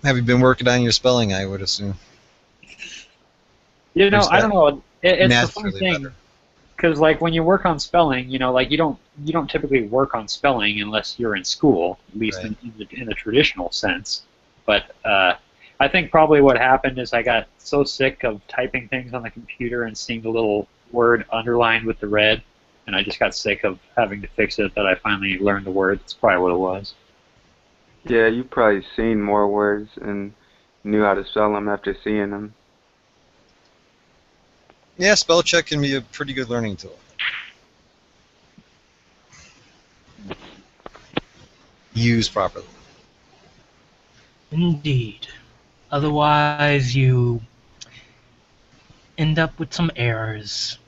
Have you been working on your spelling, I would assume? You know, I don't know. It's the funny naturally thing, because like when you work on spelling, you know, like you don't typically work on spelling unless you're in school, at least Right. in the traditional sense. But I think probably what happened is I got so sick of typing things on the computer and seeing the little word underlined with the red, and I just got sick of having to fix it that I finally learned the word. That's probably what it was. Yeah, you've probably seen more words and knew how to spell them after seeing them. Yeah, spell check can be a pretty good learning tool. Used properly. Indeed. Otherwise, you end up with some errors.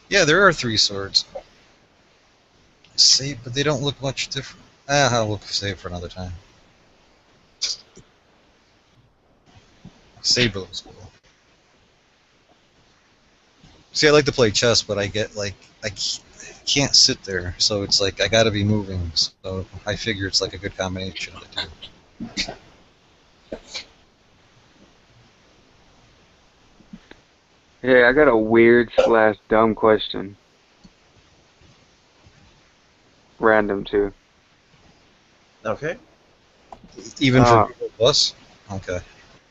Yeah, there are 3 swords. See, but they don't look much different. We'll save for another time. Saber looks cool. See, I like to play chess, but I get like I can't sit there, so it's like I gotta be moving. So I figure it's like a good combination of the two. Hey, I got a weird/dumb question. Random too. Okay. Even for Google Plus? Okay.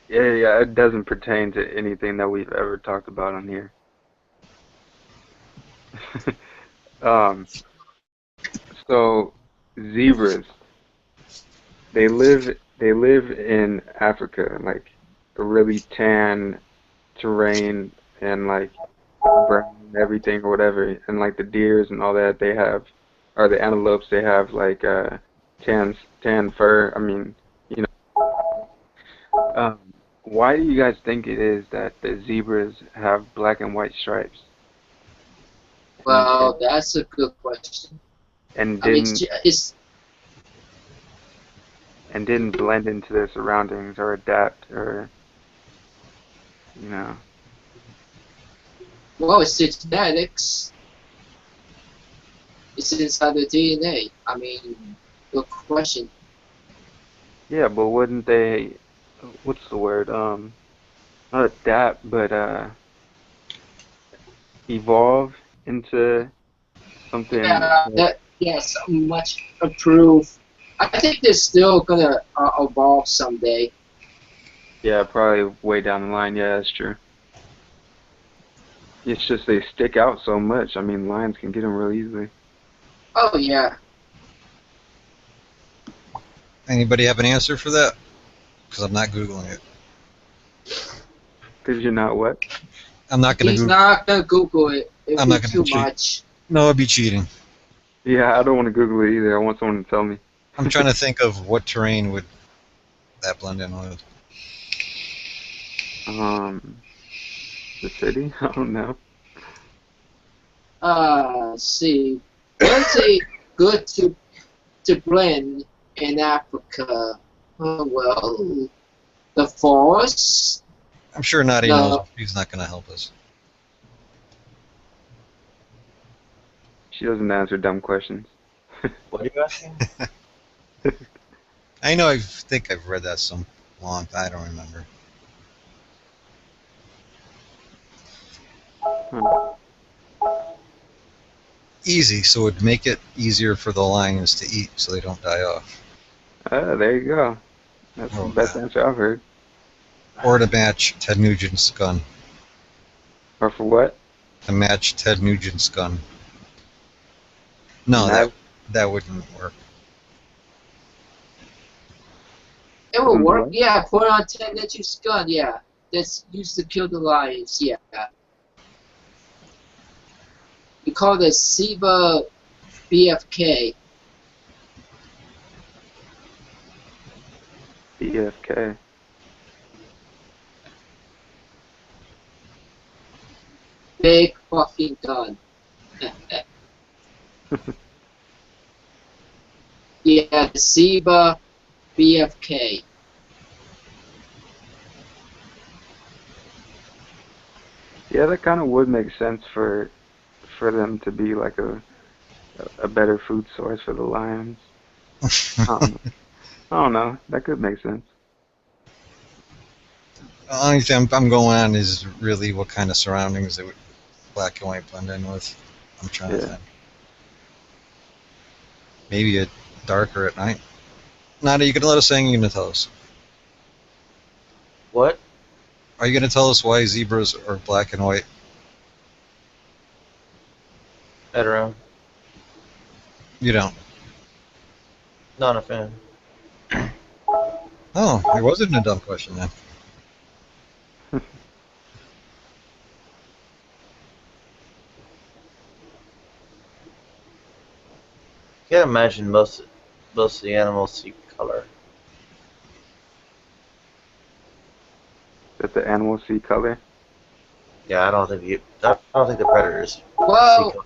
Yeah, it doesn't pertain to anything that we've ever talked about on here. So zebras, they live in Africa, like a really tan terrain and like brown and everything or whatever, and like the deers and all that they have, or the antelopes, they have like tan fur. I mean, you know. Why do you guys think it is that the zebras have black and white stripes? Well, that's a good question. And I mean, didn't blend into their surroundings or adapt or, you know. well, it's genetics. It's inside the DNA. I mean, good question. Yeah, but wouldn't they, what's the word? Not adapt, but evolve into something. Yeah, yes, much improved. I think they're still gonna evolve someday. Yeah, probably way down the line. Yeah, that's true. It's just they stick out so much. I mean, lions can get them real easily. Oh yeah. Anybody have an answer for that? Because I'm not Googling it. Because you're not what? I'm not gonna. He's not gonna Google it. I'm not gonna too cheat. much. No, it'd be cheating. Yeah, I don't want to Google it either. I want someone to tell me. I'm trying to think of what terrain would that blend in with. The city? I don't know. See, what's it good to blend in Africa? Well, the forest. I'm sure Nadia knows. He's not gonna help us. She doesn't answer dumb questions. What are you asking? I know. I think I've read that some long. I don't remember. Easy, so it would make it easier for the lions to eat, so they don't die off. There you go. That's the best answer I've heard. Or to match Ted Nugent's gun. Or for what? To match Ted Nugent's gun. No, that wouldn't work. It will work. Yeah, put on 10 inches gun. Yeah, that's used to kill the lions. Yeah. We call it SIBA BFK. BFK. Big fucking gun. Yeah, the SIBA BFK. Yeah, that kind of would make sense for them to be like a better food source for the lions. I don't know. That could make sense. The only thing I'm going on is really what kind of surroundings it would black and white blend in with. I'm trying to think. Maybe it darker at night. Nada, you gonna let us sing? You gonna tell us? What? Are you gonna tell us why zebras are black and white? I don't know. You don't. Not a fan. Oh, it wasn't a dumb question then. Can't imagine most of the animals see color. That the animals see color. Yeah, I don't think the predators see Well, color.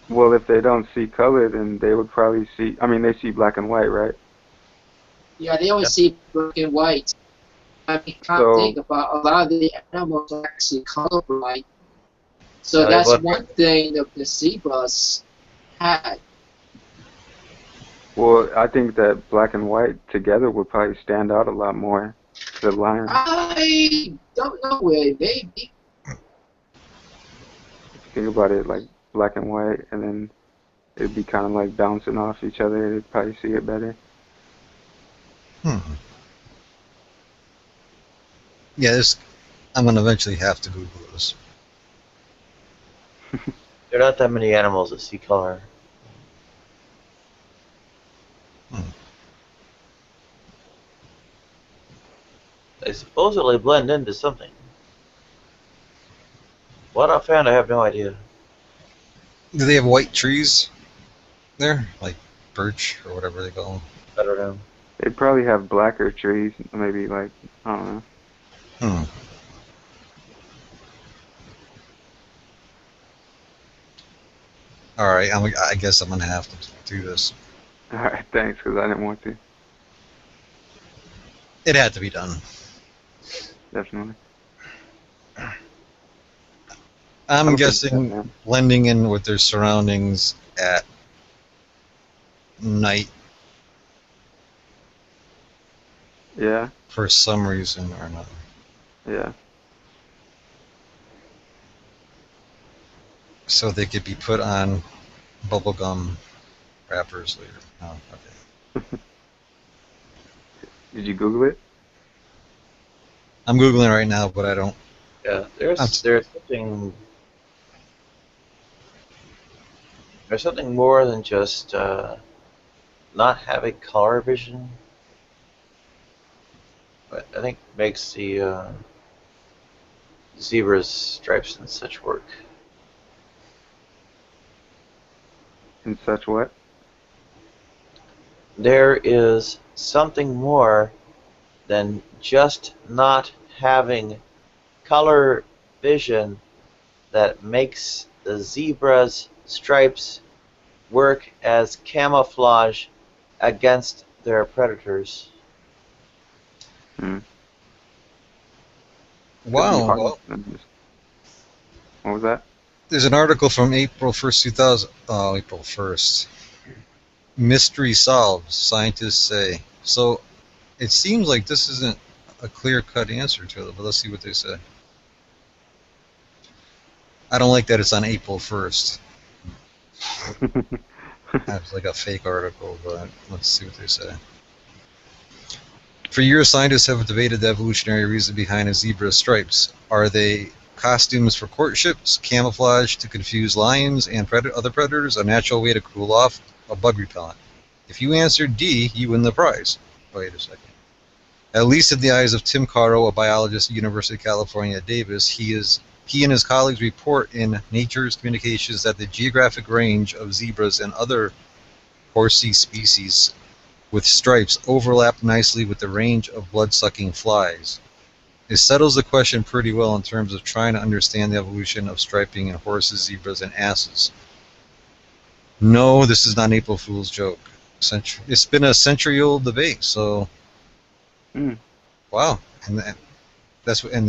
Well, if they don't see color, then they would probably see. I mean, they see black and white, right? yeah, they only see black and white. I mean, can't So think about a lot of the animals are actually colorblind. So Yeah, that's but one thing that the zebras had. well, I think that black and white together would probably stand out a lot more to the lion. I don't know where maybe. If you think about it, like black and white, and then it'd be kind of like bouncing off each other. They'd probably see it better. Yeah, I'm gonna eventually have to Google this. there are not that many animals that see color. They supposedly blend into something. What I found, I have no idea. Do they have white trees there, like birch or whatever they call them? I don't know. They'd probably have blacker trees, maybe like I don't know. All right, I guess I'm gonna have to do this. All right, thanks, because I didn't want to. It had to be done. Definitely. I'm guessing blending in with their surroundings at night. Yeah. For some reason or another. Yeah. So they could be put on bubblegum wrappers later. Oh, okay. Did you Google it? I'm Googling right now, but I don't. Yeah, there's something more than just not having color vision. But I think makes the zebras, stripes, and such work. In such what? There is something more than just not having color vision that makes the zebras' stripes work as camouflage against their predators. Wow. Well, what was that? There's an article from April 1st, 2000. Oh, April 1st. Mystery solved, scientists say. So it seems like this isn't a clear-cut answer to it, but let's see what they say. I don't like that it's on April 1st. That's like a fake article, but let's see what they say. For years, scientists have debated the evolutionary reason behind a zebra's stripes. Are they costumes for courtships, camouflage to confuse lions and other predators, a natural way to cool off, a bug repellent? If you answered D, you win the prize. Wait a second. At least in the eyes of Tim Caro, a biologist at University of California at Davis, he and his colleagues report in Nature's Communications that the geographic range of zebras and other horsey species with stripes overlap nicely with the range of blood-sucking flies. It settles the question pretty well in terms of trying to understand the evolution of striping in horses, zebras, and asses. No, this is not an April Fool's joke. It's been a century-old debate, so wow, and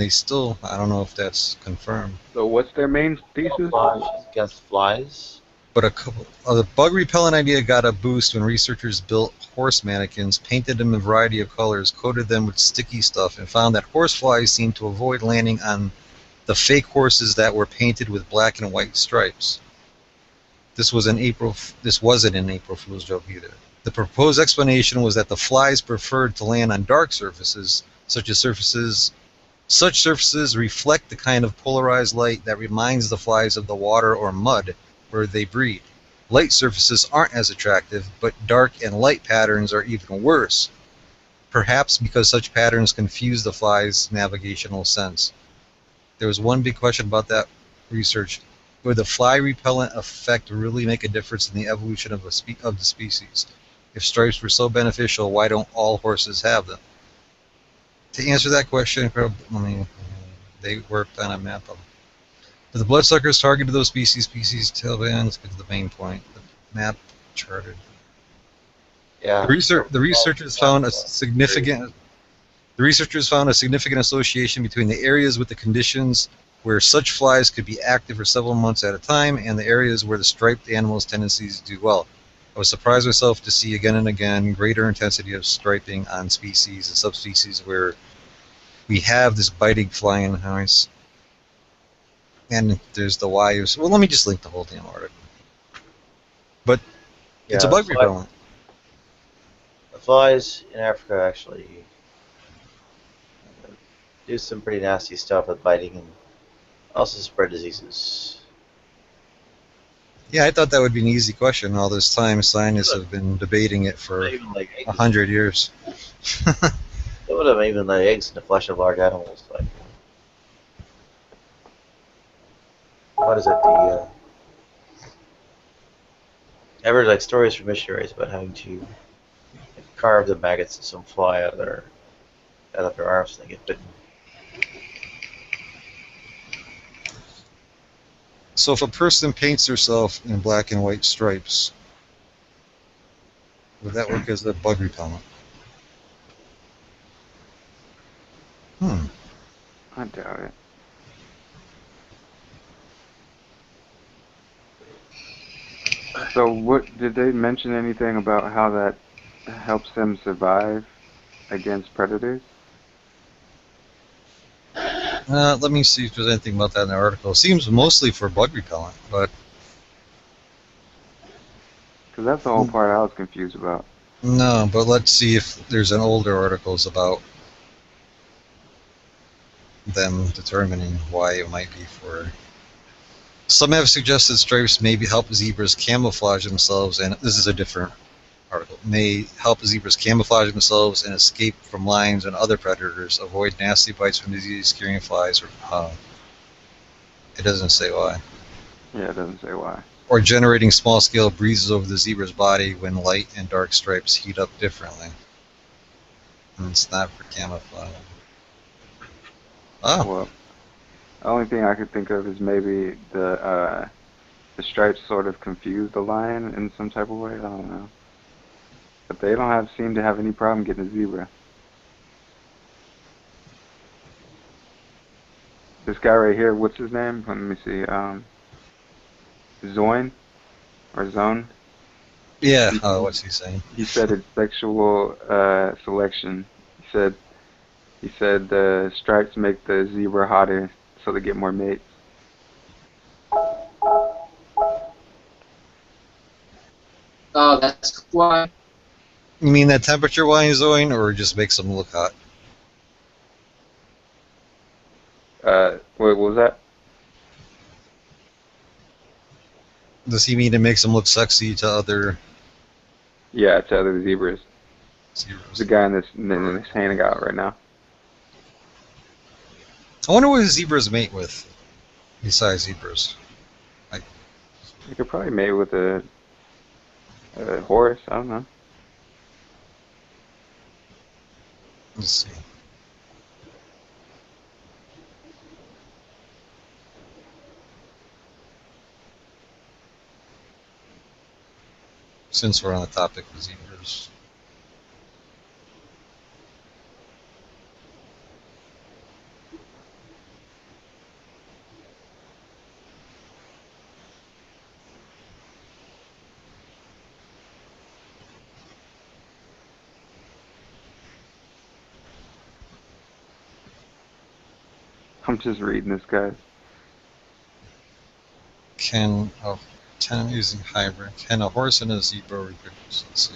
they still, I don't know if that's confirmed. So what's their main thesis? Against flies. But the bug repellent idea got a boost when researchers built horse mannequins, painted them in a variety of colors, coated them with sticky stuff, and found that horseflies seemed to avoid landing on the fake horses that were painted with black and white stripes. This wasn't an April Fool's joke either. The proposed explanation was that the flies preferred to land on dark surfaces, such surfaces reflect the kind of polarized light that reminds the flies of the water or mud where they breed. Light surfaces aren't as attractive, but dark and light patterns are even worse, perhaps because such patterns confuse the fly's navigational sense. There was one big question about that research. Would the fly repellent effect really make a difference in the evolution of the species? If stripes were so beneficial, why don't all horses have them? To answer that question, they worked on a map of the bloodsuckers targeted those species tailbands. Get to the main point. The map charted. Yeah. The researchers found a significant association between the areas with the conditions where such flies could be active for several months at a time and the areas where the striped animals' tendencies do well. I was surprised myself to see again and again greater intensity of striping on species and subspecies where we have this biting flying noise. And there's the why. Well, let me just link the whole damn article. But it's a bug repellent. The flies in Africa actually do some pretty nasty stuff with biting and also spread diseases. Yeah, I thought that would be an easy question. All this time, scientists have been debating it for 100 years. They would have even laid eggs in the flesh of large animals. Like, what is it? I've heard like stories from missionaries about having to carve the maggots of some fly out of their arms and they get bitten. So if a person paints herself in black and white stripes, would that work as a bug repellent? I doubt it. So what did they mention anything about how that helps them survive against predators? Let me see if there's anything about that in the article. It seems mostly for bug repellent, but... Because that's the whole part I was confused about. No, but let's see if there's an older articles about them determining why it might be for... Some have suggested stripes maybe help zebras camouflage themselves, and this is a different article, may help zebras camouflage themselves and escape from lions and other predators, avoid nasty bites from disease-carrying flies, or it doesn't say why. Yeah, it doesn't say why. Or generating small-scale breezes over the zebra's body when light and dark stripes heat up differently. And it's not for camouflage. Oh. Well, the only thing I could think of is maybe the stripes sort of confuse the lion in some type of way. I don't know. But they don't seem to have any problem getting a zebra. This guy right here, what's his name? Let me see. Zoin? Or Zone? Yeah, what's he saying? He said it's sexual selection. He said the stripes make the zebra hotter so they get more mates. Oh, that's why. You mean that temperature wise, Zoin, or just makes them look hot? What was that? Does he mean it makes them look sexy to other... Yeah, to other zebras. The guy in this hangout right now. I wonder what zebras mate with, besides zebras. You could probably mate with a horse, I don't know. Let's see. Since we're on the topic of zebras. I'm just reading this, guys. Using hybrid. Can a horse and a zebra reproduce? Let's see.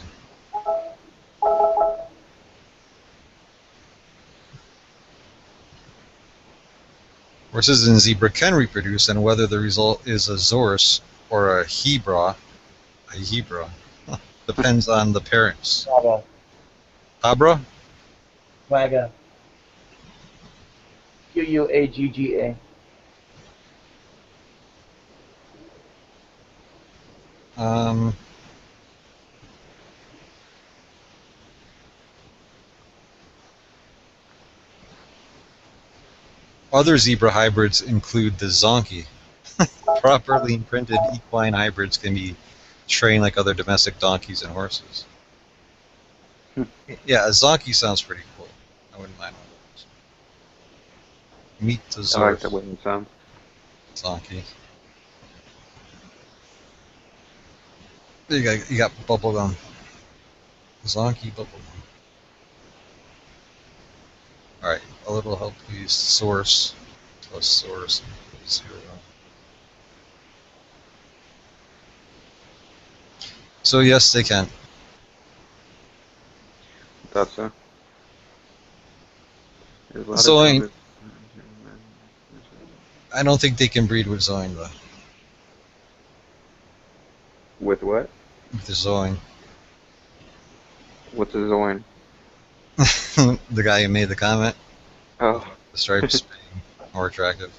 Horses and zebra can reproduce, and whether the result is a zorse or a hebra. A hebra. Depends on the parents. Quagga. Abra? Quagga. Quagga. Um, Other zebra hybrids include the zonkey. Properly imprinted equine hybrids can be trained like other domestic donkeys and horses. Yeah, a zonkey sounds pretty cool. I wouldn't mind one of those. Meet the I like Zorf the way it sounds. zonkey. There you got bubblegum. Zonkey bubblegum. Alright, a little help please. Source plus source equals 0. So yes, they can. Thought so. There's a lot of Zoin, different. I don't think they can breed with Zoin though. With what? With the Zoin. What's a Zoin? The guy who made the comment. Oh. The stripes being more attractive.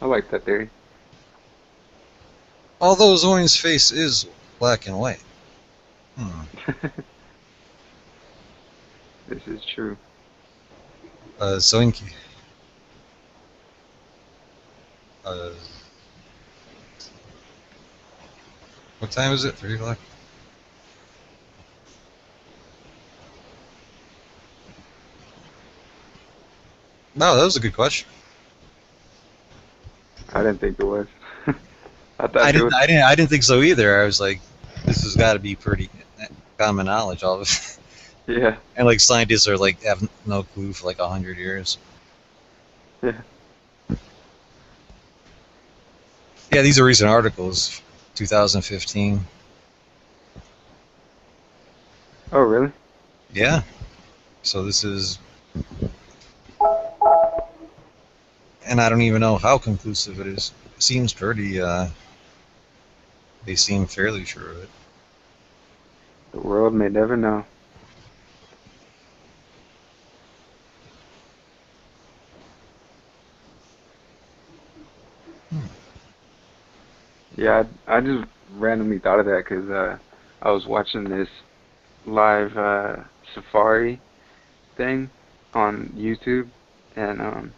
I like that theory. Although Zoin's face is black and white. This is true. Zoinky. What time is it? 3 o'clock? No, that was a good question. I didn't think it was. I thought I it was. didn't think so either. I was like, this has got to be pretty common knowledge, all of it. Yeah. And like scientists are like have no clue for like 100 years. Yeah. Yeah, these are recent articles, 2015. Oh, really? Yeah. So this is, and I don't even know how conclusive it is. It seems pretty. They seem fairly sure of it. The world may never know. Yeah, I just randomly thought of that because I was watching this live safari thing on YouTube, and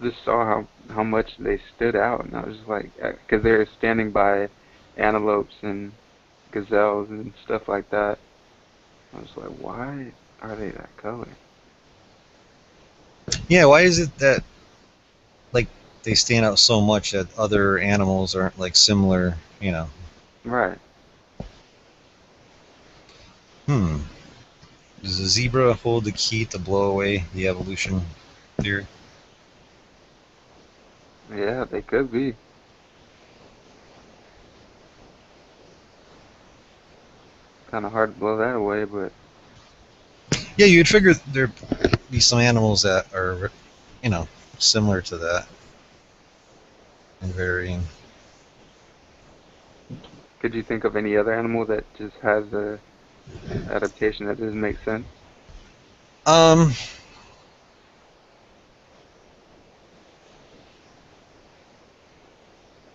just saw how much they stood out, and I was just like, because they were standing by antelopes and gazelles and stuff like that. I was like, why are they that color? Yeah, why is it that like they stand out so much that other animals aren't like similar? You know. Right. Does a zebra hold the key to blow away the evolution theory? Yeah, they could be. Kind of hard to blow that away, but Yeah, you'd figure there'd be some animals that are, you know, similar to that and varying. could you think of any other animal that just has a adaptation that doesn't make sense? I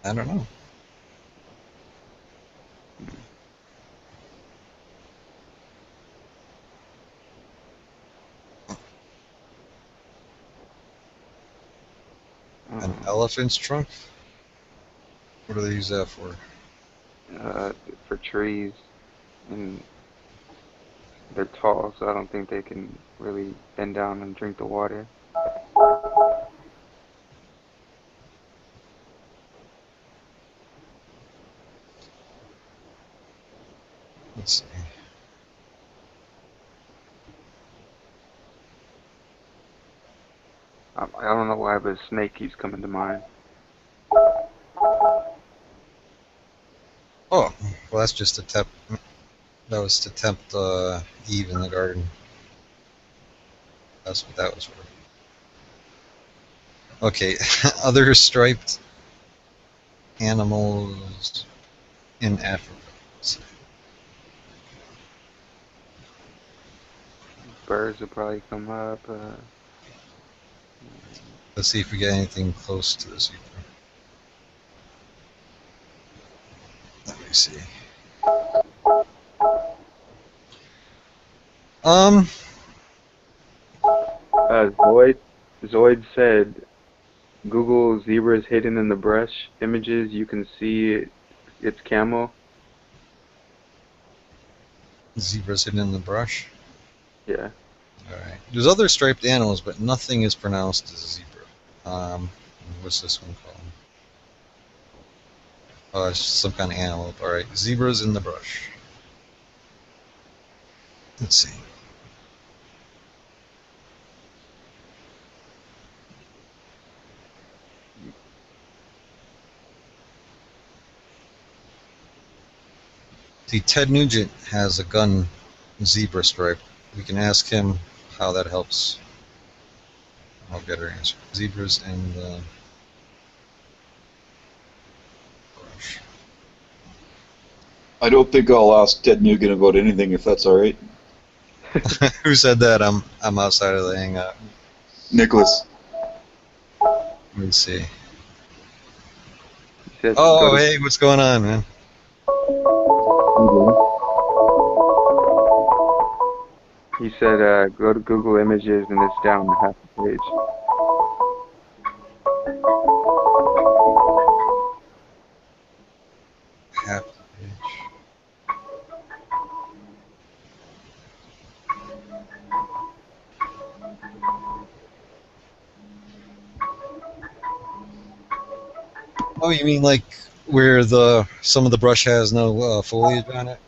don't know. An elephant's trunk? What do they use that for? For trees, and they're tall, so I don't think they can really bend down and drink the water. Let's see. I don't know why, but a snake keeps coming to mind. Oh, well, that's just a tempt. That was to tempt Eve in the garden. That's what that was for. Okay, other striped animals in Africa. Birds will probably come up. Let's see if we get anything close to the zebra. Let me see. Zoid said, Google zebras hidden in the brush images. You can see it's camel. Zebras hidden in the brush. Yeah. Alright. There's other striped animals, but nothing is pronounced as a zebra. What's this one called? Oh, it's some kind of antelope. Alright, zebras in the brush. Let's see. See, Ted Nugent has a gun zebra stripe. We can ask him how that helps. I'll get her answer. Zebras and brush. I don't think I'll ask Ted Nugent about anything if that's all right. Who said that? I'm outside of the hangout. Nicholas. Let me see. Oh, hey, what's going on, man? He said, go to Google Images and it's down half the page. Half the page. Oh, you mean like where some of the brush has no foliage on it?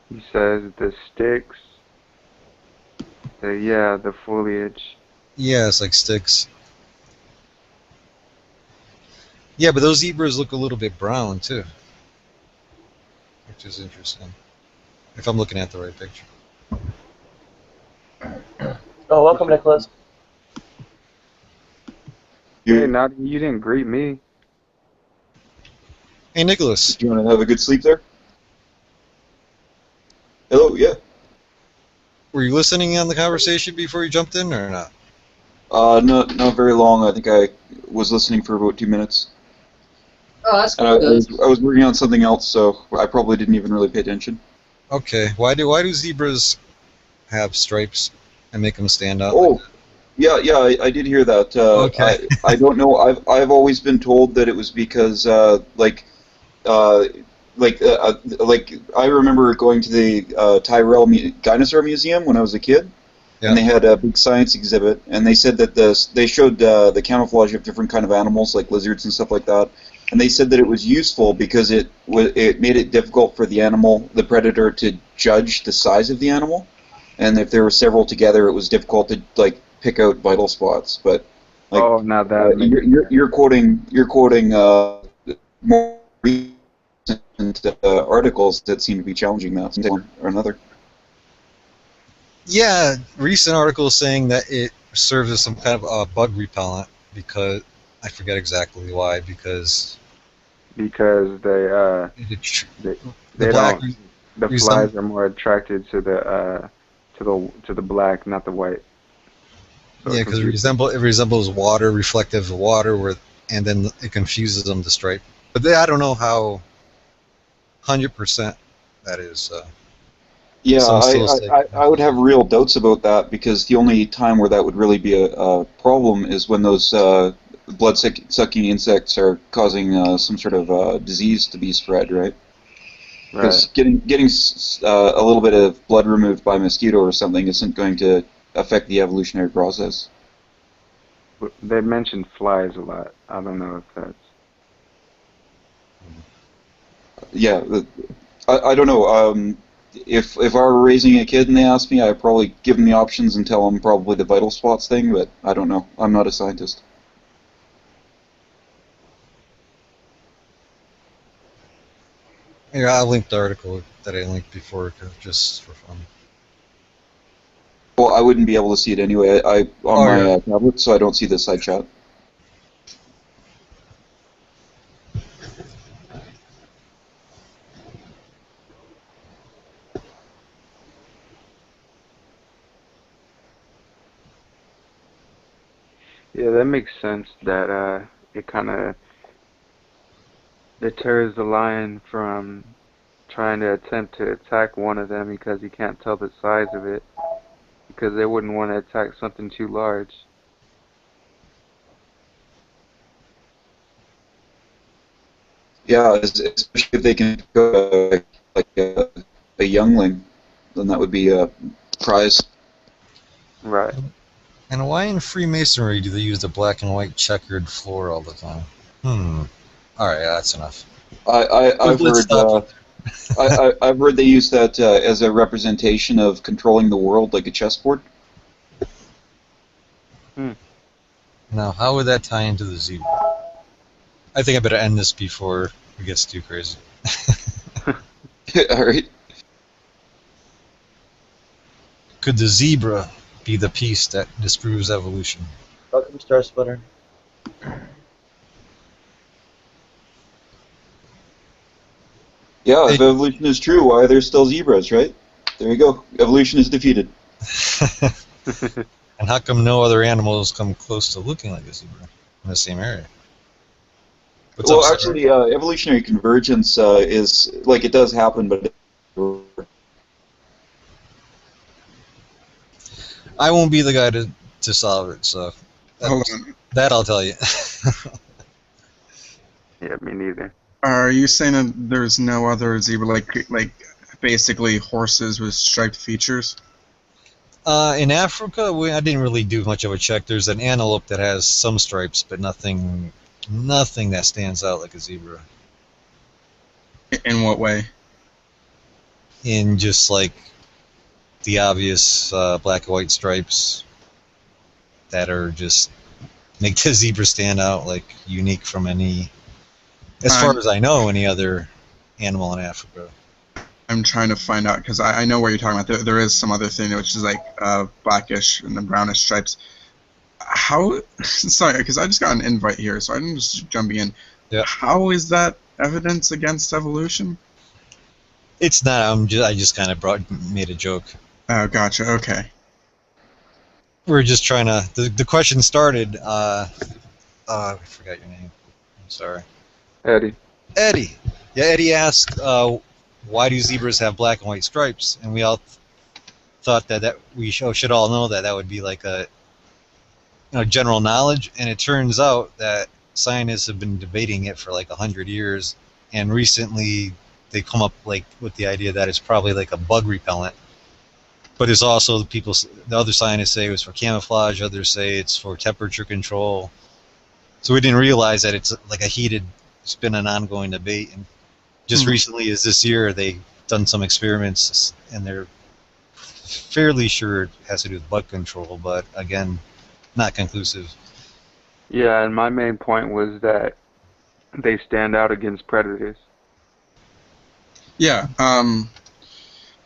He says the sticks, the foliage. Yeah, it's like sticks. Yeah, but those zebras look a little bit brown too, which is interesting. If I'm looking at the right picture. Oh, welcome, Nicholas. Hey, Nadi, you didn't greet me. Hey, Nicholas. Do you want to have a good sleep there? Hello, yeah. Were you listening on the conversation before you jumped in, or not? Not very long. I think I was listening for about 2 minutes. Oh, that's And good. I was working on something else, so I probably didn't even really pay attention. Okay. Why do zebras have stripes and make them stand out? Oh, yeah, I did hear that. Okay. I don't know. I've always been told that it was because like I remember going to the Tyrrell Dinosaur Museum when I was a kid, and they had a big science exhibit, and they said that they showed the camouflage of different kind of animals like lizards and stuff like that, and they said that it was useful because it made it difficult for the predator, to judge the size of the animal, and if there were several together, it was difficult to like pick out vital spots. But like, now that you're quoting more recent articles that seem to be challenging that one or another. Yeah, recent articles saying that it serves as some kind of bug repellent because I forget exactly why. Because they black don't. The flies are more attracted to the black, not the white. So yeah, because it resembles water, reflective water, and then it confuses them to stripe. But I don't know how 100% that is. Yeah, I would have real doubts about that, because the only time where that would really be a problem is when those blood-sucking insects are causing some sort of disease to be spread, right? Because getting a little bit of blood removed by a mosquito or something isn't going to affect the evolutionary process. They mentioned flies a lot. I don't know if that's... Yeah, I don't know. If I were raising a kid and they asked me, I'd probably give them the options and tell them probably the vital spots thing, but I don't know. I'm not a scientist. Yeah, I'll link the article that I linked before just for fun. Well, I wouldn't be able to see it anyway. I on my tablet, so I don't see the side shot. Yeah, that makes sense. That it kind of deters the lion from trying to attempt to attack one of them because he can't tell the size of it, because they wouldn't want to attack something too large. Yeah, especially if they can go like a youngling, then that would be a prize. Right. And why in Freemasonry do they use the black and white checkered floor all the time? Alright, that's enough. I've Let's heard stop. I've heard they use that as a representation of controlling the world, like a chessboard. Now, how would that tie into the zebra? I think I better end this before it gets too crazy. Alright. Could the zebra be the piece that disproves evolution? Welcome, Star Splitter. Yeah, if evolution is true, why are there still zebras, right? There you go. Evolution is defeated. And how come no other animals come close to looking like a zebra in the same area? What's Well, up, actually, evolutionary convergence is, like, it does happen, but I won't be the guy to solve it, so that I'll tell you. Yeah, me neither. Are you saying that there's no other zebra, like basically horses with striped features? In Africa, I didn't really do much of a check. There's an antelope that has some stripes, but nothing that stands out like a zebra. In what way? In just like the obvious black and white stripes that are just make the zebra stand out, like unique from any, as far as I know, any other animal in Africa. I'm trying to find out because I know what you're talking about. There is some other thing which is like blackish and then brownish stripes. How? Sorry, because I just got an invite here, so I'm just jumping in. Yeah. How is that evidence against evolution? It's not. I just kind of made a joke. Oh, gotcha. Okay. We're just trying to. The question started. I forgot your name. I'm sorry. Eddie. Eddie. Yeah, Eddie asked, why do zebras have black and white stripes? And we all thought that we should all know that would be like a general knowledge. And it turns out that scientists have been debating it for like 100 years, and recently they come up like with the idea that it's probably like a bug repellent. But there's also the other scientists say it was for camouflage, others say it's for temperature control. So we didn't realize that it's like it's been an ongoing debate. And just recently, as this year, they've done some experiments, and they're fairly sure it has to do with bug control, but again, not conclusive. Yeah, and my main point was that they stand out against predators. Yeah.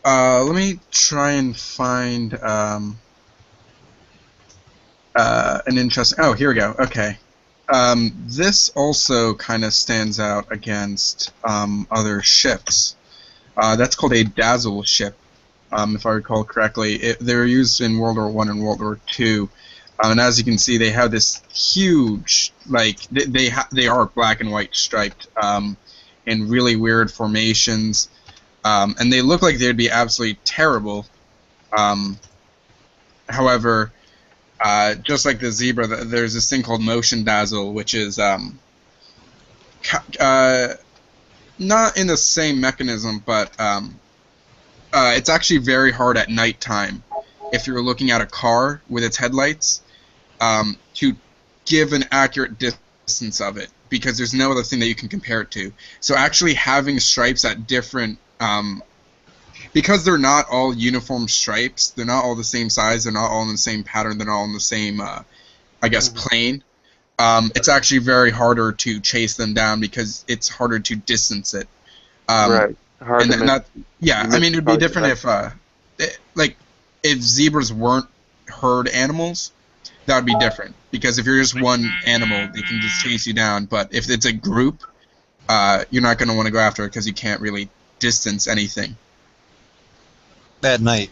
Let me try and find an interesting. Oh, here we go. Okay. This also kind of stands out against other ships. That's called a dazzle ship, if I recall correctly. They were used in World War I and World War II. And as you can see, they have this huge, like, they are black and white striped in really weird formations. And they look like they'd be absolutely terrible. However, just like the zebra, there's this thing called motion dazzle, which is not in the same mechanism, but it's actually very hard at nighttime if you're looking at a car with its headlights to give an accurate distance of it, because there's no other thing that you can compare it to. So actually having stripes at different because they're not all uniform stripes, they're not all the same size, they're not all in the same pattern, they're not all in the same, I guess, plane. It's actually very harder to chase them down because it's harder to distance it. Right. Hard and to that, yeah, I mean, it would be different if, like, if zebras weren't herd animals, that would be different. Because if you're just one animal, they can just chase you down. But if it's a group, you're not going to want to go after it because you can't really distance anything. At night,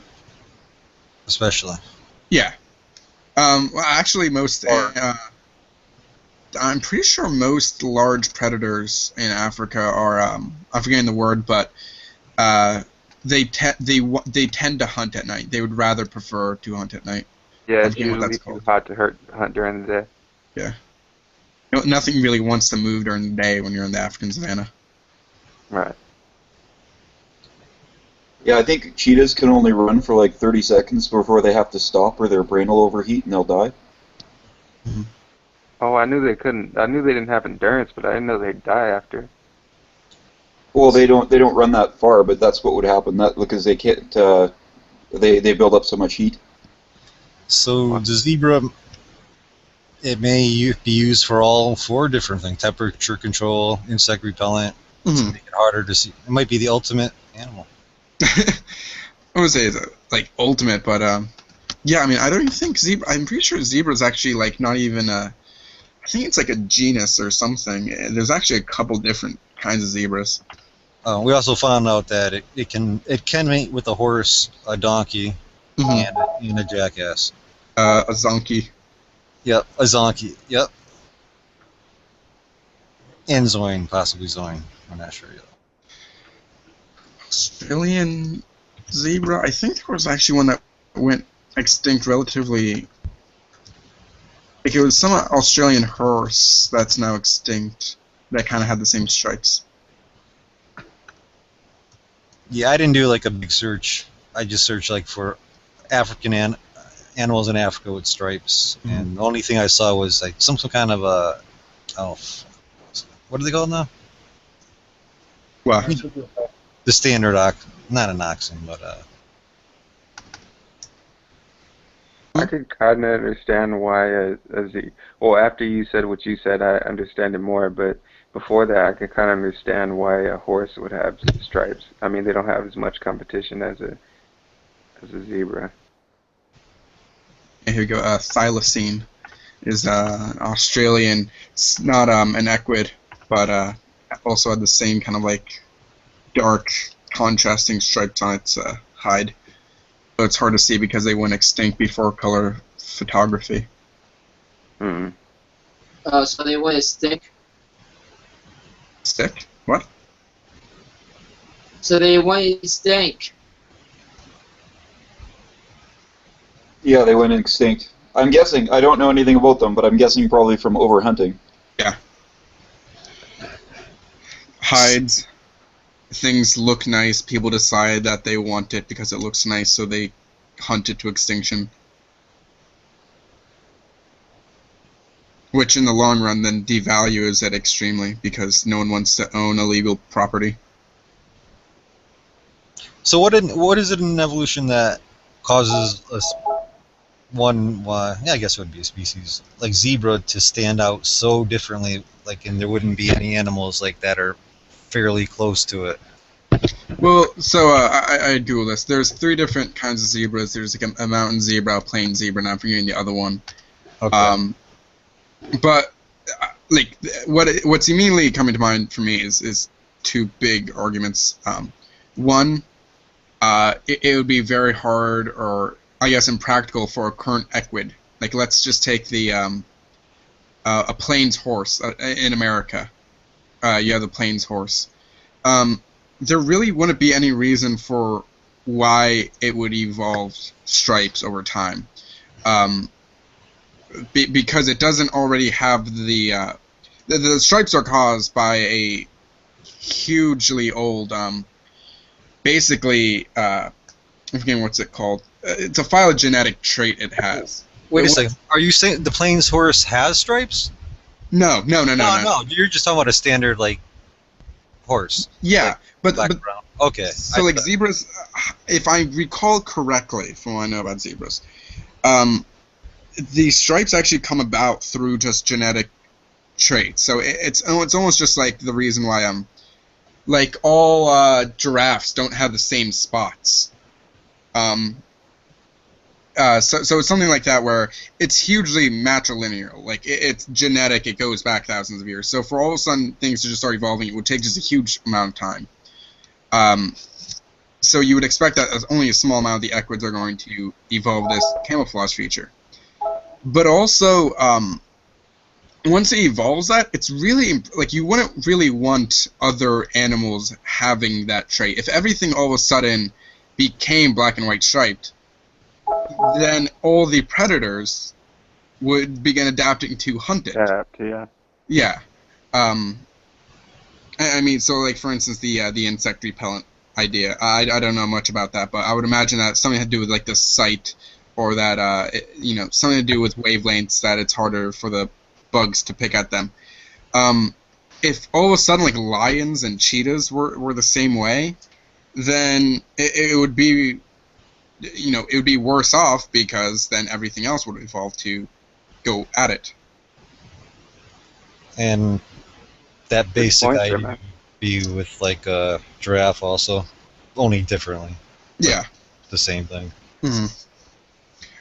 especially. Yeah. Well, actually, I'm pretty sure most large predators in Africa are I'm forgetting the word, but they tend to hunt at night. They would rather prefer to hunt at night. Yeah, it's usually too hot to hunt during the day. Yeah. Nothing really wants to move during the day when you're in the African savanna. Right. Yeah, I think cheetahs can only run for like 30 seconds before they have to stop or their brain will overheat and they'll die. Mm-hmm. Oh, I knew they couldn't. I knew they didn't have endurance, but I didn't know they'd die after. Well, they don't run that far, but that's what would happen. That because they can't. They build up so much heat. So the zebra, it may be used for all 4 different things: temperature control, insect repellent. Mm-hmm. To make it harder to see. It might be the ultimate animal. I would say it's like ultimate, but yeah. I mean, I don't even think zebra. I'm pretty sure zebra is actually like not even a. I think it's like a genus or something. There's actually a couple different kinds of zebras. We also found out that it can mate with a horse, a donkey, and a jackass. A zonkey. Yep, a zonkey. Yep. And zoin, possibly zoin. I'm not sure yet. Australian zebra. I think there was actually one that went extinct relatively. Like it was some Australian horse that's now extinct that kind of had the same stripes. Yeah, I didn't do like a big search. I just searched like for African animals in Africa with stripes, and the only thing I saw was like some kind of a, what are they called now? What? The standard not an oxen, but I could kind of understand why well, after you said what you said, I understand it more, but before that, I could kind of understand why a horse would have stripes. I mean, they don't have as much competition as a zebra. And here we go. Thylacine is an Australian. It's not an equid, but also had the same kind of like dark, contrasting stripes on its hide. So it's hard to see because they went extinct before color photography. So they went extinct. Stick? What? So they went extinct. Yeah, they went extinct. I'm guessing. I don't know anything about them, but I'm guessing probably from overhunting. Yeah. Hides. Things look nice. People decide that they want it because it looks nice, so they hunt it to extinction. Which in the long run then devalues it extremely because no one wants to own illegal property. so what is it in evolution that causes I guess it would be a species like zebra to stand out so differently, like, and there wouldn't be any animals like that are fairly close to it. Well, so I Googled this. There's 3 different kinds of zebras. There's like a mountain zebra, a plain zebra, and I'm forgetting the other one. Okay. But like what's immediately coming to mind for me is 2 big arguments. One, it would be very hard, or I guess impractical, for a current equid. Like let's just take the a plains horse in America. You have the plains horse. There really wouldn't be any reason for why it would evolve stripes over time. Because it doesn't already have the stripes are caused by a hugely old, basically, I'm forgetting what's it called. It's a phylogenetic trait it has. Wait a second. Are you saying the plains horse has stripes? No. You're just talking about a standard like horse. Yeah, like, but brown. Okay. So like zebras, if I recall correctly from what I know about zebras, the stripes actually come about through just genetic traits. So it's almost just like the reason why like all giraffes don't have the same spots. So it's something like that where it's hugely matrilinear. Like it's genetic, it goes back thousands of years. So for all of a sudden things to just start evolving, it would take just a huge amount of time. So you would expect that only a small amount of the equids are going to evolve this camouflage feature. But also, once it evolves that, it's really, like, you wouldn't really want other animals having that trait. If everything all of a sudden became black and white striped, then all the predators would begin adapting to hunt it. Yeah. Yeah. I mean, so, like, for instance, the insect repellent idea. I don't know much about that, but I would imagine that something had to do with, like, the sight, or that, something to do with wavelengths, that it's harder for the bugs to pick at them. If all of a sudden, like, lions and cheetahs were the same way, then it would be, it would be worse off, because then everything else would evolve to go at it. And that basic idea would be with, like, a giraffe also, only differently. Yeah. The same thing. Mm-hmm.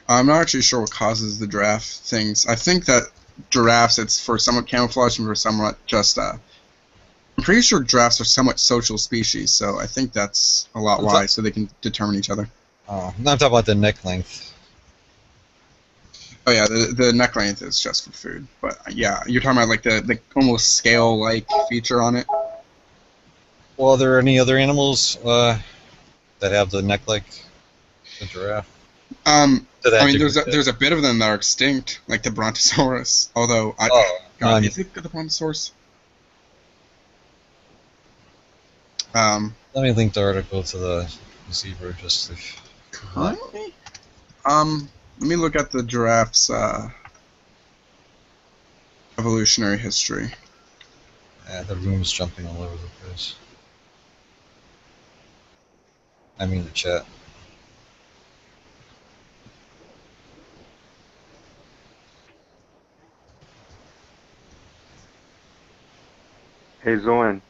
I'm not actually sure what causes the giraffe things. I think that giraffes, it's for somewhat camouflage and for somewhat just, I'm pretty sure giraffes are somewhat social species, so I think that's a lot why, so they can determine each other. Oh, no, I'm talking about the neck length. Oh yeah, the neck length is just for food, but yeah, you're talking about like the almost scale-like feature on it. Well, are there any other animals that have the neck like the giraffe? I mean, there's a bit of them that are extinct, like the Brontosaurus. Although is it the Brontosaurus? Let me link the article to the zebra just to. Currently? Let me look at the giraffe's evolutionary history. Yeah, the room's jumping all over the place. I mean the chat. Hey, Zoan.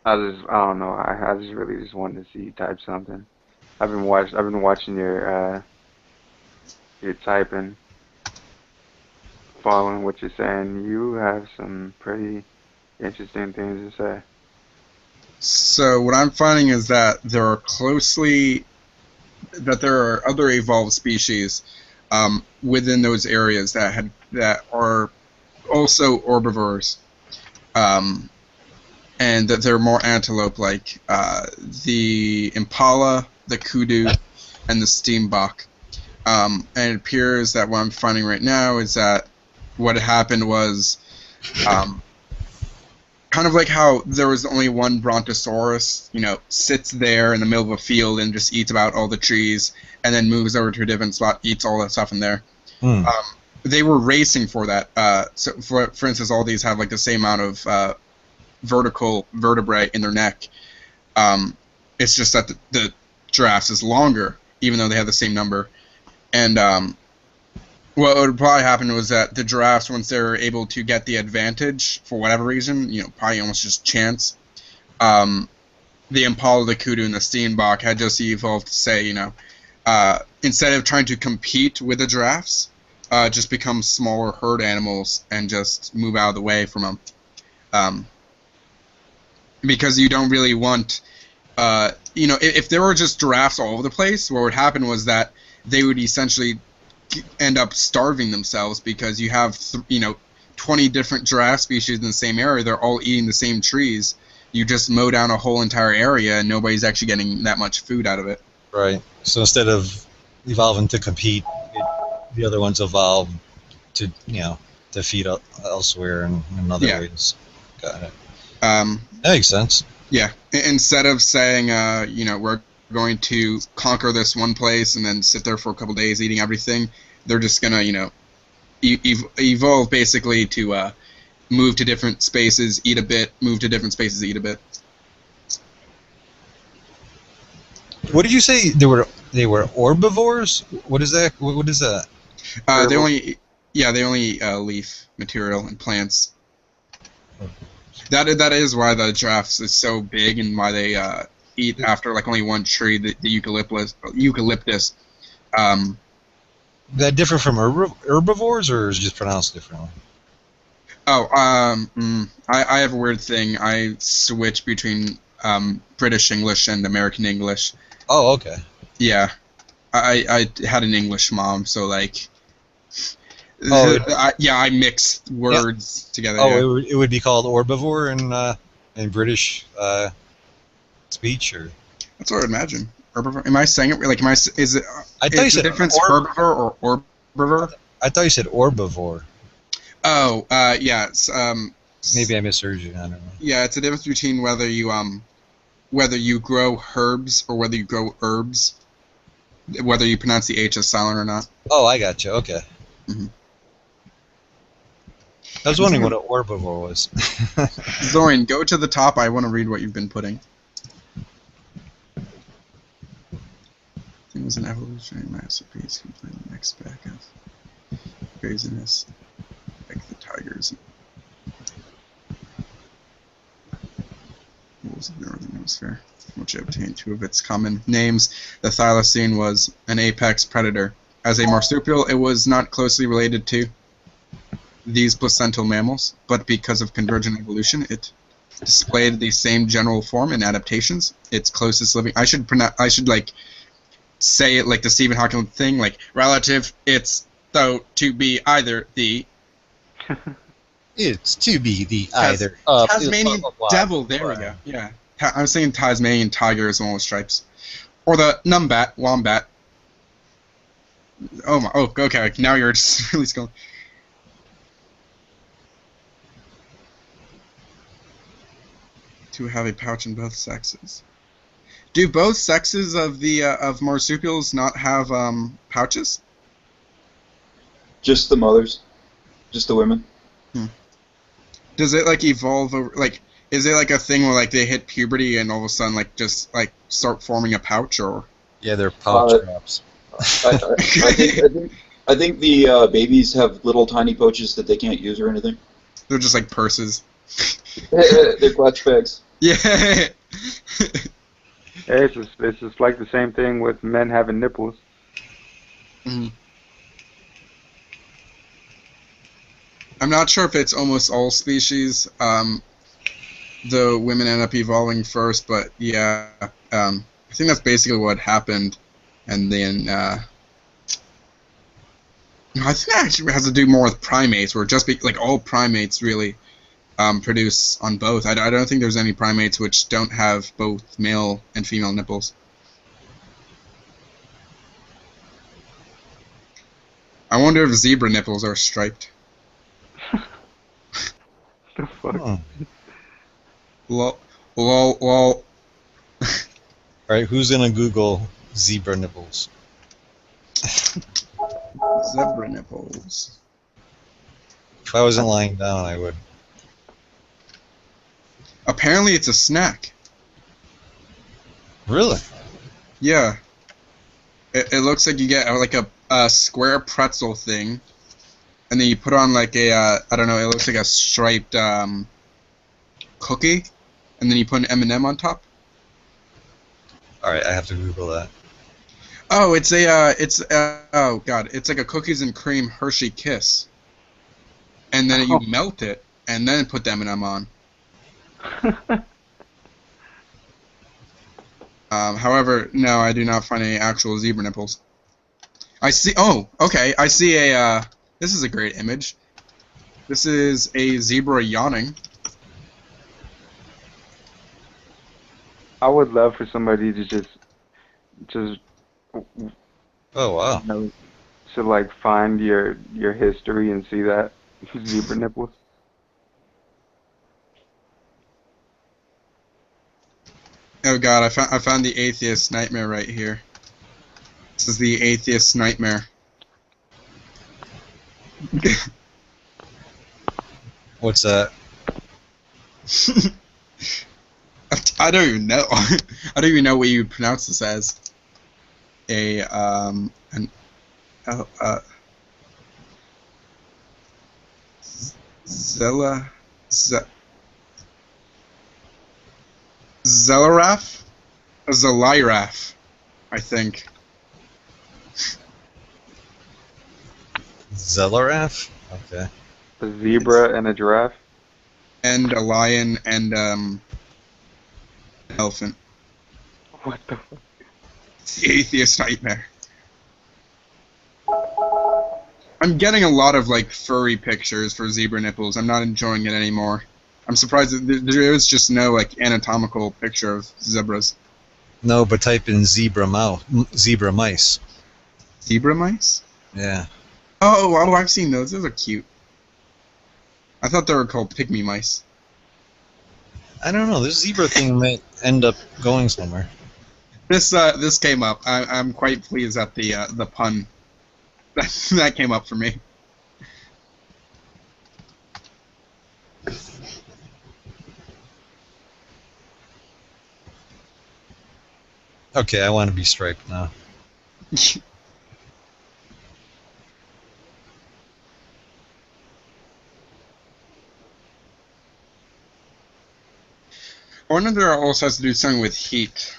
I don't know. I just really just wanted to see you type something. I've been watching your typing, following what you're saying. You have some pretty interesting things to say. So what I'm finding is that there are other evolved species within those areas that are also herbivores, and that they're more antelope-like. The impala, the kudu, and the steenbok. And it appears that what I'm finding right now is that what happened was kind of like how there was only one Brontosaurus, sits there in the middle of a field and just eats about all the trees, and then moves over to a different spot, eats all that stuff in there. They were racing for that. So, for instance, all these have like the same amount of vertical vertebrae in their neck. It's just that the giraffes is longer, even though they have the same number. And what would probably happen was that the giraffes, once they were able to get the advantage for whatever reason, probably almost just chance, the impala, the kudu, and the steenbok had just evolved to say, instead of trying to compete with the giraffes, just become smaller herd animals and just move out of the way from them. Because you don't really want, if there were just giraffes all over the place, what would happen was that they would essentially end up starving themselves, because you have 20 different giraffe species in the same area. They're all eating the same trees. You just mow down a whole entire area, and nobody's actually getting that much food out of it. Right. So instead of evolving to compete, the other ones evolve to to feed elsewhere and in other ways. Got it. That makes sense. Yeah. Instead of saying, we're going to conquer this one place and then sit there for a couple days eating everything, they're just gonna, evolve basically to move to different spaces, eat a bit, move to different spaces, eat a bit. What did you say? There They were herbivores? What is that? What is that? They only leaf material and plants. That is why the giraffes is so big and why they eat after like only one tree, the eucalyptus. That different from herbivores, or is it just pronounced differently? I have a weird thing. I switch between British English and American English. Oh, okay. Yeah, I had an English mom, so like, I mixed words together. Oh, it would be called herbivore in British speech, or that's what I imagine. Herbivore. Am I saying it like? Is it? I thought you said the difference herbivore or herbivore? I thought you said herbivore. Oh, yeah. It's, maybe I misheard you. I don't know. Yeah, it's a difference between whether you grow herbs or whether you grow herbs. Whether you pronounce the H as silent or not. Oh, I got you. Okay. Mm-hmm. I was wondering what an herbivore was. Zorian, go to the top. I want to read what you've been putting. Things an evolutionary masterpiece complete next back of craziness like the tigers. Wolves of the northern hemisphere, which obtained two of its common names. The thylacine was an apex predator. As a marsupial, it was not closely related to these placental mammals, but because of convergent evolution, it displayed the same general form and adaptations. Its closest living. I should like say it like the Stephen Hawking thing, like relative. It's though to be either the. It's to be the either Tasmanian devil. There we go. Yeah, I was saying Tasmanian tiger is the one with stripes, or the numbat, wombat. Oh my! Oh, okay. Now you're just really going. To have a pouch in both sexes. Do both sexes of the of marsupials not have pouches? Just the mothers, just the women. Does it like evolve over? Like, is it like a thing where like they hit puberty and all of a sudden like just like start forming a pouch, or? Yeah, they're pouch traps. I think the babies have little tiny pouches that they can't use or anything. They're just like purses. They're clutch bags. Yeah. It's just like the same thing with men having nipples. Mm-hmm. I'm not sure if it's almost all species. The women end up evolving first, but yeah, I think that's basically what happened. And then I think that actually has to do more with primates, where just like all primates really produce on both. I don't think there's any primates which don't have both male and female nipples. I wonder if zebra nipples are striped. The fuck? Lol. Alright, who's gonna Google zebra nipples? Zebra nipples. If I wasn't lying down, I would. Apparently it's a snack. Really? Yeah. It looks like you get like a square pretzel thing, and then you put on like a, I don't know, it looks like a striped cookie, and then you put an M&M on top. Alright, I have to Google that. Oh, it's oh god, it's like a cookies and cream Hershey Kiss. And then you melt it, and then put the M&M on. However, no, I do not find any actual zebra nipples. I see, oh, okay, I see a, this is a great image. This is a zebra yawning. I would love for somebody to just oh wow, you know, to like find your history and see that zebra nipples. Oh god, I found the atheist nightmare right here. This is the atheist nightmare. What's that? I don't even know. I don't even know what you would pronounce this as. a Zella Zelleraf? A Zeliraf, I think. Zelleraf? Okay. A zebra and a giraffe. And a lion and an elephant. What the fuck? It's the atheist nightmare. I'm getting a lot of like furry pictures for zebra nipples. I'm not enjoying it anymore. I'm surprised that there is just no like anatomical picture of zebras. No, but type in zebra mice. Zebra mice? Yeah. Oh, I've seen those. Those are cute. I thought they were called pygmy mice. I don't know. This zebra thing might end up going somewhere. This came up. I'm quite pleased at the pun. That came up for me. Okay, I want to be striped now. I wonder if there also has to do something with heat.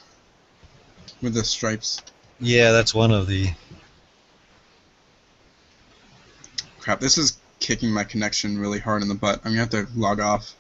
With the stripes. Yeah, that's one of the... Crap, this is kicking my connection really hard in the butt. I'm going to have to log off.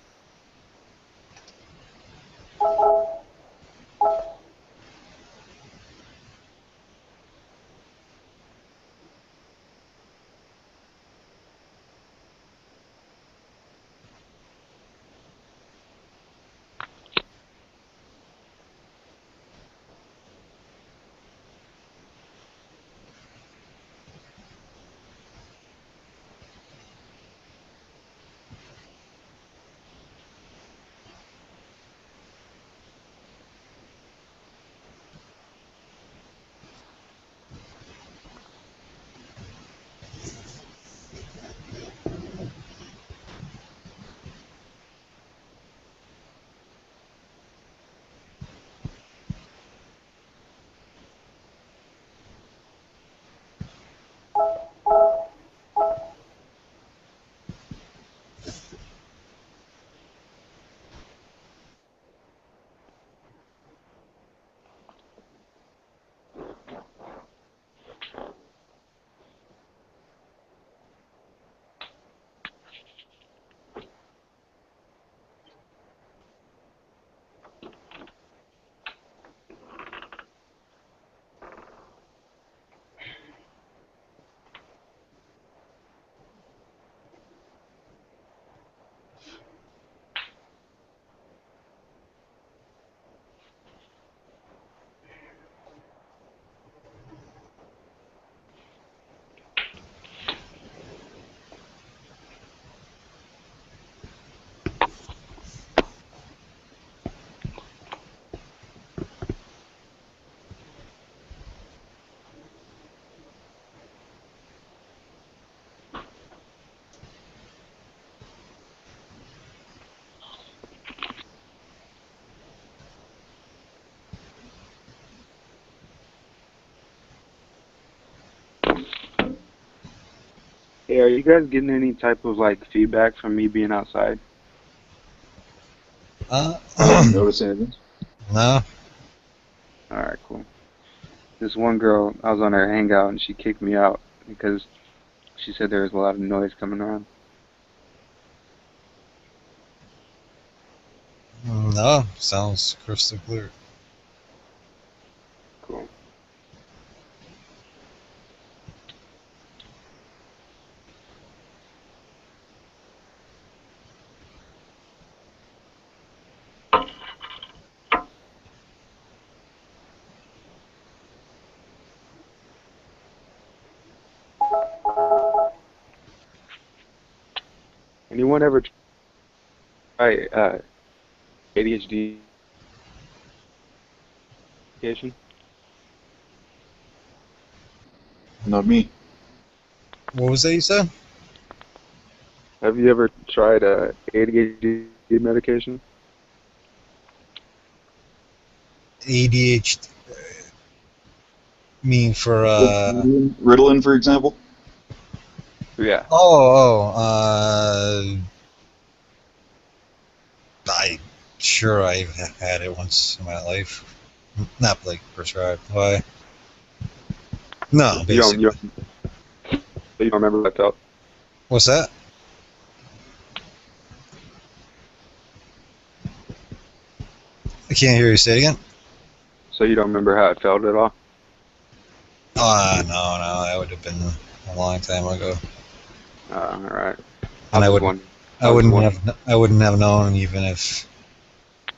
Hey, are you guys getting any type of like feedback from me being outside? I don't notice anything. No. Alright, cool. This one girl, I was on her hangout and she kicked me out because she said there was a lot of noise coming around. No, sounds crystal clear. Cool. Anyone ever try ADHD medication? Not me. What was that you said? Have you ever tried ADHD medication? ADHD. mean for Ritalin, for example? Yeah. I sure I've had it once in my life. Not like prescribed. Why? No, basically. You don't remember what I felt? What's that? I can't hear you say it again. So you don't remember how it felt at all? No, that would have been a long time ago. All right. And I wouldn't have known even if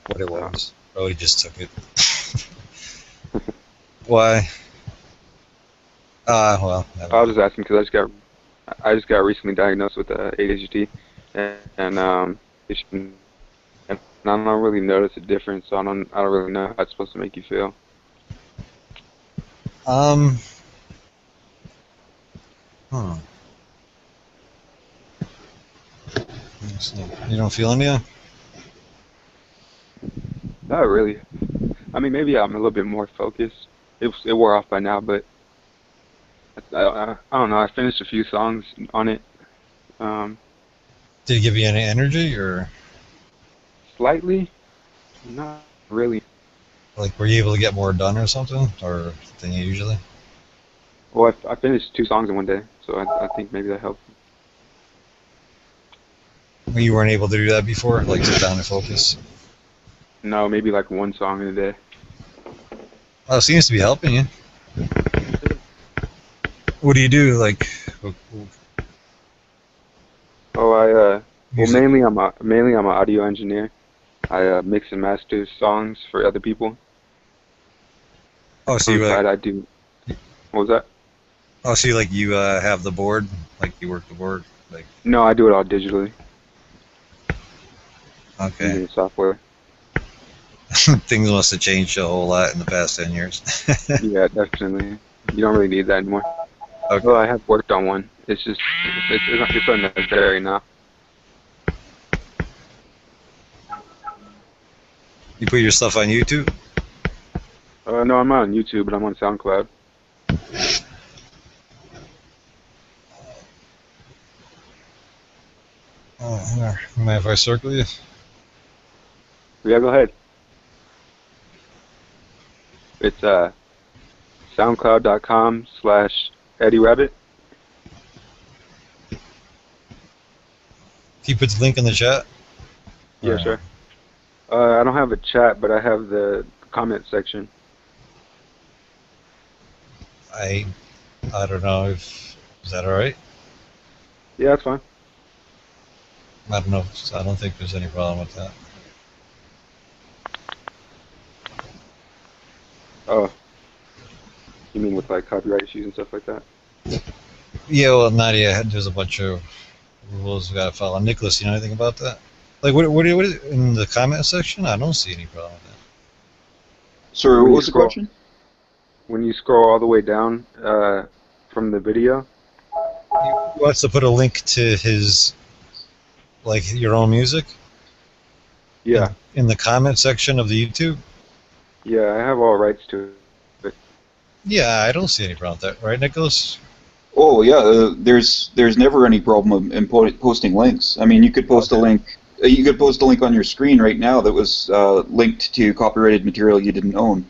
what it was. Probably just took it. Why? Well. I was just asking because I just got recently diagnosed with ADHD, and I don't really notice a difference. So I don't really know how it's supposed to make you feel. You don't feel anything? Not really. I mean, maybe I'm a little bit more focused. It wore off by now, but I don't know. I finished a few songs on it. Did it give you any energy or? Slightly, not really. Like, were you able to get more done or something, or than you usually? Well, I finished 2 songs in one day, so I think maybe that helped. You weren't able to do that before, like sit down and focus? No, maybe like 1 song in a day. Well, it seems to be helping you. What do you do, like? Oh, mainly I'm an audio engineer. I mix and master songs for other people. Oh, so you I do. What was that? Oh, so you have the board, like you work the board, like. No, I do it all digitally. Okay. Using software. Things must have changed a whole lot in the past 10 years. Yeah, definitely. You don't really need that anymore. Okay. Well, I have worked on one. It's just it's unnecessary now. You put your stuff on YouTube? No, I'm not on YouTube, but I'm on SoundCloud. Oh, here. Mind if I circle you? Yeah, go ahead. It's soundcloud.com/EddieRabbit. Can you put the link in the chat? Yeah, sure. I don't have a chat, but I have the comment section. I don't know if is that all right? Yeah, that's fine. I don't know. I don't think there's any problem with that. Oh, you mean with like copyright issues and stuff like that? Yeah, well, Nadia, there's a bunch of rules we gotta follow. Nicholas, you know anything about that? Like, what is in the comment section? I don't see any problem with that. Sorry, what was the question? When you scroll all the way down from the video. He wants to put a link to his, like, your own music? Yeah. In the comment section of the YouTube? Yeah, I have all rights to it. Yeah, I don't see any problem with that, right, Nicholas? Oh yeah, there's never any problem in posting links. I mean, you could post a link. You could post a link on your screen right now that was linked to copyrighted material you didn't own.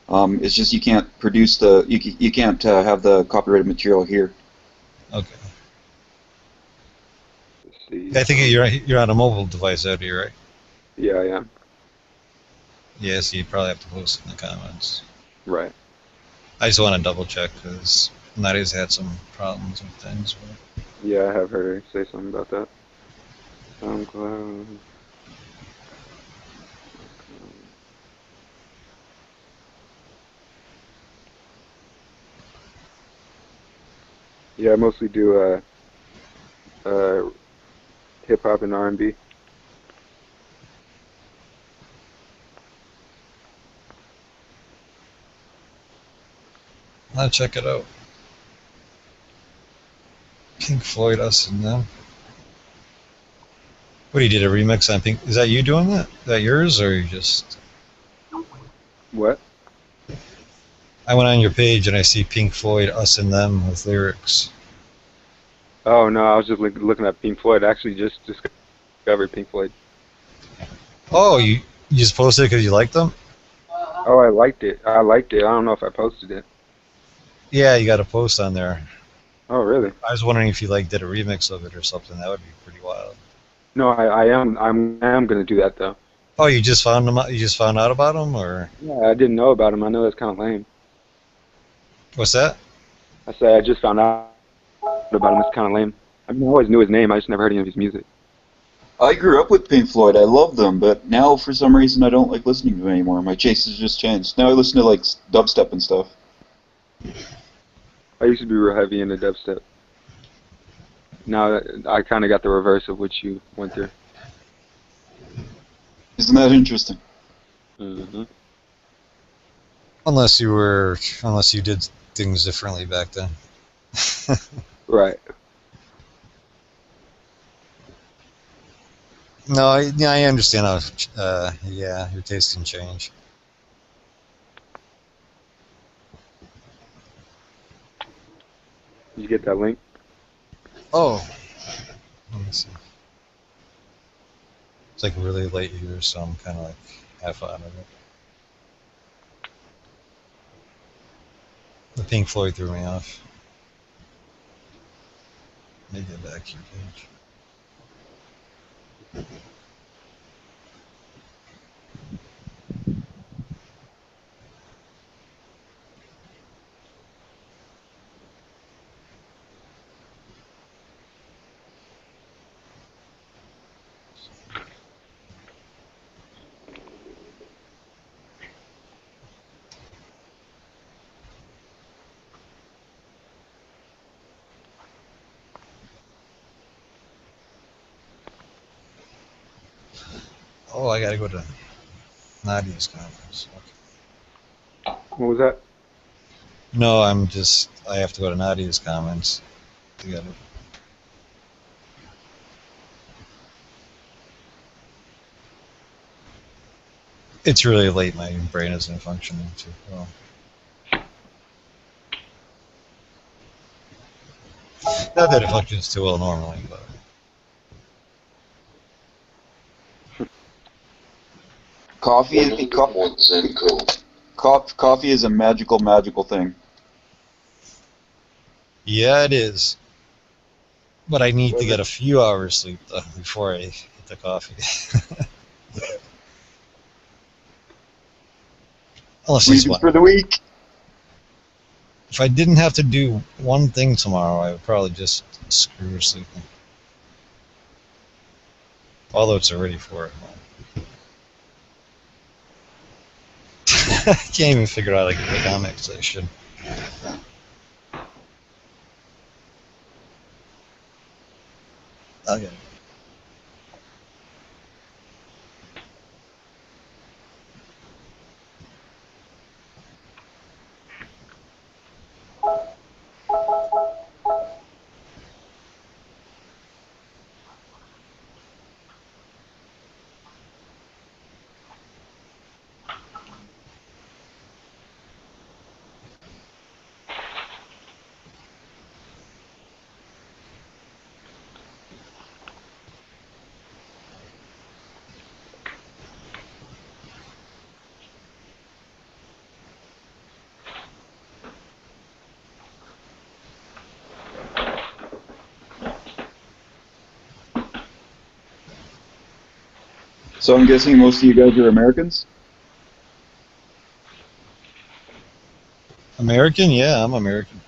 It's just you can't produce you can't have the copyrighted material here. Okay. Let's see. I think you're on a mobile device out here, right? Yeah, I am. Yeah, so you probably have to post in the comments. Right. I just want to double check because Nadia's had some problems with things. But... Yeah, I have heard her say something about that. SoundCloud. Yeah, I mostly do hip hop and R&B. I'll check it out. Pink Floyd, Us and Them. What, you did a remix on Pink? Is that you doing that? Is that yours, or you just... What? I went on your page and I see Pink Floyd, Us and Them with lyrics. Oh no, I was just looking at Pink Floyd. I actually just discovered Pink Floyd. Oh, you just posted it because you liked them? Oh, I liked it. I don't know if I posted it. Yeah, you got a post on there. Oh, really? I was wondering if you like did a remix of it or something. That would be pretty wild. No, I am gonna do that though. Oh, you just found them? You just found out about them, or Yeah, I didn't know about him. I know that's kind of lame. what's that? I said I just found out about him. It's kind of lame. I mean, I always knew his name. I just never heard any of his music. I grew up with Pink Floyd. I love them, but now for some reason I don't like listening to them anymore. My taste has just changed. Now I listen to like dubstep and stuff. I used to be real heavy into dubstep. Now I kind of got the reverse of what you went through. Isn't that interesting? Mm-hmm. Unless you did things differently back then. Right. No, I understand how. Yeah, your taste can change. Did you get that link? Oh, let me see. It's like really late here, so I'm kind of like half out of it. The Pink Floyd threw me off. Let me get back to your page. Oh, I gotta go to Nadia's conference. Okay. What was that? No, I have to go to Nadia's comments together. It's really late, my brain isn't functioning too well. Not that it functions too well normally, but... Coffee is a magical thing. Yeah, it is. But I need to get a few hours sleep though before I hit the coffee. Unless it's Reasons for the week. If I didn't have to do one thing tomorrow, I would probably just screw sleeping. Although it's already 4 o'clock. I can't even figure out like the comics I should. Okay. So I'm guessing most of you guys are Americans? American? Yeah, I'm American.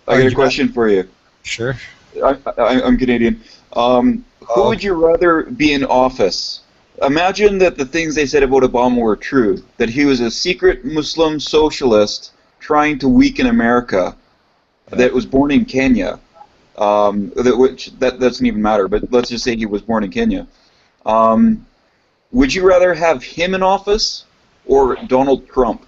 I got a question for you. Sure. I'm Canadian. Who would you rather be in office? Imagine that the things they said about Obama were true, that he was a secret Muslim socialist trying to weaken America, that was born in Kenya, that doesn't even matter, but let's just say he was born in Kenya. Would you rather have him in office or Donald Trump?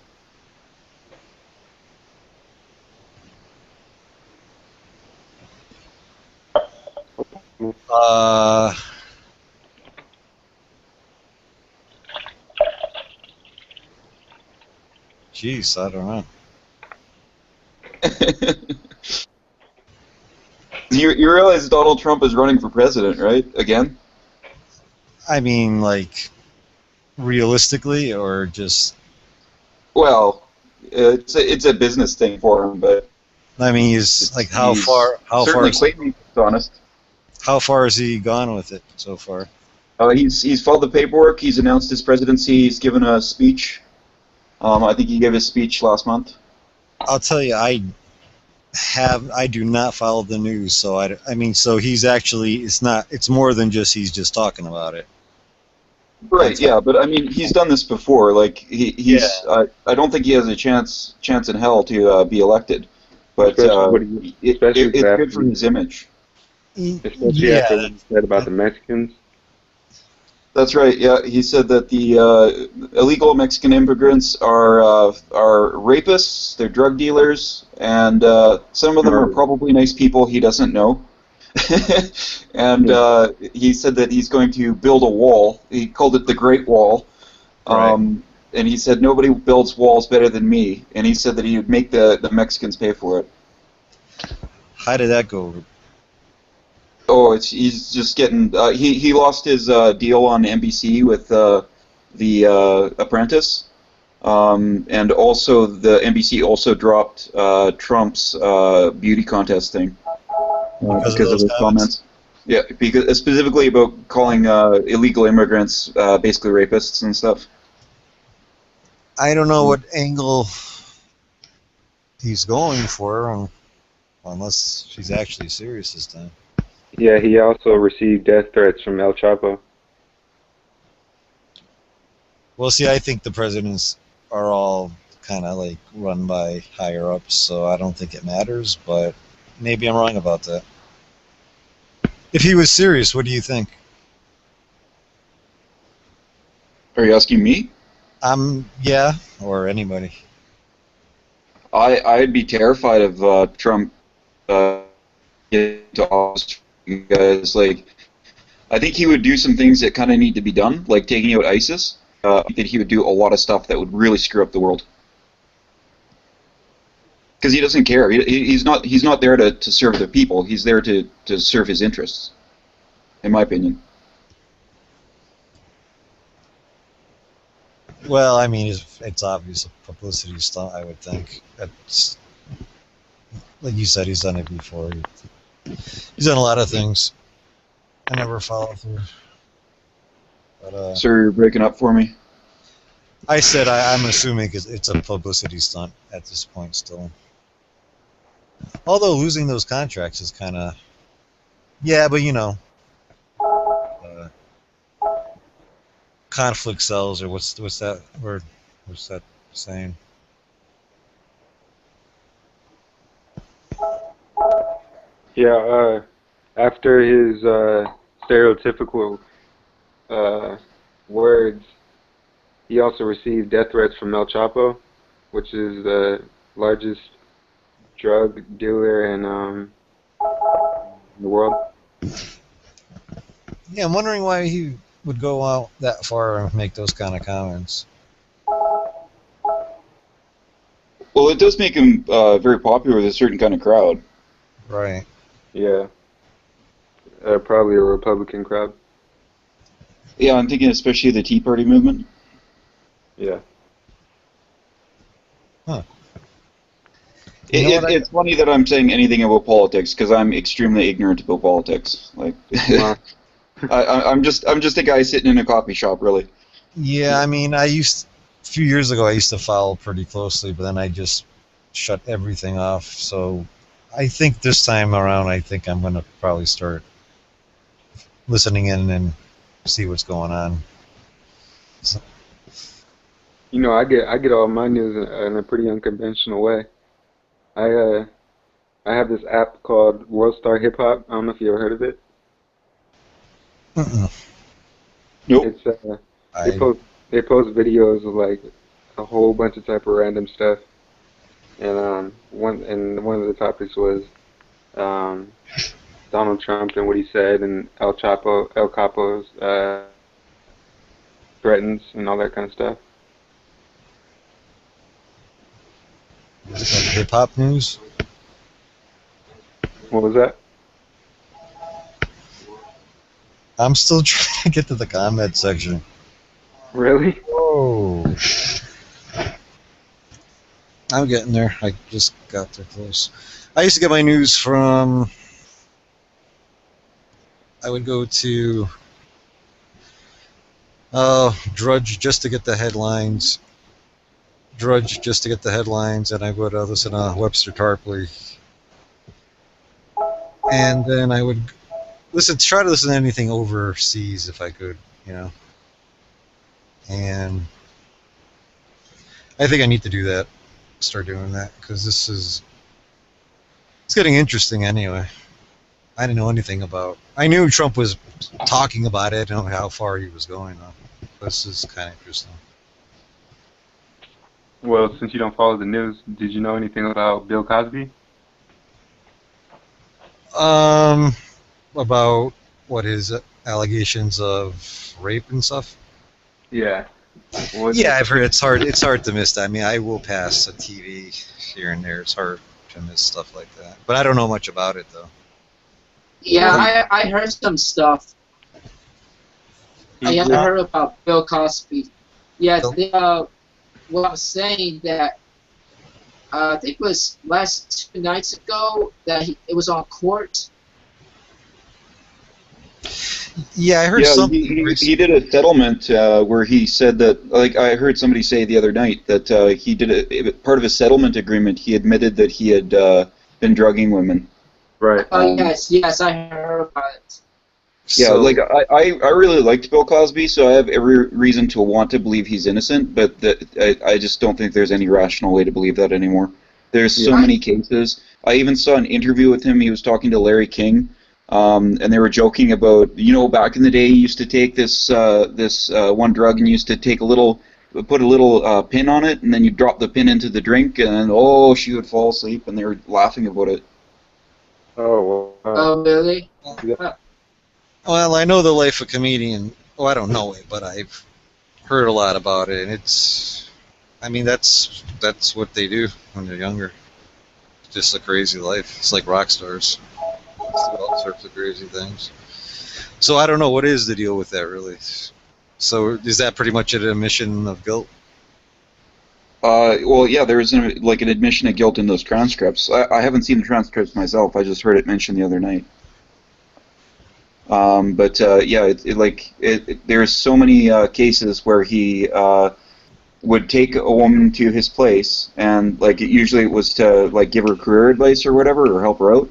Jeez, I don't know. You realize Donald Trump is running for president, right? Again? I mean, like, realistically, or just... Well, it's a business thing for him, but I mean, he's like, how he's far certainly is, claiming he's honest. how far has he gone with it so far? He's filed the paperwork. He's announced his presidency. He's given a speech. I think he gave his speech last month. I'll tell you, I do not follow the news, so I mean, so he's actually, it's more than just he's just talking about it. Right, yeah, but I mean, he's done this before. Like he's, I don't think he has a chance in hell to be elected. But it's good for his image. Especially after what he said about the Mexicans. That's right. Yeah, he said that the illegal Mexican immigrants are rapists, they're drug dealers, and some of them are probably nice people he doesn't know. And he said that he's going to build a wall. He called it the Great Wall. And he said nobody builds walls better than me. And he said that he would make the Mexicans pay for it. How did that go? Oh, he's just getting. He lost his deal on NBC with the Apprentice, and also the NBC also dropped Trump's beauty contest thing because of his comments. Yeah, because specifically about calling illegal immigrants basically rapists and stuff. I don't know what angle he's going for, unless she's actually serious this time. Yeah, he also received death threats from El Chapo. Well, see, I think the presidents are all kind of like run by higher ups, so I don't think it matters, but maybe I'm wrong about that. If he was serious, what do you think? Are you asking me? Yeah, or anybody. I'd be terrified of Trump getting to office. Guys, like, I think he would do some things that kind of need to be done, like taking out ISIS. I think that he would do a lot of stuff that would really screw up the world. Because he doesn't care. He's not there to serve the people. He's there to serve his interests, in my opinion. Well, I mean, it's obvious a publicity stunt, I would think. That's, like you said, he's done it before. He's done a lot of things. I never follow through. But, Sir, you're breaking up for me. I said I'm assuming it's a publicity stunt at this point still. Although losing those contracts is kind of... Yeah, but you know... conflict sells, or what's that word? What's that saying? Yeah, after his stereotypical words, he also received death threats from El Chapo, which is the largest drug dealer in the world. Yeah, I'm wondering why he would go out that far and make those kind of comments. Well, it does make him very popular with a certain kind of crowd. Right. Yeah. Probably a Republican crowd. Yeah, I'm thinking especially the Tea Party movement. Yeah. Huh. It's funny that I'm saying anything about politics because I'm extremely ignorant about politics. Like, I'm just a guy sitting in a coffee shop, really. Yeah, I mean, a few years ago I used to follow pretty closely, but then I just shut everything off. So I think this time around, I think I'm going to probably start listening in and see what's going on. So. You know, I get all my news in a pretty unconventional way. I have this app called World Star Hip Hop. I don't know if you ever heard of it. Nope. It's they post videos of like a whole bunch of type of random stuff, and one of the topics was Donald Trump and what he said, and El Capo's threatens and all that kind of stuff. Is it like hip hop news? What was that? I'm still trying to get to the comment section. Really? Oh. I'm getting there. I just got there close. I used to get my news from. I would go to Drudge just to get the headlines. Drudge just to get the headlines, and I would listen to Webster Tarpley. And then I would try to listen to anything overseas if I could, you know. And I think I need to do that. Start doing that, because it's getting interesting anyway. I didn't know anything about. I knew Trump was talking about it. I don't know how far he was going on. This is kind of interesting. Well, since you don't follow the news, did you know anything about Bill Cosby? About what his allegations of rape and stuff. Yeah. Yeah, I've heard it's hard. It's hard to miss that. I mean, I will pass a TV here and there. It's hard to miss stuff like that. But I don't know much about it though. Yeah, I heard some stuff. I heard about Bill Cosby. Yeah, they, what I was saying that I think it was last 2 nights ago that it was on court. Yeah, I heard something. He did a settlement where he said that, like I heard somebody say the other night, that he did part of a settlement agreement. He admitted that he had been drugging women. Right. Oh yes, I heard about it. Yeah, so, like I really liked Bill Cosby, so I have every reason to want to believe he's innocent, but I just don't think there's any rational way to believe that anymore. There's so many cases. I even saw an interview with him. He was talking to Larry King, and they were joking about, back in the day, he used to take this one drug and used to take put a little pin on it, and then you drop the pin into the drink, and she would fall asleep, and they were laughing about it. Oh, wow. Oh, really? Well, I know the life of a comedian. Oh, I don't know it, but I've heard a lot about it, and that's what they do when they're younger. It's just a crazy life. It's like rock stars. It's all sorts of crazy things. So I don't know, what is the deal with that, really? So is that pretty much an admission of guilt? Well, yeah, there is an admission of guilt in those transcripts. I haven't seen the transcripts myself. I just heard it mentioned the other night. There's so many cases where he would take a woman to his place, and usually it was to give her career advice or whatever, or help her out.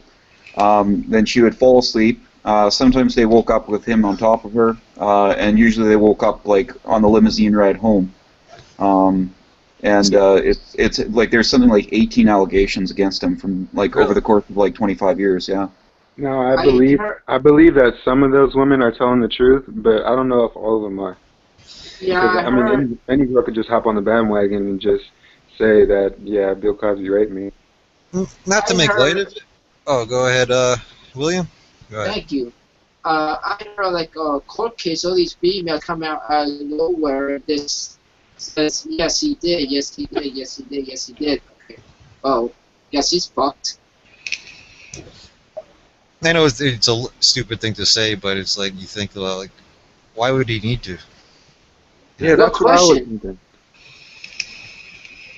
Then she would fall asleep. Sometimes they woke up with him on top of her, and usually they woke up on the limousine ride home. It's there's something like 18 allegations against him from over the course of 25 years. Yeah. No, I believe that some of those women are telling the truth, but I don't know if all of them are. Yeah, because, I mean, any girl could just hop on the bandwagon and just say that, yeah, Bill Cosby raped me. Not to make light of it. Oh, go ahead, William. Go ahead. Thank you. I heard a court case. All these females come out of nowhere. This says, yes, he did. Yes, he did. Yes, he did. Yes, he did. Okay. Oh, yes, he's fucked. I know it's a stupid thing to say, but it's you think about why would he need to? Yeah, that's what I was thinking.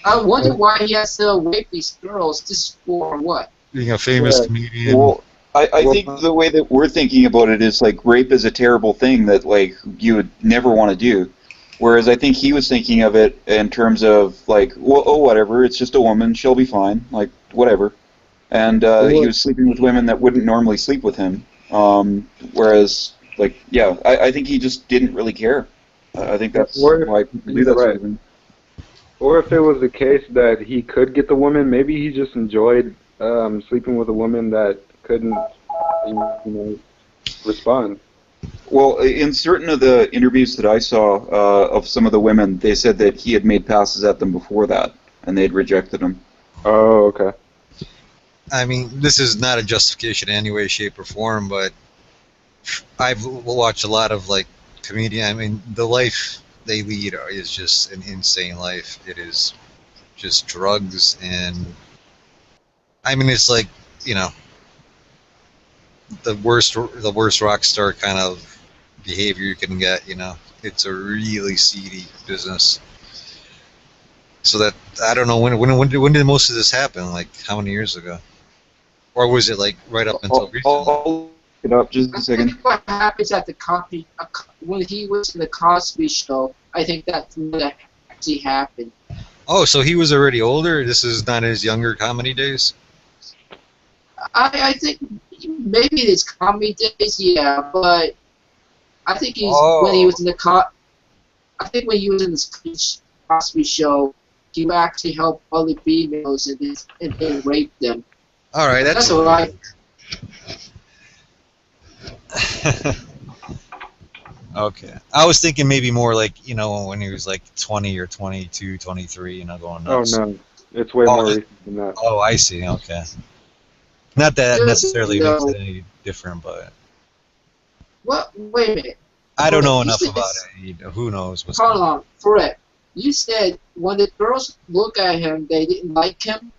I wonder why he has to rape these girls just for what? Being a famous comedian. Well, I think the way that we're thinking about it is rape is a terrible thing that you would never want to do. Whereas I think he was thinking of it in terms of whatever, it's just a woman, she'll be fine, whatever. And he was sleeping with women that wouldn't normally sleep with him. Whereas, I think he just didn't really care. I think that's why people do that sort of thing. Or if it was the case that he could get the woman, maybe he just enjoyed sleeping with a woman that couldn't, respond. Well, in certain of the interviews that I saw of some of the women, they said that he had made passes at them before that, and they had rejected him. Oh, okay. I mean, this is not a justification in any way, shape, or form, but I've watched a lot of comedian. I mean, the life they lead is just an insane life. It is just drugs and. I mean, it's like, you know, the worst rock star kind of behavior you can get. You know, it's a really seedy business. So that I don't know when did most of this happen? Like how many years ago, or was it like right up until recently? I'll look it up just a second. I think what happens at the when he was in the Cosby Show, I think that's when that actually happened. Oh, so he was already older. This is not his younger comedy days. I think maybe his comedy days, yeah, but I think he's when he was in the I think when he was in the Cosby Show, he actually helped other females and then raped them. All right, that's all right. Okay, I was thinking maybe more like, you know, when he was like 20 or 22, 23, you know, going nuts. Oh no, it's way more recent than that. Oh, I see. Okay. Not that necessarily makes it any different, but. What? Wait a minute. I don't know enough about it. Who knows? Hold on, Fred. You said when the girls look at him, they didn't like him?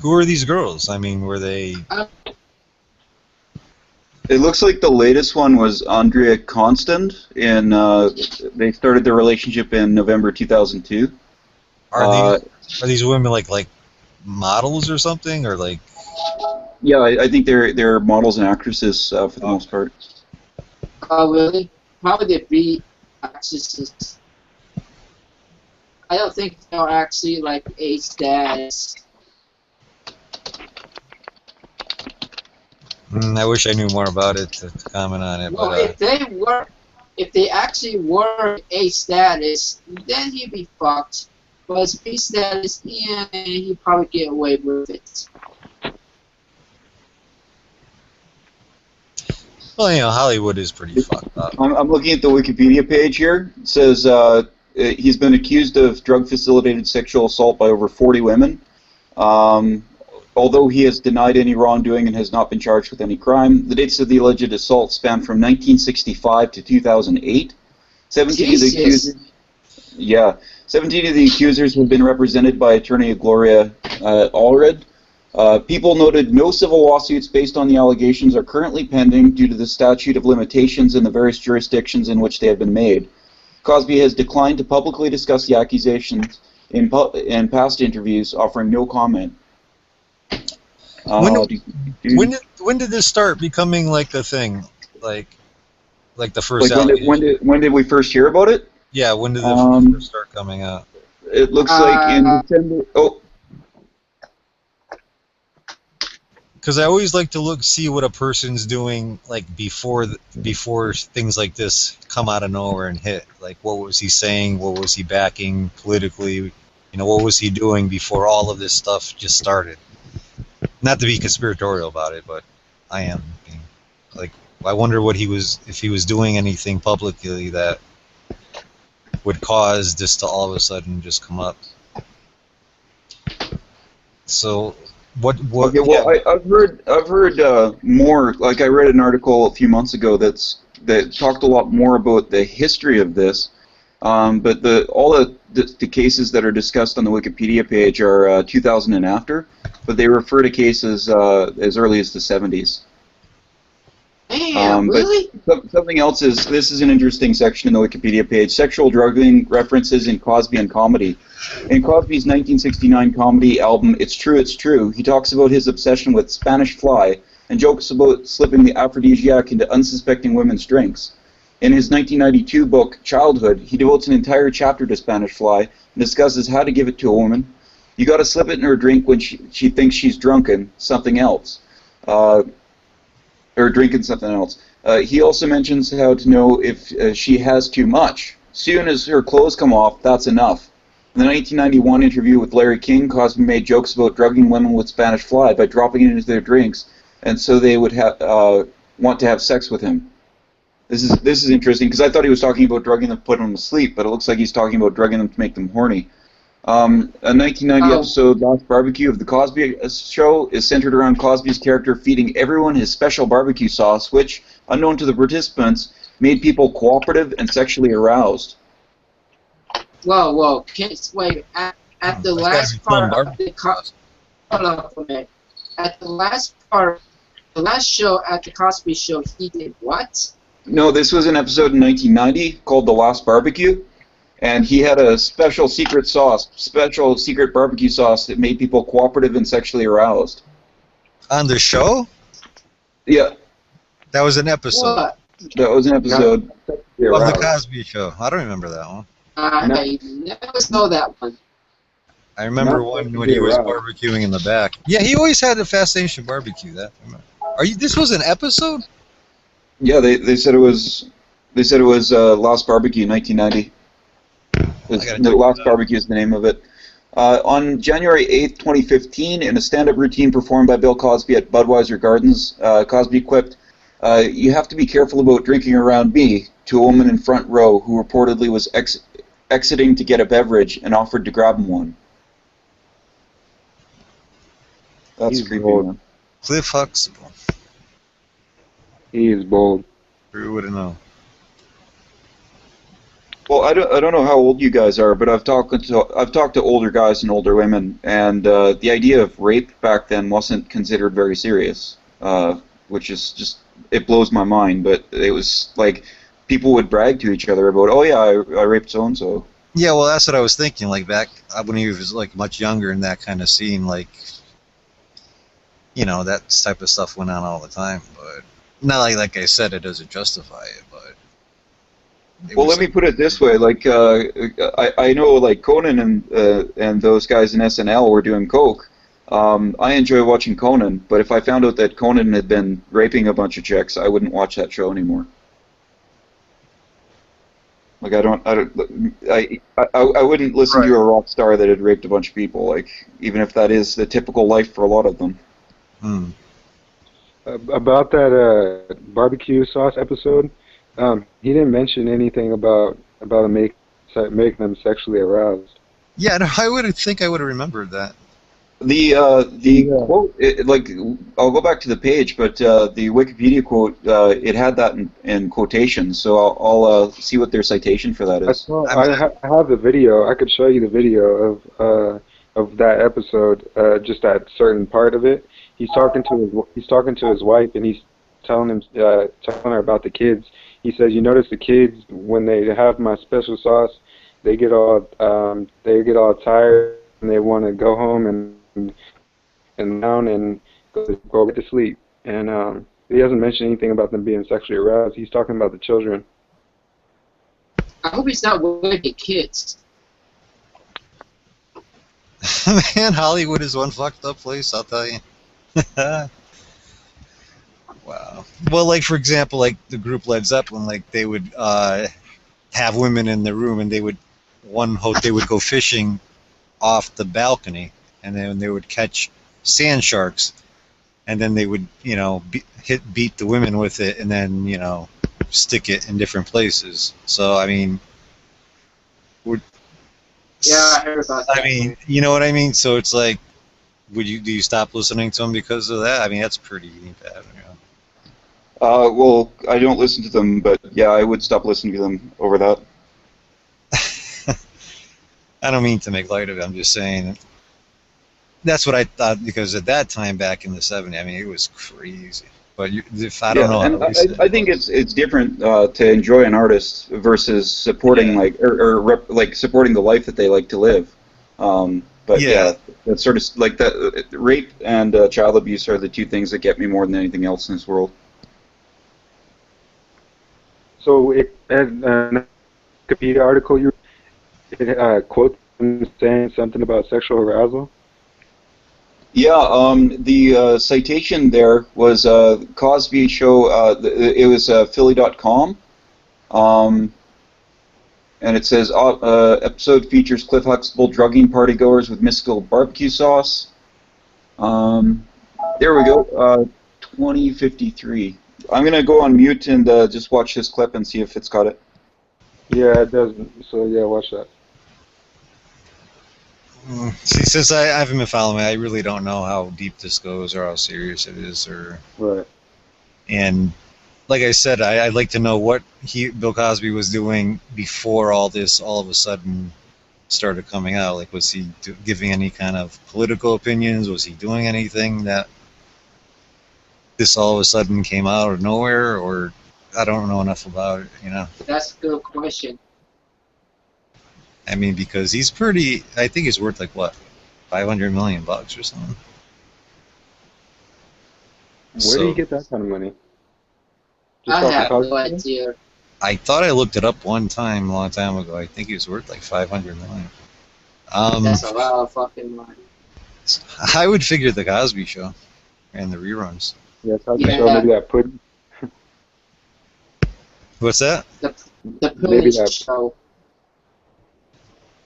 Who are these girls? I mean, were they... It looks like the latest one was Andrea Constant, and they started their relationship in November 2002. Are these women like models or something, or like? Yeah, I think they're models and actresses for the most part. Oh, really? How would they be actresses? I don't think they're actually like A status. I wish I knew more about it to comment on it. Well, but, if they actually were A status, then he'd be fucked. But as B status, yeah, he'd probably get away with it. Well, you know, Hollywood is pretty fucked up. I'm looking at the Wikipedia page here. It says he's been accused of drug-facilitated sexual assault by over 40 women. Although he has denied any wrongdoing and has not been charged with any crime, the dates of the alleged assault span from 1965 to 2008. 17 of the accusers, 17 of the accusers have been represented by attorney Gloria Allred. People noted no civil lawsuits based on the allegations are currently pending due to the statute of limitations in the various jurisdictions in which they have been made. Cosby has declined to publicly discuss the accusations in past interviews, offering no comment. When did this start becoming like a thing, like the first? Like when did we first hear about it? Yeah, when did the first start coming out? It looks like in December. Oh, because I always like to see what a person's doing like before things like this come out of nowhere and hit. Like, what was he saying? What was he backing politically? You know, what was he doing before all of this stuff just started? Not to be conspiratorial about it, but I am. Like, I wonder what if he was doing anything publicly that would cause this to all of a sudden just come up. So, what? Okay, well, yeah. I've heard more. Like, I read an article a few months ago that talked a lot more about the history of this. But all the cases that are discussed on the Wikipedia page are 2000 and after, but they refer to cases as early as the 70s. Damn, really? But something else is, this is an interesting section in the Wikipedia page, sexual drugging references in Cosby and comedy. In Cosby's 1969 comedy album, It's True, It's True, he talks about his obsession with Spanish Fly and jokes about slipping the aphrodisiac into unsuspecting women's drinks. In his 1992 book, Childhood, he devotes an entire chapter to Spanish Fly and discusses how to give it to a woman. You gotta slip it in her drink when she thinks she's drunken, something else. Or drinking something else. He also mentions how to know if she has too much. Soon as her clothes come off, that's enough. In the 1991 interview with Larry King, Cosby made jokes about drugging women with Spanish Fly by dropping it into their drinks, and so they would want to have sex with him. This is interesting, because I thought he was talking about drugging them to put them to sleep, but it looks like he's talking about drugging them to make them horny. A 1990 episode, Last Barbecue of The Cosby Show, is centered around Cosby's character feeding everyone his special barbecue sauce, which, unknown to the participants, made people cooperative and sexually aroused. Whoa, can't wait. At the That's gotta last be Plum part of Barbecue. the hold on for a minute. At the last part, the last show at the Cosby Show, he did what? No, this was an episode in 1990 called The Last Barbecue, and he had a special secret barbecue sauce that made people cooperative and sexually aroused. On the show? Yeah. That was an episode. What? That was an episode Of the Cosby Show. I don't remember that one. I never saw that one. I remember one when he was barbecuing in the back. Yeah, he always had a fascination barbecue. That. Are you? This was an episode? Yeah, they said it was. They said it was Lost Barbecue, 1990. The Lost Barbecue is the name of it. On January 8th, 2015, in a stand-up routine performed by Bill Cosby at BarbWire Gardens, Cosby quipped, "You have to be careful about drinking around me," to a woman in front row who reportedly was exiting to get a beverage and offered to grab him one. That's creepy, man. Cliff Huxtable. He is bold. Who would have known? Well, I don't know how old you guys are, but I've talked to older guys and older women, and the idea of rape back then wasn't considered very serious, which is just, it blows my mind. But it was like people would brag to each other about, oh yeah, I raped so and so. Yeah, well, that's what I was thinking. Like back when he was like much younger in that kind of scene, like, you know, that type of stuff went on all the time. But not like I said, it doesn't justify it. But well, let me put it this way: like I know like Conan and those guys in SNL were doing coke. I enjoy watching Conan, but if I found out that Conan had been raping a bunch of chicks, I wouldn't watch that show anymore. Like I wouldn't listen to a rock star that had raped a bunch of people. Like even if that is the typical life for a lot of them. About that barbecue sauce episode, he didn't mention anything about making them sexually aroused. Yeah, no, I would think I would have remembered that. The quote, like, I'll go back to the page, but the Wikipedia quote, it had that in quotations, so I'll see what their citation for that is. I have the video. I could show you the video of that episode, just that certain part of it. He's talking to his wife, and he's telling her about the kids. He says, "You notice the kids when they have my special sauce, they get all tired and they want to go home and down and go to sleep." And he doesn't mention anything about them being sexually aroused. He's talking about the children. I hope he's not with kids. Man, Hollywood is one fucked up place, I'll tell you. Wow. Well, like for example, like the group Led Zeppelin, like they would have women in the room, and they would go fishing off the balcony, and then they would catch sand sharks, and then they would, you know, beat the women with it, and then, you know, stick it in different places. So I mean, yeah, I heard about that. I mean, you know what I mean? So it's like, do you stop listening to them because of that? I mean, that's pretty bad. You know? Well, I don't listen to them, but yeah, I would stop listening to them over that. I don't mean to make light of it. I'm just saying that's what I thought, because at that time back in the 70s, I mean, it was crazy. But if I don't know, and I think it's different to enjoy an artist versus supporting like supporting the life that they like to live. But yeah, that's sort of like that. Rape and child abuse are the two things that get me more than anything else in this world. So in a Wikipedia article, it quotes him saying something about sexual arousal. Yeah, the citation there was Cosby Show. It was Philly.com, and it says episode features Cliff Huxtable drugging partygoers with mystical barbecue sauce. There we go. 2053. I'm gonna go on mute and just watch this clip and see if it's got it. Yeah, it doesn't. So yeah, watch that. See, since I haven't been following it, I really don't know how deep this goes or how serious it is, or. Right. And like I said, I'd like to know what Bill Cosby was doing before all this all of a sudden started coming out? Like, was he giving any kind of political opinions? Was he doing anything that this all of a sudden came out of nowhere? Or I don't know enough about it, you know. That's a good question. I mean, because he's pretty. I think he's worth like what, $500 million or something. Where do you get that kind of money? Just I off the have no Cosby? idea. I thought I looked it up one time, a long time ago. I think he was worth like $500 million. That's a lot of fucking money. I would figure the Cosby Show and the reruns. Yeah, Cosby Show, maybe that pudding. What's that? The Maybe Pudding that- Show.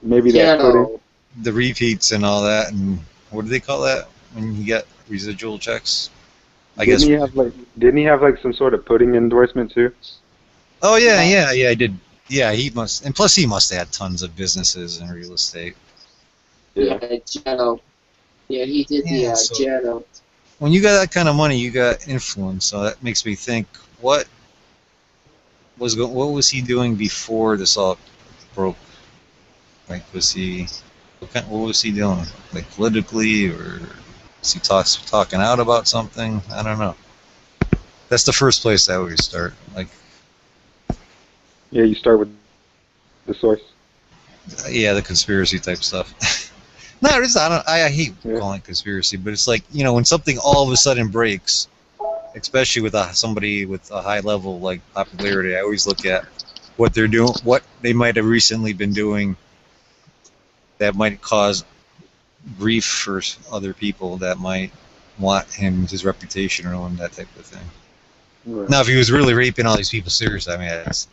Maybe that pudding. The repeats and all that, and what do they call that when you get residual checks? I guess. Didn't he have like some sort of pudding endorsement too? Oh yeah, I did. Yeah, he must, and plus he must have had tons of businesses and real estate. Yeah, Jello. Yeah, he did Yeah, the so- Jello. When you got that kind of money, you got influence. So that makes me think, what was he doing before this all broke? Like, what was he doing? Like politically, or was he talking out about something? I don't know. That's the first place I always start. Like, Yeah, you start with the source. yeah, the conspiracy type stuff. No, I hate calling it conspiracy, but it's like, you know, when something all of a sudden breaks, especially with somebody with a high level like popularity, I always look at what they're doing, what they might have recently been doing that might cause grief for other people that might want his reputation ruined, that type of thing. Right. Now, if he was really raping all these people seriously, I mean, that's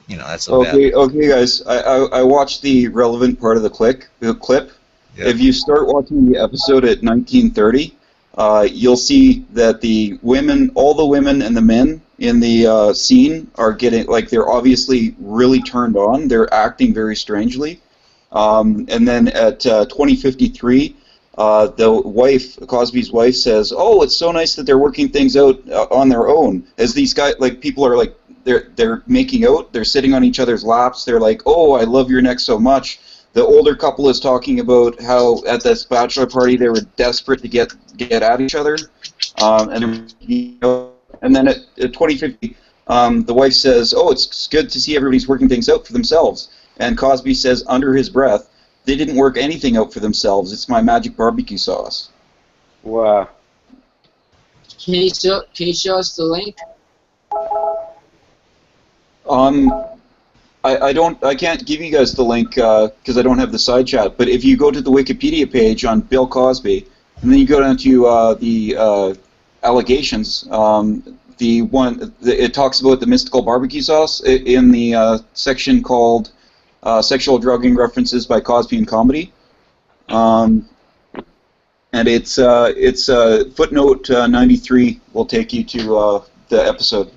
that's a bad. Okay, guys. I watched the relevant part of the clip. Yeah. If you start watching the episode at 1930, you'll see that all the women and the men in the scene are getting, like, they're obviously really turned on. They're acting very strangely. And then at 2053, the wife, Cosby's wife, says, "Oh, it's so nice that they're working things out on their own." As these guys, like, people are like, they're making out, they're sitting on each other's laps, they're like, "Oh, I love your neck so much." The older couple is talking about how at this bachelor party they were desperate to get at each other, and then at 2050, the wife says, "Oh, it's good to see everybody's working things out for themselves." And Cosby says under his breath, "They didn't work anything out for themselves. It's my magic barbecue sauce." Wow. Can you show us the link? I can't give you guys the link because I don't have the side chat. But if you go to the Wikipedia page on Bill Cosby, and then you go down to the allegations, it talks about the mystical barbecue sauce in the section called "Sexual Drugging References by Cosby and Comedy," and it's footnote 93 will take you to the episode.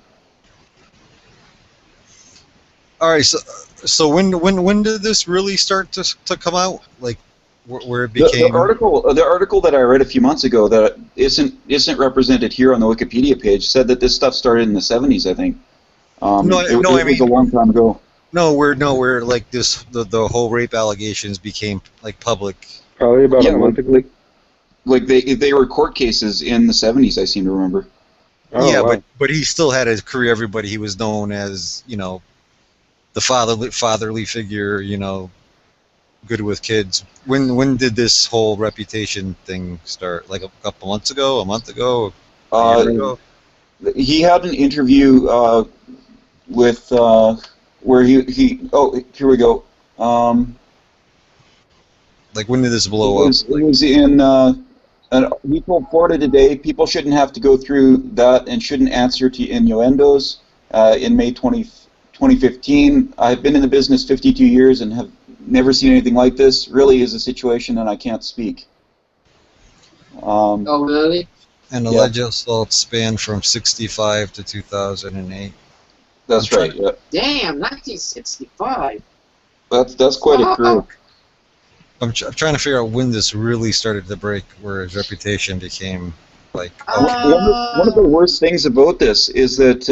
All right, so when did this really start to come out? Like, where it became the article that I read a few months ago that isn't represented here on the Wikipedia page said that this stuff started in the 70s, I think. I mean, it was a long time ago. where like the whole rape allegations became like public. Probably about a month ago. Like they were court cases in the 70s, I seem to remember. Oh, yeah, wow. but he still had his career. Everybody, he was known as, you know, the fatherly figure, you know, good with kids. When did this whole reputation thing start? Like a couple months ago, a month ago, a year ago? He had an interview with where he oh, here we go. Like, when did this blow up? It was in he told Florida Today people shouldn't have to go through that and shouldn't answer to innuendos. In May 2015, I've been in the business 52 years and have never seen anything like this. Really is a situation, and I can't speak. Oh, really? And alleged assault spanned from 65 to 2008. That's right. Yeah. Damn, 1965. That's quite a career. I'm trying to figure out when this really started to break, where his reputation became Like, One of the worst things about this is that,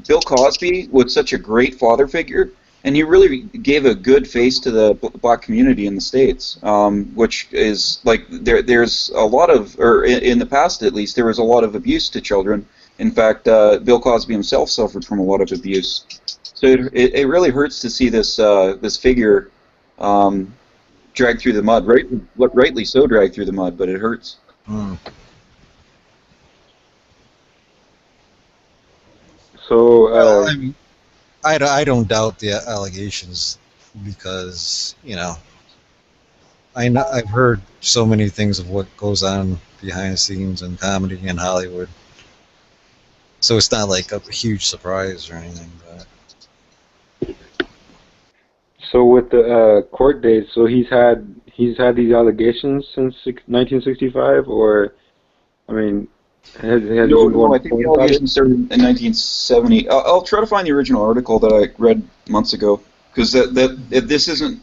Bill Cosby was such a great father figure, and he really gave a good face to the black community in the States, which is like there's a lot of, or in the past at least, there was a lot of abuse to children. In fact, Bill Cosby himself suffered from a lot of abuse. So it really hurts to see this this figure dragged through the mud. Rightly so, dragged through the mud, but it hurts. So, well, I mean, I don't doubt the allegations because, I've heard so many things of what goes on behind the scenes in comedy in Hollywood. So it's not like a huge surprise or anything. But so with the court dates, so he's had these allegations since 1965, or I mean, has he been going I think the allegations started in 1970. I'll try to find the original article that I read months ago, because this isn't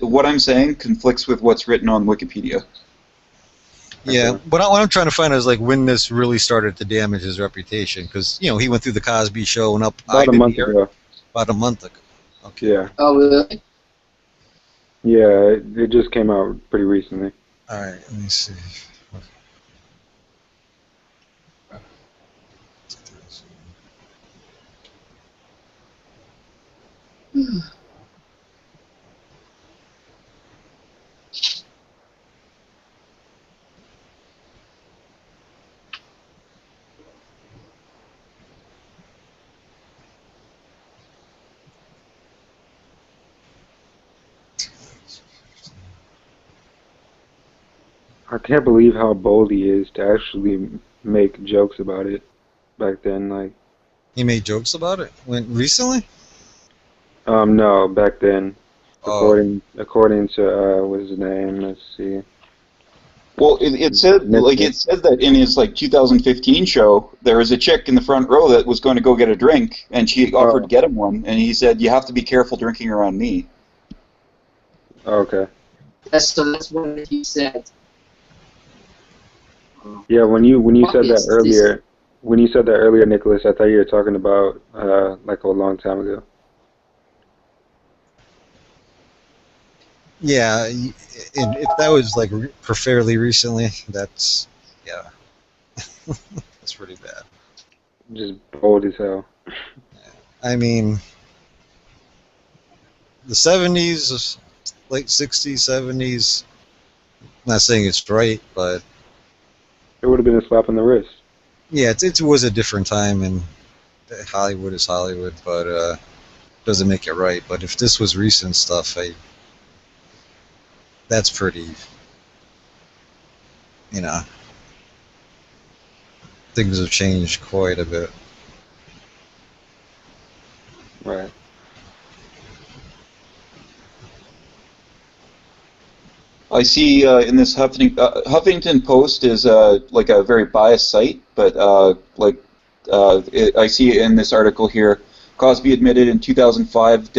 what I'm saying conflicts with what's written on Wikipedia. yeah, but what I'm trying to find is like when this really started to damage his reputation, because he went through the Cosby Show and up. About a month ago. About a month ago. Okay. Yeah. Oh, really? Yeah, it just came out pretty recently. All right, let me see. I can't believe how bold he is to actually make jokes about it back then. Like, He made jokes about it recently. no, back then, Oh. according to what's his name? Let's see. Well, it said that in his 2015 show, there was a chick in the front row that was going to go get a drink, and she offered to get him one, and he said, "You have to be careful drinking around me." Okay. That's what he said. Yeah, when you said that Obvious, earlier, Nicholas, I thought you were talking about like a long time ago. Yeah, and if that was like fairly recently, that's that's pretty bad. Just bold as hell. I mean, the 70s, late 60s, 70s. Not saying it's right, but it would have been a slap on the wrist. Yeah, it was a different time, and Hollywood is Hollywood, but doesn't make it right. But if this was recent stuff, that's pretty, things have changed quite a bit. Right. I see in this Huffington Post is like a very biased site, but I see in this article here, Cosby admitted in 2005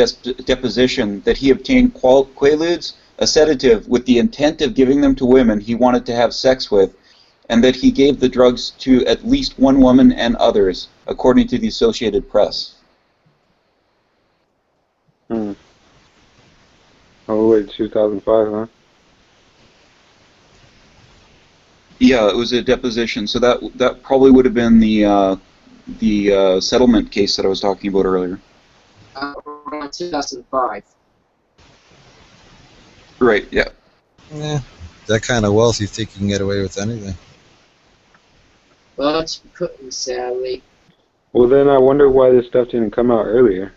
deposition that he obtained Quaaludes, a sedative, with the intent of giving them to women he wanted to have sex with, and that he gave the drugs to at least one woman and others, according to the Associated Press. Oh wait, 2005, huh? Yeah, it was a deposition, so that probably would have been the settlement case that I was talking about earlier. Around 2005. Right. Yeah. Yeah, that kind of wealth, you think you can get away with anything? But you couldn't, sadly. Well, then I wonder why this stuff didn't come out earlier.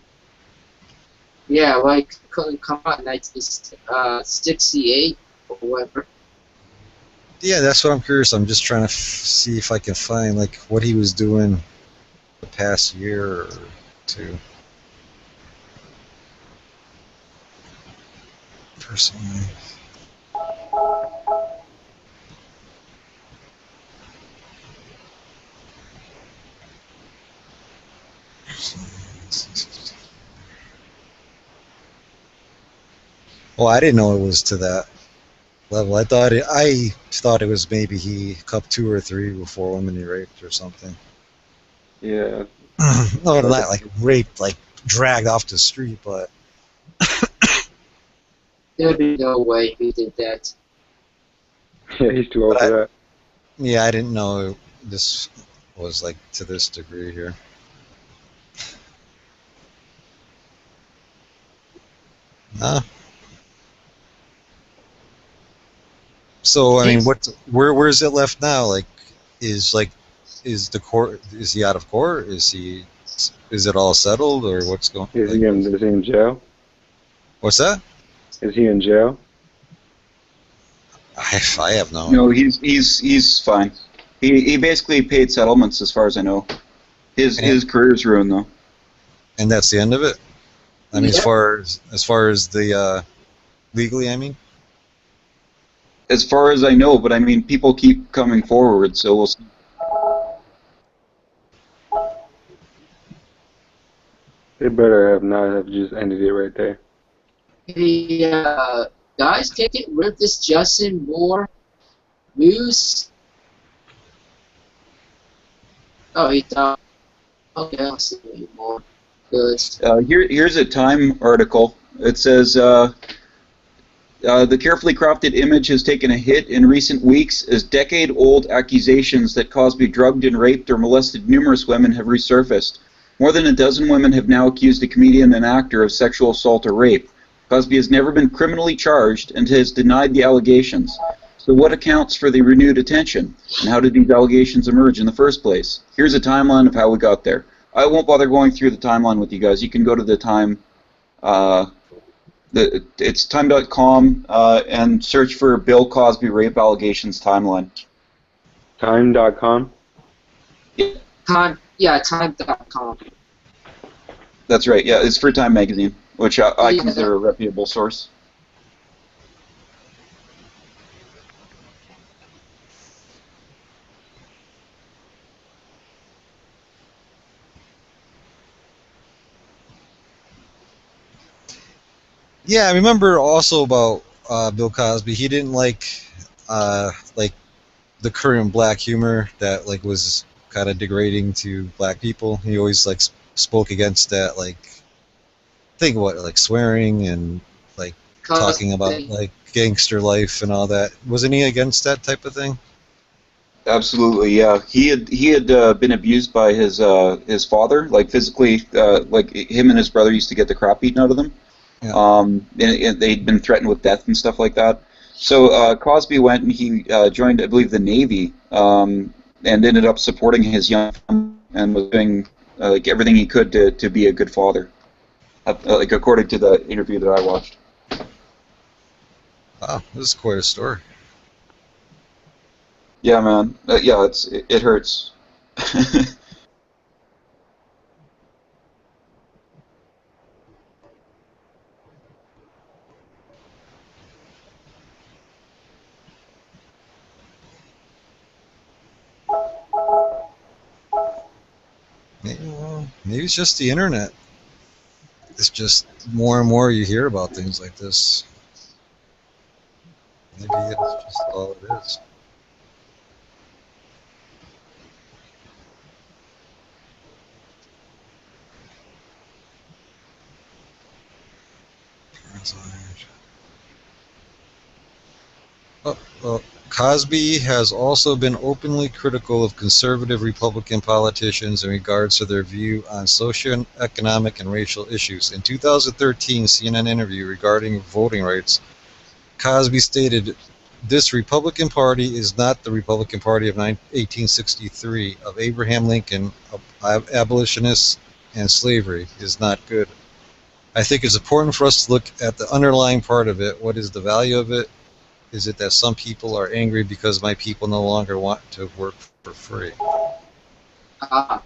Yeah, like couldn't come out in 1968 or whatever. Yeah, that's what I'm curious. I'm just trying to see if I can find like what he was doing the past year or two. Personally. Well, I didn't know it was to that level. I thought it was maybe he cupped 2 or 3 before women he raped or something. Yeah. No, not like raped, like dragged off the street, but There'd be no way he did that. Yeah, he's too old for that. yeah, I didn't know this was like to this degree here. So I mean, where's it left now? Like, is the court? Is he out of court? Is it all settled, or what's going? Is he in jail? What's that? Is he in jail? I have no. No, he's fine. He basically paid settlements, as far as I know. His career's ruined though. And that's the end of it. I mean, as far as the legally, I mean. As far as I know, but I mean, people keep coming forward, so we'll see. They better have just ended it right there. Hey, guys, can you get rid of this Justin Moore news? Oh, he thought. Okay, I'll see you more. Good. Here's a Time article. It says, the carefully crafted image has taken a hit in recent weeks as decade-old accusations that Cosby drugged and raped or molested numerous women have resurfaced. More than a dozen women have now accused a comedian and actor of sexual assault or rape. Cosby has never been criminally charged and has denied the allegations. So what accounts for the renewed attention? And how did these allegations emerge in the first place? Here's a timeline of how we got there. I won't bother going through the timeline with you guys. You can go to the Time, it's time.com, and search for Bill Cosby rape allegations timeline. Time.com? Time.com. That's right, yeah, it's for Time magazine, which I consider a reputable source. Yeah, I remember also about Bill Cosby. He didn't like the current black humor that like was kind of degrading to black people. He always like spoke against that, like swearing and like talking about like gangster life and all that. Wasn't he against that type of thing? Absolutely, yeah. He had been abused by his father, like physically, like him and his brother used to get the crap beaten out of them. Yeah. And they'd been threatened with death and stuff like that. So Cosby went and he joined, I believe, the Navy, and ended up supporting his young family and was doing like everything he could to be a good father, like according to the interview that I watched. Wow, this is quite a story. Yeah, man. Yeah, it hurts. Maybe it's just the internet. It's just more and more you hear about things like this. Maybe it's just all it is. Well, Cosby has also been openly critical of conservative Republican politicians in regards to their view on socioeconomic and racial issues. In 2013 CNN interview regarding voting rights, Cosby stated, "This Republican Party is not the Republican Party of 1863, of Abraham Lincoln, of abolitionists and slavery. It is not good. I think it's important for us to look at the underlying part of it. What is the value of it? Is it that some people are angry because my people no longer want to work for free?" All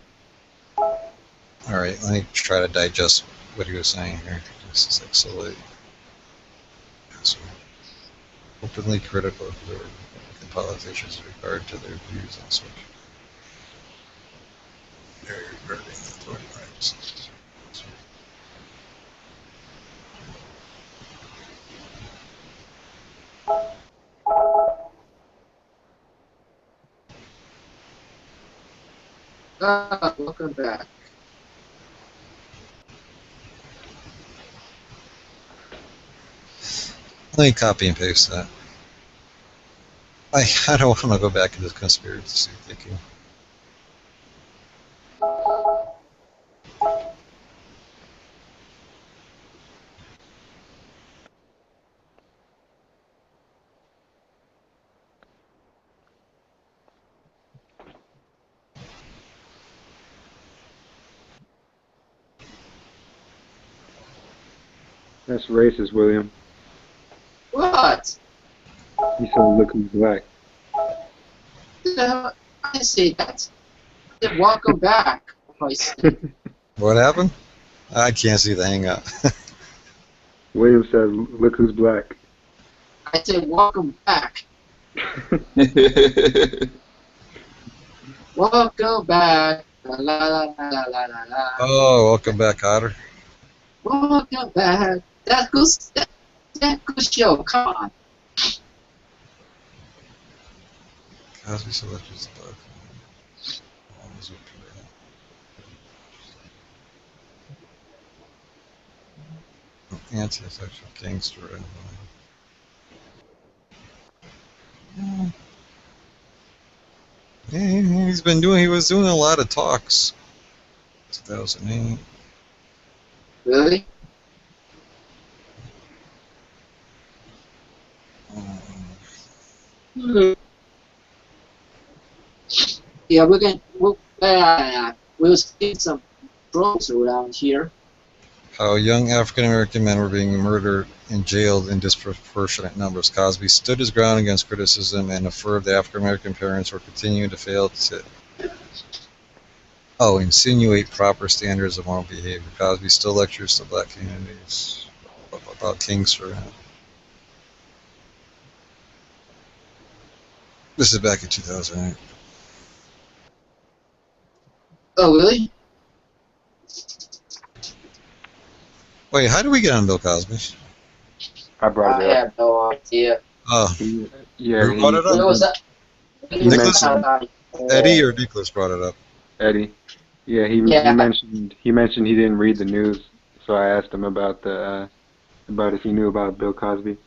right, let me try to digest what he was saying here. This is like so late. Openly critical of the Republican politicians in regard to their views on social. Regarding the voting rights. Welcome back. Let me copy and paste that. I don't want to go back into conspiracy thinking. That's racist, William. What? You said look who's black. I didn't say that. I said welcome back. I said. What happened? I can't see the hangout. William said look who's black. I said welcome back. Welcome back. La la la la la la la. Oh, welcome back, Otter. Welcome back. That good show. Come on. Cosby selections above. Anti-sexual gangster. Yeah, he was doing a lot of talks. 2008. Really? Yeah, we'll see some drones around here. How young African American men were being murdered and jailed in disproportionate numbers. Cosby stood his ground against criticism and affirmed that African American parents were continuing to fail to insinuate proper standards of moral behavior. Cosby still lectures to black communities about gangster. This is back in 2008. Oh, really? Wait, how did we get on Bill Cosby? I brought it I up. have no idea. Oh, Yeah, who brought it Where up? was that? Nicholas? Eddie or Nicholas brought it up? Eddie. Yeah, he mentioned he didn't read the news, so I asked him about if he knew about Bill Cosby.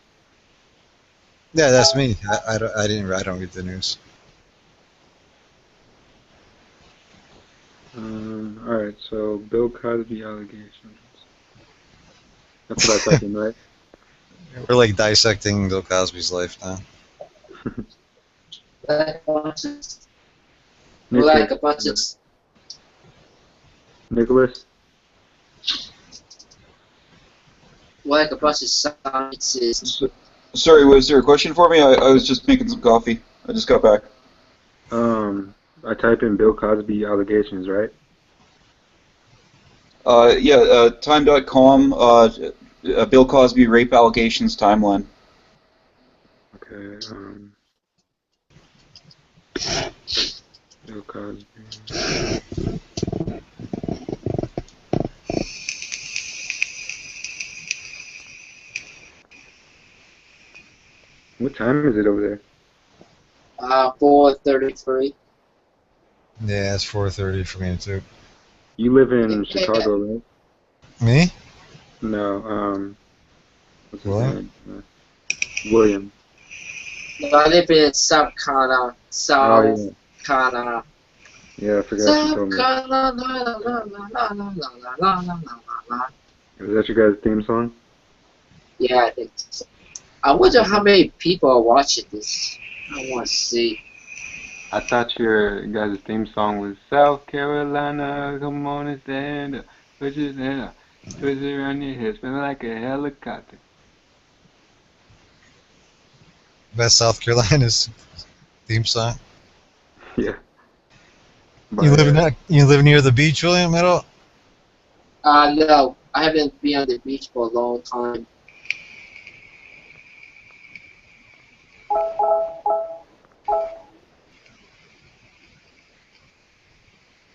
Yeah, that's me. I don't read the news. All right, so Bill Cosby allegations. That's what I typed in, right? We're like dissecting Bill Cosby's life now. Like a bunch of Nicholas? scientists. Sorry, was there a question for me? I was just making some coffee. I just got back. I typed in Bill Cosby allegations, right? Yeah, time.com, Bill Cosby rape allegations timeline. Okay, Bill Cosby. What time is it over there? 4:33. Yeah, it's 4:30 for me too. You live in Chicago, right? Me? No, what's his What? name? William. No, I live in South Carolina. Oh, yeah. Yeah, I forgot you told me. Is that your guys' theme song? Yeah, I think so. I wonder how many people are watching this. I want to see. I thought your guys' theme song was South Carolina, come on and stand up, put your hand up, twist it around your head, spin like a helicopter. That's South Carolina's theme song. Yeah. You live near the beach, William, at all? No, I haven't been on the beach for a long time.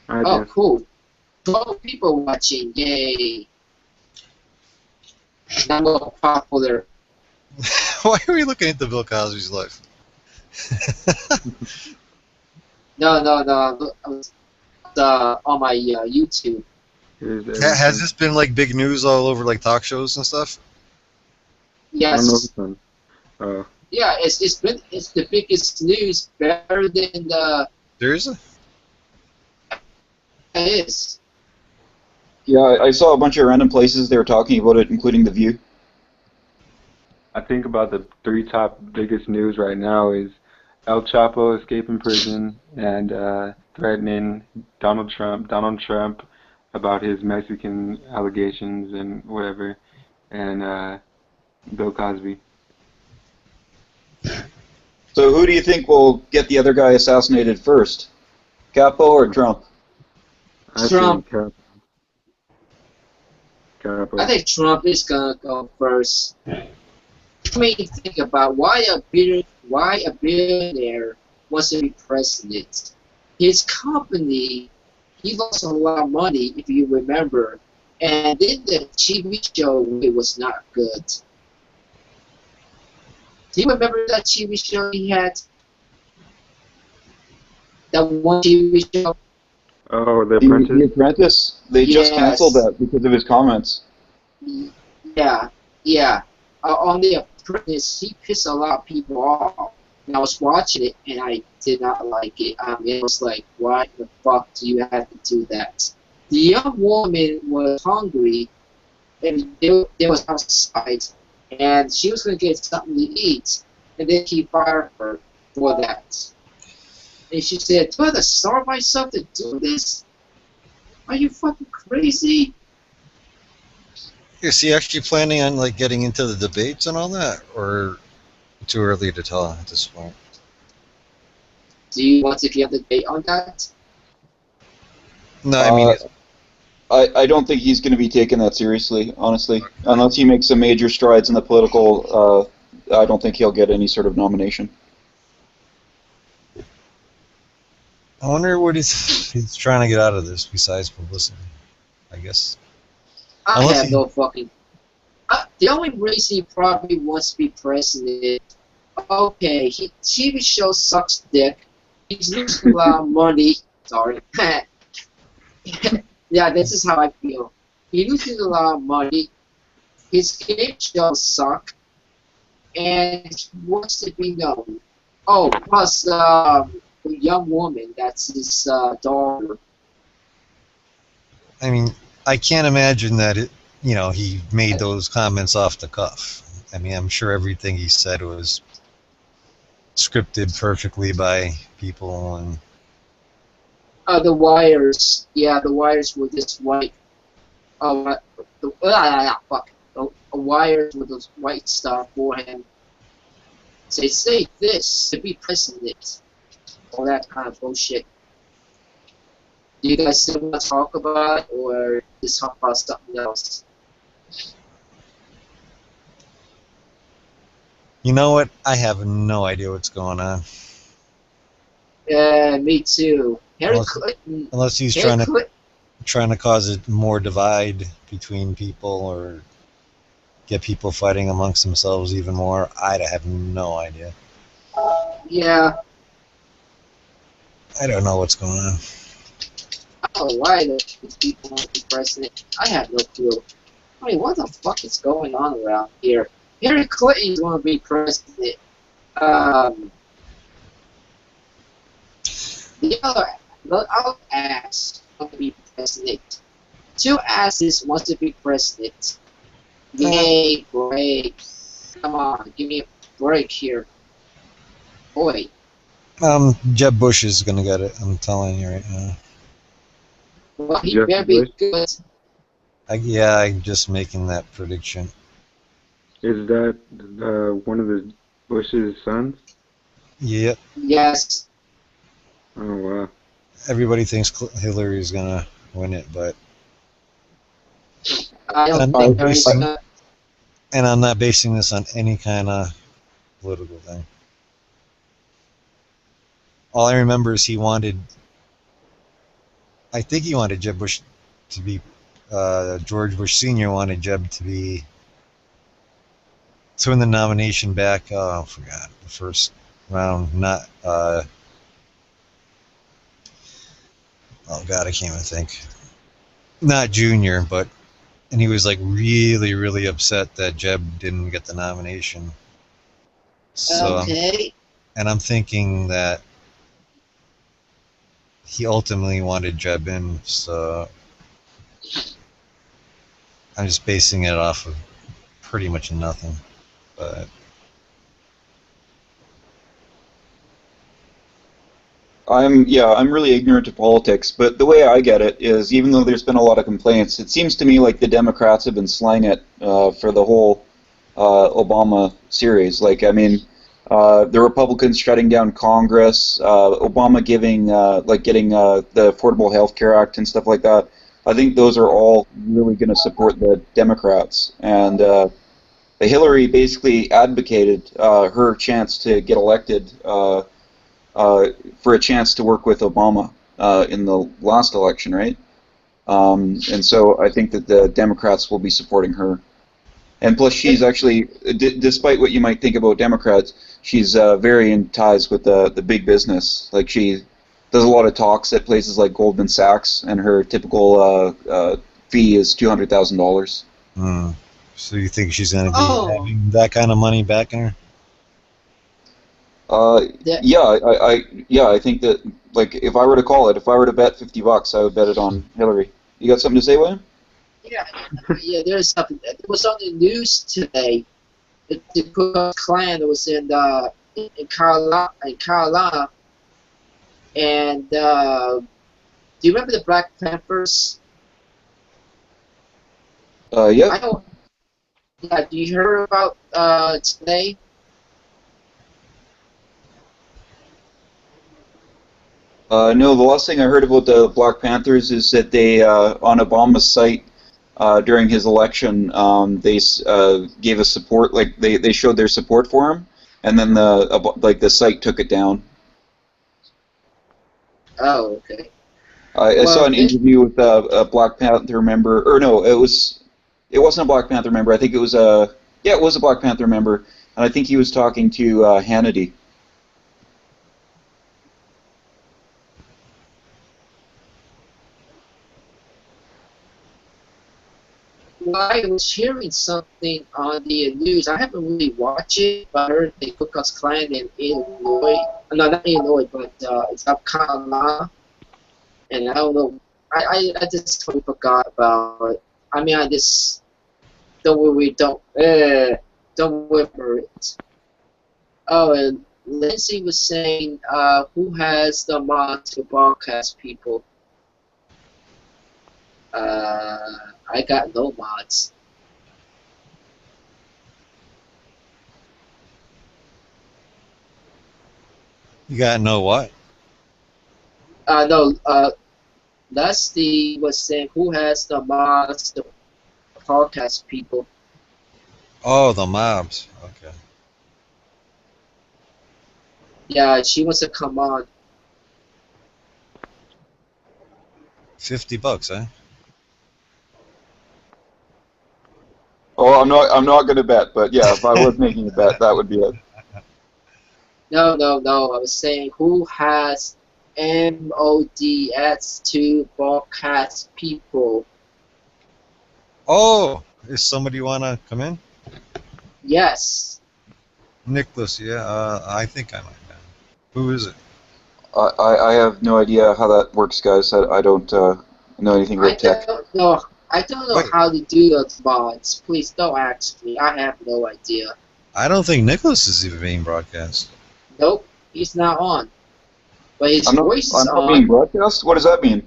Oh, cool. 12 people watching, yay. Now more popular. Why are we looking into Bill Cosby's life? No. I was on my YouTube. Has this been like big news all over like talk shows and stuff? I don't know if Yes. it's on. Yeah, it's the biggest news, better than the. Seriously? It is. Yeah, I saw a bunch of random places they were talking about it, including The View. I think about the 3 top biggest news right now is El Chapo escaping prison and threatening Donald Trump about his Mexican allegations and whatever, and Bill Cosby. So who do you think will get the other guy assassinated first? Capo or Trump? I Trump. think Capo. I think Trump is gonna go first. I mean, think about why a billionaire wants to be president. His company, he lost a lot of money, if you remember, and then the TV show it was not good. Do you remember that TV show he had? That one TV show. Oh, The The Apprentice? Apprentice? They just Yes. canceled that because of his comments. Yeah, yeah. On The Apprentice, he pissed a lot of people off. And I was watching it, and I did not like it. It was like, why the fuck do you have to do that? The young woman was hungry, and they was outside, and she was going to get something to eat, and then he fired her for that. And she said, do I have to starve myself to do this? Are you fucking crazy? Is he actually planning on like getting into the debates and all that, or too early to tell at this point? Do you want to get a debate on that? No, I mean, I don't think he's going to be taking that seriously, honestly. Unless he makes some major strides in the political, I don't think he'll get any sort of nomination. I wonder what he's trying to get out of this besides publicity. I guess. I Unless have he- no fucking. The only reason he probably wants to be president, okay, TV show sucks dick. He's losing a lot of money. Sorry. Yeah, this is how I feel. He loses a lot of money. His game shows suck, and he wants to be known. Oh, plus the young woman, that's his daughter. I mean, I can't imagine that he made those comments off the cuff. I mean, I'm sure everything he said was scripted perfectly by people and. The wires, yeah, the wires with this white, fuck, the wires with this white stuff for him. Say this to be president, all that kind of bullshit. Do you guys still want to talk about it, or just talk about something else? You know what? I have no idea what's going on. Yeah, me too. Unless he's trying to cause more divide between people or get people fighting amongst themselves even more. I have no idea. Yeah, I don't know what's going on. I don't know why these people want to be president. I have no clue. I mean, what the fuck is going on around here? Hillary Clinton's going to be president. The other ass want to be president. 2 asses want to be president. Yay, great. Come on, give me a break here. Boy. Jeb Bush is gonna get it. I'm telling you right now. Well, he better be good. I'm just making that prediction. Is that one of the Bush's sons? Yep. Yes. Oh, wow. Everybody thinks Hillary's gonna win it, but I don't think Hillary's gonna. And I'm not basing this on any kind of political thing. All I remember is I think he wanted Jeb Bush to be, George Bush Sr. wanted Jeb to win the nomination back, I forgot, the first round, Oh God, I can't even think. Not Junior, but and he was like really, really upset that Jeb didn't get the nomination. So, Okay. and I'm thinking that he ultimately wanted Jeb in. So I'm just basing it off of pretty much nothing. But I'm really ignorant to politics, but the way I get it is, even though there's been a lot of complaints, it seems to me like the Democrats have been slaying it for the whole Obama series. Like, I mean, the Republicans shutting down Congress, Obama giving getting the Affordable Health Care Act and stuff like that. I think those are all really going to support the Democrats, and Hillary basically advocated her chance to get elected. For a chance to work with Obama in the last election, right? And so I think that the Democrats will be supporting her. And plus, she's actually, despite what you might think about Democrats, she's very in ties with the big business. Like, she does a lot of talks at places like Goldman Sachs, and her typical fee is $200,000. So you think she's going to be having that kind of money backing her? I think that, like, if I were to call it, if I were to bet $50, I would bet it on Hillary. You got something to say, William? Yeah, there's something. It was on the news today. The Ku Klux Klan was in Carolina, and do you remember the Black Panthers? Yeah. I don't. Yeah, do you hear about today? No, the last thing I heard about the Black Panthers is that they, on Obama's site during his election, they gave us support, like they showed their support for him, and then the site took it down. Oh, okay. I saw an interview with a Black Panther member, or no, it wasn't a Black Panther member. I think it was it was a Black Panther member, and I think he was talking to Hannity. Well, I was hearing something on the news. I haven't really watched it, but I heard the Ku Klux Klan in Illinois. No, not Illinois, but it's South Carolina. And I don't know. I just totally forgot about it. I mean, I just don't remember it. Oh, and Lindsay was saying, who has the mod to broadcast people? I got no mods. You got no what? No, Leslie was saying, who has the mods to broadcast people? Oh, the mobs. Okay. Yeah, she wants to come on. $50, eh? Oh, I'm not going to bet, but yeah, if I was making a bet, that would be it. No. I was saying, who has mods to broadcast people? Oh, does somebody want to come in? Yes. Nicholas, yeah, I think I might know. Who is it? I have no idea how that works, guys. I don't know anything about tech. I don't know how to do those mods. Please don't ask me. I have no idea. I don't think Nicholas is even being broadcast. Nope, he's not on. But his I'm voice is not on. being broadcast? What does that mean?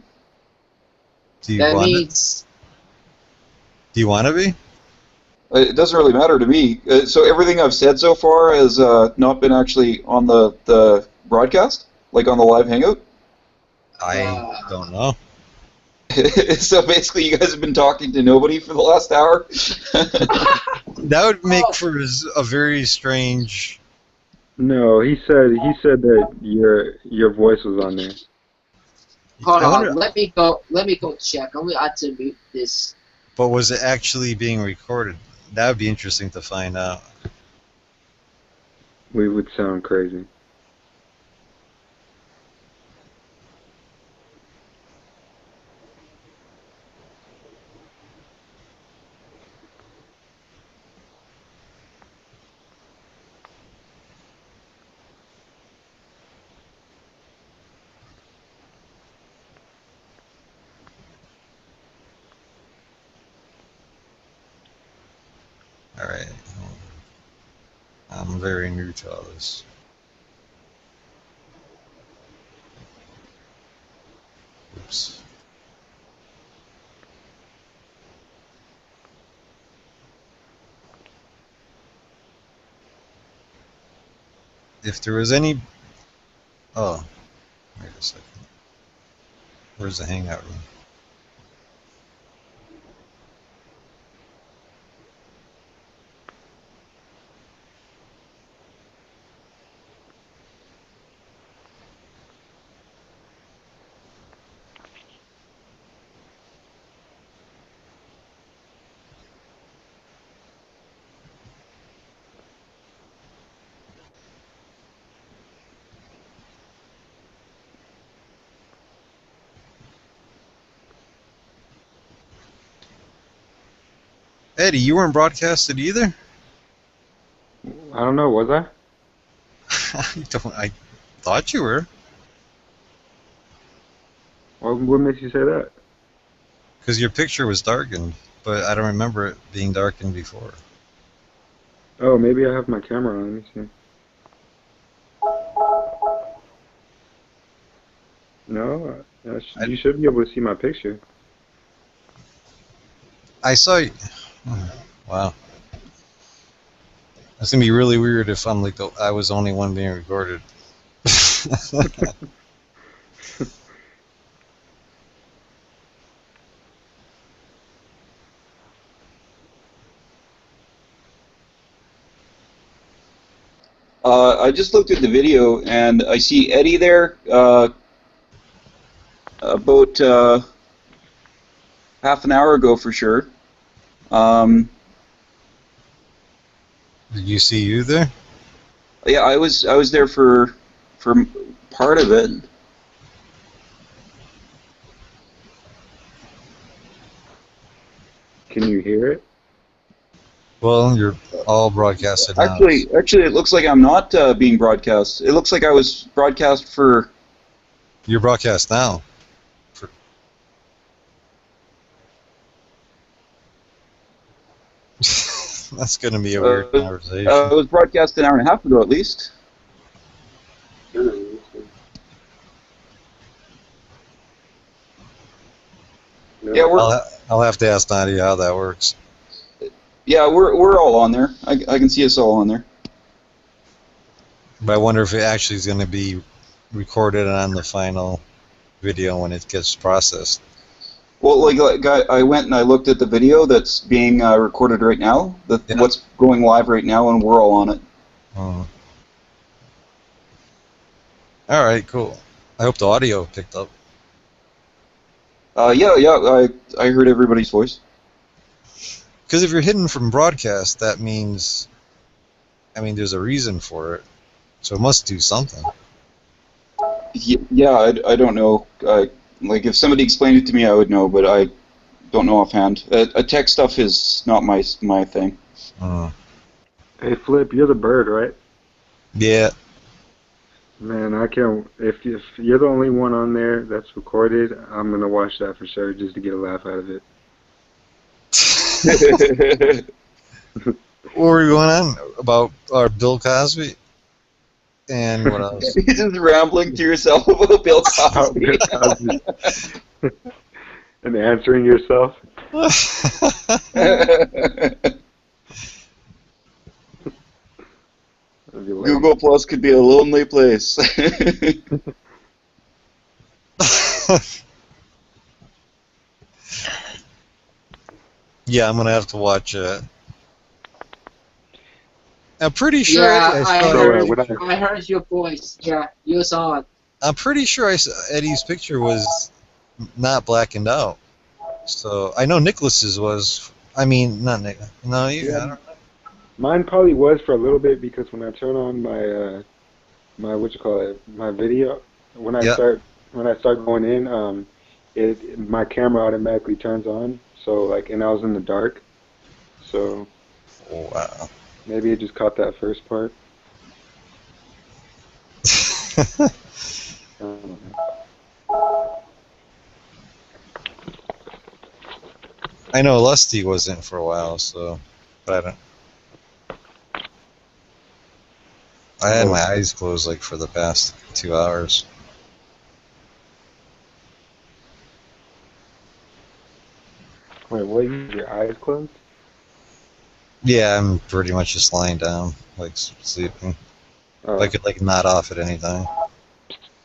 Do you That want means. Do you want to be? It doesn't really matter to me. So everything I've said so far has not been actually on the broadcast, like on the live hangout. I don't know. So basically, you guys have been talking to nobody for the last hour. That would make for a very strange. No, he said that your voice was on there. Hold on, let me go check. I'm gonna have to mute this. But was it actually being recorded? That would be interesting to find out. We would sound crazy. I'm very new to all this. Oops. If there was any... Oh, wait a second. Where's the hangout room? Eddie, you weren't broadcasted either? I don't know, was I? I thought you were. What makes you say that? Because your picture was darkened, but I don't remember it being darkened before. Oh, maybe I have my camera on. Let me see. No, you should be able to see my picture. I saw you. Wow. That's gonna be really weird if I'm like I was the only one being recorded. I just looked at the video and I see Eddie there about half an hour ago for sure. Did you see you there? Yeah, I was there for part of it. Can you hear it? Well, you're all broadcasted now. Actually, it looks like I'm not being broadcast. It looks like I was broadcast for... You're broadcast now. That's going to be a weird conversation. It was broadcast an hour and a half ago at least. Yeah, I'll have to ask Nadia how that works. Yeah, we're all on there. I can see us all on there. But I wonder if it actually is going to be recorded on the final video when it gets processed. Well, like I went and I looked at the video that's being recorded right now. What's going live right now, and we're all on it. Oh. All right, cool. I hope the audio picked up. Yeah. I heard everybody's voice. Because if you're hidden from broadcast, that means, I mean, there's a reason for it. So it must do something. Yeah, I don't know. Like, if somebody explained it to me, I would know, but I don't know offhand. Tech stuff is not my thing. Hey, Flip, you're the bird, right? Yeah. Man, I can't. If you're the only one on there that's recorded, I'm gonna watch that for sure, just to get a laugh out of it. What were we going on about? Our Bill Cosby? And what else? You're just rambling to yourself about Bill Cosby. Bill Cosby. And answering yourself. Google Plus could be a lonely place. Yeah, I'm going to have to watch it. I'm pretty sure Yeah, I heard your voice. Yeah, you saw it. I'm pretty sure Eddie's picture was not blackened out. So I know Nicholas's was. I mean, not Nick. No, you. I don't know. Mine probably was for a little bit because when I turn on my my video, when I start going in, my camera automatically turns on. So like, and I was in the dark. So. Oh, wow. Maybe it just caught that first part. I know Lusty was in for a while, so, but I don't. I had my eyes closed like for the past 2 hours. Wait, what? You have your eyes closed? Yeah, I'm pretty much just lying down, like sleeping. I could like nod off at any time.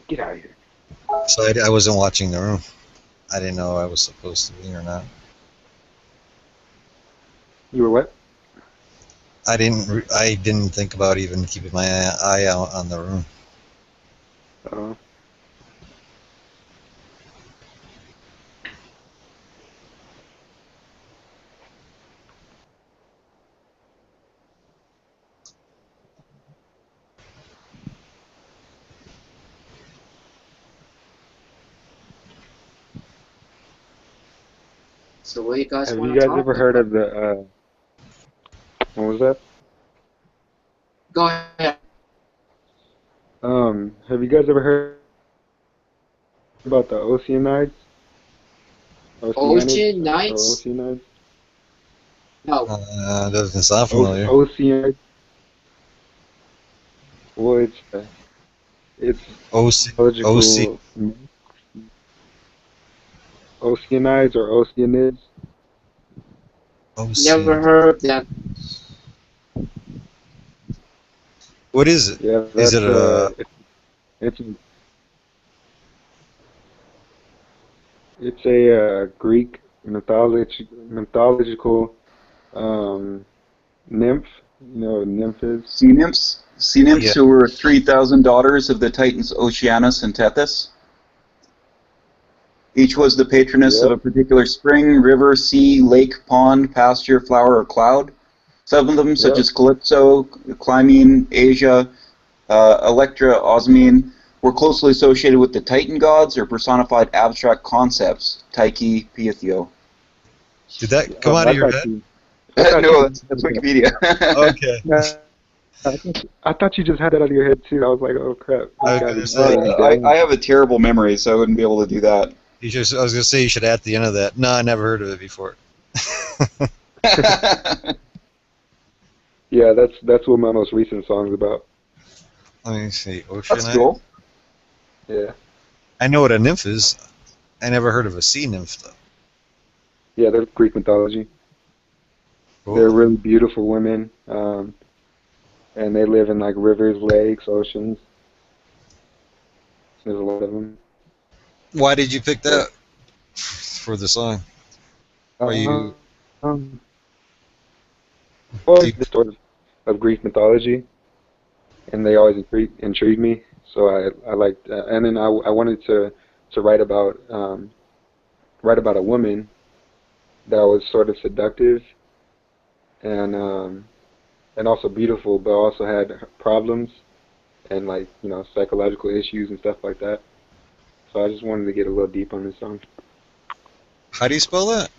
Get out of here. So I wasn't watching the room. I didn't know I was supposed to be or not. You were what? I didn't think about even keeping my eye out on the room. So what you guys Have want you to guys talk ever about? heard of the, what was that? Go ahead. Have you guys ever heard about the Oceanides? Ocean Or Nights? Oceanides? No. Doesn't sound familiar. Oceanides? Well, it's biological Oceanides or Oceanids. Never heard of that. What is it? Yeah, Is that's it it's a Greek mythological nymph. You know what a nymph is? Sea nymphs? Sea nymphs who were 3,000 daughters of the titans Oceanus and Tethys. Each was the patroness of a particular spring, river, sea, lake, pond, pasture, flower, or cloud. Some of them, such as Calypso, Clymene, Asia, Electra, Osmine, were closely associated with the Titan gods or personified abstract concepts, Tyche, Pythio. Did that come out of your head? No, that's Wikipedia. Okay. I thought you just had that out of your head too. I was like, oh crap. I have a terrible memory, so I wouldn't be able to do that. I was going to say you should add at the end of that. No, I never heard of it before. Yeah, that's what my most recent song's about. Let me see. Ocean That's cool. Yeah. I know what a nymph is. I never heard of a sea nymph, though. Yeah, they're Greek mythology. Cool. They're really beautiful women, and they live in like rivers, lakes, oceans. There's a lot of them. Why did you pick that for the song? Are you... Well, the story of Greek mythology, and they always intrigued me. So I liked, and then I wanted to write about a woman that was sort of seductive and also beautiful, but also had problems and like psychological issues and stuff like that. So I just wanted to get a little deep on this song. How do you spell that?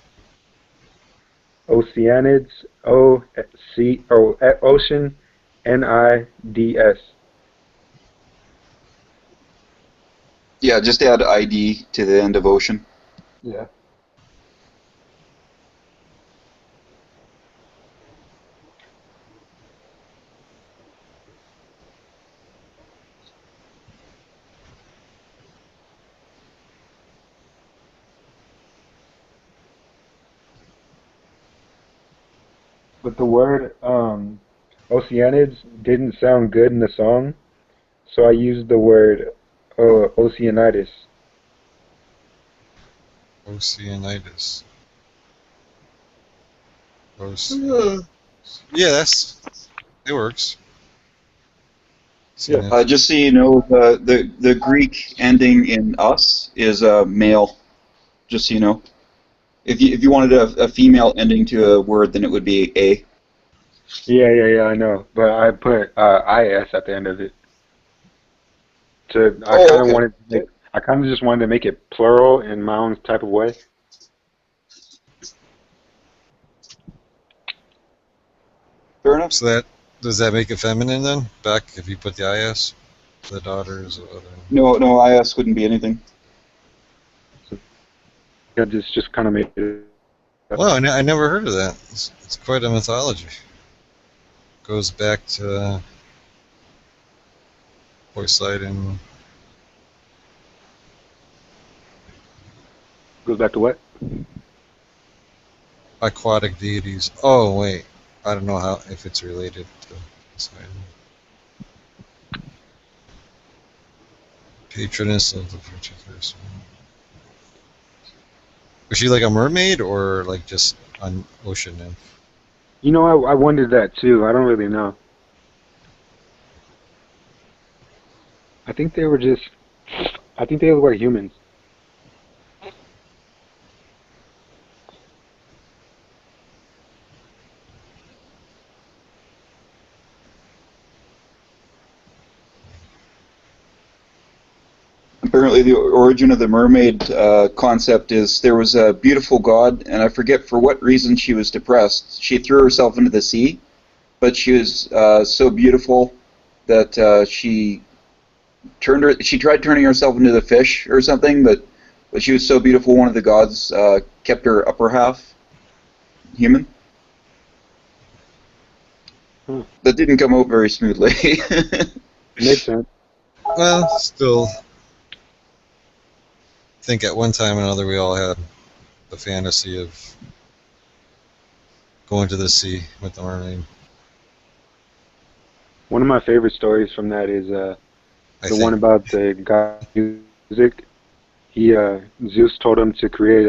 Oceanids, Ocean, Nids. Yeah, just add ID to the end of ocean. Yeah. But the word Oceanids didn't sound good in the song, so I used the word Oceanitis. Oceanitis. Yeah, it works. Yeah. Just so you know, the Greek ending in us is male. Just so you know, if you wanted a female ending to a word, then it would be a. Yeah, I know. But I put is at the end of it. I kind of just wanted to make it plural in my own type of way. Fair enough. So does that make it feminine then? Back if you put the is, the daughters. No, is wouldn't be anything. Yeah, just kind of made it. Well, I never heard of that. It's quite a mythology. Goes back to Poseidon. Goes back to what? Aquatic deities. Oh wait, I don't know how if it's related to Poseidon. Patroness of the future person. Was she like a mermaid or like just an ocean nymph? You know, I wondered that too. I don't really know. I think they look like humans. Apparently, the origin of the mermaid concept is there was a beautiful god, and I forget for what reason she was depressed. She threw herself into the sea, but she was so beautiful that she tried turning herself into the fish or something, but she was so beautiful, one of the gods kept her upper half human. That didn't come out very smoothly. Makes sense. Well, still, I think at one time or another we all had the fantasy of going to the sea with the mermaid. One of my favorite stories from that is the one about the god music. Zeus told him to create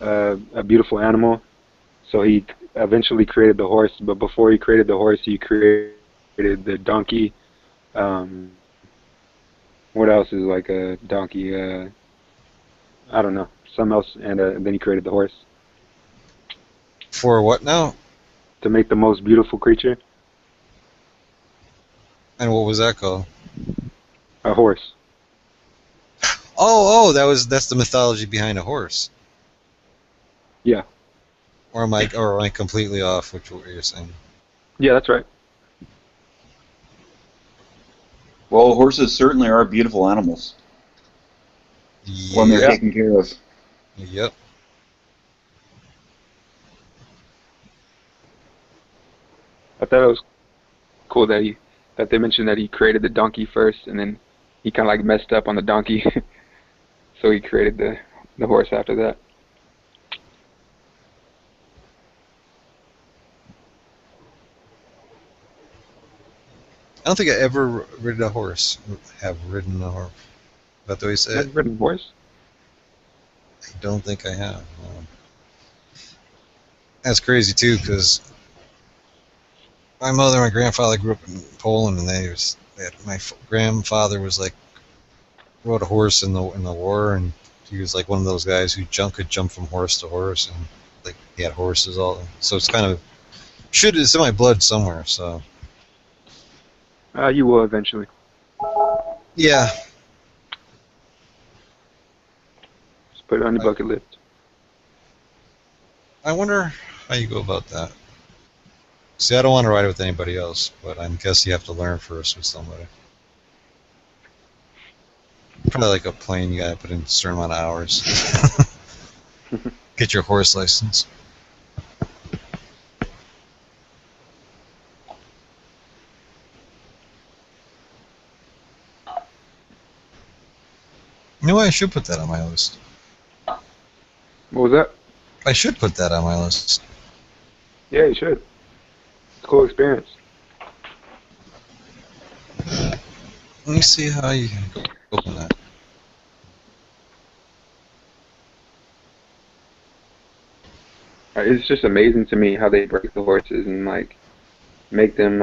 a beautiful animal, so he eventually created the horse. But before he created the horse, he created the donkey. What else is like a donkey? I don't know, something else, and then he created the horse. For what now? To make the most beautiful creature. And what was that called? A horse. Oh, that's the mythology behind a horse. Yeah. Or am I completely off with what you're saying? Yeah, that's right. Well, horses certainly are beautiful animals when they're taken care of. Yep. I thought it was cool that they mentioned that he created the donkey first, and then he kind of like messed up on the donkey, so he created the horse after that. I don't think I ever ridden a horse. Have ridden a horse. Is that the way you say it? I've ridden a horse. I don't think I have. That's crazy too, because my mother and my grandfather grew up in Poland, and my grandfather was like rode a horse in the war, and he was like one of those guys who could jump from horse to horse, and like he had horses all. So it's kind of it's in my blood somewhere. So. You will eventually. Yeah. Just put it on your bucket list. I wonder how you go about that. See, I don't want to ride it with anybody else, but I guess you have to learn first with somebody. Probably like a plane, you gotta put in a certain amount of hours. Get your horse license. You know what? I should put that on my list. What was that? I should put that on my list. Yeah, you should. It's a cool experience. Let me see how you can open that. It's just amazing to me how they break the horses and like make them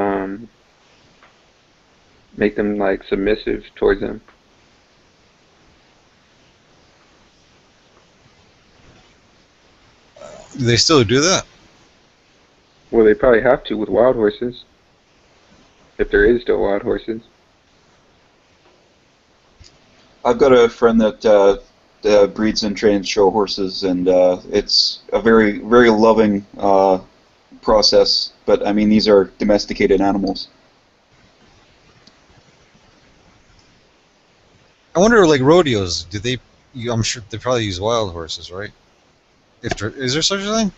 like submissive towards them. Do they still do that? Well, they probably have to with wild horses, if there is still wild horses. I've got a friend that breeds and trains show horses, and it's a very, very loving process. But I mean, these are domesticated animals. I wonder, like rodeos, do they? I'm sure they probably use wild horses, right? Is there such a thing?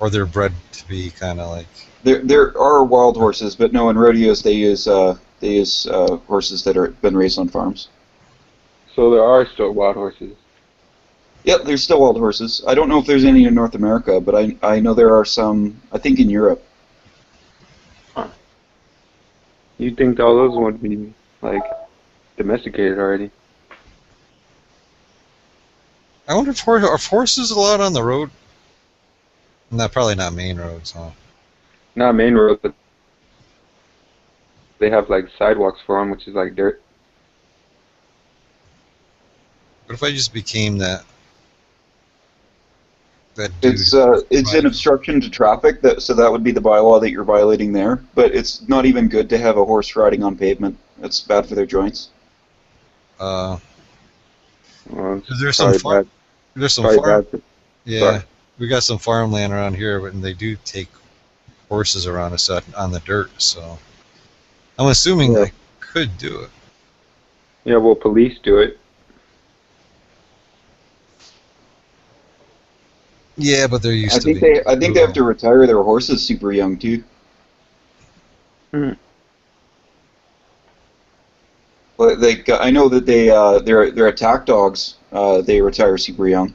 or they're bred to be kind of like. There are wild horses, but no, in rodeos they use horses that are been raised on farms. So there are still wild horses. Yep, there's still wild horses. I don't know if there's any in North America, but I know there are some. I think in Europe. Huh. You'd think all those would be like domesticated already. I wonder if are horses allowed on the road? No, probably not main roads, huh? Not main roads, but they have like sidewalks for them, which is like dirt. What if I just became that dude? It's an obstruction to traffic, so that would be the bylaw that you're violating there. But it's not even good to have a horse riding on pavement. It's bad for their joints. Well, There's some farm. Yeah, Sorry. we got some farmland around here, but they do take horses around us on the dirt. So I'm assuming I could do it. Yeah, well, police do it. Yeah, but they're used I to. think they have to retire their horses super young too. But I know that their attack dogs they retire super young.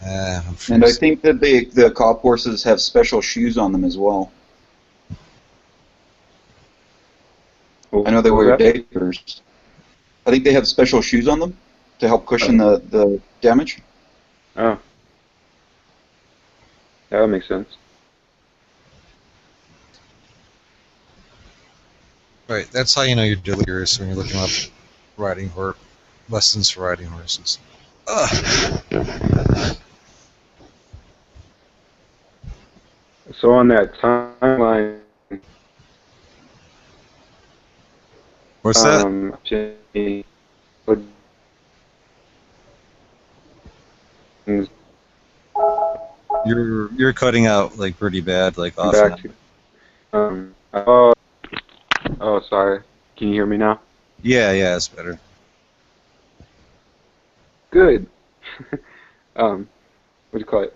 And I think that the cop horses have special shoes on them as well. I know they wear diapers. I think they have special shoes on them to help cushion the damage. Oh. That would make sense. Right, that's how you know you're delirious when you're looking up lessons for riding horses. So on that timeline, what's that? You're cutting out like pretty bad, like off. Oh, sorry. Can you hear me now? Yeah, it's better. Good. What do you call it?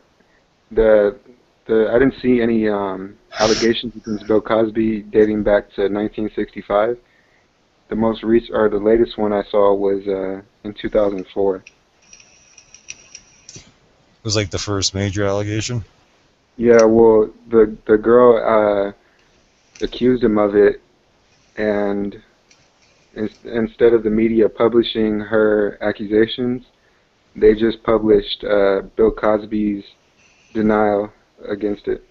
I didn't see any allegations against Bill Cosby dating back to 1965. The most recent, or the latest one I saw was in 2004. It was like the first major allegation. Yeah, well, the girl accused him of it, and instead of the media publishing her accusations, they just published Bill Cosby's denial against it.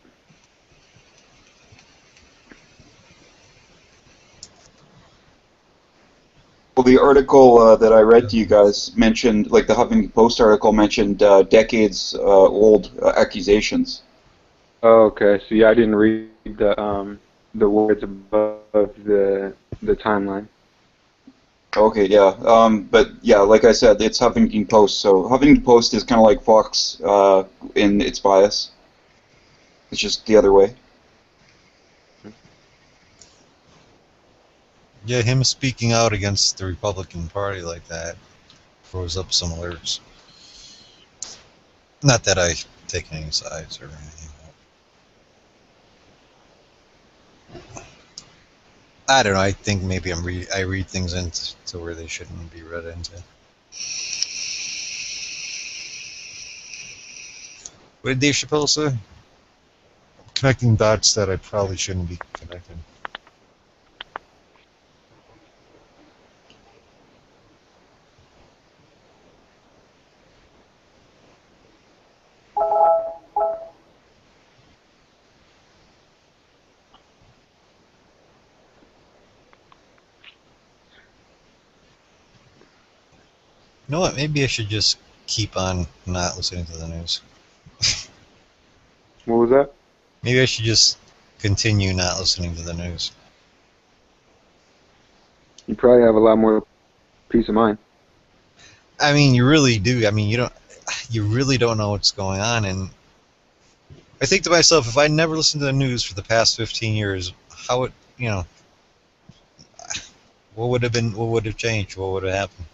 Well, the article that I read to you guys mentioned, like the Huffington Post article mentioned decades old accusations. Oh, okay. So yeah, I didn't read the words above the timeline. Okay, yeah. But yeah, like I said, it's Huffington Post, so Huffington Post is kind of like Fox in its bias. It's just the other way. Yeah, him speaking out against the Republican Party like that throws up some alerts. Not that I take any sides or anything. I don't know. I think maybe I read things into where they shouldn't be read into. What did Dave Chappelle say? Connecting dots that I probably shouldn't be connecting. You know what? Maybe I should just keep on not listening to the news. What was that? Maybe I should just continue not listening to the news. You probably have a lot more peace of mind. I mean, you really do. I mean, you really don't know what's going on, and I think to myself, if I never listened to the news for the past 15 years, how it, What would have been? What would have changed? What would have happened?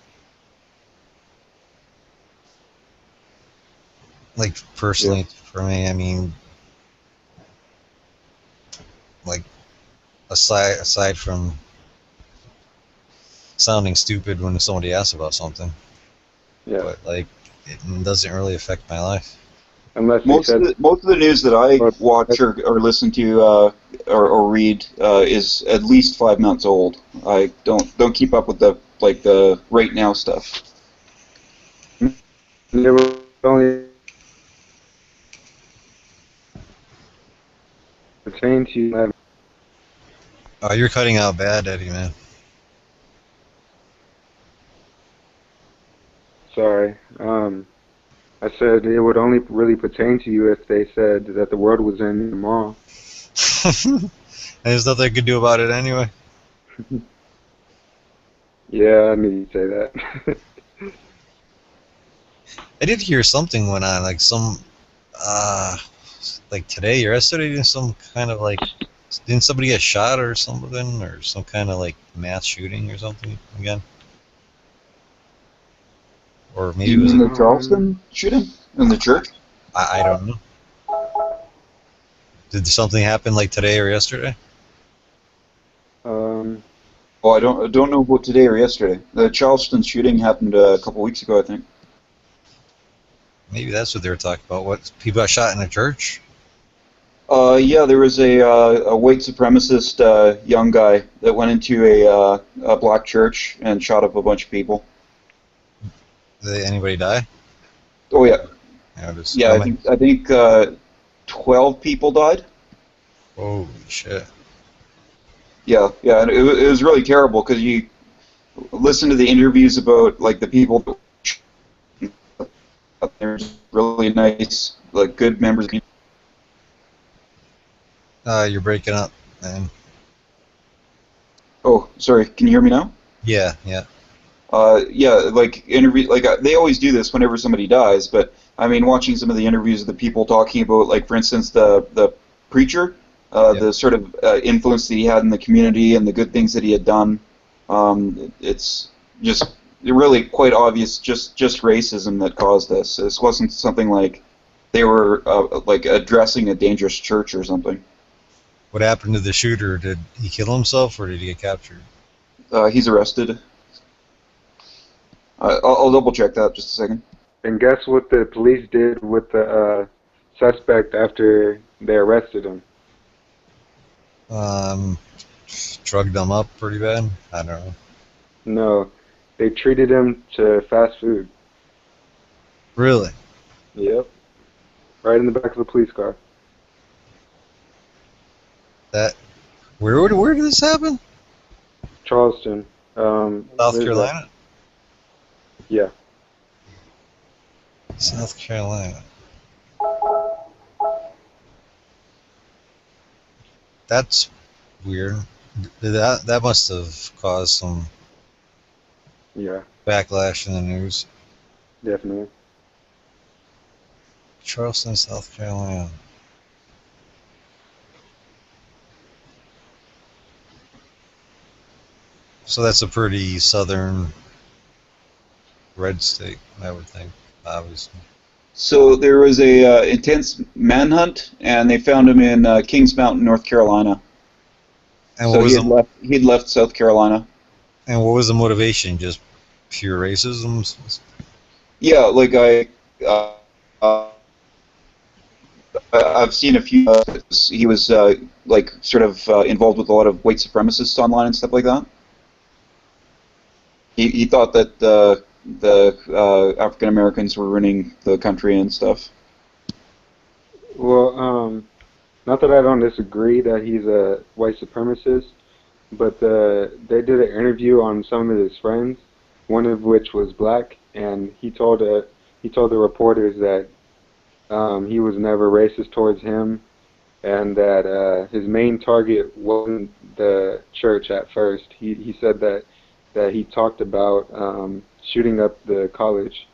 Like personally, for me, I mean, like aside from sounding stupid when somebody asks about something, but like it doesn't really affect my life. Unless most of the news that I watch or listen to or read is at least 5 months old. I don't keep up with the right now stuff. They were only pertain to you. Oh, you're cutting out bad, Eddie, man. Sorry. I said it would only really pertain to you if they said that the world was ending tomorrow. There's nothing I could do about it anyway. Yeah, I knew you'd say that. I did hear something went on, like some, like today or yesterday, some kind of like, didn't somebody get shot or something, or some kind of like mass shooting or something again? Or maybe You it was mean the Charleston shooting in the church? I don't know. Did something happen like today or yesterday? Oh, I don't know about today or yesterday. The Charleston shooting happened a couple weeks ago, I think. Maybe that's what they were talking about. What, people got shot in a church? Yeah, there was a white supremacist young guy that went into a black church and shot up a bunch of people. Did anybody die? Oh yeah. Yeah, I think 12 people died. Holy shit. Yeah, and it was really terrible because you listen to the interviews about like the people. There's really nice, like good members. You're breaking up, man. Oh, sorry. Can you hear me now? Yeah. Yeah, like they always do this whenever somebody dies, but I mean, watching some of the interviews of the people talking about, like, for instance, the preacher, the sort of influence that he had in the community and the good things that he had done, it's just really quite obvious, just racism that caused this. This wasn't something like they were like addressing a dangerous church or something. What happened to the shooter? Did he kill himself or did he get captured? He's arrested. I'll double check that just a second. And guess what the police did with the suspect after they arrested him? Drugged him up pretty bad? I don't know. No, they treated him to fast food. Really? Yep. Right in the back of the police car. Where did this happen? Charleston. South Carolina? Yeah. South Carolina. That's weird. That must have caused some backlash in the news. Definitely. Charleston, South Carolina. So that's a pretty southern red state, I would think, obviously. So there was a intense manhunt, and they found him in Kings Mountain, North Carolina. And so he'd left South Carolina. And what was the motivation? Just pure racism? Yeah, like I've seen a few. He was like sort of involved with a lot of white supremacists online and stuff like that. He thought that the African Americans were ruining the country and stuff. Well, not that I don't disagree that he's a white supremacist, but they did an interview on some of his friends, one of which was black, and he told the reporters that he was never racist towards him, and that his main target wasn't the church at first. He said that he talked about shooting up the college.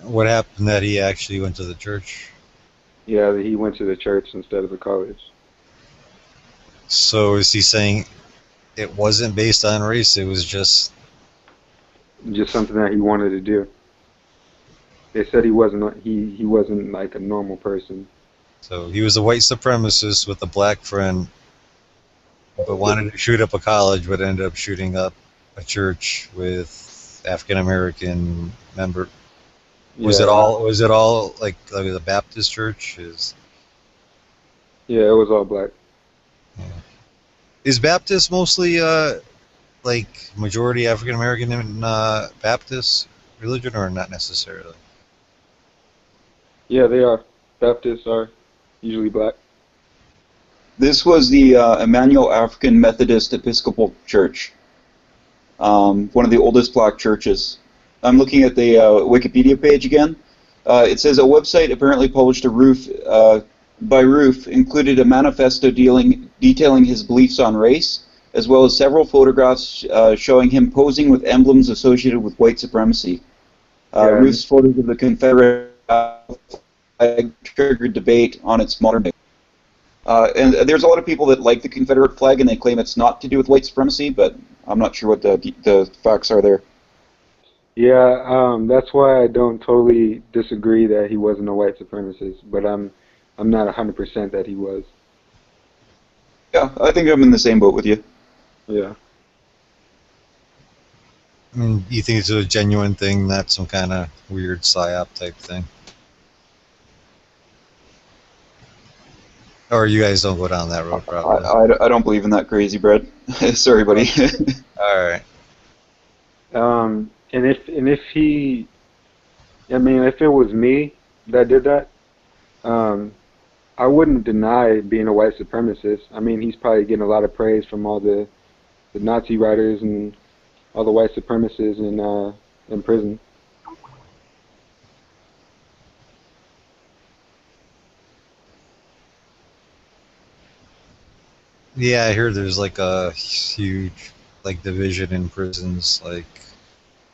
What happened that he actually went to the church? Yeah, he went to the church instead of the college. So is he saying it wasn't based on race? It was just something that he wanted to do. They said he wasn't like a normal person. so he was a white supremacist with a black friend, but wanted to shoot up a college, but ended up shooting up a church with African American member. Was it all? Was it all like the Baptist church? Yeah, it was all black. Is Baptist mostly like majority African American in Baptist religion, or not necessarily? Yeah, they are. Baptists are usually black. This was the Emmanuel African Methodist Episcopal Church, one of the oldest black churches. I'm looking at the Wikipedia page again. It says a website apparently published by Roof included a manifesto detailing his beliefs on race, as well as several photographs showing him posing with emblems associated with white supremacy. Roof's photos of the Confederate flag triggered debate on its modern day. And there's a lot of people that like the Confederate flag and they claim it's not to do with white supremacy, but I'm not sure what the facts are there. Yeah, that's why I don't totally disagree that he wasn't a white supremacist, but I'm not 100% that he was. Yeah, I think I'm in the same boat with you. Yeah. I mean, you think it's a genuine thing, not some kind of weird psyop type thing? Or you guys don't go down that road, probably. I don't believe in that crazy bread. Sorry, buddy. All right. And if he, I mean, if it was me that did that, I wouldn't deny being a white supremacist. I mean, he's probably getting a lot of praise from all the Nazi writers and all the white supremacists in prison. Yeah, I heard there's like a huge like division in prisons, like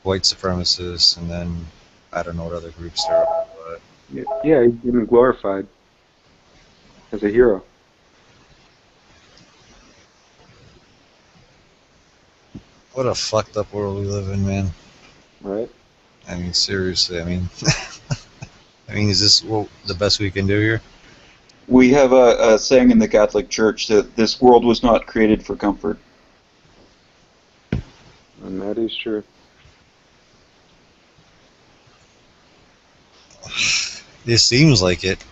white supremacists, and then I don't know what other groups there are. But yeah, he's even glorified as a hero. what a fucked up world we live in, man. Right. I mean, seriously. I mean, is this the best we can do here? We have a saying in the Catholic Church that this world was not created for comfort. And that is true. It seems like it.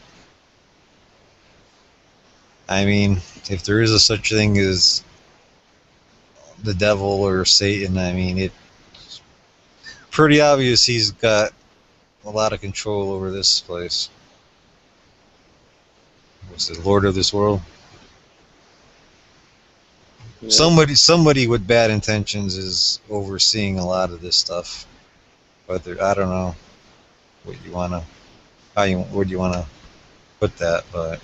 I mean, if there is a such thing as the devil or Satan, I mean, it's pretty obvious he's got a lot of control over this place. What's the Lord of this world? Yeah. Somebody with bad intentions is overseeing a lot of this stuff. Whether I don't know what you wanna, where do you wanna put that, but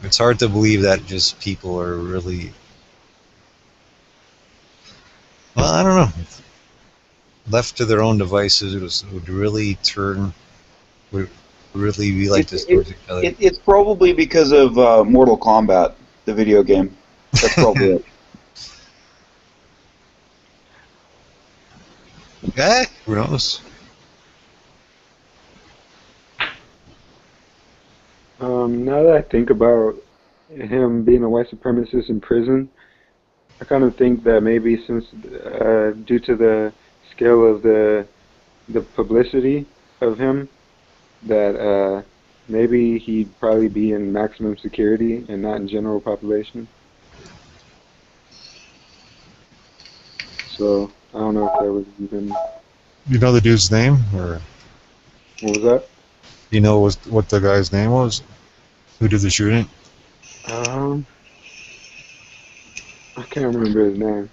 it's hard to believe that just people are really. Well, I don't know. Left to their own devices, would really be like this towards each other. It's probably because of Mortal Kombat, the video game. That's probably it. Yeah, who knows? Now that I think about him being a white supremacist in prison, I kind of think that maybe since due to the scale of the publicity of him, that maybe he'd probably be in maximum security and not in general population. So I don't know if that was even. You know the dude's name, or what was that? You know what the guy's name was? Who did the shooting? I can't remember his name.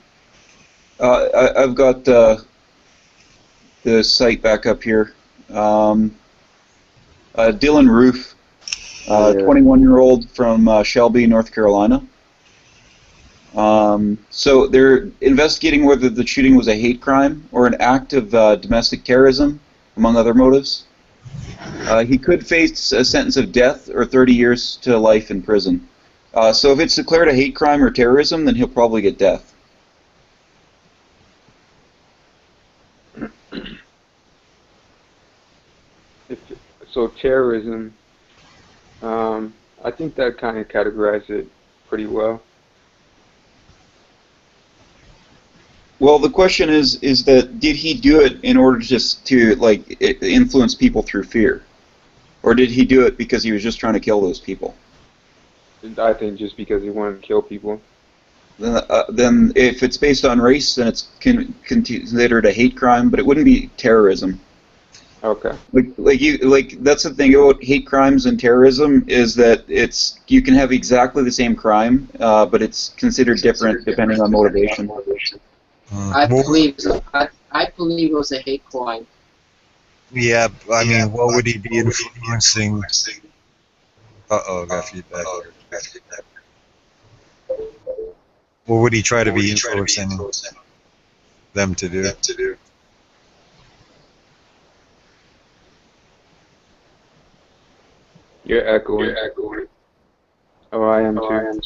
I've got the site back up here. Dylan Roof, 21-year-old from Shelby, North Carolina. So they're investigating whether the shooting was a hate crime or an act of domestic terrorism, among other motives. he could face a sentence of death or 30 years to life in prison. So if it's declared a hate crime or terrorism, then he'll probably get death. So terrorism, I think that kind of categorizes it pretty well. Well, the question is that did he do it in order just to like influence people through fear, or did he do it because he was just trying to kill those people? I think just because he wanted to kill people. Then if it's based on race, then it's considered a hate crime, but it wouldn't be terrorism. Okay. Like that's the thing about hate crimes and terrorism is that you can have exactly the same crime, but it's considered different depending on motivation. I believe it was a hate crime. Yeah, I mean, what would he be influencing? Uh-oh, got feedback. What would he try to be influencing them to do? You're echoing. Oh, I am too.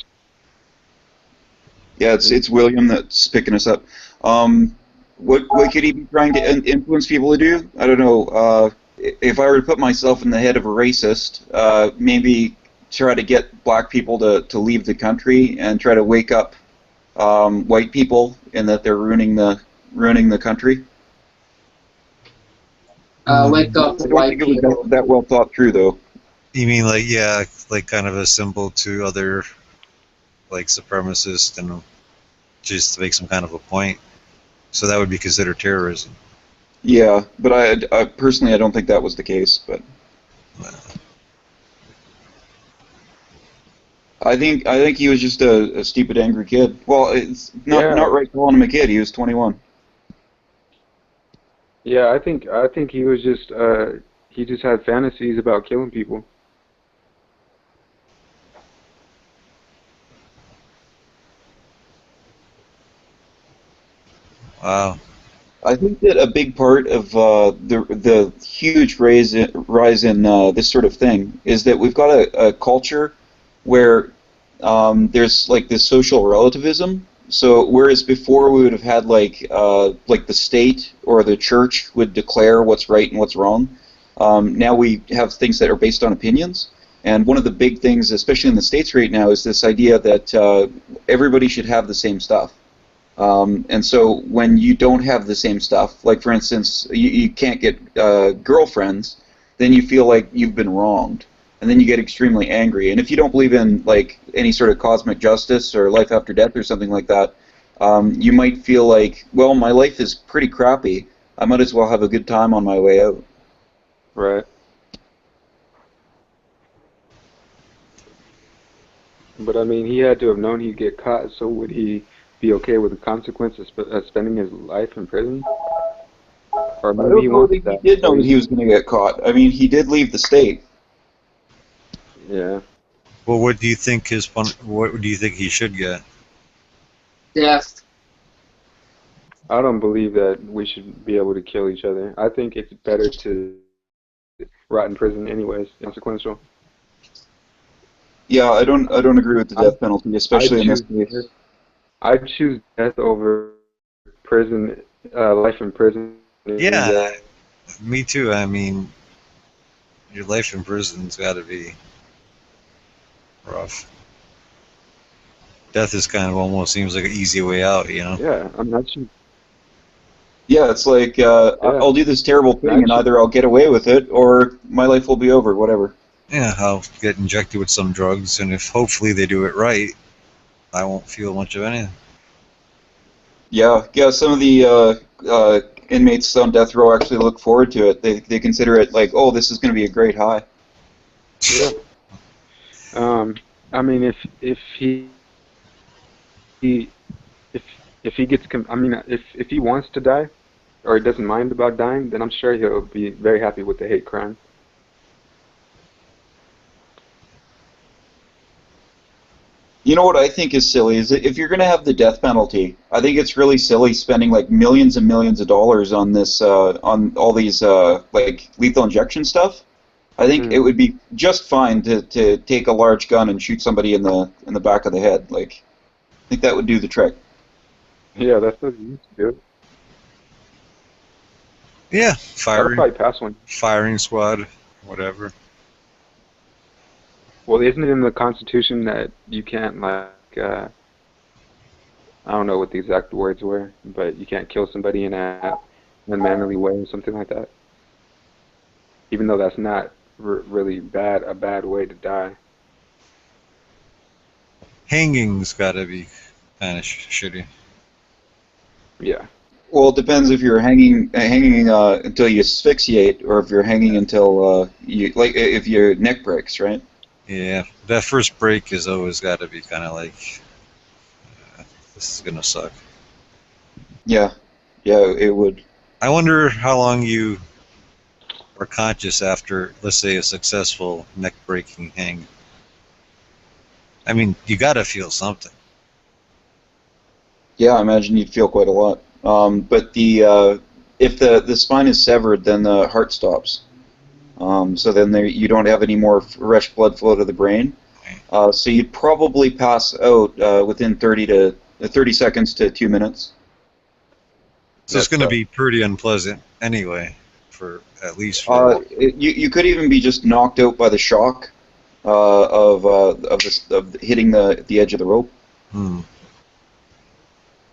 Yeah, it's William that's picking us up. What could he be trying to influence people to do? I don't know. If I were to put myself in the head of a racist, maybe try to get black people to leave the country and try to wake up white people in that they're ruining the country. Wake up I don't white think it was people. that well thought through, though. You mean like kind of a symbol to other like supremacists and just to make some kind of a point? So that would be considered terrorism. Yeah, but I personally I don't think that was the case. But I think he was just a stupid, angry kid. Well, it's not right calling him a kid. He was 21. Yeah, I think he was just he just had fantasies about killing people. Wow. I think that a big part of the huge rise in this sort of thing is that we've got a culture where there's like this social relativism. So whereas before we would have had like the state or the church would declare what's right and what's wrong, now we have things that are based on opinions. And one of the big things, especially in the States right now, is this idea that everybody should have the same stuff. And so when you don't have the same stuff, like for instance, you can't get girlfriends, then you feel like you've been wronged, and then you get extremely angry. And if you don't believe in like any sort of cosmic justice or life after death or something like that, you might feel like, well, my life is pretty crappy. I might as well have a good time on my way out. Right. But I mean, he had to have known he'd get caught, so would he be okay with the consequences of spending his life in prison? Or maybe he wanted that. He did know that he was going to get caught. I mean, he did leave the state. Yeah. Well, what do you think what do you think he should get? Death. I don't believe that we should be able to kill each other. I think it's better to rot in prison anyways, consequential. Yeah, I don't agree with the death penalty, especially in this case. I'd choose death over prison, life in prison. Yeah, me too. I mean, your life in prison's got to be rough. Death is kind of almost seems like an easy way out, you know? Yeah, I'm not sure. Yeah, it's like I'll do this terrible thing, and either I'll get away with it, or my life will be over. Whatever. Yeah, I'll get injected with some drugs, and if hopefully they do it right, I won't feel much of anything. Yeah. Some of the inmates on death row actually look forward to it. They consider it like, oh, this is going to be a great high. Yeah. I mean, if he gets, if he wants to die, or he doesn't mind about dying, then I'm sure he'll be very happy with the hate crime. You know what I think is silly is that if you're going to have the death penalty, I think it's really silly spending like millions and millions of dollars on this, on all these like lethal injection stuff. I think it would be just fine to take a large gun and shoot somebody in the back of the head. Like, I think that would do the trick. Yeah, that's what you used to do. Yeah, I'd probably pass one. firing squad, whatever. Well, isn't it in the Constitution that you can't, like, I don't know what the exact words were, but you can't kill somebody in an unmannerly way or something like that? Even though that's not really a bad way to die. Hanging's gotta be kind of shitty. Yeah. Well, it depends if you're hanging until you asphyxiate, or if you're hanging until if your neck breaks, right? Yeah, that first break is always gotta be kind of like, this is gonna suck. Yeah, it would. I wonder how long you are conscious after, let's say, a successful neck-breaking hang. I mean, you gotta feel something. Yeah, I imagine you'd feel quite a lot. But if the spine is severed, then the heart stops. So then you don't have any more fresh blood flow to the brain. So you'd probably pass out within 30 seconds to 2 minutes. So it's gonna be pretty unpleasant anyway, for at least. You could even be just knocked out by the shock of hitting the edge of the rope. Hmm.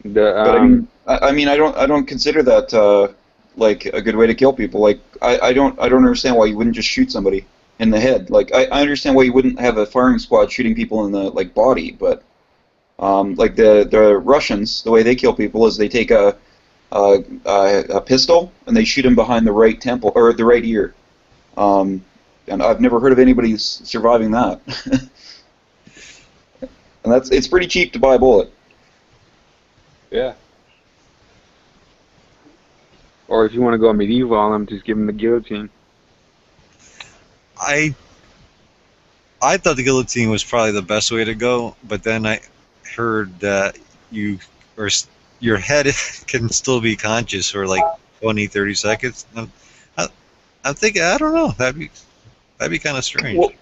But I mean, I don't consider that like a good way to kill people. Like, I don't understand why you wouldn't just shoot somebody in the head. Like, I understand why you wouldn't have a firing squad shooting people in the body, but like the Russians, the way they kill people is they take a pistol and they shoot him behind the right temple or the right ear. And I've never heard of anybody surviving that. And it's pretty cheap to buy a bullet. Yeah. Or if you want to go medieval on them, just give them the guillotine. I thought the guillotine was probably the best way to go, but then I heard that your head can still be conscious for like 20, 30 seconds. I'm thinking, I don't know, that'd be kind of strange. Well,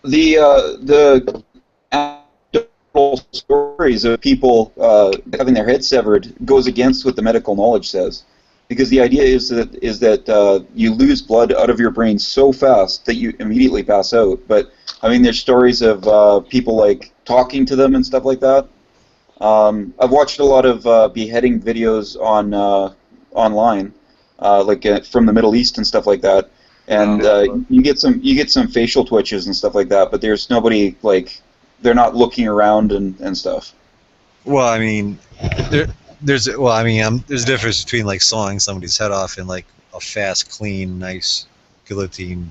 the anecdotal stories of people having their head severed goes against what the medical knowledge says, because the idea is that you lose blood out of your brain so fast that you immediately pass out. But I mean, there's stories of people like talking to them and stuff like that. I've watched a lot of beheading videos on online, like from the Middle East and stuff like that, and you get some facial twitches and stuff like that. But there's nobody, like, they're not looking around and stuff. Well, I mean, there's a difference between like sawing somebody's head off in like a fast, clean, nice guillotine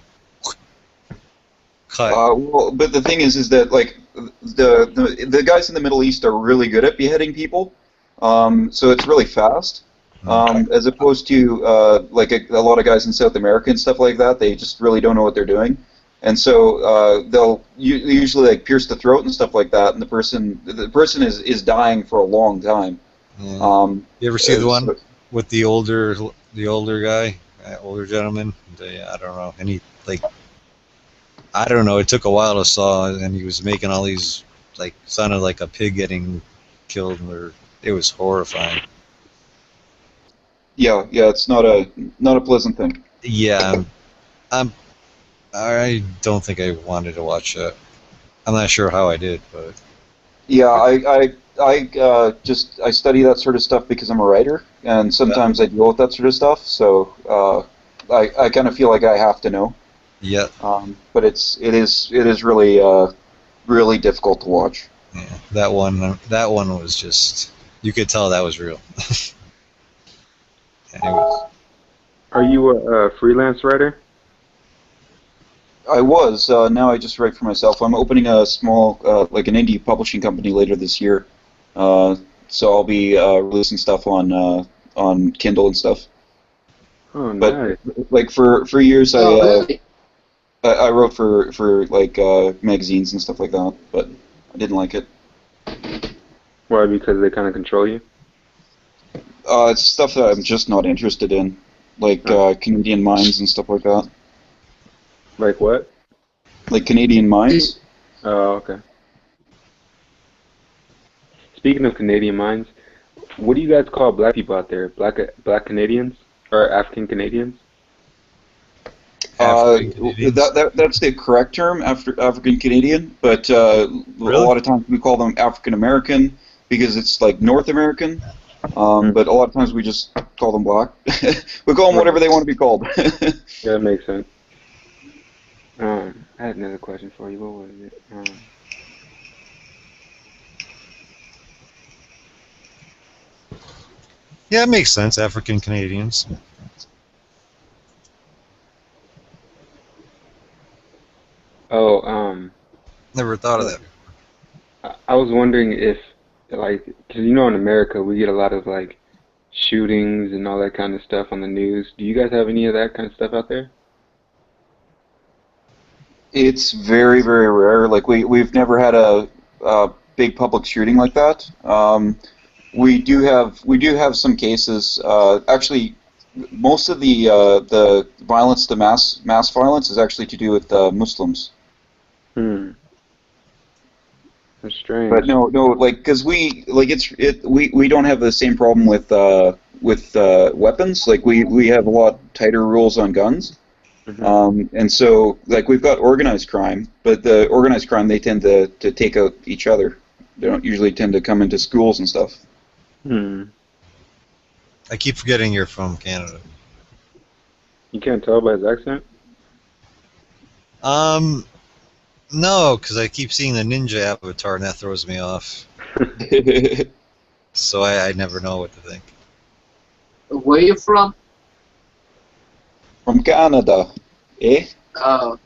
cut. Well, but the thing is that like the guys in the Middle East are really good at beheading people, so it's really fast. As opposed to like a lot of guys in South America and stuff like that, they just really don't know what they're doing, and so they'll usually like pierce the throat and stuff like that, and the person is dying for a long time. Yeah. You ever see the one with the older guy, older gentleman? I don't know, and he like, I don't know. It took a while to saw, and he was making all these like sounded like a pig getting killed, or it was horrifying. Yeah, it's not a pleasant thing. Yeah, I don't think I wanted to watch that. I'm not sure how I did, but yeah, I study that sort of stuff because I'm a writer, and sometimes I deal with that sort of stuff. So I kind of feel like I have to know. Yeah. But it is really difficult to watch. Yeah, that one was just, you could tell that was real. Anyways. Are you a freelance writer? I was. Now I just write for myself. I'm opening a small, like an indie publishing company later this year. So I'll be releasing stuff on Kindle and stuff. Oh, nice. But like for years, I wrote for like magazines and stuff like that, but I didn't like it. Why? Because they kind of control you? It's stuff that I'm just not interested in, like Canadian mines and stuff like that. Like what? Like Canadian mines. Oh, okay. Speaking of Canadian mines, what do you guys call black people out there? Black Canadians or African Canadians? That's the correct term, African Canadian, but a lot of times we call them African American because it's like North American. But a lot of times we just call them black. We call them whatever they want to be called. Yeah, that makes sense. I had another question for you. What was it? Yeah, it makes sense. African Canadians. Oh, Never thought of that. I was wondering if, like, because you know in America we get a lot of like shootings and all that kind of stuff on the news. Do you guys have any of that kind of stuff out there? It's very, very rare. Like we've never had a big public shooting like that. We do have some cases. Actually, most of the violence, the mass violence, is actually to do with Muslims. That's strange. But no, like because we don't have the same problem with weapons. Like we have a lot tighter rules on guns. And so, like, we've got organized crime, but the organized crime, they tend to take out each other. They don't usually tend to come into schools and stuff. I keep forgetting you're from Canada. You can't tell by his accent? No, because I keep seeing the ninja avatar and that throws me off. So I never know what to think. Where you from? From Canada, eh? Oh,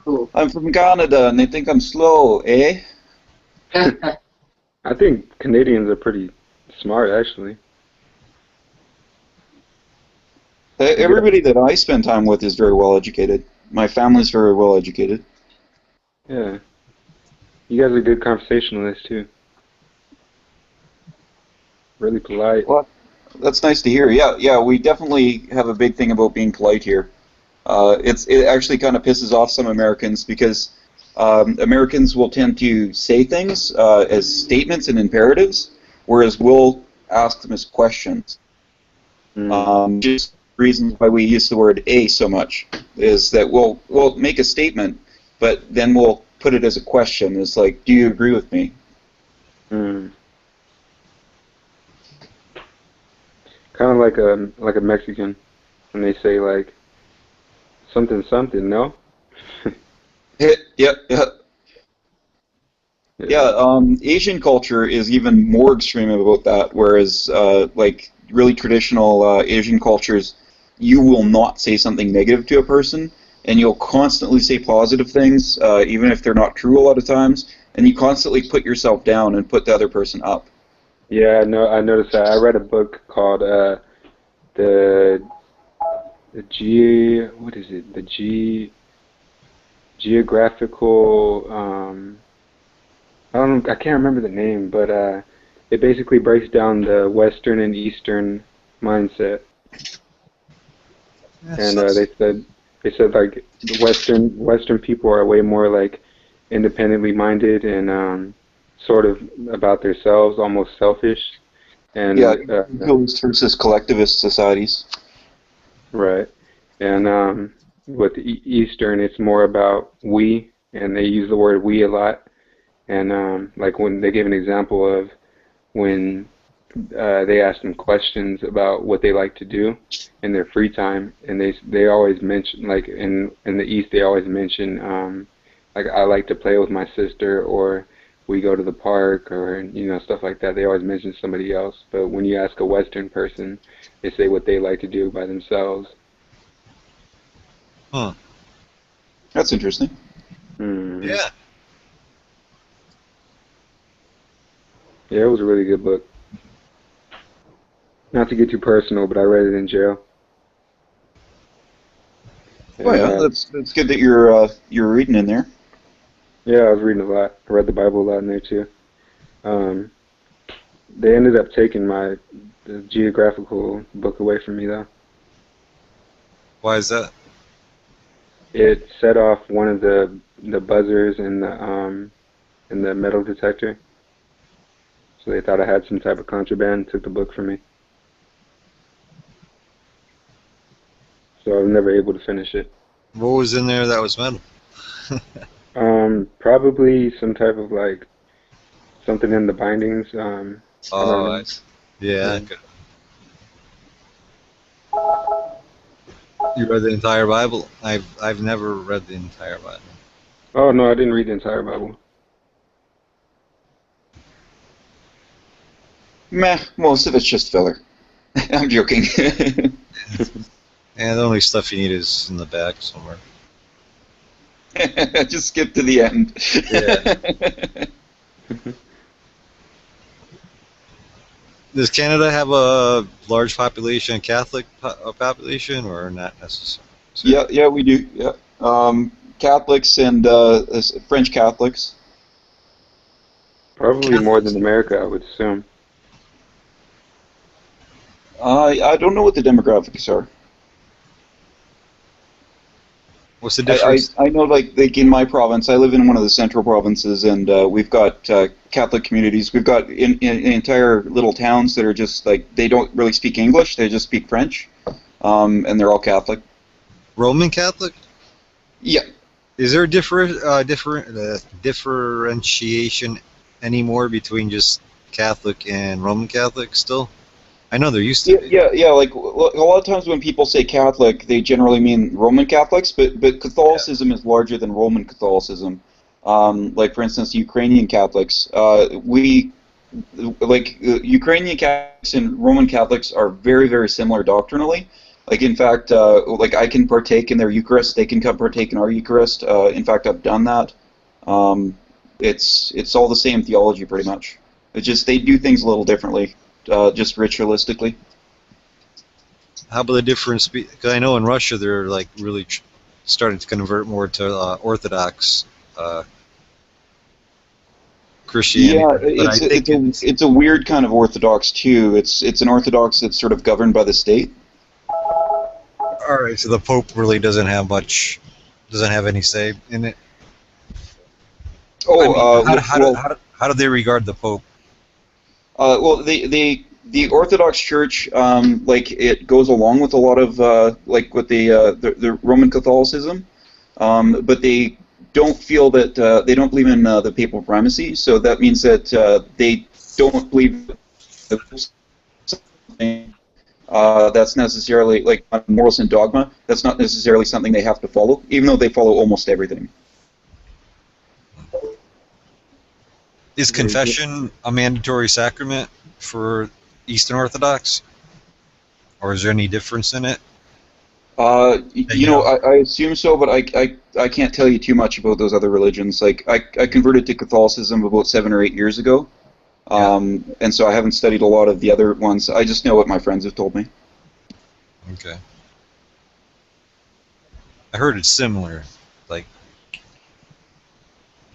cool. I'm from Canada, and they think I'm slow, eh? I think Canadians are pretty smart, actually. Everybody that I spend time with is very well educated. My family's very well educated. Yeah. You guys are good conversationalists, too. Really polite. Well, that's nice to hear. Yeah, we definitely have a big thing about being polite here. It actually kind of pisses off some Americans because Americans will tend to say things as statements and imperatives, whereas we'll ask them as questions. Just reasons why we use the word "a" so much is that we'll make a statement, but then we'll put it as a question. It's like, do you agree with me? Kind of like a Mexican when they say like something something, no? Yeah. Asian culture is even more extreme about that, whereas like really traditional Asian cultures, you will not say something negative to a person, and you'll constantly say positive things, even if they're not true a lot of times, and you constantly put yourself down and put the other person up. Yeah, no, I noticed that. I read a book called Geographical. I can't remember the name, but it basically breaks down the Western and Eastern mindset. And they said like the Western people are way more like independently minded and sort of about themselves, almost selfish. And individualist versus collectivist societies. Right. And with the Eastern, it's more about we, and they use the word we a lot. And like when they give an example of when they ask them questions about what they like to do in their free time, and they always mention, like in the East, they always mention like I like to play with my sister, or we go to the park, or stuff like that. They always mention somebody else. But when you ask a Western person, they say what they like to do by themselves. Huh. That's interesting. Yeah. Yeah, it was a really good book. Not to get too personal, but I read it in jail. Oh yeah, that's good that you're reading in there. Yeah, I was reading a lot. I read the Bible a lot in there too. They ended up taking the geographical book away from me though. Why is that? it set off one of the buzzers in the metal detector. So they thought I had some type of contraband, took the book from me. So I was never able to finish it. What was in there that was metal? Probably some type of like something in the bindings. I don't know. Yeah. You read the entire Bible? I've never read the entire Bible. Oh no, I didn't read the entire Bible. Meh, most of it's just filler. I'm joking. And the only stuff you need is in the back somewhere. Just skip to the end. Yeah. Does Canada have a large population, Catholic population, or not necessarily? Yeah, we do. Yeah, Catholics and French Catholics. Probably more than America, I would assume. I don't know what the demographics are. What's the difference? I know, like in my province, I live in one of the central provinces, and we've got Catholic communities. We've got in entire little towns that are just like, they don't really speak English; they just speak French, and they're all Catholic. Roman Catholic? Yeah. Is there a differentiation anymore between just Catholic and Roman Catholic still? I know there used to be. Yeah. Like a lot of times when people say Catholic, they generally mean Roman Catholics, but Catholicism is larger than Roman Catholicism. Like for instance, Ukrainian Catholics. Ukrainian Catholics and Roman Catholics are very, very similar doctrinally. Like in fact, like I can partake in their Eucharist, they can come partake in our Eucharist. In fact, I've done that. It's all the same theology pretty much. It's just they do things a little differently. Just ritualistically. How about the difference? Because I know in Russia they're like really starting to convert more to Orthodox Christianity. Yeah, it's a weird kind of Orthodox too. It's an Orthodox that's sort of governed by the state. All right, so the Pope really doesn't have any say in it. Oh, how do they regard the Pope? Well, the Orthodox Church, like it goes along with a lot of like with the Roman Catholicism, but they don't feel that they don't believe in the papal primacy. So that means that they don't believe something that's necessarily like morals and dogma. That's not necessarily something they have to follow, even though they follow almost everything. Is confession a mandatory sacrament for Eastern Orthodox? Or is there any difference in it? You know, I assume so, but I can't tell you too much about those other religions. Like, I converted to Catholicism about 7 or 8 years ago, and so I haven't studied a lot of the other ones. I just know what my friends have told me. Okay. I heard it's similar, like,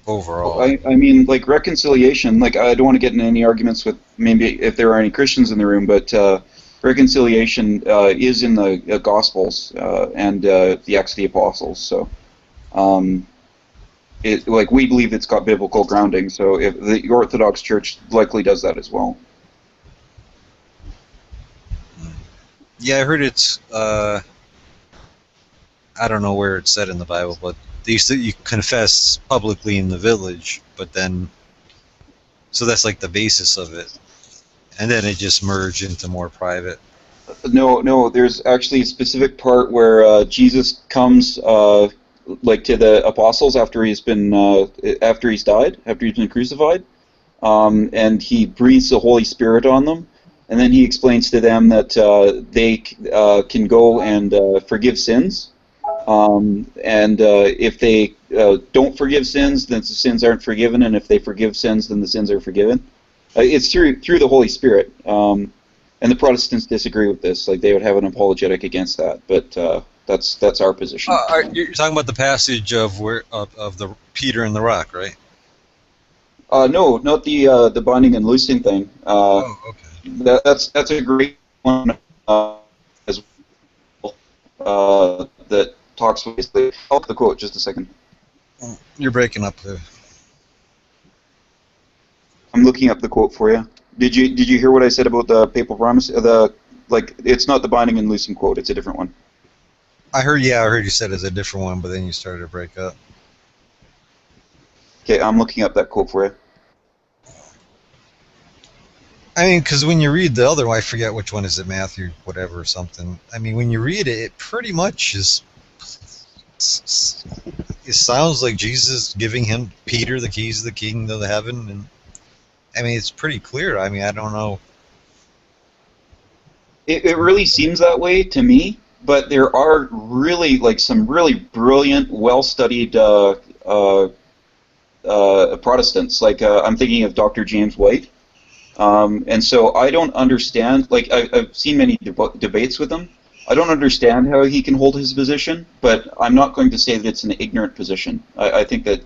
overall. I mean, like, reconciliation, like, I don't want to get into any arguments with maybe if there are any Christians in the room, but reconciliation is in the Gospels and the Acts of the Apostles, so like, we believe it's got biblical grounding, so if the Orthodox Church likely does that as well. Yeah, I heard it's, I don't know where it's said in the Bible, but you confess publicly in the village, but then, so that's like the basis of it, and then it just merged into more private. No, there's actually a specific part where Jesus comes, like, to the apostles after he's been, after he's been crucified, and he breathes the Holy Spirit on them, and then he explains to them that they can go and forgive sins. And if they don't forgive sins, then the sins aren't forgiven, and if they forgive sins, then the sins are forgiven. It's through the Holy Spirit, and the Protestants disagree with this. Like, they would have an apologetic against that, but that's our position. You're talking about the passage of the Peter and the rock, right? No, not the binding and loosing thing. Okay. That's a great one as well. That talks basically. I'll look at the quote just a second. You're breaking up there. I'm looking up the quote for you. Did you hear what I said about the papal promise? It's not the binding and loosing quote. It's a different one. I heard you said it's a different one, but then you started to break up. Okay, I'm looking up that quote for you. I mean, because when you read the other one, I forget which one is it, Matthew, whatever, or something. I mean, when you read it, it pretty much is. It sounds like Jesus giving him Peter the keys of the kingdom of heaven, and I mean, it's pretty clear. I mean, I don't know. It really seems that way to me, but there are really some really brilliant, well-studied Protestants. I'm thinking of Dr. James White. And so I don't understand, I've seen many debates with him. I don't understand how he can hold his position, but I'm not going to say that it's an ignorant position. I think that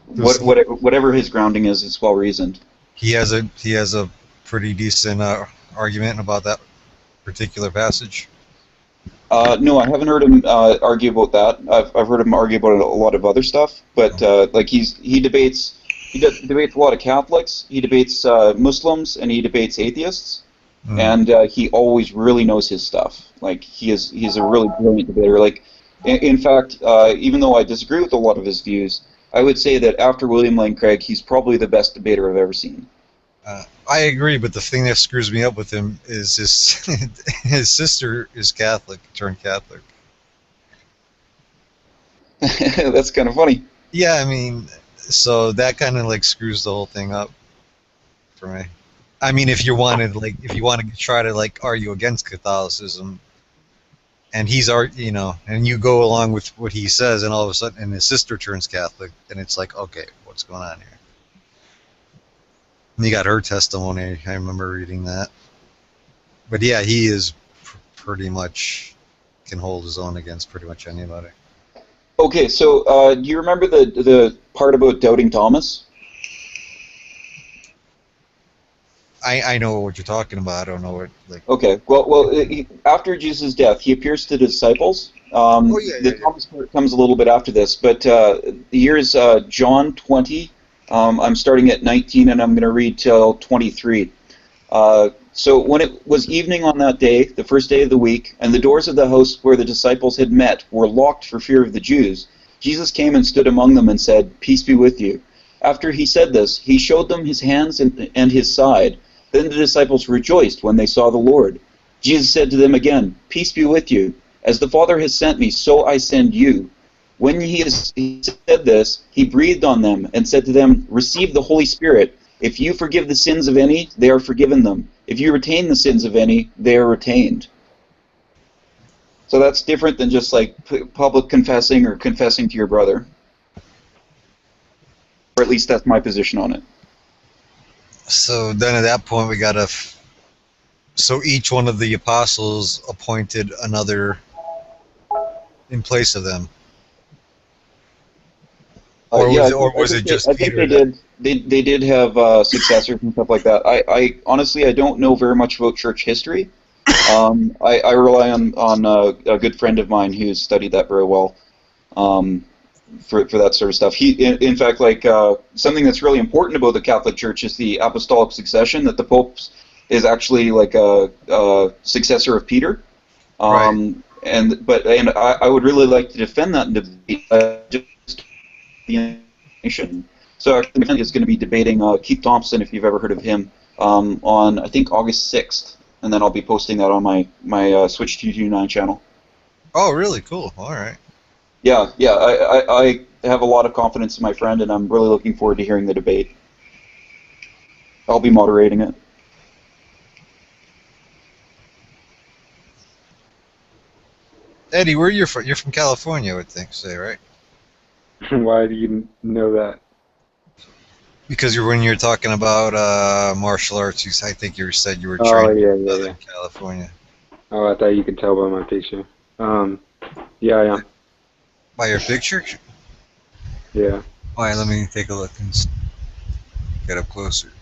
whatever his grounding is, it's well-reasoned. He has a pretty decent argument about that particular passage. No, I haven't heard him argue about that. I've heard him argue about a lot of other stuff, but he debates a lot of Catholics, he debates Muslims, and he debates atheists, and he always really knows his stuff. He's a really brilliant debater. In fact, even though I disagree with a lot of his views, I would say that after William Lane Craig, he's probably the best debater I've ever seen. I agree, but the thing that screws me up with him is his sister is Catholic, turned Catholic. That's kind of funny. Yeah, I mean, so that kind of screws the whole thing up for me. I mean, if you want to try to argue against Catholicism, and and you go along with what he says, and all of a sudden, and his sister turns Catholic, then it's like, okay, what's going on here? And you got her testimony. I remember reading that. But yeah, he is pretty much can hold his own against pretty much anybody. Okay, so do you remember the part about doubting Thomas? I know what you're talking about. I don't know what Okay, well, after Jesus' death, he appears to the disciples. The Thomas part comes a little bit after this, but the year is John 20. I'm starting at 19, and I'm going to read till 23. So when it was evening on that day, the first day of the week, and the doors of the house where the disciples had met were locked for fear of the Jews, Jesus came and stood among them and said, "Peace be with you." After he said this, he showed them his hands and his side. Then the disciples rejoiced when they saw the Lord. Jesus said to them again, "Peace be with you. As the Father has sent me, so I send you." When he said this, he breathed on them and said to them, "Receive the Holy Spirit. If you forgive the sins of any, they are forgiven them. If you retain the sins of any, they are retained." So that's different than just public confessing or confessing to your brother. Or at least that's my position on it. So then at that point we got so each one of the apostles appointed another in place of them. Or was it just Peter? I think they did have successors and stuff like that. I honestly, I don't know very much about church history. I rely on a good friend of mine who's studied that very well for that sort of stuff. In fact, something that's really important about the Catholic Church is the apostolic succession, that the Pope is actually a successor of Peter. Right. And I would really like to defend that in debate. The nation. So actually, is going to be debating Keith Thompson, if you've ever heard of him, on I think August 6th, and then I'll be posting that on my Switch 229 channel. Oh, really? Cool. All right. Yeah. I have a lot of confidence in my friend, and I'm really looking forward to hearing the debate. I'll be moderating it. Eddie, where are you from? You're from California, I would think, right? Why do you know that? Because when you're talking about martial arts, I think you said you were trained in Southern California. Oh, I thought you could tell by my picture. Yeah, I am. By your picture? Yeah. All right, let me take a look and get up closer.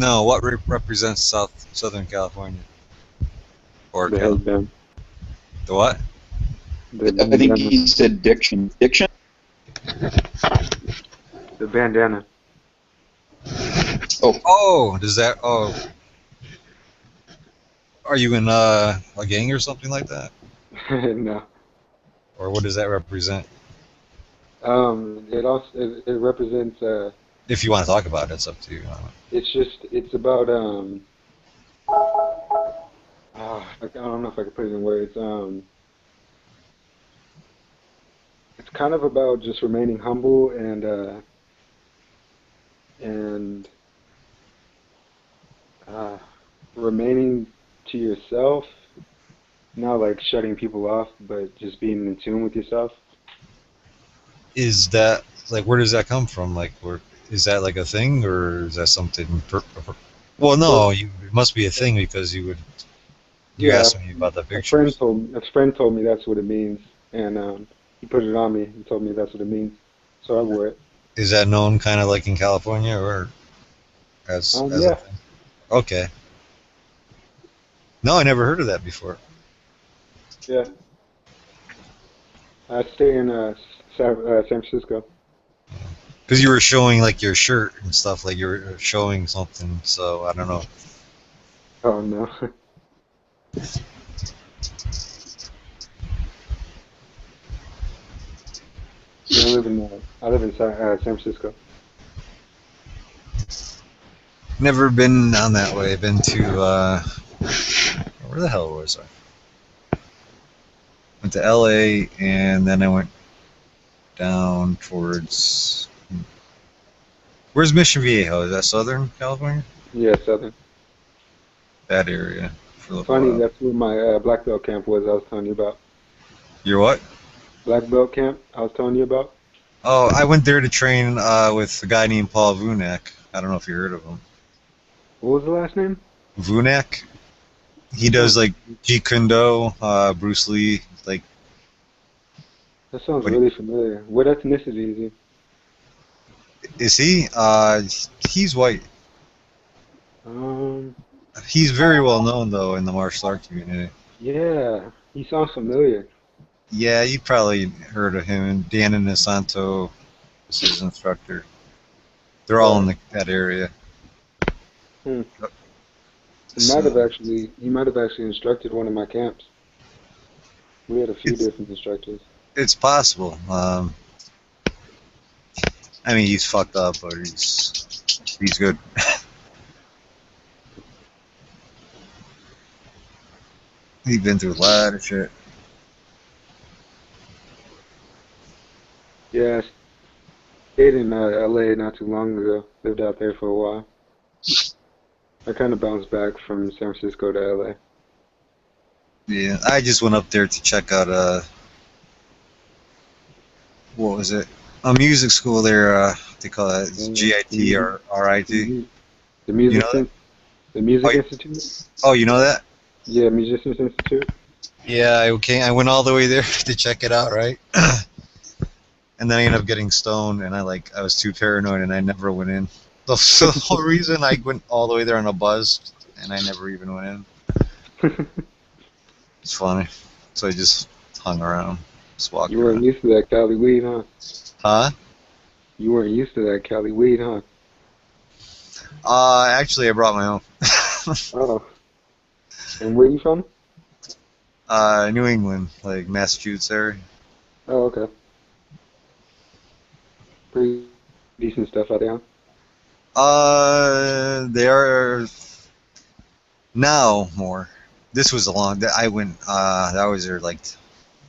No, what represents Southern California? Or The headband. The what? The I think bandana. he said diction. Diction? The bandana. Oh, does that? Oh, are you in a gang or something like that? No. Or what does that represent? It also it represents If you want to talk about it, it's up to you. it's about I don't know if I can put it in words. It's kind of about just remaining humble and remaining to yourself, not like shutting people off, but just being in tune with yourself. Is that like where does that come from? Like, where is that like a thing, or is that something? Well, no, it must be a thing because you asked me about the pictures. A friend told me that's what it means, and he put it on me and told me that's what it means, so I wore it. Is that known kind of like in California or as a Yeah. thing? Okay. No, I never heard of that before. Yeah. I stay in San Francisco. Because you were showing like your shirt and stuff, like you were showing something. So I don't know. Oh no. Yeah, I live in San Francisco. Never been down that way. Been to where the hell was I? Went to LA and then I went down towards. Where's Mission Viejo? Is that Southern California? Yeah, Southern. That area. For a little Funny, while. that's where my black belt camp was. I was telling you about. Your what? Black belt camp. I was telling you about. Oh, I went there to train with a guy named Paul Vunak. I don't know if you heard of him. What was the last name? Vunak. He does like Jeet Kune Do, Bruce Lee, like. That sounds really familiar. What ethnicity is he? Is he? He's white. Um. He's very well known though in the martial art community. Yeah, he sounds familiar. Yeah, you probably heard of him. Dan Inosanto is his instructor. They're all in that area. Hmm. He might have actually instructed one of my camps. We had a few different instructors. It's possible. I mean, he's fucked up, but he's good. He's been through a lot of shit. Yeah, I stayed in LA not too long ago. Lived out there for a while. I kind of bounced back from San Francisco to LA. Yeah, I just went up there to check out what was it? A music school there. They call it GIT or RIT. The music, You know that? the music institute. Oh, you know that? Yeah, Musicians Institute. Yeah, I went all the way there to check it out, right? And then I ended up getting stoned, and I was too paranoid, and I never went in. The whole reason I went all the way there on a buzz, and I never even went in. It's funny. So I just hung around, just walked You weren't around. used to that Cali weed, huh? Huh? You weren't used to that Cali weed, huh? Actually, I brought my own. Oh. And where you from? New England, like Massachusetts area. Oh, okay. Pretty decent stuff out there. They are now more. This was a long. I went. That was there like.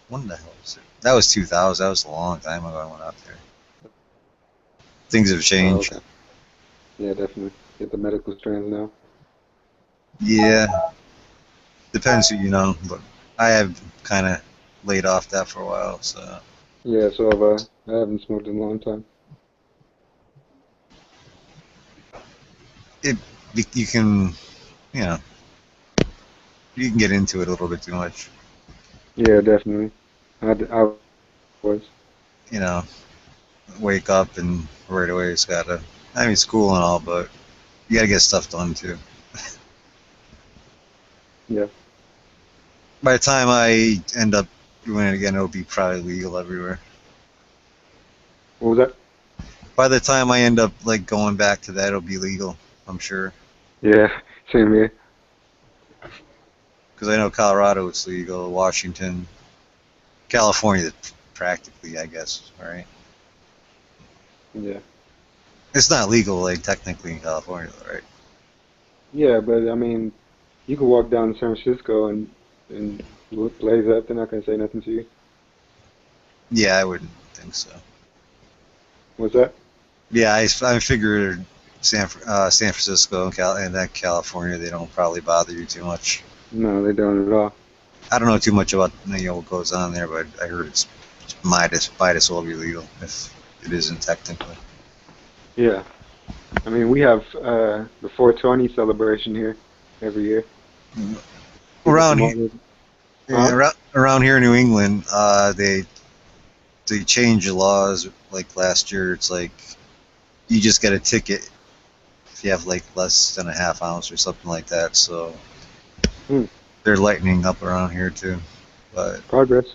When the hell was it? That was 2000. That was a long time ago. I went out there. Things have changed. Oh, okay. Yeah, definitely. Get the medical strands now. Yeah. Depends who you know, but I have kind of laid off that for a while. So. Yeah, so have I. I haven't smoked in a long time. You can, you can get into it a little bit too much. Yeah, definitely. I was. Wake up and right away it's gotta. I mean, it's cool and all, but you gotta get stuff done too. Yeah. By the time I end up doing it again, it'll be probably legal everywhere. What was that? By the time I end up like going back to that, it'll be legal. I'm sure. Yeah, same here. Because I know Colorado it's legal, Washington, California practically, I guess, right? Yeah. It's not legal like technically in California, though, right? Yeah, but I mean, you could walk down to San Francisco and blaze up. They're not gonna say nothing to you. Yeah, I wouldn't think so. What's that? Yeah, I figured San Francisco and then California, they don't probably bother you too much. No, they don't at all. I don't know too much about what goes on there, but I heard it's might as well be legal if it isn't technically. Yeah. I mean, we have the 420 celebration here every year. Around here, around here in New England, they changed the laws. Like last year, it's like you just get a ticket if you have like less than a half ounce or something like that. So they're lightening up around here too. But progress.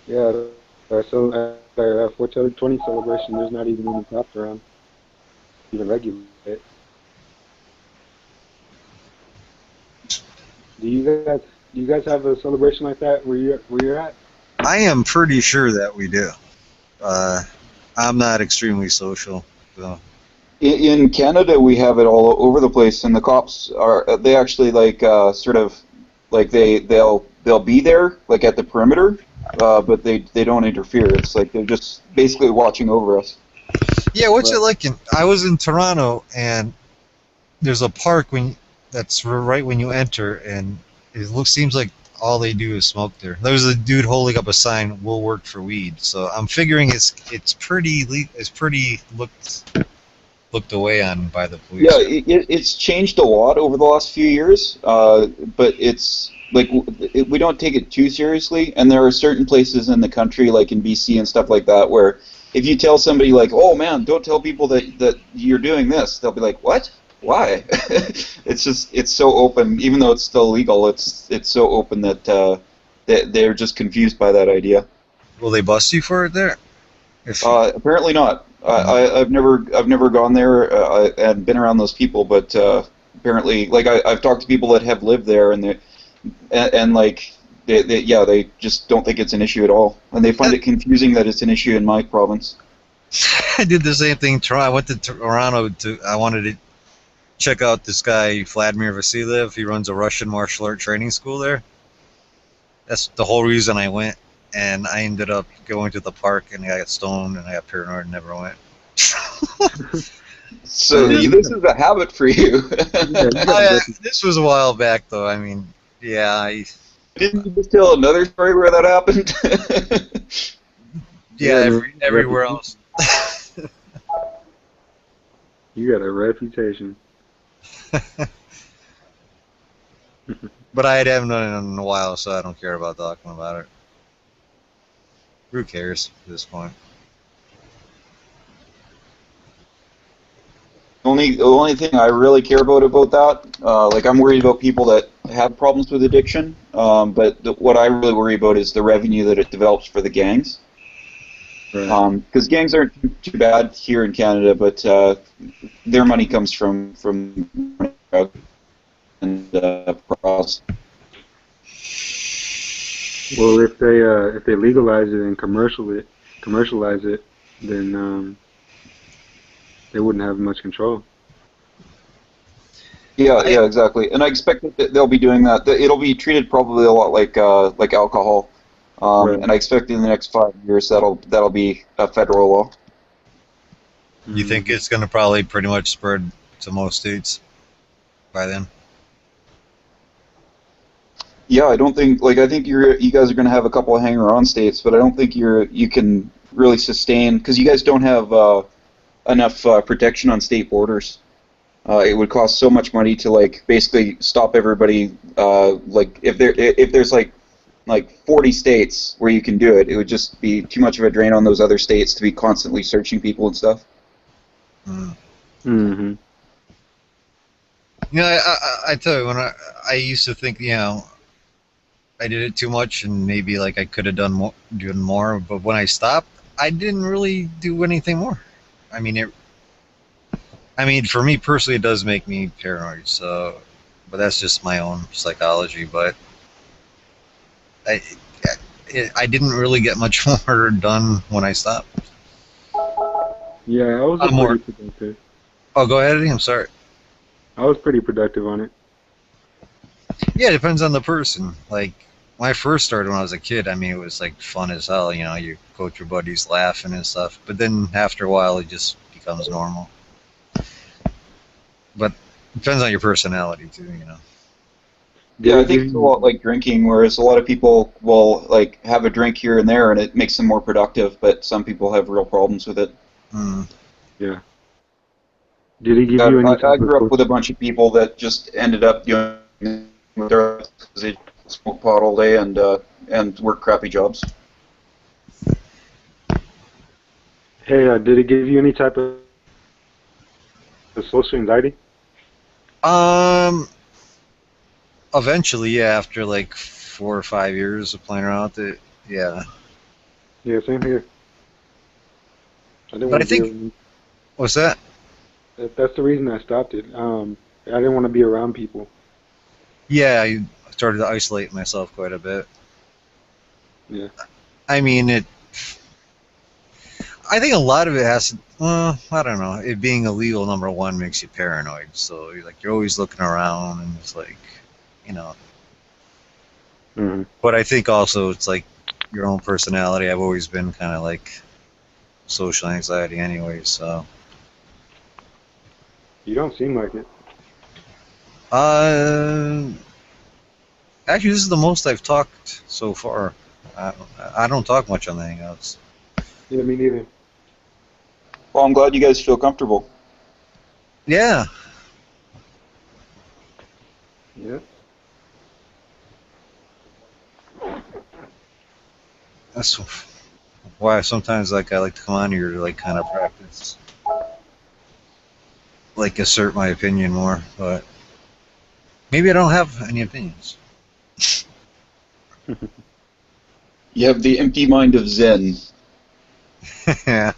Yeah, so our 420 celebration, there's not even any cops around, even regulate it. Do you guys have a celebration like that where you're at? I am pretty sure that we do. I'm not extremely social, so. In Canada, we have it all over the place, and the cops they actually like sort of like they'll be there like at the perimeter, but they don't interfere. It's like they're just basically watching over us. Yeah, what's it like? I was in Toronto, and there's a park that's right when you enter, and it seems like all they do is smoke there. There's a dude holding up a sign, "We'll work for weed." So I'm figuring it's pretty looked away on by the police. Yeah, it's changed a lot over the last few years, but it's like we don't take it too seriously. And there are certain places in the country, like in BC and stuff like that, where if you tell somebody like, "Oh man, don't tell people that you're doing this," they'll be like, "What? Why?" it's so open, even though it's still legal. It's so open that they're just confused by that idea. Will they bust you for it there? Apparently not. I've never gone there and been around those people, but apparently, like I've talked to people that have lived there, and they just don't think it's an issue at all, and they find it confusing that it's an issue in my province. I did the same thing. I went to Toronto I wanted to check out this guy Vladimir Vasiliev. He runs a Russian martial art training school there. That's the whole reason I went. And I ended up going to the park, and I got stoned, and I got paranoid, and never went. So this is a habit for you. This was a while back, though. I mean, yeah. Didn't you just tell another story where that happened? Yeah, everywhere else. You got a reputation. But I haven't done it in a while, so I don't care about talking about it. Who cares at this point? The only thing I really care about that, like I'm worried about people that have problems with addiction, but what I really worry about is the revenue that it develops for the gangs. Because gangs aren't too bad here in Canada, but their money comes from and cross. Well, if they legalize it and commercialize it, then they wouldn't have much control. Yeah, exactly. And I expect that they'll be doing that. It'll be treated probably a lot like alcohol. And I expect in the next 5 years that'll be a federal law. You think it's going to probably pretty much spread to most states by then? Yeah, I don't think I think you guys are going to have a couple of hanger-on states, but I don't think you can really sustain, because you guys don't have enough protection on state borders. It would cost so much money to basically stop everybody. If there's like 40 states where you can do it, it would just be too much of a drain on those other states to be constantly searching people and stuff. Mm-hmm. You know, I tell you, when I used to think, you know, I did it too much and maybe like I could have done more, but when I stopped, I didn't really do anything more. I mean, for me personally, it does make me paranoid. So, but that's just my own psychology. But I, I didn't really get much more done when I stopped. Yeah, I was pretty productive. Oh, go ahead, Eddie. I'm sorry. I was pretty productive on it. Yeah, it depends on the person. Like when I first started when I was a kid, I mean, it was like fun as hell. You know, you go with your buddies laughing and stuff. But then after a while, it just becomes normal. But it depends on your personality too. You know. Yeah, I think it's a lot like drinking, whereas a lot of people will like have a drink here and there, and it makes them more productive. But some people have real problems with it. Yeah. Did he give you any? I grew up with a bunch of people that just ended up doing with their lives because they smoke pot all day and work crappy jobs. Hey, did it give you any type of social anxiety? Eventually, yeah, after like 4 or 5 years of playing around with it, yeah. Yeah, same here. I didn't But want I to be think, around. what's that? That's the reason I stopped it. I didn't want to be around people. Yeah, I started to isolate myself quite a bit. Yeah. I mean, I think a lot of it has to, I don't know, it being illegal, number one, makes you paranoid. So you're always looking around and it's like, you know. Mm-hmm. But I think also it's like your own personality. I've always been kind of like social anxiety anyway, so. You don't seem like it. Actually, this is the most I've talked so far. I don't talk much on the Hangouts. Yeah, me neither. Well, I'm glad you guys feel comfortable. Yeah. Yeah. That's why sometimes I like to come on here to like kind of practice, like assert my opinion more. But maybe I don't have any opinions. You have the empty mind of Zen. Yeah.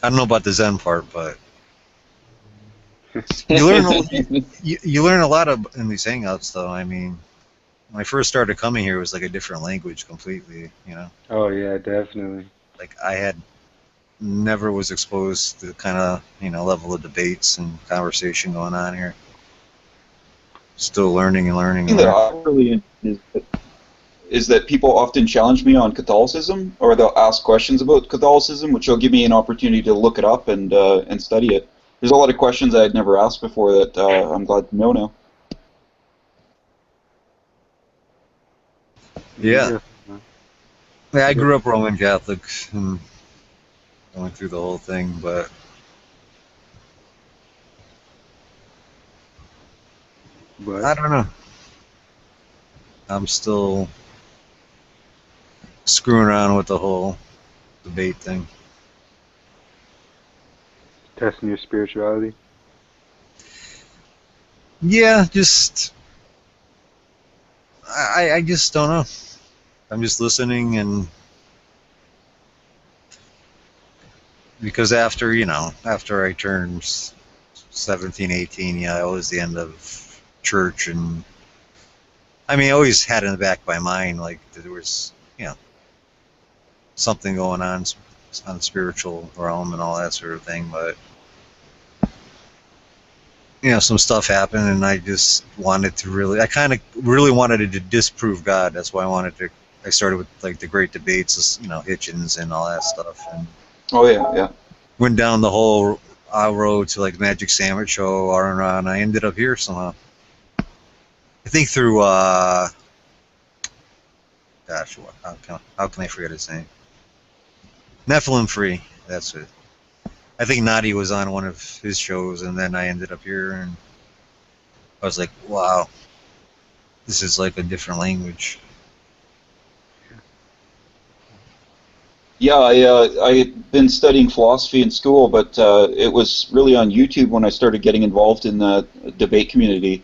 I don't know about the Zen part, but you learn a lot in these Hangouts, though. I mean, when I first started coming here, it was like a different language completely. You know. Oh yeah, definitely. Like I had never was exposed to the kind of level of debates and conversation going on here. Still learning and learning and The thing learning. that I really is that people often challenge me on Catholicism, or they'll ask questions about Catholicism, which will give me an opportunity to look it up and study it. There's a lot of questions I had never asked before that I'm glad to know now. Yeah. Yeah, I grew up Roman Catholic and going through the whole thing, but I don't know. I'm still screwing around with the whole debate thing. Testing your spirituality. Yeah, just I just don't know. I'm just listening, and because after I turned 17, 18, yeah, it was the end of church, and I mean, I always had in the back of my mind like that there was something going on the spiritual realm and all that sort of thing, but some stuff happened, and I just wanted to I kind of really wanted to disprove God. That's why I started with like the great debates, Hitchens and all that stuff, and oh yeah, went down the whole road to like Magic Sandwich Show, and I ended up here somehow. I think through gosh, how can I forget his name? Nephilim Free. That's it. I think Nadi was on one of his shows, and then I ended up here, and I was like, wow, this is like a different language. Yeah, I had been studying philosophy in school, but it was really on YouTube when I started getting involved in the debate community.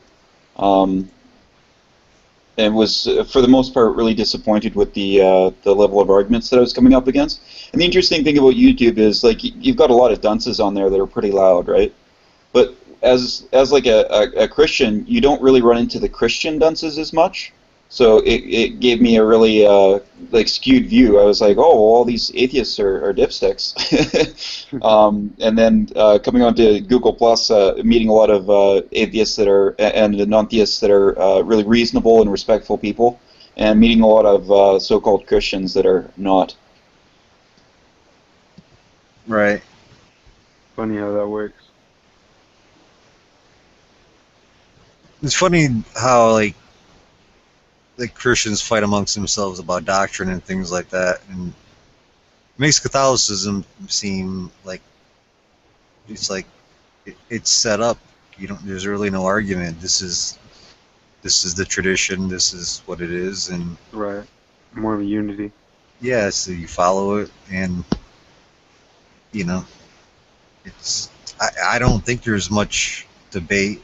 And was, for the most part, really disappointed with the level of arguments that I was coming up against. And the interesting thing about YouTube is, like, you've got a lot of dunces on there that are pretty loud, right? But as like a Christian, you don't really run into the Christian dunces as much. So it gave me a really like skewed view. I was like, oh, well, all these atheists are dipsticks. And then coming onto Google Plus, meeting a lot of atheists that are and non-theists that are really reasonable and respectful people, and meeting a lot of so-called Christians that are not. Right. Funny how that works. It's funny how like Christians fight amongst themselves about doctrine and things like that, and it makes Catholicism seem like it's like it's set up. You don't. There's really no argument. This is the tradition. This is what it is, and right, more of a unity. Yeah, so you follow it, and you know, it's. I don't think there's much debate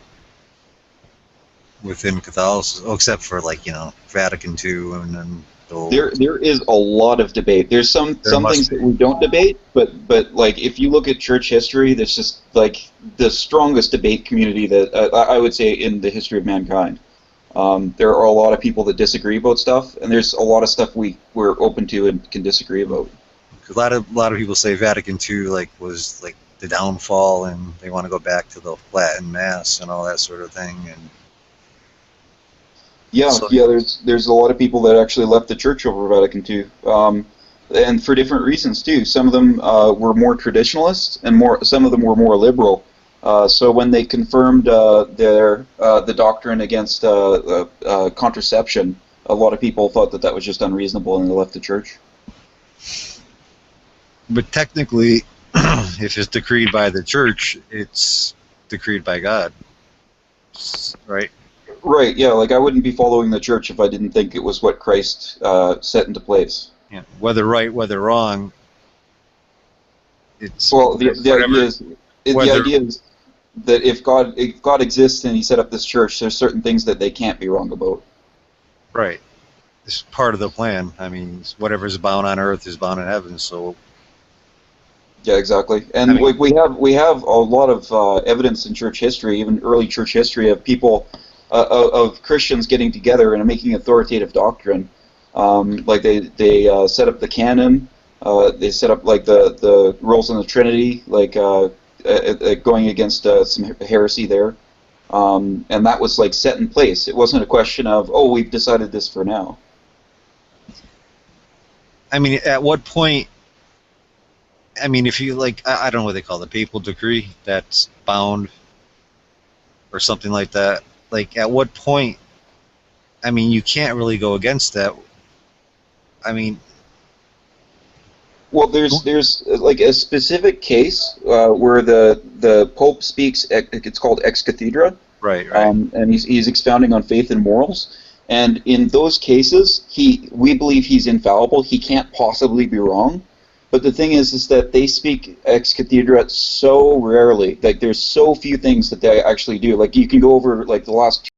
within Catholicism, except for like Vatican II and then there is a lot of debate. There's some things that we don't debate, but like if you look at church history, there's just like the strongest debate community that I would say in the history of mankind. There are a lot of people that disagree about stuff, and there's a lot of stuff we're open to and can disagree about. A lot of people say Vatican II was like the downfall, and they want to go back to the Latin Mass and all that sort of thing, and. Yeah, there's a lot of people that actually left the church over Vatican II, and for different reasons too. Some of them were more traditionalists, and some of them were more liberal. So when they confirmed the doctrine against contraception, a lot of people thought that was just unreasonable, and they left the church. But technically, if it's decreed by the church, it's decreed by God, right? Right, yeah, like I wouldn't be following the church if I didn't think it was what Christ set into place. Yeah, whether right, whether wrong, it's... Well, the idea is that if God exists and he set up this church, there's certain things that they can't be wrong about. Right. It's part of the plan. I mean, whatever's bound on earth is bound in heaven, so... Yeah, exactly. And we have a lot of evidence in church history, even early church history, of people... of Christians getting together and making authoritative doctrine. Like they set up the canon, they set up like the rules on the Trinity, like going against some heresy there, and that was like set in place. It wasn't a question of, oh, we've decided this for now. I mean, at what point? I mean, if you like, I don't know what they call it, the papal decree that's bound, or something like that. Like, at what point, I mean, you can't really go against that. I mean... Well, there's like a specific case where the Pope speaks, it's called ex cathedra. Right. And he's expounding on faith and morals. And in those cases, we believe he's infallible. He can't possibly be wrong. But the thing is that they speak ex cathedra so rarely. Like, there's so few things that they actually do. Like, you can go over like the last